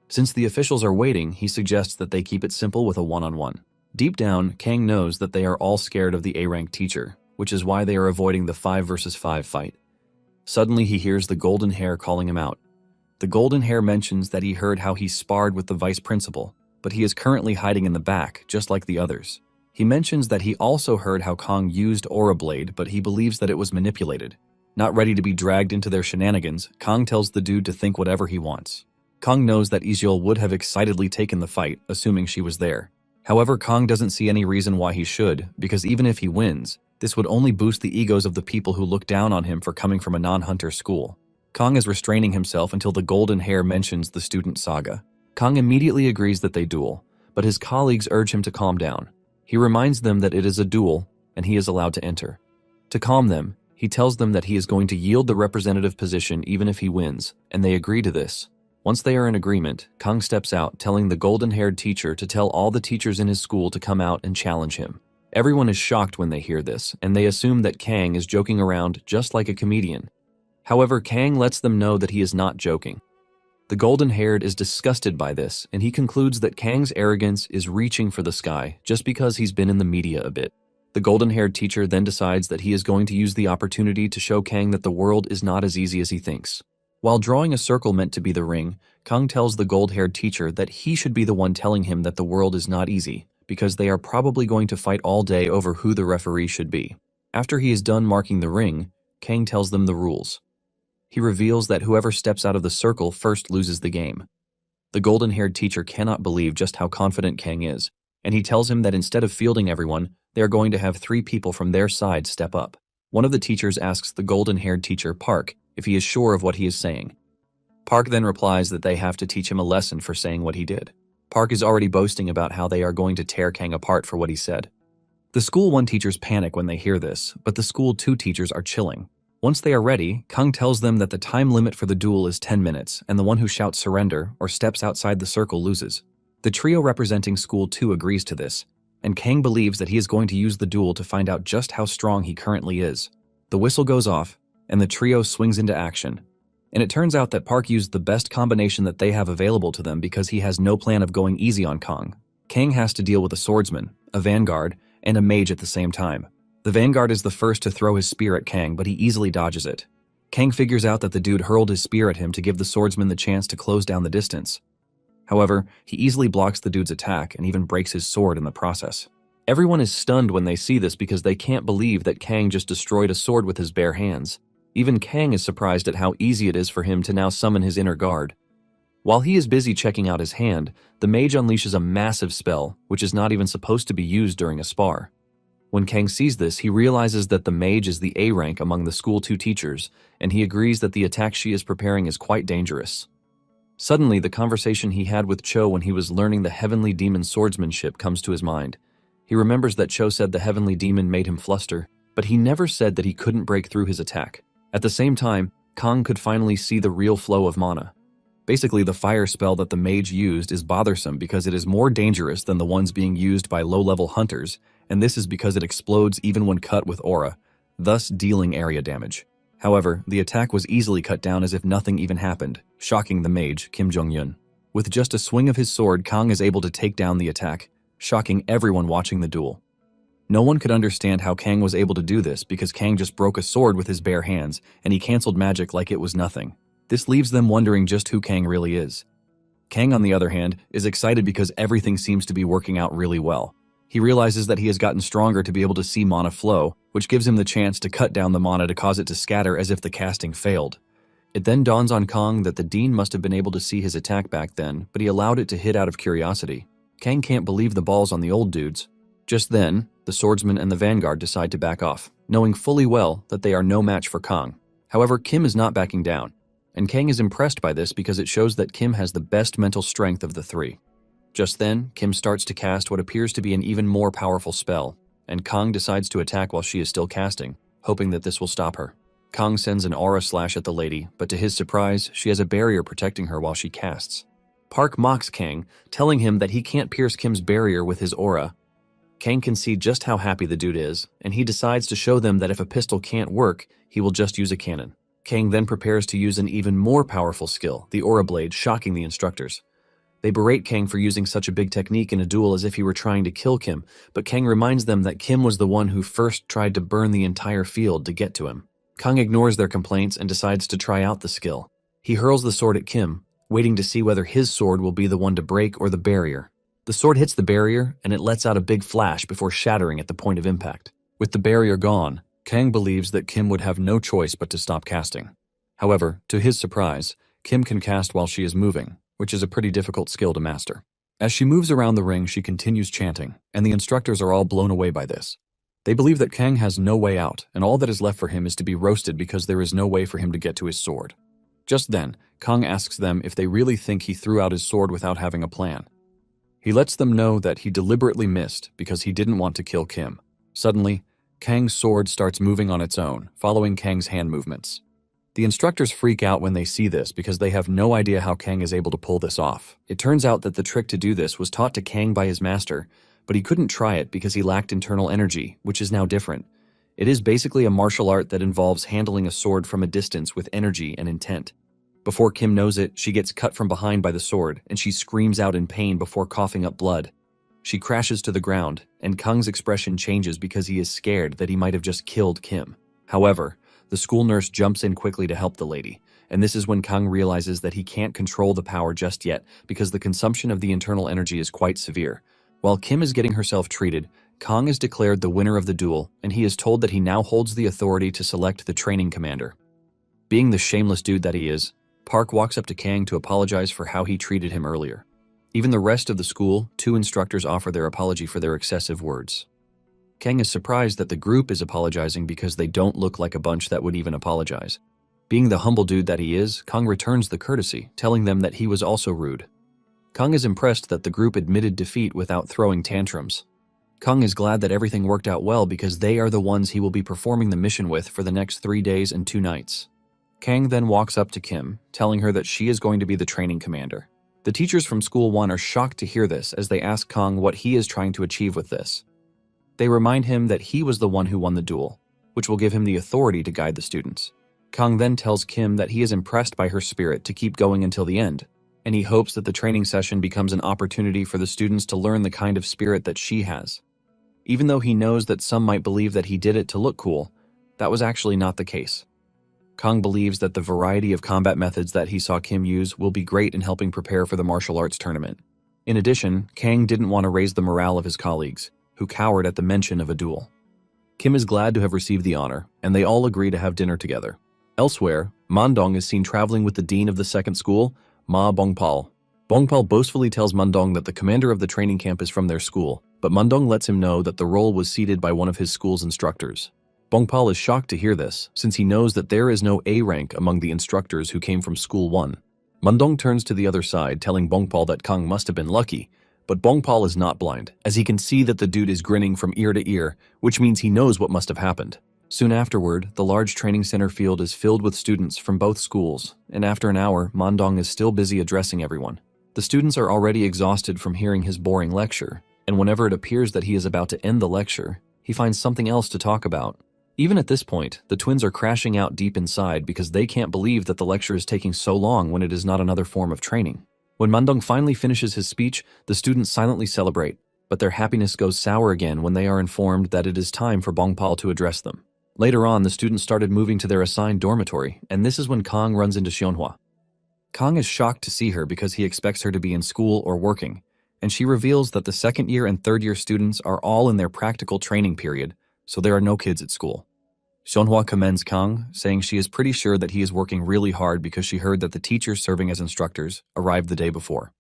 Since the officials are waiting, he suggests that they keep it simple with a one-on-one. Deep down, Kang knows that they are all scared of the A-rank teacher, which is why they are avoiding the 5 versus 5 fight. Suddenly, he hears the golden hair calling him out. The golden hair mentions that he heard how he sparred with the vice principal, but he is currently hiding in the back, just like the others. He mentions that he also heard how Kang used Aura Blade, but he believes that it was manipulated. Not ready to be dragged into their shenanigans, Kang tells the dude to think whatever he wants. Kang knows that Iseul would have excitedly taken the fight, assuming she was there. However, Kang doesn't see any reason why he should, because even if he wins, this would only boost the egos of the people who look down on him for coming from a non-hunter school. Kang is restraining himself until the golden hair mentions the student saga. Kang immediately agrees that they duel, but his colleagues urge him to calm down. He reminds them that it is a duel, and he is allowed to enter. To calm them, he tells them that he is going to yield the representative position even if he wins, and they agree to this. Once they are in agreement, Kang steps out, telling the golden-haired teacher to tell all the teachers in his school to come out and challenge him. Everyone is shocked when they hear this, and they assume that Kang is joking around just like a comedian. However, Kang lets them know that he is not joking. The golden-haired is disgusted by this, and he concludes that Kang's arrogance is reaching for the sky just because he's been in the media a bit. The golden-haired teacher then decides that he is going to use the opportunity to show Kang that the world is not as easy as he thinks. While drawing a circle meant to be the ring, Kang tells the gold-haired teacher that he should be the one telling him that the world is not easy, because they are probably going to fight all day over who the referee should be. After he is done marking the ring, Kang tells them the rules. He reveals that whoever steps out of the circle first loses the game. The golden-haired teacher cannot believe just how confident Kang is, and he tells him that instead of fielding everyone, they are going to have 3 people from their side step up. One of the teachers asks the golden-haired teacher, Park, if he is sure of what he is saying. Park then replies that they have to teach him a lesson for saying what he did. Park is already boasting about how they are going to tear Kang apart for what he said. The School 1 teachers panic when they hear this, but the School 2 teachers are chilling. Once they are ready, Kang tells them that the time limit for the duel is 10 minutes, and the one who shouts surrender or steps outside the circle loses. The trio representing School 2 agrees to this, and Kang believes that he is going to use the duel to find out just how strong he currently is. The whistle goes off, and the trio swings into action. And it turns out that Park used the best combination that they have available to them because he has no plan of going easy on Kang. Kang has to deal with a swordsman, a vanguard, and a mage at the same time. The vanguard is the first to throw his spear at Kang, but he easily dodges it. Kang figures out that the dude hurled his spear at him to give the swordsman the chance to close down the distance. However, he easily blocks the dude's attack and even breaks his sword in the process. Everyone is stunned when they see this because they can't believe that Kang just destroyed a sword with his bare hands. Even Kang is surprised at how easy it is for him to now summon his inner guard. While he is busy checking out his hand, the mage unleashes a massive spell, which is not even supposed to be used during a spar. When Kang sees this, he realizes that the mage is the A rank among the School 2 teachers, and he agrees that the attack she is preparing is quite dangerous. Suddenly, the conversation he had with Cho when he was learning the heavenly demon swordsmanship comes to his mind. He remembers that Cho said the heavenly demon made him fluster, but he never said that he couldn't break through his attack. At the same time, Kang could finally see the real flow of mana. Basically, the fire spell that the mage used is bothersome because it is more dangerous than the ones being used by low-level hunters, and this is because it explodes even when cut with aura, thus dealing area damage. However, the attack was easily cut down as if nothing even happened, shocking the mage, Kim Jong-un. With just a swing of his sword, Kang is able to take down the attack, shocking everyone watching the duel. No one could understand how Kang was able to do this because Kang just broke a sword with his bare hands, and he canceled magic like it was nothing. This leaves them wondering just who Kang really is. Kang, on the other hand, is excited because everything seems to be working out really well. He realizes that he has gotten stronger to be able to see mana flow, which gives him the chance to cut down the mana to cause it to scatter as if the casting failed. It then dawns on Kang that the Dean must have been able to see his attack back then, but he allowed it to hit out of curiosity. Kang can't believe the balls on the old dudes. Just then, the swordsman and the vanguard decide to back off, knowing fully well that they are no match for Kang. However, Kim is not backing down, and Kang is impressed by this because it shows that Kim has the best mental strength of the three. Just then, Kim starts to cast what appears to be an even more powerful spell, and Kang decides to attack while she is still casting, hoping that this will stop her. Kang sends an aura slash at the lady, but to his surprise, she has a barrier protecting her while she casts. Park mocks Kang, telling him that he can't pierce Kim's barrier with his aura. Kang can see just how happy the dude is, and he decides to show them that if a pistol can't work, he will just use a cannon. Kang then prepares to use an even more powerful skill, the aura blade, shocking the instructors. They berate Kang for using such a big technique in a duel as if he were trying to kill Kim, but Kang reminds them that Kim was the one who first tried to burn the entire field to get to him. Kang ignores their complaints and decides to try out the skill. He hurls the sword at Kim, waiting to see whether his sword will be the one to break or the barrier. The sword hits the barrier, and it lets out a big flash before shattering at the point of impact. With the barrier gone, Kang believes that Kim would have no choice but to stop casting. However, to his surprise, Kim can cast while she is moving, which is a pretty difficult skill to master. As she moves around the ring, she continues chanting, and the instructors are all blown away by this. They believe that Kang has no way out, and all that is left for him is to be roasted because there is no way for him to get to his sword. Just then, Kang asks them if they really think he threw out his sword without having a plan. He lets them know that he deliberately missed because he didn't want to kill Kim. Suddenly, Kang's sword starts moving on its own, following Kang's hand movements. The instructors freak out when they see this because they have no idea how Kang is able to pull this off. It turns out that the trick to do this was taught to Kang by his master, but he couldn't try it because he lacked internal energy, which is now different. It is basically a martial art that involves handling a sword from a distance with energy and intent. Before Kim knows it, she gets cut from behind by the sword, and she screams out in pain before coughing up blood. She crashes to the ground, and Kang's expression changes because he is scared that he might have just killed Kim. However, the school nurse jumps in quickly to help the lady, and this is when Kang realizes that he can't control the power just yet because the consumption of the internal energy is quite severe. While Kim is getting herself treated, Kang is declared the winner of the duel, and he is told that he now holds the authority to select the training commander. Being the shameless dude that he is, Park walks up to Kang to apologize for how he treated him earlier. Even the rest of the school, 2 instructors offer their apology for their excessive words. Kang is surprised that the group is apologizing because they don't look like a bunch that would even apologize. Being the humble dude that he is, Kang returns the courtesy, telling them that he was also rude. Kang is impressed that the group admitted defeat without throwing tantrums. Kang is glad that everything worked out well because they are the ones he will be performing the mission with for the next 3 days and 2 nights. Kang then walks up to Kim, telling her that she is going to be the training commander. The teachers from School 1 are shocked to hear this as they ask Kang what he is trying to achieve with this. They remind him that he was the one who won the duel, which will give him the authority to guide the students. Kang then tells Kim that he is impressed by her spirit to keep going until the end, and he hopes that the training session becomes an opportunity for the students to learn the kind of spirit that she has. Even though he knows that some might believe that he did it to look cool, that was actually not the case. Kang believes that the variety of combat methods that he saw Kim use will be great in helping prepare for the martial arts tournament. In addition, Kang didn't want to raise the morale of his colleagues, who cowered at the mention of a duel. Kim is glad to have received the honor, and they all agree to have dinner together. Elsewhere, Mandong is seen traveling with the dean of the second school, Ma Bongpal. Bongpal boastfully tells Mandong that the commander of the training camp is from their school, but Mandong lets him know that the role was ceded by one of his school's instructors. Bongpal is shocked to hear this, since he knows that there is no A rank among the instructors who came from School 1. Mandong turns to the other side, telling Bongpal that Kang must have been lucky, but Bongpal is not blind, as he can see that the dude is grinning from ear to ear, which means he knows what must have happened. Soon afterward, the large training center field is filled with students from both schools, and after an hour, Mandong is still busy addressing everyone. The students are already exhausted from hearing his boring lecture, and whenever it appears that he is about to end the lecture, he finds something else to talk about. Even at this point, the twins are crashing out deep inside because they can't believe that the lecture is taking so long when it is not another form of training. When Mandong finally finishes his speech, the students silently celebrate, but their happiness goes sour again when they are informed that it is time for Bongpal to address them. Later on, the students started moving to their assigned dormitory, and this is when Kang runs into Xionhua. Kang is shocked to see her because he expects her to be in school or working, and she reveals that the second-year and third-year students are all in their practical training period, so there are no kids at school. Xionhua commends Kang, saying she is pretty sure that he is working really hard because she heard that the teachers serving as instructors arrived the day before.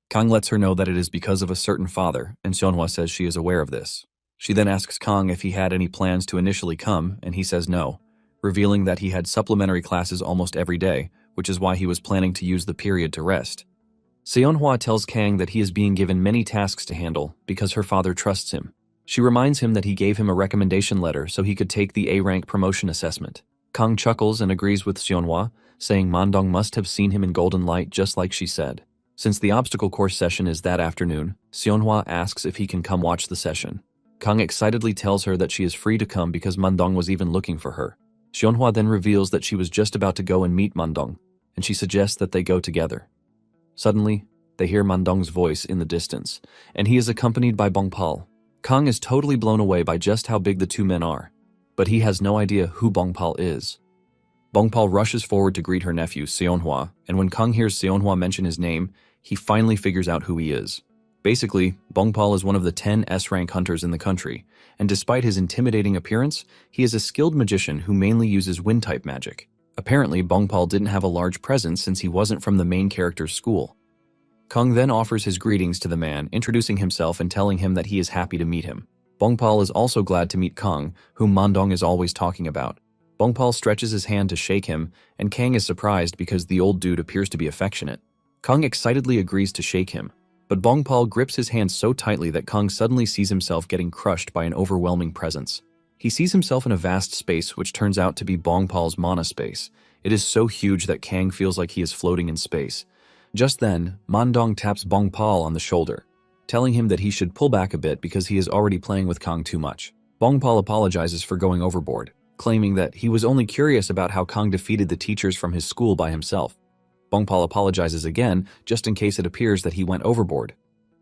Kang lets her know that it is because of a certain father, and Xionhua says she is aware of this. She then asks Kang if he had any plans to initially come, and he says no, revealing that he had supplementary classes almost every day, which is why he was planning to use the period to rest. Xionhua tells Kang that he is being given many tasks to handle because her father trusts him. She reminds him that he gave him a recommendation letter so he could take the A-rank promotion assessment. Kang chuckles and agrees with Xionhua, saying Mandong must have seen him in golden light just like she said. Since the obstacle course session is that afternoon, Xionhua asks if he can come watch the session. Kang excitedly tells her that she is free to come because Mandong was even looking for her. Xionhua then reveals that she was just about to go and meet Mandong, and she suggests that they go together. Suddenly, they hear Mandong's voice in the distance, and he is accompanied by Bongpal. Kang is totally blown away by just how big the two men are, but he has no idea who Bongpal is. Bongpal rushes forward to greet her nephew, Xionhua, and when Kang hears Xionhua mention his name, he finally figures out who he is. Basically, Bongpal is one of the 10 S-rank hunters in the country, and despite his intimidating appearance, he is a skilled magician who mainly uses wind-type magic. Apparently, Bongpal didn't have a large presence since he wasn't from the main character's school. Kang then offers his greetings to the man, introducing himself and telling him that he is happy to meet him. Bongpal is also glad to meet Kang, whom Mandong is always talking about. Bongpal stretches his hand to shake him, and Kang is surprised because the old dude appears to be affectionate. Kang excitedly agrees to shake him, but Bongpal grips his hand so tightly that Kang suddenly sees himself getting crushed by an overwhelming presence. He sees himself in a vast space which turns out to be Bongpal's mana space. It is so huge that Kang feels like he is floating in space. Just then, Mandong taps Bongpal on the shoulder, telling him that he should pull back a bit because he is already playing with Kang too much. Bongpal apologizes for going overboard, claiming that he was only curious about how Kang defeated the teachers from his school by himself. Bongpal apologizes again, just in case it appears that he went overboard.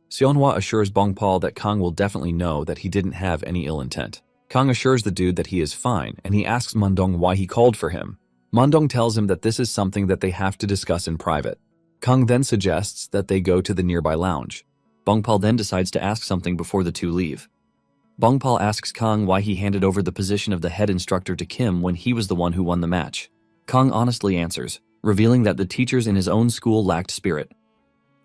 Xionhua assures Bongpal that Kang will definitely know that he didn't have any ill intent. Kang assures the dude that he is fine, and he asks Mandong why he called for him. Mandong tells him that this is something that they have to discuss in private. Kang then suggests that they go to the nearby lounge. Bongpal then decides to ask something before the two leave. Bongpal asks Kang why he handed over the position of the head instructor to Kim when he was the one who won the match. Kang honestly answers, revealing that the teachers in his own school lacked spirit.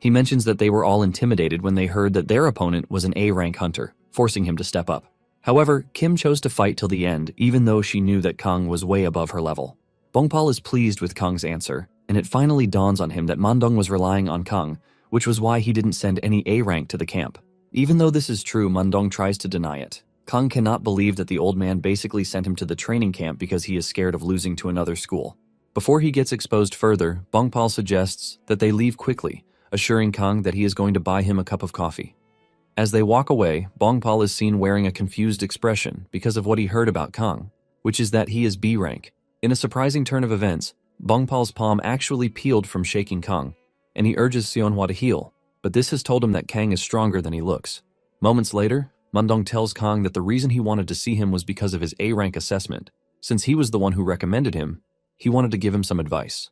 He mentions that they were all intimidated when they heard that their opponent was an A-rank hunter, forcing him to step up. However, Kim chose to fight till the end, even though she knew that Kang was way above her level. Bongpal is pleased with Kang's answer, and it finally dawns on him that Mandong was relying on Kang, which was why he didn't send any A-rank to the camp. Even though this is true, Mandong tries to deny it. Kang cannot believe that the old man basically sent him to the training camp because he is scared of losing to another school. Before he gets exposed further, Bongpal suggests that they leave quickly, assuring Kang that he is going to buy him a cup of coffee. As they walk away, Bongpal is seen wearing a confused expression because of what he heard about Kang, which is that he is B rank. In a surprising turn of events, Bongpal's palm actually peeled from shaking Kang, and he urges Xionhua to heal, but this has told him that Kang is stronger than he looks. Moments later, Mandong tells Kang that the reason he wanted to see him was because of his A-rank assessment. Since he was the one who recommended him, he wanted to give him some advice.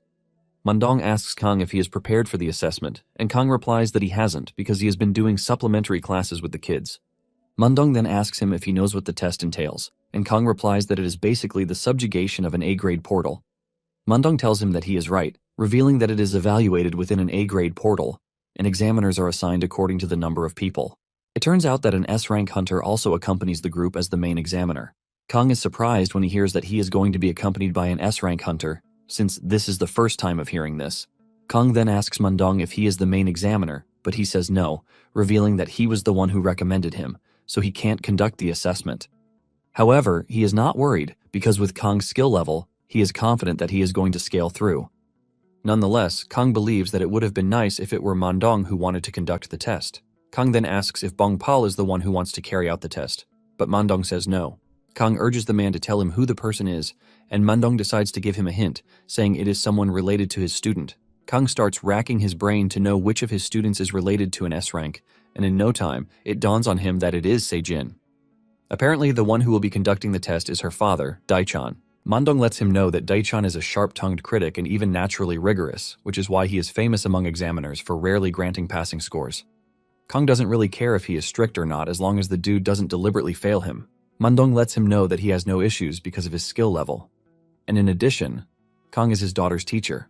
Mandong asks Kang if he is prepared for the assessment, and Kang replies that he hasn't because he has been doing supplementary classes with the kids. Mandong then asks him if he knows what the test entails, and Kang replies that it is basically the subjugation of an A-grade portal. Mandong tells him that he is right, revealing that it is evaluated within an A-grade portal, and examiners are assigned according to the number of people. It turns out that an S-rank hunter also accompanies the group as the main examiner. Kang is surprised when he hears that he is going to be accompanied by an S-rank hunter, since this is the first time of hearing this. Kang then asks Mandong if he is the main examiner, but he says no, revealing that he was the one who recommended him, so he can't conduct the assessment. However, he is not worried, because with Kang's skill level, he is confident that he is going to scale through. Nonetheless, Kang believes that it would have been nice if it were Mandong who wanted to conduct the test. Kang then asks if Bongpal is the one who wants to carry out the test, but Mandong says no. Kang urges the man to tell him who the person is, and Mandong decides to give him a hint, saying it is someone related to his student. Kang starts racking his brain to know which of his students is related to an S rank, and in no time, it dawns on him that it is Sejin. Apparently, the one who will be conducting the test is her father, Daichan. Mandong lets him know that Daichan is a sharp-tongued critic and even naturally rigorous, which is why he is famous among examiners for rarely granting passing scores. Kang doesn't really care if he is strict or not as long as the dude doesn't deliberately fail him. Mandong lets him know that he has no issues because of his skill level. And in addition, Kang is his daughter's teacher,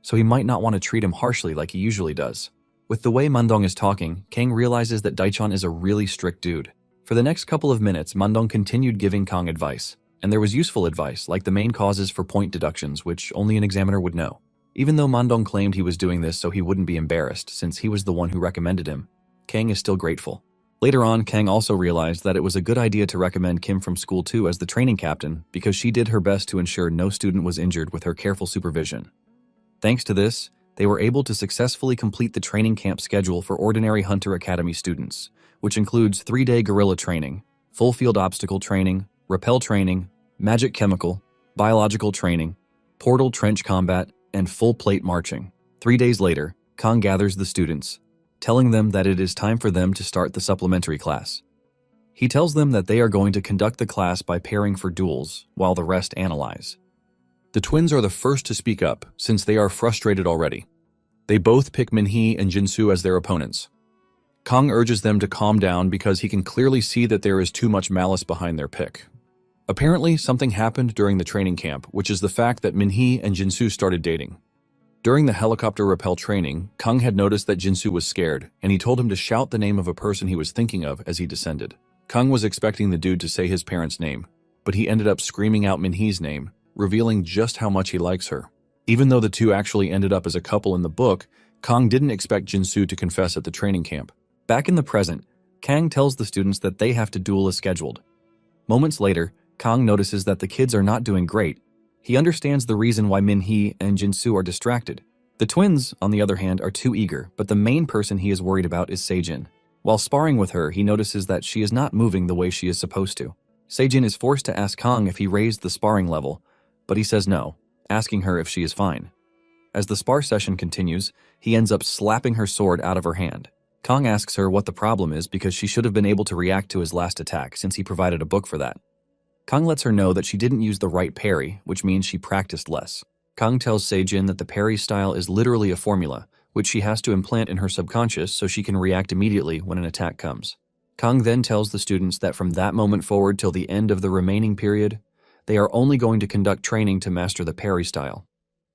so he might not want to treat him harshly like he usually does. With the way Mandong is talking, Kang realizes that Daichan is a really strict dude. For the next couple of minutes, Mandong continued giving Kang advice, and there was useful advice like the main causes for point deductions, which only an examiner would know. Even though Mandong claimed he was doing this so he wouldn't be embarrassed since he was the one who recommended him, Kang is still grateful. Later on, Kang also realized that it was a good idea to recommend Kim from school too as the training captain because she did her best to ensure no student was injured with her careful supervision. Thanks to this, they were able to successfully complete the training camp schedule for Ordinary Hunter Academy students, which includes 3-day guerrilla training, full field obstacle training, rappel training, magic chemical, biological training, portal trench combat, and full plate marching. 3 days later, Kang gathers the students, telling them that it is time for them to start the supplementary class. He tells them that they are going to conduct the class by pairing for duels, while the rest analyze. The twins are the first to speak up, since they are frustrated already. They both pick Minhee and Jinsu as their opponents. Kang urges them to calm down because he can clearly see that there is too much malice behind their pick. Apparently, something happened during the training camp, which is the fact that Minhee and Jinsu started dating. During the helicopter rappel training, Kang had noticed that Jinsu was scared, and he told him to shout the name of a person he was thinking of as he descended. Kang was expecting the dude to say his parents' name, but he ended up screaming out Minhee's name, revealing just how much he likes her. Even though the two actually ended up as a couple in the book, Kang didn't expect Jinsu to confess at the training camp. Back in the present, Kang tells the students that they have to duel as scheduled. Moments later, Kang notices that the kids are not doing great. He understands the reason why Minhee and Jinsu are distracted. The twins, on the other hand, are too eager, but the main person he is worried about is Sejin. While sparring with her, he notices that she is not moving the way she is supposed to. Sejin is forced to ask Kang if he raised the sparring level, but he says no, asking her if she is fine. As the spar session continues, he ends up slapping her sword out of her hand. Kang asks her what the problem is because she should have been able to react to his last attack since he provided a book for that. Kang lets her know that she didn't use the right parry, which means she practiced less. Kang tells Sejin that the parry style is literally a formula, which she has to implant in her subconscious so she can react immediately when an attack comes. Kang then tells the students that from that moment forward till the end of the remaining period, they are only going to conduct training to master the parry style.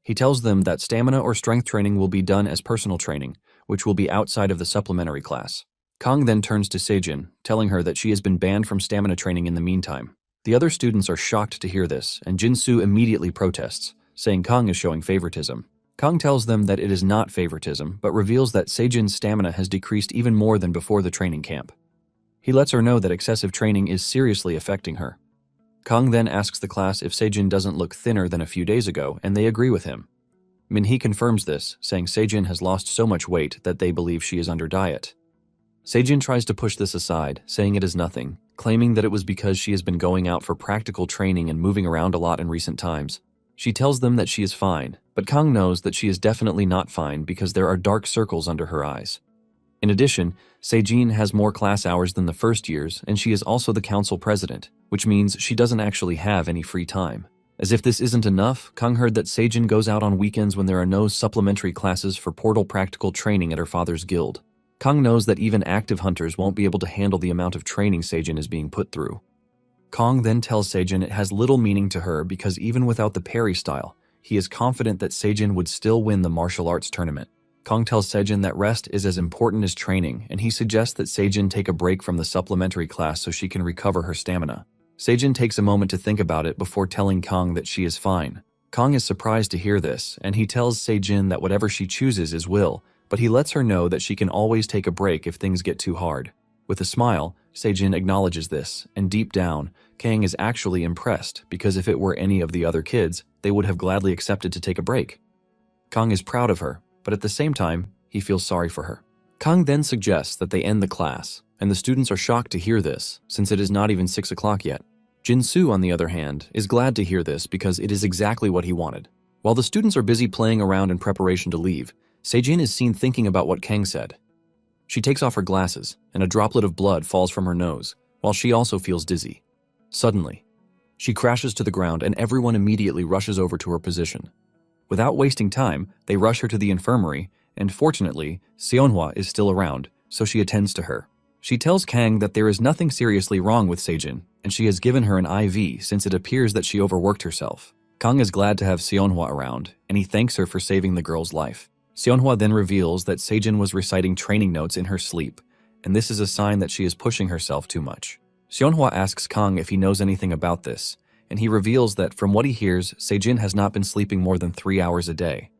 He tells them that stamina or strength training will be done as personal training, which will be outside of the supplementary class. Kang then turns to Sejin, telling her that she has been banned from stamina training in the meantime. The other students are shocked to hear this, and Jinsu immediately protests, saying Kang is showing favoritism. Kang tells them that it is not favoritism, but reveals that Sejin's stamina has decreased even more than before the training camp. He lets her know that excessive training is seriously affecting her. Kang then asks the class if Sejin doesn't look thinner than a few days ago, and they agree with him. Minhee confirms this, saying Sejin has lost so much weight that they believe she is under diet. Sejin tries to push this aside, saying it is nothing, claiming that it was because she has been going out for practical training and moving around a lot in recent times. She tells them that she is fine, but Kang knows that she is definitely not fine because there are dark circles under her eyes. In addition, Sejin has more class hours than the first years, and she is also the council president, which means she doesn't actually have any free time. As if this isn't enough, Kang heard that Sejin goes out on weekends when there are no supplementary classes for portal practical training at her father's guild. Kang knows that even active hunters won't be able to handle the amount of training Sejin is being put through. Kang then tells Sejin it has little meaning to her because even without the parry style, he is confident that Sejin would still win the martial arts tournament. Kang tells Sejin that rest is as important as training, and he suggests that Sejin take a break from the supplementary class so she can recover her stamina. Sejin takes a moment to think about it before telling Kang that she is fine. Kang is surprised to hear this, and he tells Sejin that whatever she chooses is will, but he lets her know that she can always take a break if things get too hard. With a smile, Sejin acknowledges this, and deep down, Kang is actually impressed because if it were any of the other kids, they would have gladly accepted to take a break. Kang is proud of her, but at the same time, he feels sorry for her. Kang then suggests that they end the class, and the students are shocked to hear this, since it is not even 6 o'clock yet. Jinsu, on the other hand, is glad to hear this because it is exactly what he wanted. While the students are busy playing around in preparation to leave, Sejin is seen thinking about what Kang said. She takes off her glasses, and a droplet of blood falls from her nose, while she also feels dizzy. Suddenly, she crashes to the ground and everyone immediately rushes over to her position. Without wasting time, they rush her to the infirmary, and fortunately, Seonhwa is still around, so she attends to her. She tells Kang that there is nothing seriously wrong with Sejin, and she has given her an IV since it appears that she overworked herself. Kang is glad to have Seonhwa around, and he thanks her for saving the girl's life. Seonhwa then reveals that Sejin was reciting training notes in her sleep, and this is a sign that she is pushing herself too much. Seonhwa asks Kang if he knows anything about this, and he reveals that from what he hears, Sejin has not been sleeping more than 3 hours a day.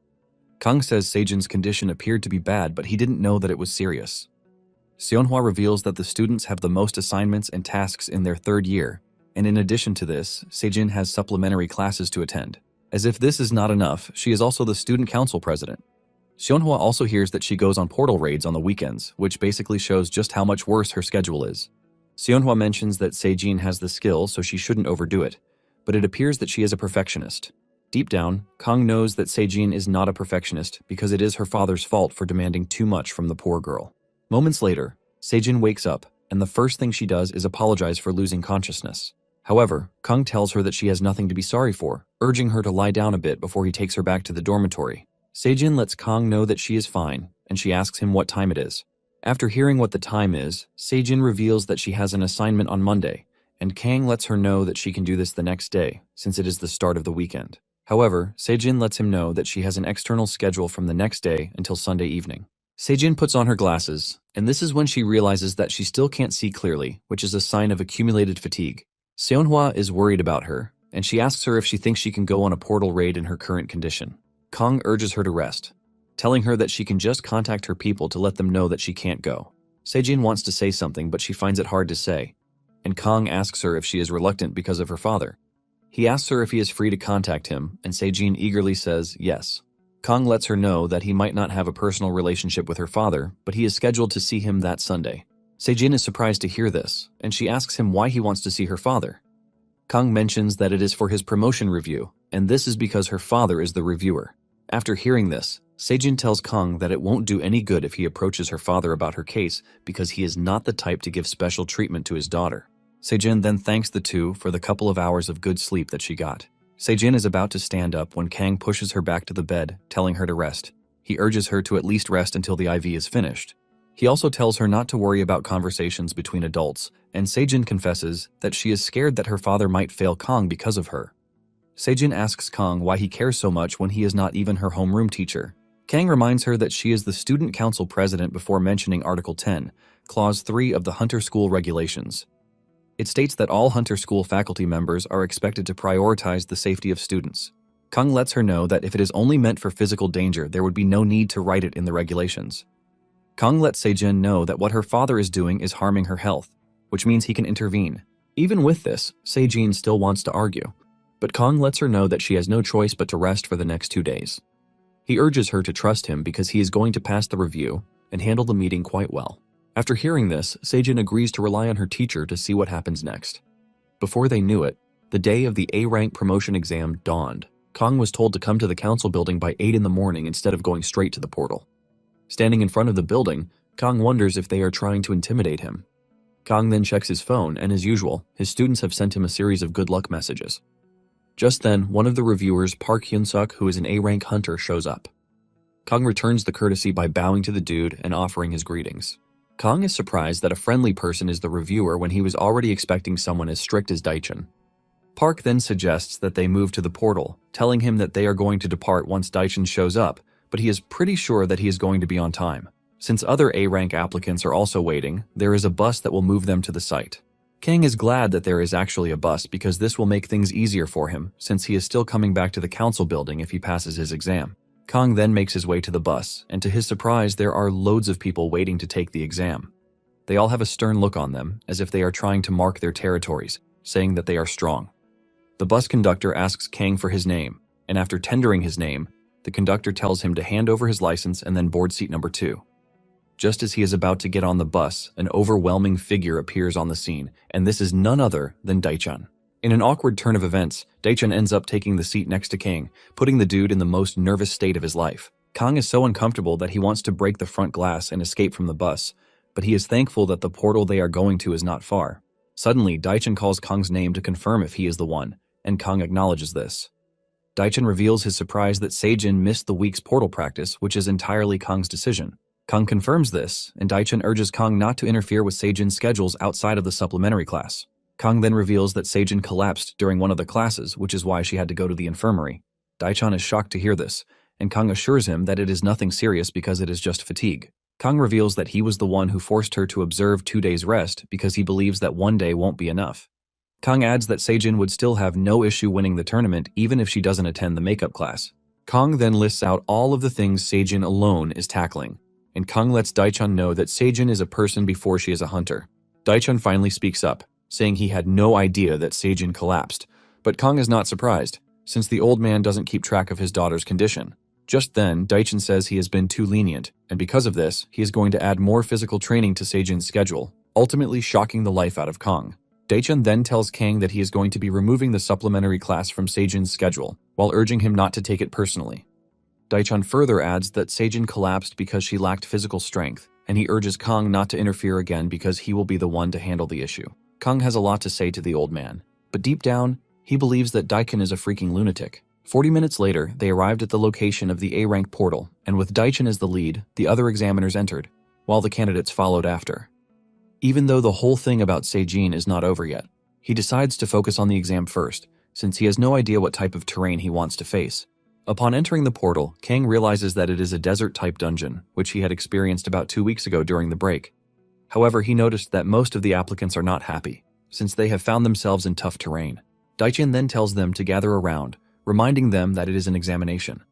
Kang says Sejin's condition appeared to be bad, but he didn't know that it was serious. Seonhwa reveals that the students have the most assignments and tasks in their 3rd year, and in addition to this, Sejin has supplementary classes to attend. As if this is not enough, she is also the student council president. Seonhwa also hears that she goes on portal raids on the weekends, which basically shows just how much worse her schedule is. Seonhwa mentions that Sejin has the skill, so she shouldn't overdo it, but it appears that she is a perfectionist. Deep down, Kang knows that Sejin is not a perfectionist because it is her father's fault for demanding too much from the poor girl. Moments later, Sejin wakes up, and the first thing she does is apologize for losing consciousness. However, Kang tells her that she has nothing to be sorry for, urging her to lie down a bit before he takes her back to the dormitory. Sejin lets Kang know that she is fine, and she asks him what time it is. After hearing what the time is, Sejin reveals that she has an assignment on Monday, and Kang lets her know that she can do this the next day, since it is the start of the weekend. However, Sejin lets him know that she has an external schedule from the next day until Sunday evening. Sejin puts on her glasses, and this is when she realizes that she still can't see clearly, which is a sign of accumulated fatigue. Seonhwa is worried about her, and she asks her if she thinks she can go on a portal raid in her current condition. Kang urges her to rest, telling her that she can just contact her people to let them know that she can't go. Sejin wants to say something, but she finds it hard to say, and Kang asks her if she is reluctant because of her father. He asks her if he is free to contact him, and Sejin eagerly says yes. Kang lets her know that he might not have a personal relationship with her father, but he is scheduled to see him that Sunday. Sejin is surprised to hear this, and she asks him why he wants to see her father. Kang mentions that it is for his promotion review, and this is because her father is the reviewer. After hearing this, Sejin tells Kang that it won't do any good if he approaches her father about her case because he is not the type to give special treatment to his daughter. Sejin then thanks the two for the couple of hours of good sleep that she got. Sejin is about to stand up when Kang pushes her back to the bed, telling her to rest. He urges her to at least rest until the IV is finished. He also tells her not to worry about conversations between adults, and Sejin confesses that she is scared that her father might fail Kang because of her. Sejin asks Kang why he cares so much when he is not even her homeroom teacher. Kang reminds her that she is the student council president before mentioning Article 10, Clause 3 of the Hunter School Regulations. It states that all Hunter School faculty members are expected to prioritize the safety of students. Kang lets her know that if it is only meant for physical danger, there would be no need to write it in the regulations. Kang lets Sejin know that what her father is doing is harming her health, which means he can intervene. Even with this, Sejin still wants to argue, but Kang lets her know that she has no choice but to rest for the next 2 days. He urges her to trust him because he is going to pass the review and handle the meeting quite well. After hearing this, Sejin agrees to rely on her teacher to see what happens next. Before they knew it, the day of the A-rank promotion exam dawned. Kang was told to come to the council building by 8 in the morning instead of going straight to the portal. Standing in front of the building, Kang wonders if they are trying to intimidate him. Kang then checks his phone, and as usual, his students have sent him a series of good luck messages. Just then, one of the reviewers, Park Hyun-suk, who is an A-rank hunter, shows up. Kang returns the courtesy by bowing to the dude and offering his greetings. Kang is surprised that a friendly person is the reviewer when he was already expecting someone as strict as Daichan. Park then suggests that they move to the portal, telling him that they are going to depart once Daichan shows up, but he is pretty sure that he is going to be on time. Since other A-rank applicants are also waiting, there is a bus that will move them to the site. Kang is glad that there is actually a bus because this will make things easier for him, since he is still coming back to the council building if he passes his exam. Kang then makes his way to the bus, and to his surprise, there are loads of people waiting to take the exam. They all have a stern look on them, as if they are trying to mark their territories, saying that they are strong. The bus conductor asks Kang for his name, and after tendering his name, the conductor tells him to hand over his license and then board seat number 2. Just as he is about to get on the bus, an overwhelming figure appears on the scene, and this is none other than Daichan. In an awkward turn of events, Daichan ends up taking the seat next to Kang, putting the dude in the most nervous state of his life. Kang is so uncomfortable that he wants to break the front glass and escape from the bus, but he is thankful that the portal they are going to is not far. Suddenly, Daichan calls Kang's name to confirm if he is the one, and Kang acknowledges this. Daichan reveals his surprise that Sejin missed the week's portal practice, which is entirely Kang's decision. Kang confirms this, and Daichan urges Kang not to interfere with Sejin's schedules outside of the supplementary class. Kang then reveals that Sejin collapsed during one of the classes, which is why she had to go to the infirmary. Daichan is shocked to hear this, and Kang assures him that it is nothing serious because it is just fatigue. Kang reveals that he was the one who forced her to observe 2 days rest because he believes that 1 day won't be enough. Kang adds that Sejin would still have no issue winning the tournament even if she doesn't attend the makeup class. Kang then lists out all of the things Sejin alone is tackling, and Kang lets Daichan know that Sejin is a person before she is a hunter. Daichan finally speaks up, saying he had no idea that Sejin collapsed, but Kang is not surprised, since the old man doesn't keep track of his daughter's condition. Just then, Daichan says he has been too lenient, and because of this, he is going to add more physical training to Sejin's schedule, ultimately shocking the life out of Kang. Daichan then tells Kang that he is going to be removing the supplementary class from Sejin's schedule, while urging him not to take it personally. Daichan further adds that Sejin collapsed because she lacked physical strength, and he urges Kang not to interfere again because he will be the one to handle the issue. Kang has a lot to say to the old man, but deep down, he believes that Daichan is a freaking lunatic. 40 minutes later, they arrived at the location of the A-rank portal, and with Daichan as the lead, the other examiners entered, while the candidates followed after. Even though the whole thing about Sejin is not over yet, he decides to focus on the exam first, since he has no idea what type of terrain he wants to face. Upon entering the portal, Kang realizes that it is a desert-type dungeon, which he had experienced about 2 weeks ago during the break. However, he noticed that most of the applicants are not happy, since they have found themselves in tough terrain. Daichan then tells them to gather around, reminding them that it is an examination.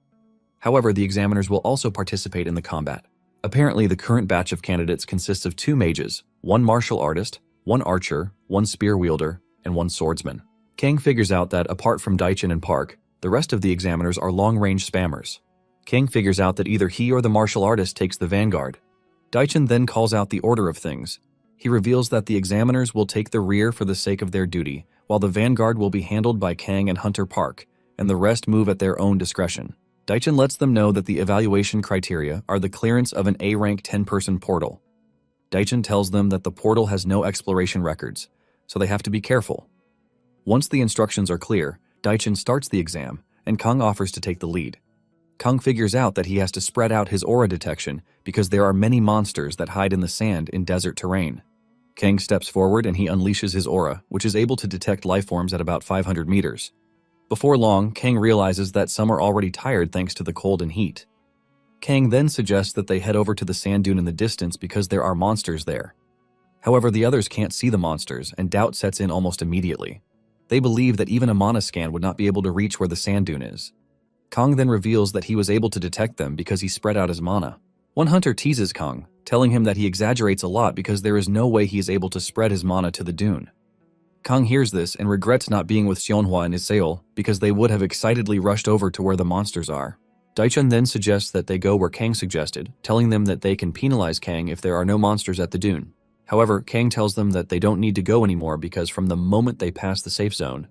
However, the examiners will also participate in the combat. Apparently, the current batch of candidates consists of 2 mages, 1 martial artist, 1 archer, 1 spear wielder, and 1 swordsman. Kang figures out that apart from Daichan and Park, the rest of the examiners are long-range spammers. Kang figures out that either he or the martial artist takes the vanguard. Daichan then calls out the order of things. He reveals that the examiners will take the rear for the sake of their duty, while the vanguard will be handled by Kang and Hunter Park, and the rest move at their own discretion. Daichan lets them know that the evaluation criteria are the clearance of an A-rank 10-person portal. Daichan tells them that the portal has no exploration records, so they have to be careful. Once the instructions are clear, Daichan starts the exam, and Kang offers to take the lead. Kang figures out that he has to spread out his aura detection because there are many monsters that hide in the sand in desert terrain. Kang steps forward and he unleashes his aura, which is able to detect lifeforms at about 500 meters. Before long, Kang realizes that some are already tired thanks to the cold and heat. Kang then suggests that they head over to the sand dune in the distance because there are monsters there. However, the others can't see the monsters, and doubt sets in almost immediately. They believe that even a mana scan would not be able to reach where the sand dune is. Kang then reveals that he was able to detect them because he spread out his mana. One hunter teases Kang, telling him that he exaggerates a lot because there is no way he is able to spread his mana to the dune. Kang hears this and regrets not being with Sionhua and Isaeol because they would have excitedly rushed over to where the monsters are. Daichan then suggests that they go where Kang suggested, telling them that they can penalize Kang if there are no monsters at the dune. However, Kang tells them that they don't need to go anymore because from the moment they pass the safe zone,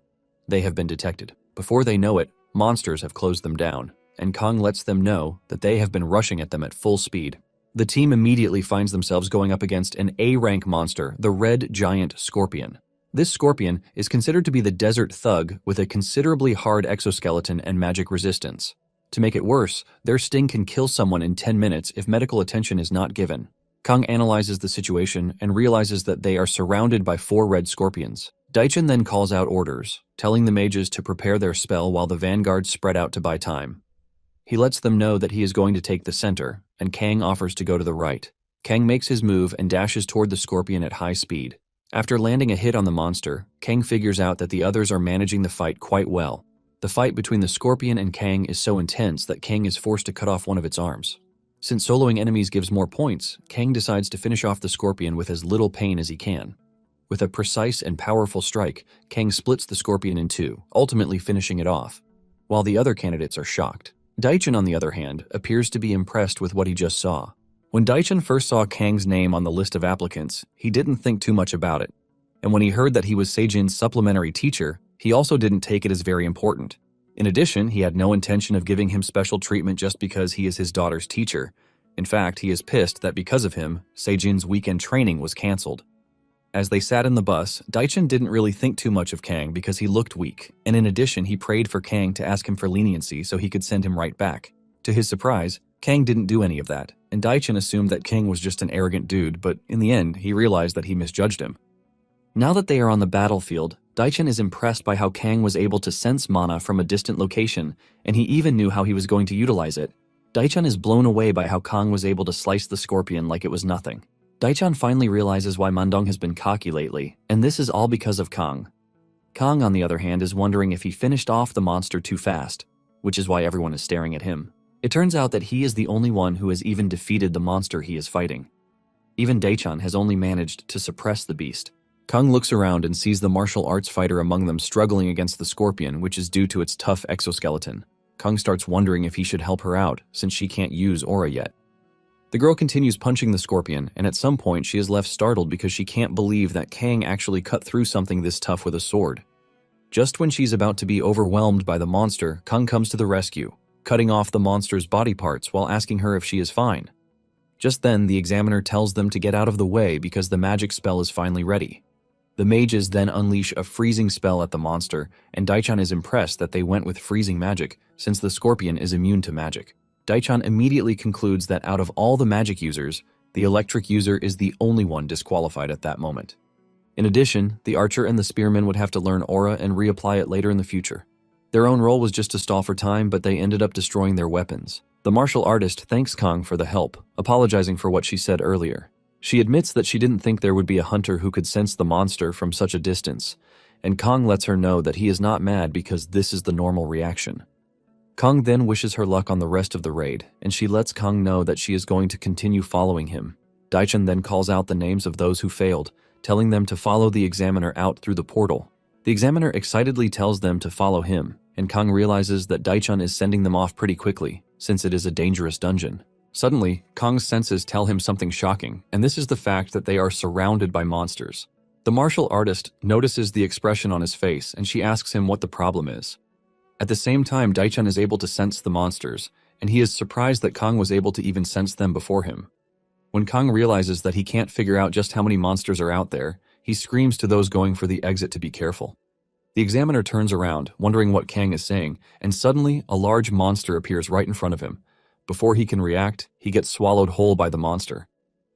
they have been detected. Before they know it, monsters have closed them down, and Kang lets them know that they have been rushing at them at full speed. The team immediately finds themselves going up against an A-rank monster, the Red Giant Scorpion. This scorpion is considered to be the desert thug with a considerably hard exoskeleton and magic resistance. To make it worse, their sting can kill someone in 10 minutes if medical attention is not given. Kang analyzes the situation and realizes that they are surrounded by 4 red scorpions. Daichan then calls out orders, telling the mages to prepare their spell while the vanguards spread out to buy time. He lets them know that he is going to take the center, and Kang offers to go to the right. Kang makes his move and dashes toward the scorpion at high speed. After landing a hit on the monster, Kang figures out that the others are managing the fight quite well. The fight between the scorpion and Kang is so intense that Kang is forced to cut off one of its arms. Since soloing enemies gives more points, Kang decides to finish off the scorpion with as little pain as he can. With a precise and powerful strike, Kang splits the scorpion in 2, ultimately finishing it off, while the other candidates are shocked. Daichan, on the other hand, appears to be impressed with what he just saw. When Daichan first saw Kang's name on the list of applicants, he didn't think too much about it, and when he heard that he was Sejin's supplementary teacher, He also didn't take it as very important. In addition, he had no intention of giving him special treatment just because he is his daughter's teacher. In fact, he is pissed that because of him, Sejin's weekend training was cancelled. As they sat in the bus, Daichan didn't really think too much of Kang because he looked weak, and in addition he prayed for Kang to ask him for leniency so he could send him right back. To his surprise, Kang didn't do any of that, and Daichan assumed that Kang was just an arrogant dude, but in the end, he realized that he misjudged him. Now that they are on the battlefield, Daichan is impressed by how Kang was able to sense mana from a distant location, and he even knew how he was going to utilize it. Daichan is blown away by how Kang was able to slice the scorpion like it was nothing. Daichan finally realizes why Mandong has been cocky lately, and this is all because of Kang. Kang, on the other hand, is wondering if he finished off the monster too fast, which is why everyone is staring at him. It turns out that he is the only one who has even defeated the monster he is fighting. Even Daichan has only managed to suppress the beast. Kang looks around and sees the martial arts fighter among them struggling against the scorpion, which is due to its tough exoskeleton. Kang starts wondering if he should help her out, since she can't use aura yet. The girl continues punching the scorpion, and at some point she is left startled because she can't believe that Kang actually cut through something this tough with a sword. Just when she's about to be overwhelmed by the monster, Kang comes to the rescue, cutting off the monster's body parts while asking her if she is fine. Just then, the examiner tells them to get out of the way because the magic spell is finally ready. The mages then unleash a freezing spell at the monster, and Daichan is impressed that they went with freezing magic, since the scorpion is immune to magic. Daichan immediately concludes that out of all the magic users, the electric user is the only one disqualified at that moment. In addition, the archer and the spearman would have to learn aura and reapply it later in the future. Their own role was just to stall for time, but they ended up destroying their weapons. The martial artist thanks Kang for the help, apologizing for what she said earlier. She admits that she didn't think there would be a hunter who could sense the monster from such a distance, and Kang lets her know that he is not mad because this is the normal reaction. Kang then wishes her luck on the rest of the raid, and she lets Kang know that she is going to continue following him. Daichan then calls out the names of those who failed, telling them to follow the examiner out through the portal. The examiner excitedly tells them to follow him, and Kang realizes that Daichan is sending them off pretty quickly, since it is a dangerous dungeon. Suddenly, Kang's senses tell him something shocking, and this is the fact that they are surrounded by monsters. The martial artist notices the expression on his face, and she asks him what the problem is. At the same time, Daichan is able to sense the monsters, and he is surprised that Kang was able to even sense them before him. When Kang realizes that he can't figure out just how many monsters are out there, he screams to those going for the exit to be careful. The examiner turns around, wondering what Kang is saying, and suddenly a large monster appears right in front of him. Before he can react, he gets swallowed whole by the monster.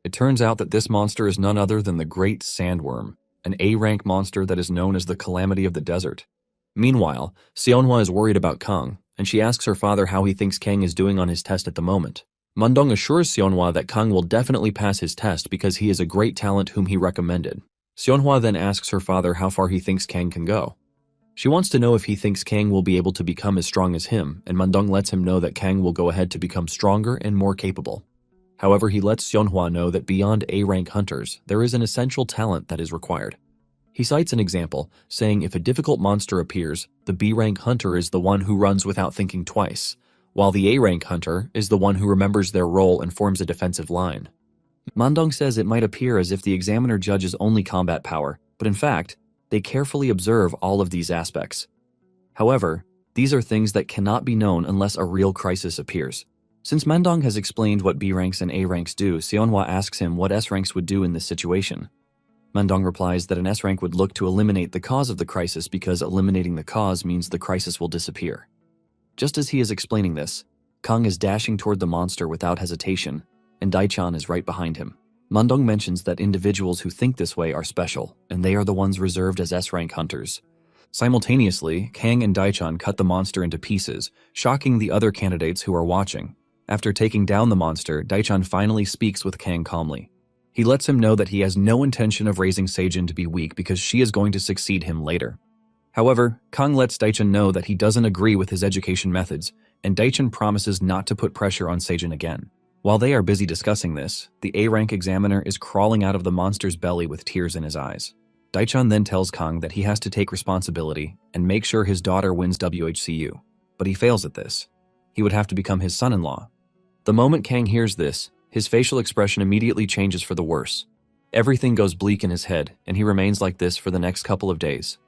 It turns out that this monster is none other than the Great Sandworm, an A-rank monster that is known as the Calamity of the Desert. Meanwhile, Seonhwa is worried about Kang, and she asks her father how he thinks Kang is doing on his test at the moment. Mandong assures Seonhwa that Kang will definitely pass his test because he is a great talent whom he recommended. Seonhwa then asks her father how far he thinks Kang can go. She wants to know if he thinks Kang will be able to become as strong as him, and Mandong lets him know that Kang will go ahead to become stronger and more capable. However, he lets Seonhwa know that beyond A-rank hunters, there is an essential talent that is required. He cites an example, saying if a difficult monster appears, the B-rank hunter is the one who runs without thinking twice, while the A-rank hunter is the one who remembers their role and forms a defensive line. Mandong says it might appear as if the examiner judges only combat power, but in fact, they carefully observe all of these aspects. However, these are things that cannot be known unless a real crisis appears. Since Mandong has explained what B ranks and A ranks do, Seonhwa asks him what S ranks would do in this situation. Mandong replies that an S rank would look to eliminate the cause of the crisis because eliminating the cause means the crisis will disappear. Just as he is explaining this, Kang is dashing toward the monster without hesitation, and Daichan is right behind him. Mandong mentions that individuals who think this way are special, and they are the ones reserved as S-rank hunters. Simultaneously, Kang and Daichan cut the monster into pieces, shocking the other candidates who are watching. After taking down the monster, Daichan finally speaks with Kang calmly. He lets him know that he has no intention of raising Sejin to be weak because she is going to succeed him later. However, Kang lets Daichan know that he doesn't agree with his education methods, and Daichan promises not to put pressure on Sejin again. While they are busy discussing this, the A-rank examiner is crawling out of the monster's belly with tears in his eyes. Daichan then tells Kang that he has to take responsibility and make sure his daughter wins WHCU, but he fails at this. He would have to become his son-in-law. The moment Kang hears this, his facial expression immediately changes for the worse. Everything goes bleak in his head, and he remains like this for the next couple of days.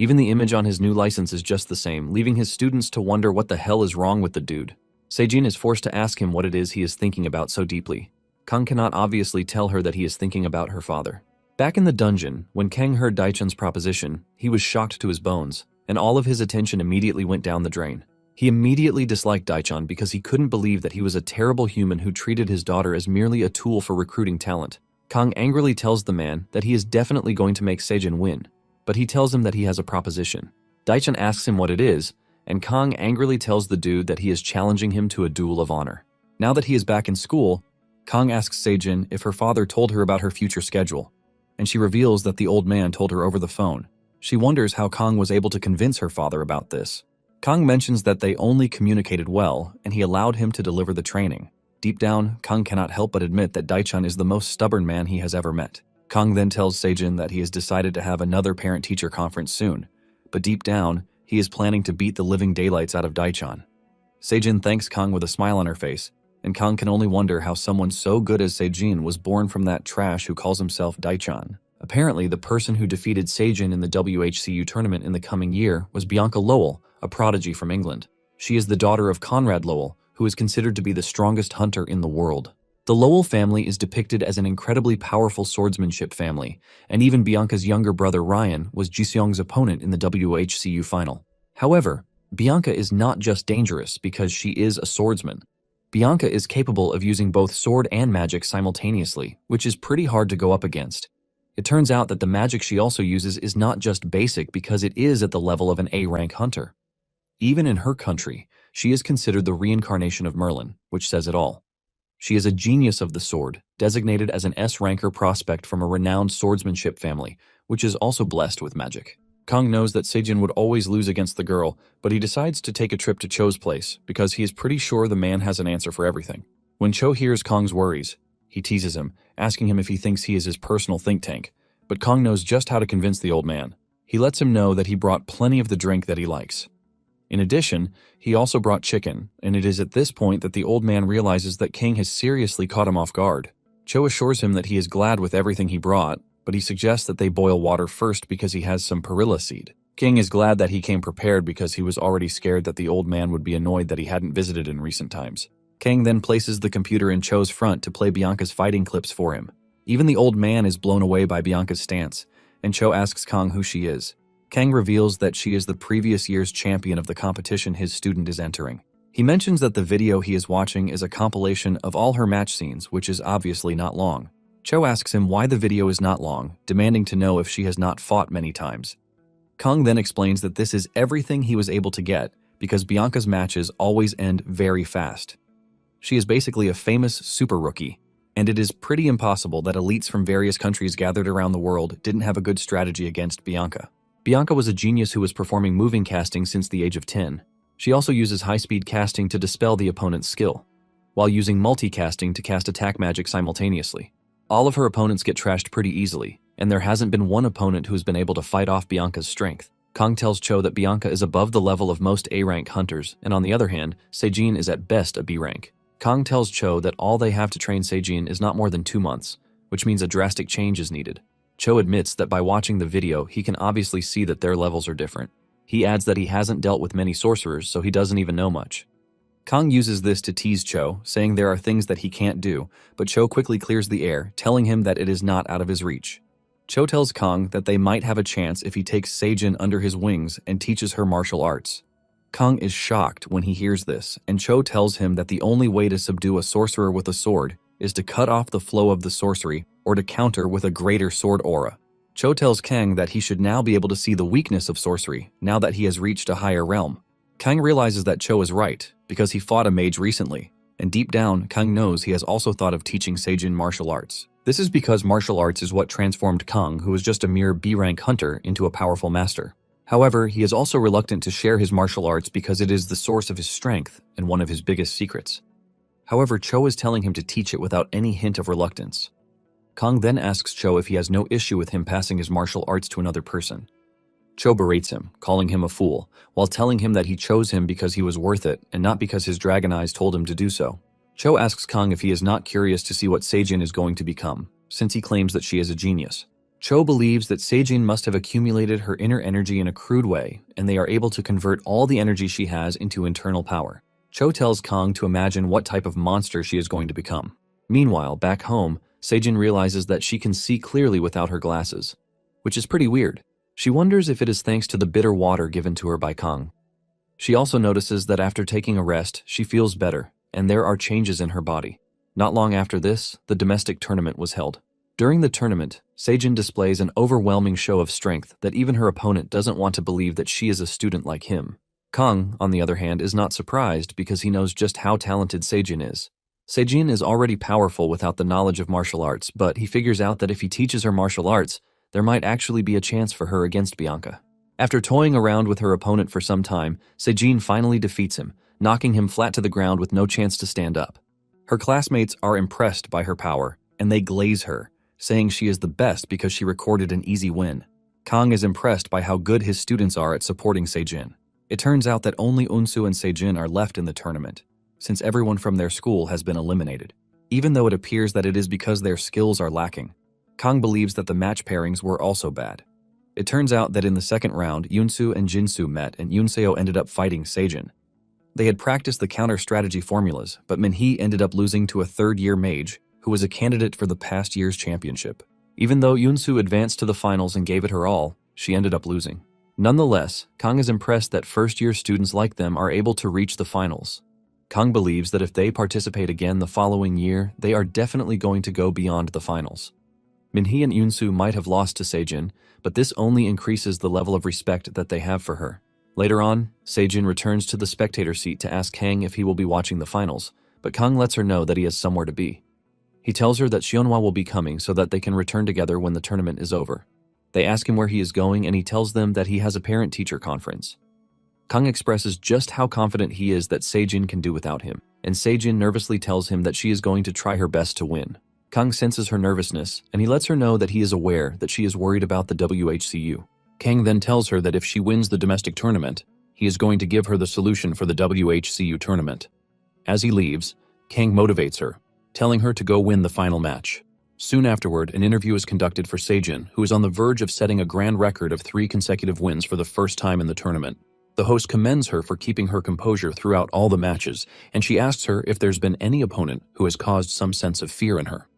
Even the image on his new license is just the same, leaving his students to wonder what the hell is wrong with the dude. Sejin is forced to ask him what it is he is thinking about so deeply. Kang cannot obviously tell her that he is thinking about her father. Back in the dungeon, when Kang heard Daichan's proposition, he was shocked to his bones, and all of his attention immediately went down the drain. He immediately disliked Daichan because he couldn't believe that he was a terrible human who treated his daughter as merely a tool for recruiting talent. Kang angrily tells the man that he is definitely going to make Sejin win, but he tells him that he has a proposition. Daichan asks him what it is, and Kang angrily tells the dude that he is challenging him to a duel of honor. Now that he is back in school, Kang asks Sejin if her father told her about her future schedule, and she reveals that the old man told her over the phone. She wonders how Kang was able to convince her father about this. Kang mentions that they only communicated well, and he allowed him to deliver the training. Deep down, Kang cannot help but admit that Daichan is the most stubborn man he has ever met. Kang then tells Sejin that he has decided to have another parent-teacher conference soon, but deep down, he is planning to beat the living daylights out of Daichan. Sejin thanks Kang with a smile on her face, and Kang can only wonder how someone so good as Sejin was born from that trash who calls himself Daichan. Apparently, the person who defeated Sejin in the WHCU tournament in the coming year was Bianca Lowell, a prodigy from England. She is the daughter of Conrad Lowell, who is considered to be the strongest hunter in the world. The Lowell family is depicted as an incredibly powerful swordsmanship family, and even Bianca's younger brother Ryan was Jiseong's opponent in the WHCU final. However, Bianca is not just dangerous because she is a swordsman. Bianca is capable of using both sword and magic simultaneously, which is pretty hard to go up against. It turns out that the magic she also uses is not just basic because it is at the level of an A-rank hunter. Even in her country, she is considered the reincarnation of Merlin, which says it all. She is a genius of the sword, designated as an S-ranker prospect from a renowned swordsmanship family, which is also blessed with magic. Kang knows that Sejin would always lose against the girl, but he decides to take a trip to Cho's place because he is pretty sure the man has an answer for everything. When Cho hears Kang's worries, he teases him, asking him if he thinks he is his personal think tank, but Kang knows just how to convince the old man. He lets him know that he brought plenty of the drink that he likes. In addition, he also brought chicken, and it is at this point that the old man realizes that King has seriously caught him off guard. Cho assures him that he is glad with everything he brought, but he suggests that they boil water first because he has some perilla seed. King is glad that he came prepared because he was already scared that the old man would be annoyed that he hadn't visited in recent times. King then places the computer in Cho's front to play Bianca's fighting clips for him. Even the old man is blown away by Bianca's stance, and Cho asks Kang who she is. Kang reveals that she is the previous year's champion of the competition his student is entering. He mentions that the video he is watching is a compilation of all her match scenes, which is obviously not long. Cho asks him why the video is not long, demanding to know if she has not fought many times. Kang then explains that this is everything he was able to get because Bianca's matches always end very fast. She is basically a famous super rookie, and it is pretty impossible that elites from various countries gathered around the world didn't have a good strategy against Bianca. Bianca was a genius who was performing moving casting since the age of 10. She also uses high-speed casting to dispel the opponent's skill, while using multicasting to cast attack magic simultaneously. All of her opponents get trashed pretty easily, and there hasn't been one opponent who has been able to fight off Bianca's strength. Kang tells Cho that Bianca is above the level of most A-rank hunters, and on the other hand, Sejin is at best a B-rank. Kang tells Cho that all they have to train Sejin is not more than 2 months, which means a drastic change is needed. Cho admits that by watching the video, he can obviously see that their levels are different. He adds that he hasn't dealt with many sorcerers, so he doesn't even know much. Kang uses this to tease Cho, saying there are things that he can't do, but Cho quickly clears the air, telling him that it is not out of his reach. Cho tells Kang that they might have a chance if he takes Sejin under his wings and teaches her martial arts. Kang is shocked when he hears this, and Cho tells him that the only way to subdue a sorcerer with a sword is to cut off the flow of the sorcery or to counter with a greater sword aura. Cho tells Kang that he should now be able to see the weakness of sorcery now that he has reached a higher realm. Kang realizes that Cho is right because he fought a mage recently, and deep down, Kang knows he has also thought of teaching Sejin martial arts. This is because martial arts is what transformed Kang, who was just a mere B-rank hunter, into a powerful master. However, he is also reluctant to share his martial arts because it is the source of his strength and one of his biggest secrets. However, Cho is telling him to teach it without any hint of reluctance. Kang then asks Cho if he has no issue with him passing his martial arts to another person. Cho berates him, calling him a fool, while telling him that he chose him because he was worth it and not because his dragon eyes told him to do so. Cho asks Kang if he is not curious to see what Sejin is going to become, since he claims that she is a genius. Cho believes that Seijin must have accumulated her inner energy in a crude way, and they are able to convert all the energy she has into internal power. Cho tells Kang to imagine what type of monster she is going to become. Meanwhile, back home, Seijin realizes that she can see clearly without her glasses, which is pretty weird. She wonders if it is thanks to the bitter water given to her by Kang. She also notices that after taking a rest, she feels better, and there are changes in her body. Not long after this, the domestic tournament was held. During the tournament, Seijin displays an overwhelming show of strength that even her opponent doesn't want to believe that she is a student like him. Kang, on the other hand, is not surprised because he knows just how talented Seijin is. Seijin is already powerful without the knowledge of martial arts, but he figures out that if he teaches her martial arts, there might actually be a chance for her against Bianca. After toying around with her opponent for some time, Seijin finally defeats him, knocking him flat to the ground with no chance to stand up. Her classmates are impressed by her power, and they glaze her, saying she is the best because she recorded an easy win. Kang is impressed by how good his students are at supporting Seijin. It turns out that only Unsu and Seijin are left in the tournament, since everyone from their school has been eliminated. Even though it appears that it is because their skills are lacking, Kang believes that the match pairings were also bad. It turns out that in the second round, Yunsu and Jinsu met and Yunseo ended up fighting Seijin. They had practiced the counter-strategy formulas, but Minhee ended up losing to a third-year mage who was a candidate for the past year's championship. Even though Yunsu advanced to the finals and gave it her all, she ended up losing. Nonetheless, Kang is impressed that first-year students like them are able to reach the finals. Kang believes that if they participate again the following year, they are definitely going to go beyond the finals. Minhee and Yunsu might have lost to Seijin, but this only increases the level of respect that they have for her. Later on, Seijin returns to the spectator seat to ask Kang if he will be watching the finals, but Kang lets her know that he has somewhere to be. He tells her that Xionhua will be coming so that they can return together when the tournament is over. They ask him where he is going and he tells them that he has a parent-teacher conference. Kang expresses just how confident he is that Seijin can do without him, and Seijin nervously tells him that she is going to try her best to win. Kang senses her nervousness, and he lets her know that he is aware that she is worried about the WHCU. Kang then tells her that if she wins the domestic tournament, he is going to give her the solution for the WHCU tournament. As he leaves, Kang motivates her, telling her to go win the final match. Soon afterward, an interview is conducted for Seijin, who is on the verge of setting a grand record of 3 consecutive wins for the first time in the tournament. The host commends her for keeping her composure throughout all the matches, and she asks her if there's been any opponent who has caused some sense of fear in her.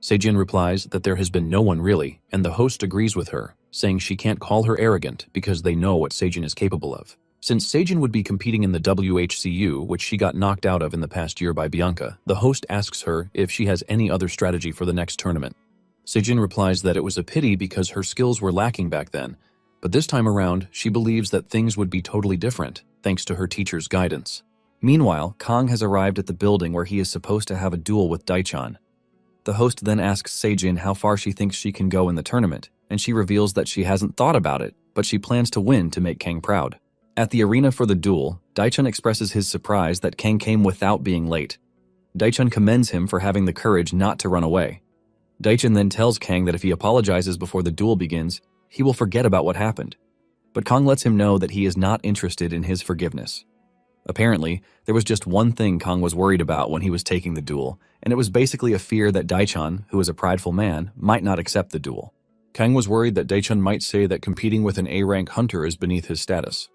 Seijin replies that there has been no one really, and the host agrees with her, saying she can't call her arrogant because they know what Seijin is capable of. Since Seijin would be competing in the WHCU, which she got knocked out of in the past year by Bianca, the host asks her if she has any other strategy for the next tournament. Seijin replies that it was a pity because her skills were lacking back then, but this time around, she believes that things would be totally different, thanks to her teacher's guidance. Meanwhile, Kang has arrived at the building where he is supposed to have a duel with Daichan. The host then asks Seijin how far she thinks she can go in the tournament, and she reveals that she hasn't thought about it, but she plans to win to make Kang proud. At the arena for the duel, Daichan expresses his surprise that Kang came without being late. Daichan commends him for having the courage not to run away. Daichan then tells Kang that if he apologizes before the duel begins, he will forget about what happened. But Kang lets him know that he is not interested in his forgiveness. Apparently, there was just one thing Kang was worried about when he was taking the duel, and it was basically a fear that Daichan, who is a prideful man, might not accept the duel. Kang was worried that Daichan might say that competing with an A-rank hunter is beneath his status.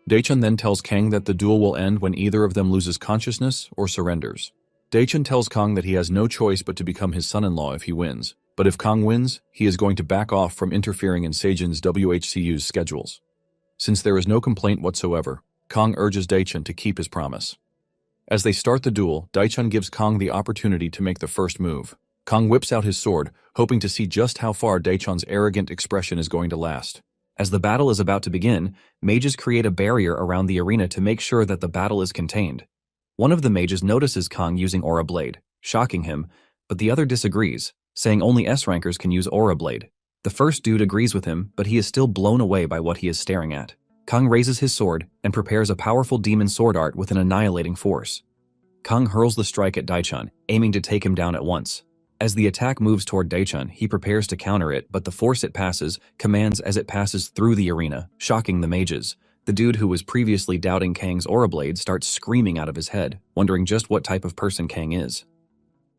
Daichan then tells Kang that the duel will end when either of them loses consciousness or surrenders. Daichan tells Kang that he has no choice but to become his son-in-law if he wins, but if Kang wins, he is going to back off from interfering in Seijin's WHCU's schedules. Since there is no complaint whatsoever, Kang urges Daichan to keep his promise. As they start the duel, Daichan gives Kang the opportunity to make the first move. Kang whips out his sword, hoping to see just how far Daichan's arrogant expression is going to last. As the battle is about to begin, mages create a barrier around the arena to make sure that the battle is contained. One of the mages notices Kang using Aura Blade, shocking him, but the other disagrees, saying only S-rankers can use Aura Blade. The first dude agrees with him, but he is still blown away by what he is staring at. Kang raises his sword and prepares a powerful demon sword art with an annihilating force. Kang hurls the strike at Daichan, aiming to take him down at once. As the attack moves toward Daichan, he prepares to counter it, but the force it passes commands as it passes through the arena, shocking the mages. The dude who was previously doubting Kang's Aura Blade starts screaming out of his head, wondering just what type of person Kang is.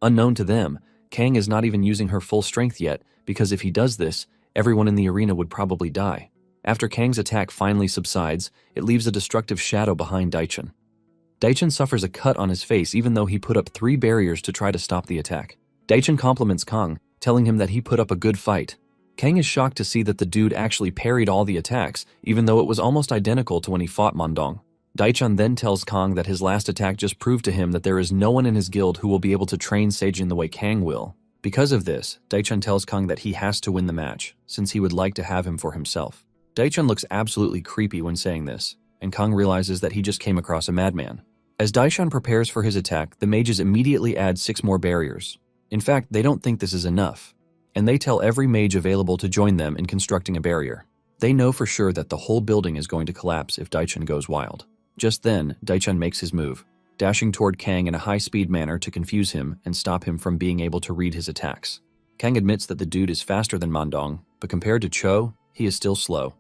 Unknown to them, Kang is not even using her full strength yet, because if he does this, everyone in the arena would probably die. After Kang's attack finally subsides, it leaves a destructive shadow behind Daichan. Daichan suffers a cut on his face even though he put up 3 barriers to try to stop the attack. Daichan compliments Kang, telling him that he put up a good fight. Kang is shocked to see that the dude actually parried all the attacks, even though it was almost identical to when he fought Mondong. Daichan then tells Kang that his last attack just proved to him that there is no one in his guild who will be able to train Seijin the way Kang will. Because of this, Daichan tells Kang that he has to win the match, since he would like to have him for himself. Daichan looks absolutely creepy when saying this, and Kang realizes that he just came across a madman. As Daichan prepares for his attack, the mages immediately add 6 more barriers. In fact, they don't think this is enough, and they tell every mage available to join them in constructing a barrier. They know for sure that the whole building is going to collapse if Daichan goes wild. Just then, Daichan makes his move, dashing toward Kang in a high-speed manner to confuse him and stop him from being able to read his attacks. Kang admits that the dude is faster than Mondong, but compared to Cho, he is still slow.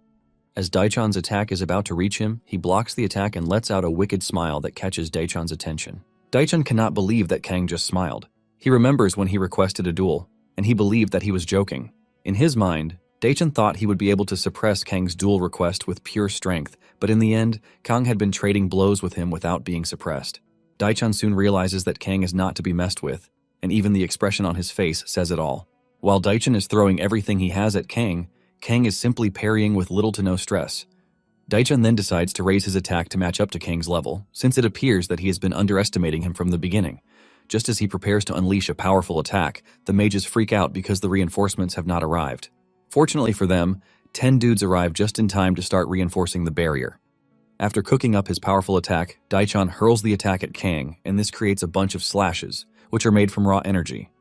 As Daichan's attack is about to reach him, he blocks the attack and lets out a wicked smile that catches Daichan's attention. Daichan cannot believe that Kang just smiled. He remembers when he requested a duel, and he believed that he was joking. In his mind, Daichan thought he would be able to suppress Kang's duel request with pure strength, but in the end, Kang had been trading blows with him without being suppressed. Daichan soon realizes that Kang is not to be messed with, and even the expression on his face says it all. While Daichan is throwing everything he has at Kang, Kang is simply parrying with little to no stress. Daichan then decides to raise his attack to match up to Kang's level, since it appears that he has been underestimating him from the beginning. Just as he prepares to unleash a powerful attack, the mages freak out because the reinforcements have not arrived. Fortunately for them, 10 dudes arrive just in time to start reinforcing the barrier. After cooking up his powerful attack, Daichan hurls the attack at Kang, and this creates a bunch of slashes, which are made from raw energy.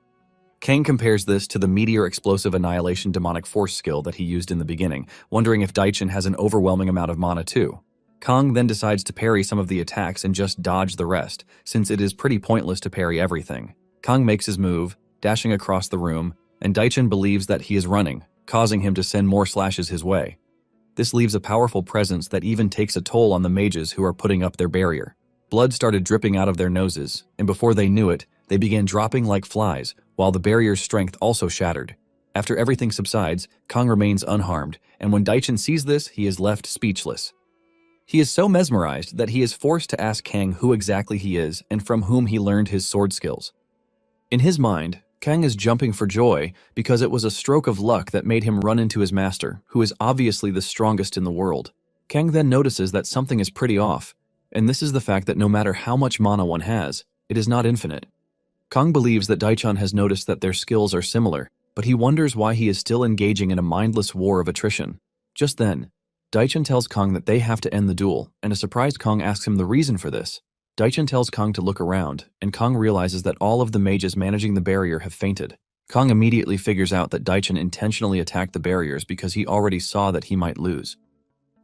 Kang compares this to the Meteor Explosive Annihilation Demonic Force skill that he used in the beginning, wondering if Daichan has an overwhelming amount of mana too. Kang then decides to parry some of the attacks and just dodge the rest, since it is pretty pointless to parry everything. Kang makes his move, dashing across the room, and Daichan believes that he is running, causing him to send more slashes his way. This leaves a powerful presence that even takes a toll on the mages who are putting up their barrier. Blood started dripping out of their noses, and before they knew it, they began dropping like flies, while the barrier's strength also shattered. After everything subsides, Kang remains unharmed, and when Daichan sees this, he is left speechless. He is so mesmerized that he is forced to ask Kang who exactly he is and from whom he learned his sword skills. In his mind, Kang is jumping for joy because it was a stroke of luck that made him run into his master, who is obviously the strongest in the world. Kang then notices that something is pretty off, and this is the fact that no matter how much mana one has, it is not infinite. Kang believes that Daichan has noticed that their skills are similar, but he wonders why he is still engaging in a mindless war of attrition. Just then, Daichan tells Kang that they have to end the duel, and a surprised Kang asks him the reason for this. Daichan tells Kang to look around, and Kang realizes that all of the mages managing the barrier have fainted. Kang immediately figures out that Daichan intentionally attacked the barriers because he already saw that he might lose.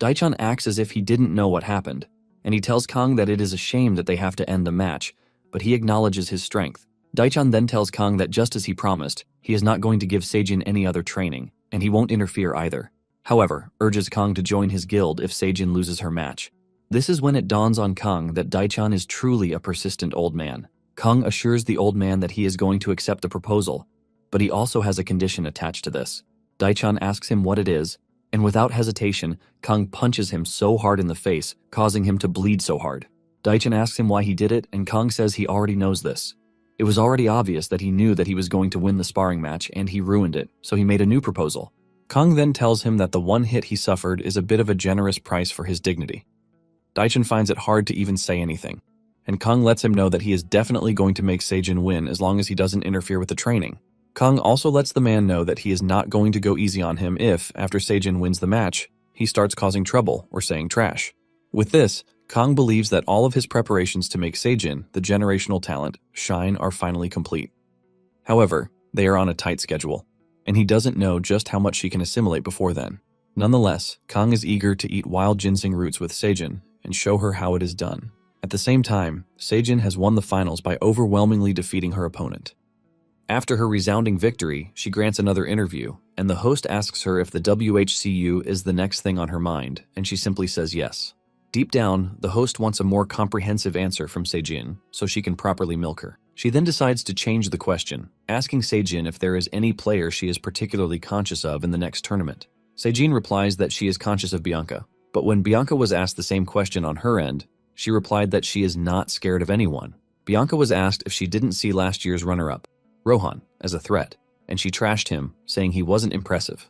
Daichan acts as if he didn't know what happened, and he tells Kang that it is a shame that they have to end the match, but he acknowledges his strength. Daichan then tells Kang that just as he promised, he is not going to give Seijin any other training, and he won't interfere either. However, urges Kang to join his guild if Seijin loses her match. This is when it dawns on Kang that Daichan is truly a persistent old man. Kang assures the old man that he is going to accept the proposal, but he also has a condition attached to this. Daichan asks him what it is, and without hesitation, Kang punches him so hard in the face, causing him to bleed so hard. Daichan asks him why he did it, and Kang says he already knows this. It was already obvious that he knew that he was going to win the sparring match, and he ruined it, so he made a new proposal. Kang then tells him that the one hit he suffered is a bit of a generous price for his dignity. Daichan finds it hard to even say anything, and Kang lets him know that he is definitely going to make Seijin win as long as he doesn't interfere with the training. Kang also lets the man know that he is not going to go easy on him if, after Seijin wins the match, he starts causing trouble or saying trash. With this, Kang believes that all of his preparations to make Seijin, the generational talent, shine are finally complete. However, they are on a tight schedule, and he doesn't know just how much she can assimilate before then. Nonetheless, Kang is eager to eat wild ginseng roots with Seijin and show her how it is done. At the same time, Seijin has won the finals by overwhelmingly defeating her opponent. After her resounding victory, she grants another interview, and the host asks her if the WHCU is the next thing on her mind, and she simply says yes. Deep down, the host wants a more comprehensive answer from Seijin, so she can properly milk her. She then decides to change the question, asking Seijin if there is any player she is particularly conscious of in the next tournament. Seijin replies that she is conscious of Bianca, but when Bianca was asked the same question on her end, she replied that she is not scared of anyone. Bianca was asked if she didn't see last year's runner-up, Rohan, as a threat, and she trashed him, saying he wasn't impressive.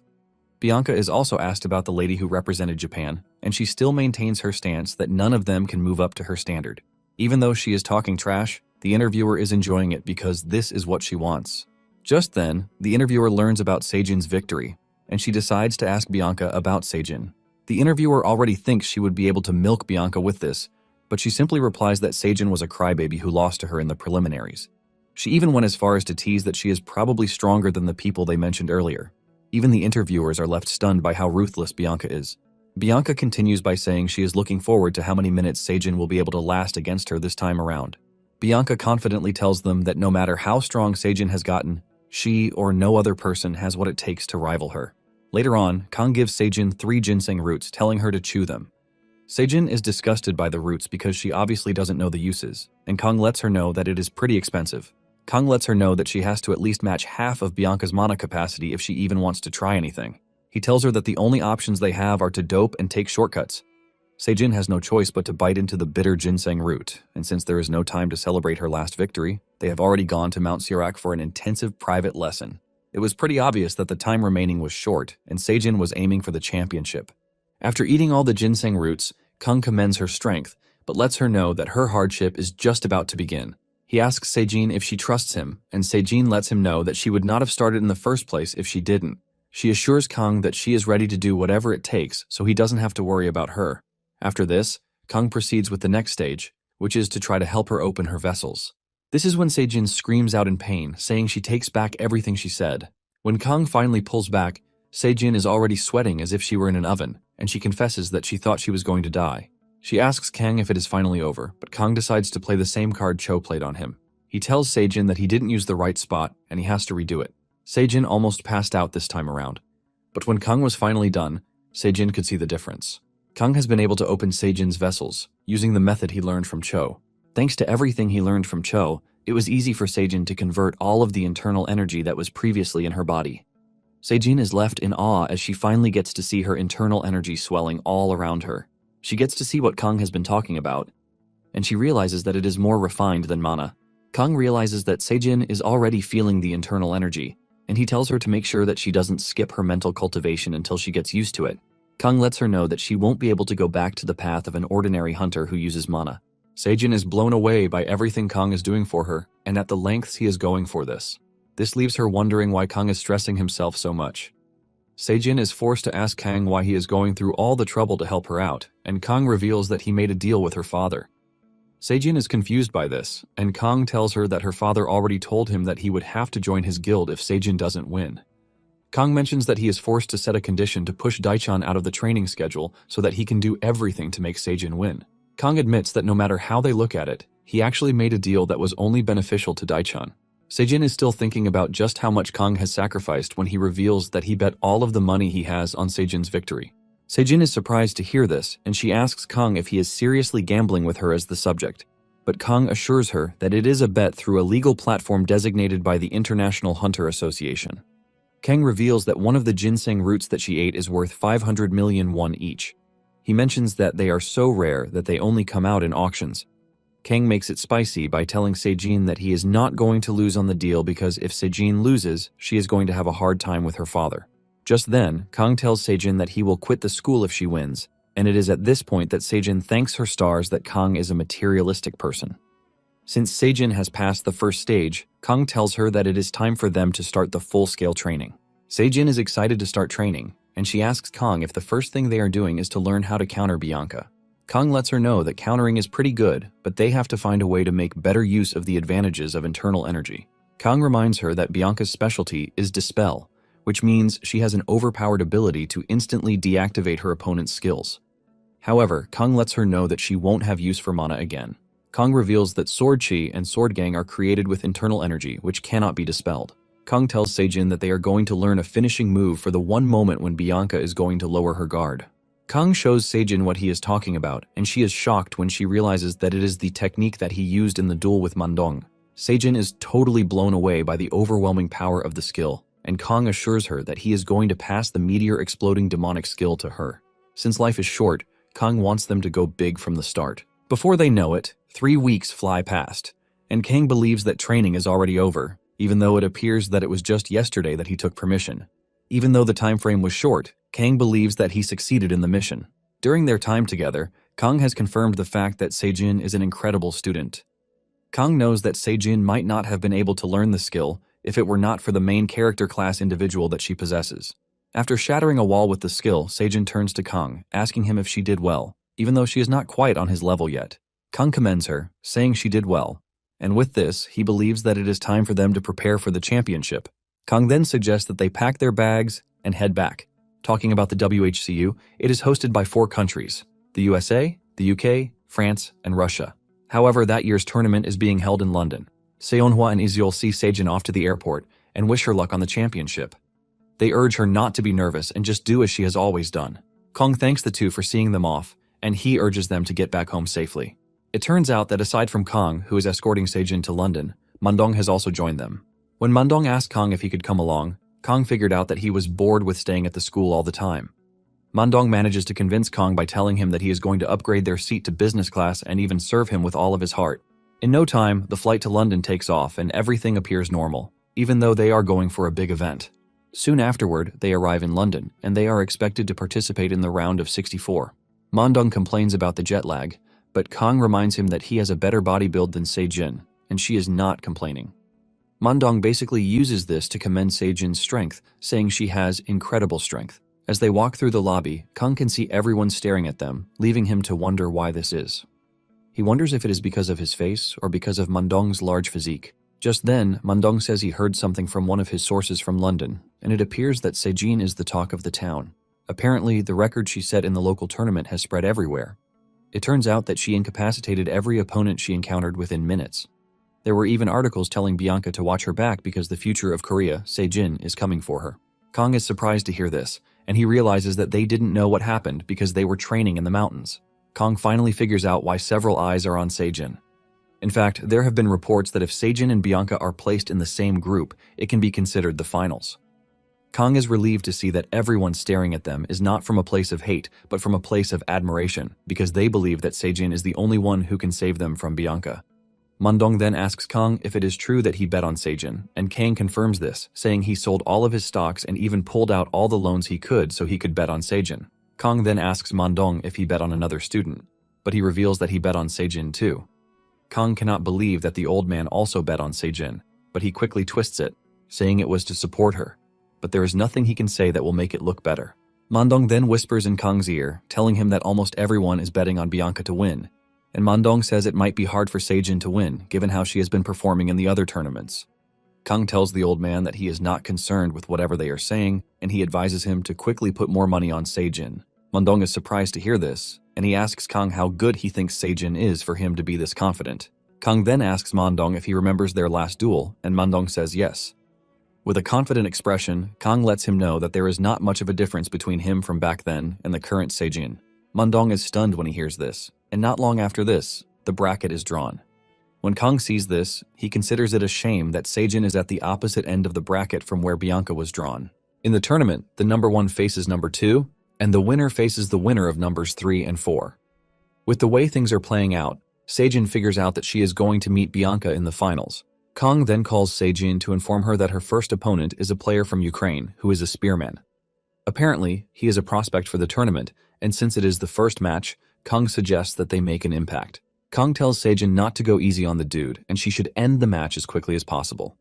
Bianca is also asked about the lady who represented Japan, and she still maintains her stance that none of them can move up to her standard. Even though she is talking trash, the interviewer is enjoying it because this is what she wants. Just then, the interviewer learns about Seijin's victory, and she decides to ask Bianca about Seijin. The interviewer already thinks she would be able to milk Bianca with this, but she simply replies that Seijin was a crybaby who lost to her in the preliminaries. She even went as far as to tease that she is probably stronger than the people they mentioned earlier. Even the interviewers are left stunned by how ruthless Bianca is. Bianca continues by saying she is looking forward to how many minutes Seijin will be able to last against her this time around. Bianca confidently tells them that no matter how strong Seijin has gotten, she or no other person has what it takes to rival her. Later on, Kang gives Seijin 3 ginseng roots, telling her to chew them. Seijin is disgusted by the roots because she obviously doesn't know the uses, and Kang lets her know that it is pretty expensive. Kang lets her know that she has to at least match half of Bianca's mana capacity if she even wants to try anything. He tells her that the only options they have are to dope and take shortcuts. Seijin has no choice but to bite into the bitter ginseng root, and since there is no time to celebrate her last victory, they have already gone to Mount Sirak for an intensive private lesson. It was pretty obvious that the time remaining was short, and Seijin was aiming for the championship. After eating all the ginseng roots, Kang commends her strength, but lets her know that her hardship is just about to begin. He asks Seijin if she trusts him, and Seijin lets him know that she would not have started in the first place if she didn't. She assures Kang that she is ready to do whatever it takes so he doesn't have to worry about her. After this, Kang proceeds with the next stage, which is to try to help her open her vessels. This is when Seijin screams out in pain, saying she takes back everything she said. When Kang finally pulls back, Seijin is already sweating as if she were in an oven, and she confesses that she thought she was going to die. She asks Kang if it is finally over, but Kang decides to play the same card Cho played on him. He tells Seijin that he didn't use the right spot, and he has to redo it. Seijin almost passed out this time around. But when Kang was finally done, Seijin could see the difference. Kang has been able to open Seijin's vessels, using the method he learned from Cho. Thanks to everything he learned from Cho, it was easy for Seijin to convert all of the internal energy that was previously in her body. Seijin is left in awe as she finally gets to see her internal energy swelling all around her. She gets to see what Kang has been talking about, and she realizes that it is more refined than mana. Kang realizes that Seijin is already feeling the internal energy, and he tells her to make sure that she doesn't skip her mental cultivation until she gets used to it. Kang lets her know that she won't be able to go back to the path of an ordinary hunter who uses mana. Seijin is blown away by everything Kang is doing for her, and at the lengths he is going for this. This leaves her wondering why Kang is stressing himself so much. Seijin is forced to ask Kang why he is going through all the trouble to help her out, and Kang reveals that he made a deal with her father. Seijin is confused by this, and Kang tells her that her father already told him that he would have to join his guild if Seijin doesn't win. Kang mentions that he is forced to set a condition to push Daichan out of the training schedule so that he can do everything to make Seijin win. Kang admits that no matter how they look at it, he actually made a deal that was only beneficial to Daichan. Seijin is still thinking about just how much Kang has sacrificed when he reveals that he bet all of the money he has on Seijin's victory. Seijin is surprised to hear this, and she asks Kang if he is seriously gambling with her as the subject. But Kang assures her that it is a bet through a legal platform designated by the International Hunter Association. Kang reveals that one of the ginseng roots that she ate is worth 500 million won each. He mentions that they are so rare that they only come out in auctions. Kang makes it spicy by telling Seijin that he is not going to lose on the deal because if Seijin loses, she is going to have a hard time with her father. Just then, Kang tells Seijin that he will quit the school if she wins, and it is at this point that Seijin thanks her stars that Kang is a materialistic person. Since Seijin has passed the first stage, Kang tells her that it is time for them to start the full-scale training. Seijin is excited to start training, and she asks Kang if the first thing they are doing is to learn how to counter Bianca. Kang lets her know that countering is pretty good, but they have to find a way to make better use of the advantages of internal energy. Kang reminds her that Bianca's specialty is Dispel, which means she has an overpowered ability to instantly deactivate her opponent's skills. However, Kang lets her know that she won't have use for mana again. Kang reveals that Sword Chi and Sword Gang are created with internal energy, which cannot be dispelled. Kang tells Seijin that they are going to learn a finishing move for the one moment when Bianca is going to lower her guard. Kang shows Seijin what he is talking about, and she is shocked when she realizes that it is the technique that he used in the duel with Mandong. Seijin is totally blown away by the overwhelming power of the skill, and Kong assures her that he is going to pass the meteor-exploding demonic skill to her. Since life is short, Kong wants them to go big from the start. Before they know it, 3 weeks fly past, and Kang believes that training is already over, even though it appears that it was just yesterday that he took permission. Even though the time frame was short, Kang believes that he succeeded in the mission. During their time together, Kong has confirmed the fact that Seijin is an incredible student. Kong knows that Seijin might not have been able to learn the skill if it were not for the main character class individual that she possesses. After shattering a wall with the skill, Seijin turns to Kong, asking him if she did well, even though she is not quite on his level yet. Kong commends her, saying she did well, and with this, he believes that it is time for them to prepare for the championship. Kong then suggests that they pack their bags and head back. Talking about the WHCU, it is hosted by 4 countries: the USA, the UK, France, and Russia. However, that year's tournament is being held in London. Seonhwa and Iseol see Seijin off to the airport and wish her luck on the championship. They urge her not to be nervous and just do as she has always done. Kong thanks the two for seeing them off, and he urges them to get back home safely. It turns out that aside from Kong, who is escorting Seijin to London, Mandong has also joined them. When Mandong asked Kong if he could come along, Kong figured out that he was bored with staying at the school all the time. Mandong manages to convince Kong by telling him that he is going to upgrade their seat to business class and even serve him with all of his heart. In no time, the flight to London takes off and everything appears normal, even though they are going for a big event. Soon afterward, they arrive in London, and they are expected to participate in the round of 64. Mandong complains about the jet lag, but Kong reminds him that he has a better body build than Seijin, and she is not complaining. Mandong basically uses this to commend Seijin's strength, saying she has incredible strength. As they walk through the lobby, Kong can see everyone staring at them, leaving him to wonder why this is. He wonders if it is because of his face or because of Mandong's large physique. Just then, Mandong says he heard something from one of his sources from London, and it appears that Seijin is the talk of the town. Apparently, the record she set in the local tournament has spread everywhere. It turns out that she incapacitated every opponent she encountered within minutes. There were even articles telling Bianca to watch her back because the future of Korea, Seijin, is coming for her. Kong is surprised to hear this, and he realizes that they didn't know what happened because they were training in the mountains. Kong finally figures out why several eyes are on Seijin. In fact, there have been reports that if Seijin and Bianca are placed in the same group, it can be considered the finals. Kong is relieved to see that everyone staring at them is not from a place of hate, but from a place of admiration, because they believe that Seijin is the only one who can save them from Bianca. Mandong then asks Kong if it is true that he bet on Seijin, and Kang confirms this, saying he sold all of his stocks and even pulled out all the loans he could so he could bet on Seijin. Kong then asks Mandong if he bet on another student, but he reveals that he bet on Seijin too. Kong cannot believe that the old man also bet on Seijin, but he quickly twists it, saying it was to support her. But there is nothing he can say that will make it look better. Mandong then whispers in Kong's ear, telling him that almost everyone is betting on Bianca to win, and Mandong says it might be hard for Seijin to win, given how she has been performing in the other tournaments. Kong tells the old man that he is not concerned with whatever they are saying, and he advises him to quickly put more money on Seijin. Mandong is surprised to hear this, and he asks Kong how good he thinks Seijin is for him to be this confident. Kong then asks Mandong if he remembers their last duel, and Mandong says yes. With a confident expression, Kong lets him know that there is not much of a difference between him from back then and the current Seijin. Mandong is stunned when he hears this, and not long after this, the bracket is drawn. When Kong sees this, he considers it a shame that Seijin is at the opposite end of the bracket from where Bianca was drawn. In the tournament, the number 1 faces number 2, and the winner faces the winner of numbers 3 and 4. With the way things are playing out, Seijin figures out that she is going to meet Bianca in the finals. Kong then calls Seijin to inform her that her first opponent is a player from Ukraine who is a spearman. Apparently, he is a prospect for the tournament, and since it is the first match, Kong suggests that they make an impact. Kong tells Seijin not to go easy on the dude, and she should end the match as quickly as possible.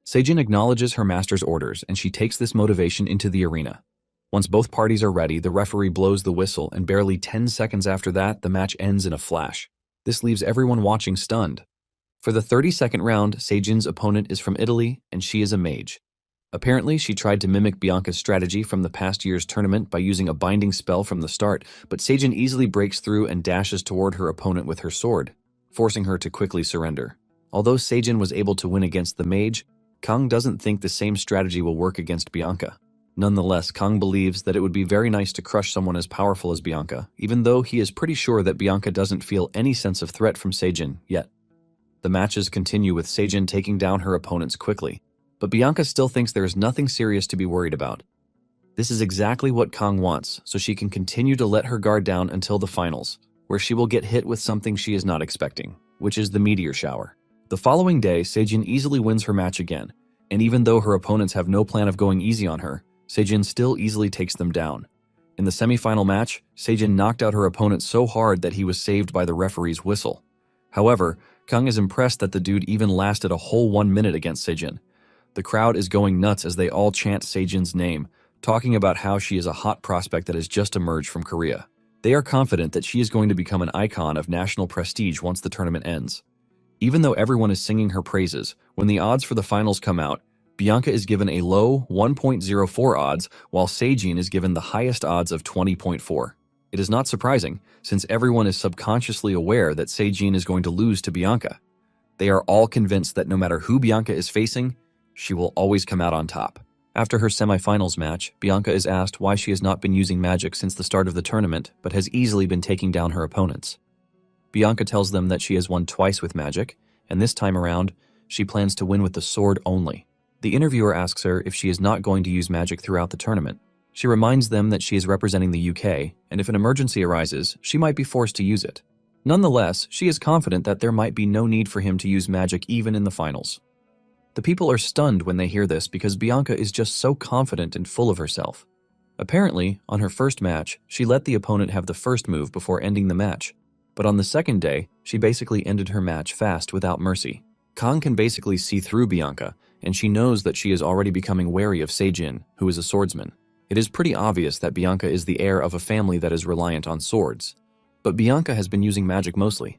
Seijin acknowledges her master's orders, and she takes this motivation into the arena. Once both parties are ready, the referee blows the whistle, and barely 10 seconds after that, the match ends in a flash. This leaves everyone watching stunned. For the 32nd round, Seijin's opponent is from Italy, and she is a mage. Apparently, she tried to mimic Bianca's strategy from the past year's tournament by using a binding spell from the start, but Seijin easily breaks through and dashes toward her opponent with her sword, forcing her to quickly surrender. Although Seijin was able to win against the mage, Kong doesn't think the same strategy will work against Bianca. Nonetheless, Kong believes that it would be very nice to crush someone as powerful as Bianca, even though he is pretty sure that Bianca doesn't feel any sense of threat from Seijin yet. The matches continue with Seijin taking down her opponents quickly, but Bianca still thinks there is nothing serious to be worried about. This is exactly what Kang wants, so she can continue to let her guard down until the finals, where she will get hit with something she is not expecting, which is the meteor shower. The following day, Seijin easily wins her match again, and even though her opponents have no plan of going easy on her, Seijin still easily takes them down. In the semifinal match, Seijin knocked out her opponent so hard that he was saved by the referee's whistle. However, Kang is impressed that the dude even lasted a whole 1 minute against Seijin. The crowd is going nuts as they all chant Seijin's name, talking about how she is a hot prospect that has just emerged from Korea. They are confident that she is going to become an icon of national prestige once the tournament ends. Even though everyone is singing her praises, when the odds for the finals come out, Bianca is given a low 1.04 odds, while Seijin is given the highest odds of 20.4. It is not surprising, since everyone is subconsciously aware that Seijin is going to lose to Bianca. They are all convinced that no matter who Bianca is facing, she will always come out on top. After her semifinals match, Bianca is asked why she has not been using magic since the start of the tournament, but has easily been taking down her opponents. Bianca tells them that she has won twice with magic, and this time around, she plans to win with the sword only. The interviewer asks her if she is not going to use magic throughout the tournament. She reminds them that she is representing the UK, and if an emergency arises, she might be forced to use it. Nonetheless, she is confident that there might be no need for him to use magic even in the finals. The people are stunned when they hear this because Bianca is just so confident and full of herself. Apparently, on her first match, she let the opponent have the first move before ending the match. But on the second day, she basically ended her match fast without mercy. Kang can basically see through Bianca, and she knows that she is already becoming wary of Seijin, who is a swordsman. It is pretty obvious that Bianca is the heir of a family that is reliant on swords. But Bianca has been using magic mostly.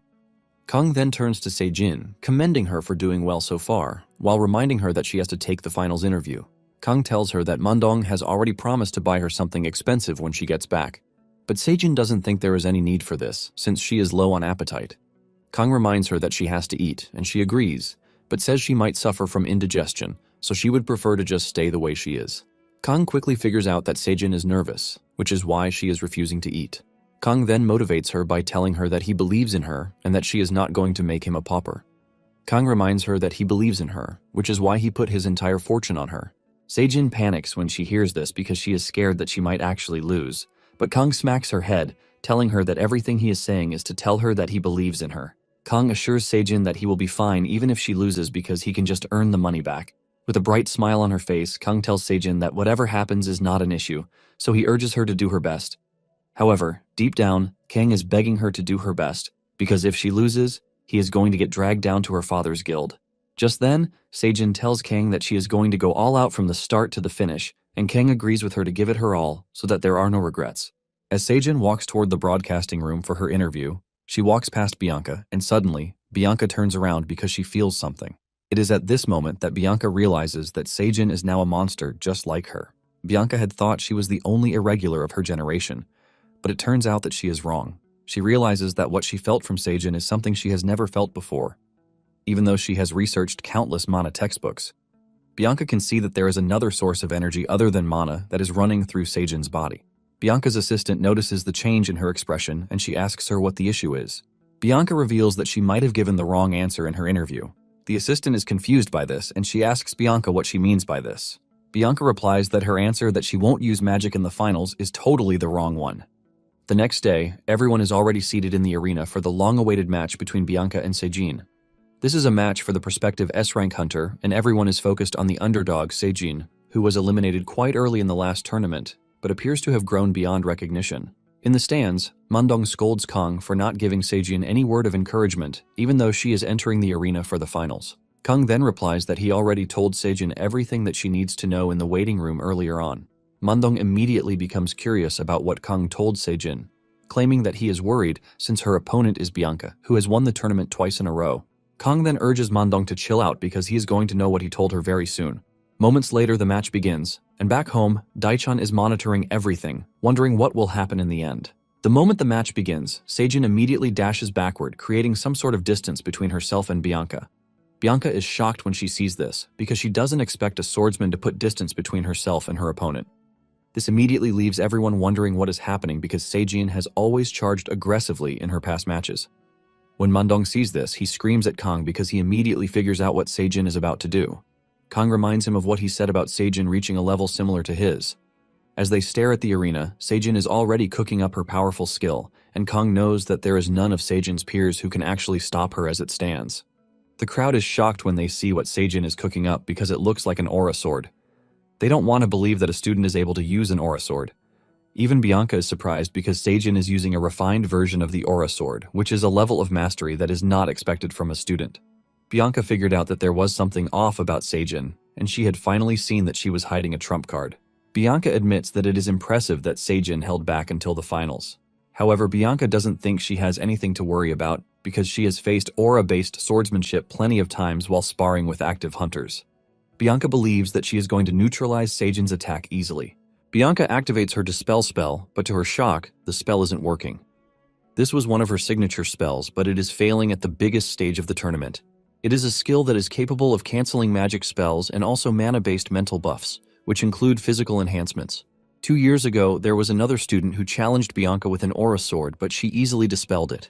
Kang then turns to Seijin, commending her for doing well so far, while reminding her that she has to take the finals interview. Kang tells her that Mandong has already promised to buy her something expensive when she gets back. But Seijin doesn't think there is any need for this, since she is low on appetite. Kang reminds her that she has to eat, and she agrees, but says she might suffer from indigestion, so she would prefer to just stay the way she is. Kang quickly figures out that Seijin is nervous, which is why she is refusing to eat. Kang then motivates her by telling her that he believes in her and that she is not going to make him a pauper. Kang reminds her that he believes in her, which is why he put his entire fortune on her. Seijin panics when she hears this because she is scared that she might actually lose, but Kang smacks her head, telling her that everything he is saying is to tell her that he believes in her. Kang assures Seijin that he will be fine even if she loses because he can just earn the money back. With a bright smile on her face, Kang tells Seijin that whatever happens is not an issue, so he urges her to do her best. However, deep down, Kang is begging her to do her best, because if she loses, he is going to get dragged down to her father's guild. Just then, Seijin tells Kang that she is going to go all out from the start to the finish, and Kang agrees with her to give it her all so that there are no regrets. As Seijin walks toward the broadcasting room for her interview, she walks past Bianca, and suddenly, Bianca turns around because she feels something. It is at this moment that Bianca realizes that Seijin is now a monster just like her. Bianca had thought she was the only irregular of her generation, but it turns out that she is wrong. She realizes that what she felt from Seijin is something she has never felt before. Even though she has researched countless mana textbooks, Bianca can see that there is another source of energy other than mana that is running through Seijin's body. Bianca's assistant notices the change in her expression and she asks her what the issue is. Bianca reveals that she might have given the wrong answer in her interview. The assistant is confused by this and she asks Bianca what she means by this. Bianca replies that her answer that she won't use magic in the finals is totally the wrong one. The next day, everyone is already seated in the arena for the long-awaited match between Bianca and Seijin. This is a match for the prospective S-rank hunter, and everyone is focused on the underdog Seijin, who was eliminated quite early in the last tournament, but appears to have grown beyond recognition. In the stands, Mandong scolds Kang for not giving Seijin any word of encouragement, even though she is entering the arena for the finals. Kang then replies that he already told Seijin everything that she needs to know in the waiting room earlier on. Mandong immediately becomes curious about what Kang told Seijin, claiming that he is worried since her opponent is Bianca, who has won the tournament twice in a row. Kang then urges Mandong to chill out because he is going to know what he told her very soon. Moments later, the match begins, and back home, Daichan is monitoring everything, wondering what will happen in the end. The moment the match begins, Seijin immediately dashes backward, creating some sort of distance between herself and Bianca. Bianca is shocked when she sees this, because she doesn't expect a swordsman to put distance between herself and her opponent. This immediately leaves everyone wondering what is happening because Seijin has always charged aggressively in her past matches. When Mandong sees this, he screams at Kang because he immediately figures out what Sejin is about to do. Kang reminds him of what he said about Sejin reaching a level similar to his. As they stare at the arena, Sejin is already cooking up her powerful skill, and Kang knows that there is none of Sejin's peers who can actually stop her as it stands. The crowd is shocked when they see what Sejin is cooking up because it looks like an aura sword. They don't want to believe that a student is able to use an aura sword. Even Bianca is surprised because Sejin is using a refined version of the aura sword, which is a level of mastery that is not expected from a student. Bianca figured out that there was something off about Sejin, and she had finally seen that she was hiding a trump card. Bianca admits that it is impressive that Sejin held back until the finals. However, Bianca doesn't think she has anything to worry about because she has faced aura-based swordsmanship plenty of times while sparring with active hunters. Bianca believes that she is going to neutralize Sejin's attack easily. Bianca activates her Dispel spell, but to her shock, the spell isn't working. This was one of her signature spells, but it is failing at the biggest stage of the tournament. It is a skill that is capable of canceling magic spells and also mana-based mental buffs, which include physical enhancements. 2 years ago, there was another student who challenged Bianca with an aura sword, but she easily dispelled it.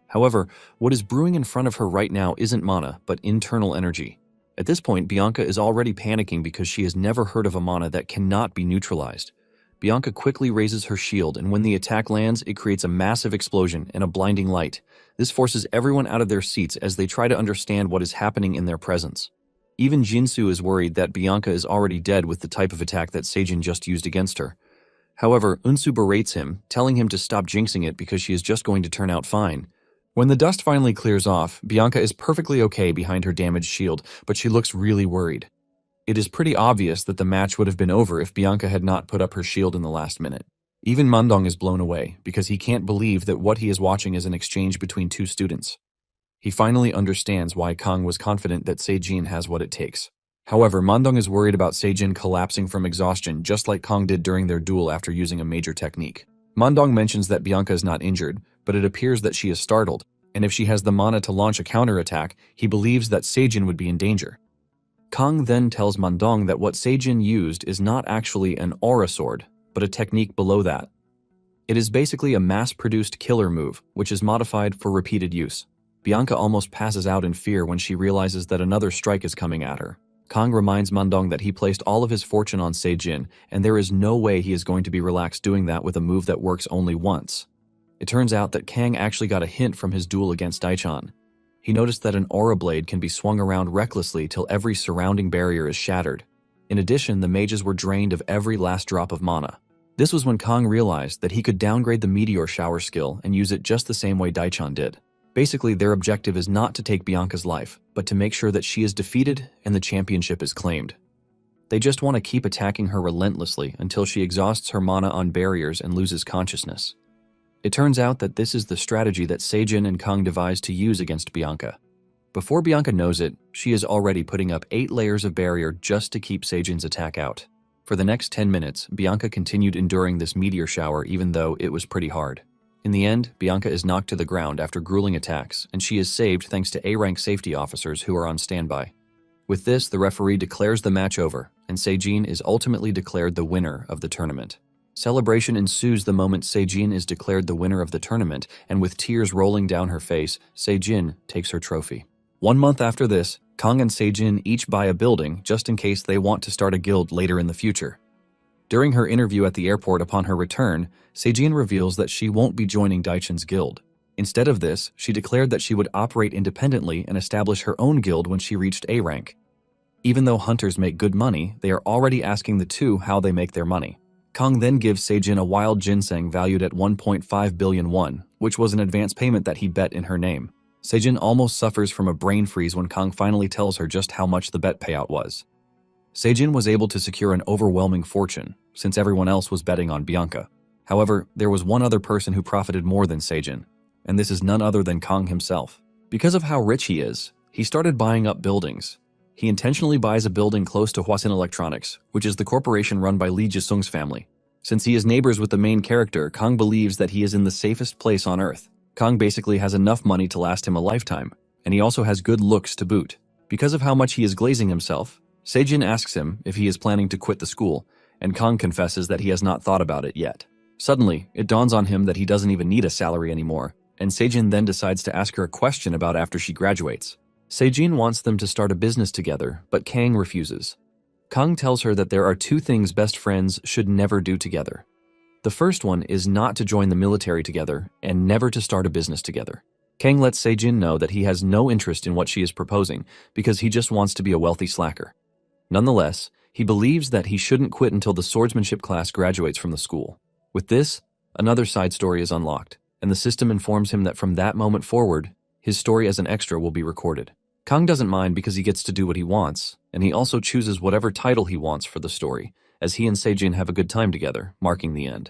However, what is brewing in front of her right now isn't mana, but internal energy. At this point, Bianca is already panicking because she has never heard of a mana that cannot be neutralized. Bianca quickly raises her shield, and when the attack lands, it creates a massive explosion and a blinding light. This forces everyone out of their seats as they try to understand what is happening in their presence. Even Jinsu is worried that Bianca is already dead with the type of attack that Sejin just used against her. However, Unsu berates him, telling him to stop jinxing it because she is just going to turn out fine. When the dust finally clears off, Bianca is perfectly okay behind her damaged shield, but she looks really worried. It is pretty obvious that the match would have been over if Bianca had not put up her shield in the last minute. Even Mandong is blown away because he can't believe that what he is watching is an exchange between two students. He finally understands why Kang was confident that Sejin has what it takes. However, Mandong is worried about Sejin collapsing from exhaustion just like Kang did during their duel after using a major technique. Mandong mentions that Bianca is not injured, but it appears that she is startled, and if she has the mana to launch a counterattack, he believes that Sejin would be in danger. Kang then tells Mandong that what Sejin used is not actually an aura sword, but a technique below that. It is basically a mass-produced killer move, which is modified for repeated use. Bianca almost passes out in fear when she realizes that another strike is coming at her. Kang reminds Mandong that he placed all of his fortune on Sejin, and there is no way he is going to be relaxed doing that with a move that works only once. It turns out that Kang actually got a hint from his duel against Daichan. He noticed that an aura blade can be swung around recklessly till every surrounding barrier is shattered. In addition, the mages were drained of every last drop of mana. This was when Kang realized that he could downgrade the meteor shower skill and use it just the same way Daichan did. Basically, their objective is not to take Bianca's life, but to make sure that she is defeated and the championship is claimed. They just want to keep attacking her relentlessly until she exhausts her mana on barriers and loses consciousness. It turns out that this is the strategy that Sejin and Kang devised to use against Bianca. Before Bianca knows it, she is already putting up 8 layers of barrier just to keep Sejin's attack out. For the next 10 minutes, Bianca continued enduring this meteor shower even though it was pretty hard. In the end, Bianca is knocked to the ground after grueling attacks, and she is saved thanks to A-rank safety officers who are on standby. With this, the referee declares the match over, and Sejin is ultimately declared the winner of the tournament. Celebration ensues the moment Sejin is declared the winner of the tournament, and with tears rolling down her face, Sejin takes her trophy. 1 month after this, Kang and Sejin each buy a building just in case they want to start a guild later in the future. During her interview at the airport upon her return, Sejin reveals that she won't be joining Daichan's guild. Instead of this, she declared that she would operate independently and establish her own guild when she reached A rank. Even though hunters make good money, they are already asking the two how they make their money. Kang then gives Sejin a wild ginseng valued at 1.5 billion won, which was an advance payment that he bet in her name. Sejin almost suffers from a brain freeze when Kang finally tells her just how much the bet payout was. Sejin was able to secure an overwhelming fortune, since everyone else was betting on Bianca. However, there was one other person who profited more than Sejin, and this is none other than Kang himself. Because of how rich he is, he started buying up buildings. He intentionally buys a building close to Hwasin Electronics, which is the corporation run by Lee Ji-sung's family. Since he is neighbors with the main character, Kang believes that he is in the safest place on Earth. Kang basically has enough money to last him a lifetime, and he also has good looks to boot. Because of how much he is glazing himself, Sejin asks him if he is planning to quit the school, and Kang confesses that he has not thought about it yet. Suddenly, it dawns on him that he doesn't even need a salary anymore, and Seijin then decides to ask her a question about after she graduates. Seijin wants them to start a business together, but Kang refuses. Kang tells her that there are two things best friends should never do together. The first one is not to join the military together and never to start a business together. Kang lets Seijin know that he has no interest in what she is proposing because he just wants to be a wealthy slacker. Nonetheless, he believes that he shouldn't quit until the swordsmanship class graduates from the school. With this, another side story is unlocked, and the system informs him that from that moment forward, his story as an extra will be recorded. Kang doesn't mind because he gets to do what he wants, and he also chooses whatever title he wants for the story, as he and Seijin have a good time together, marking the end.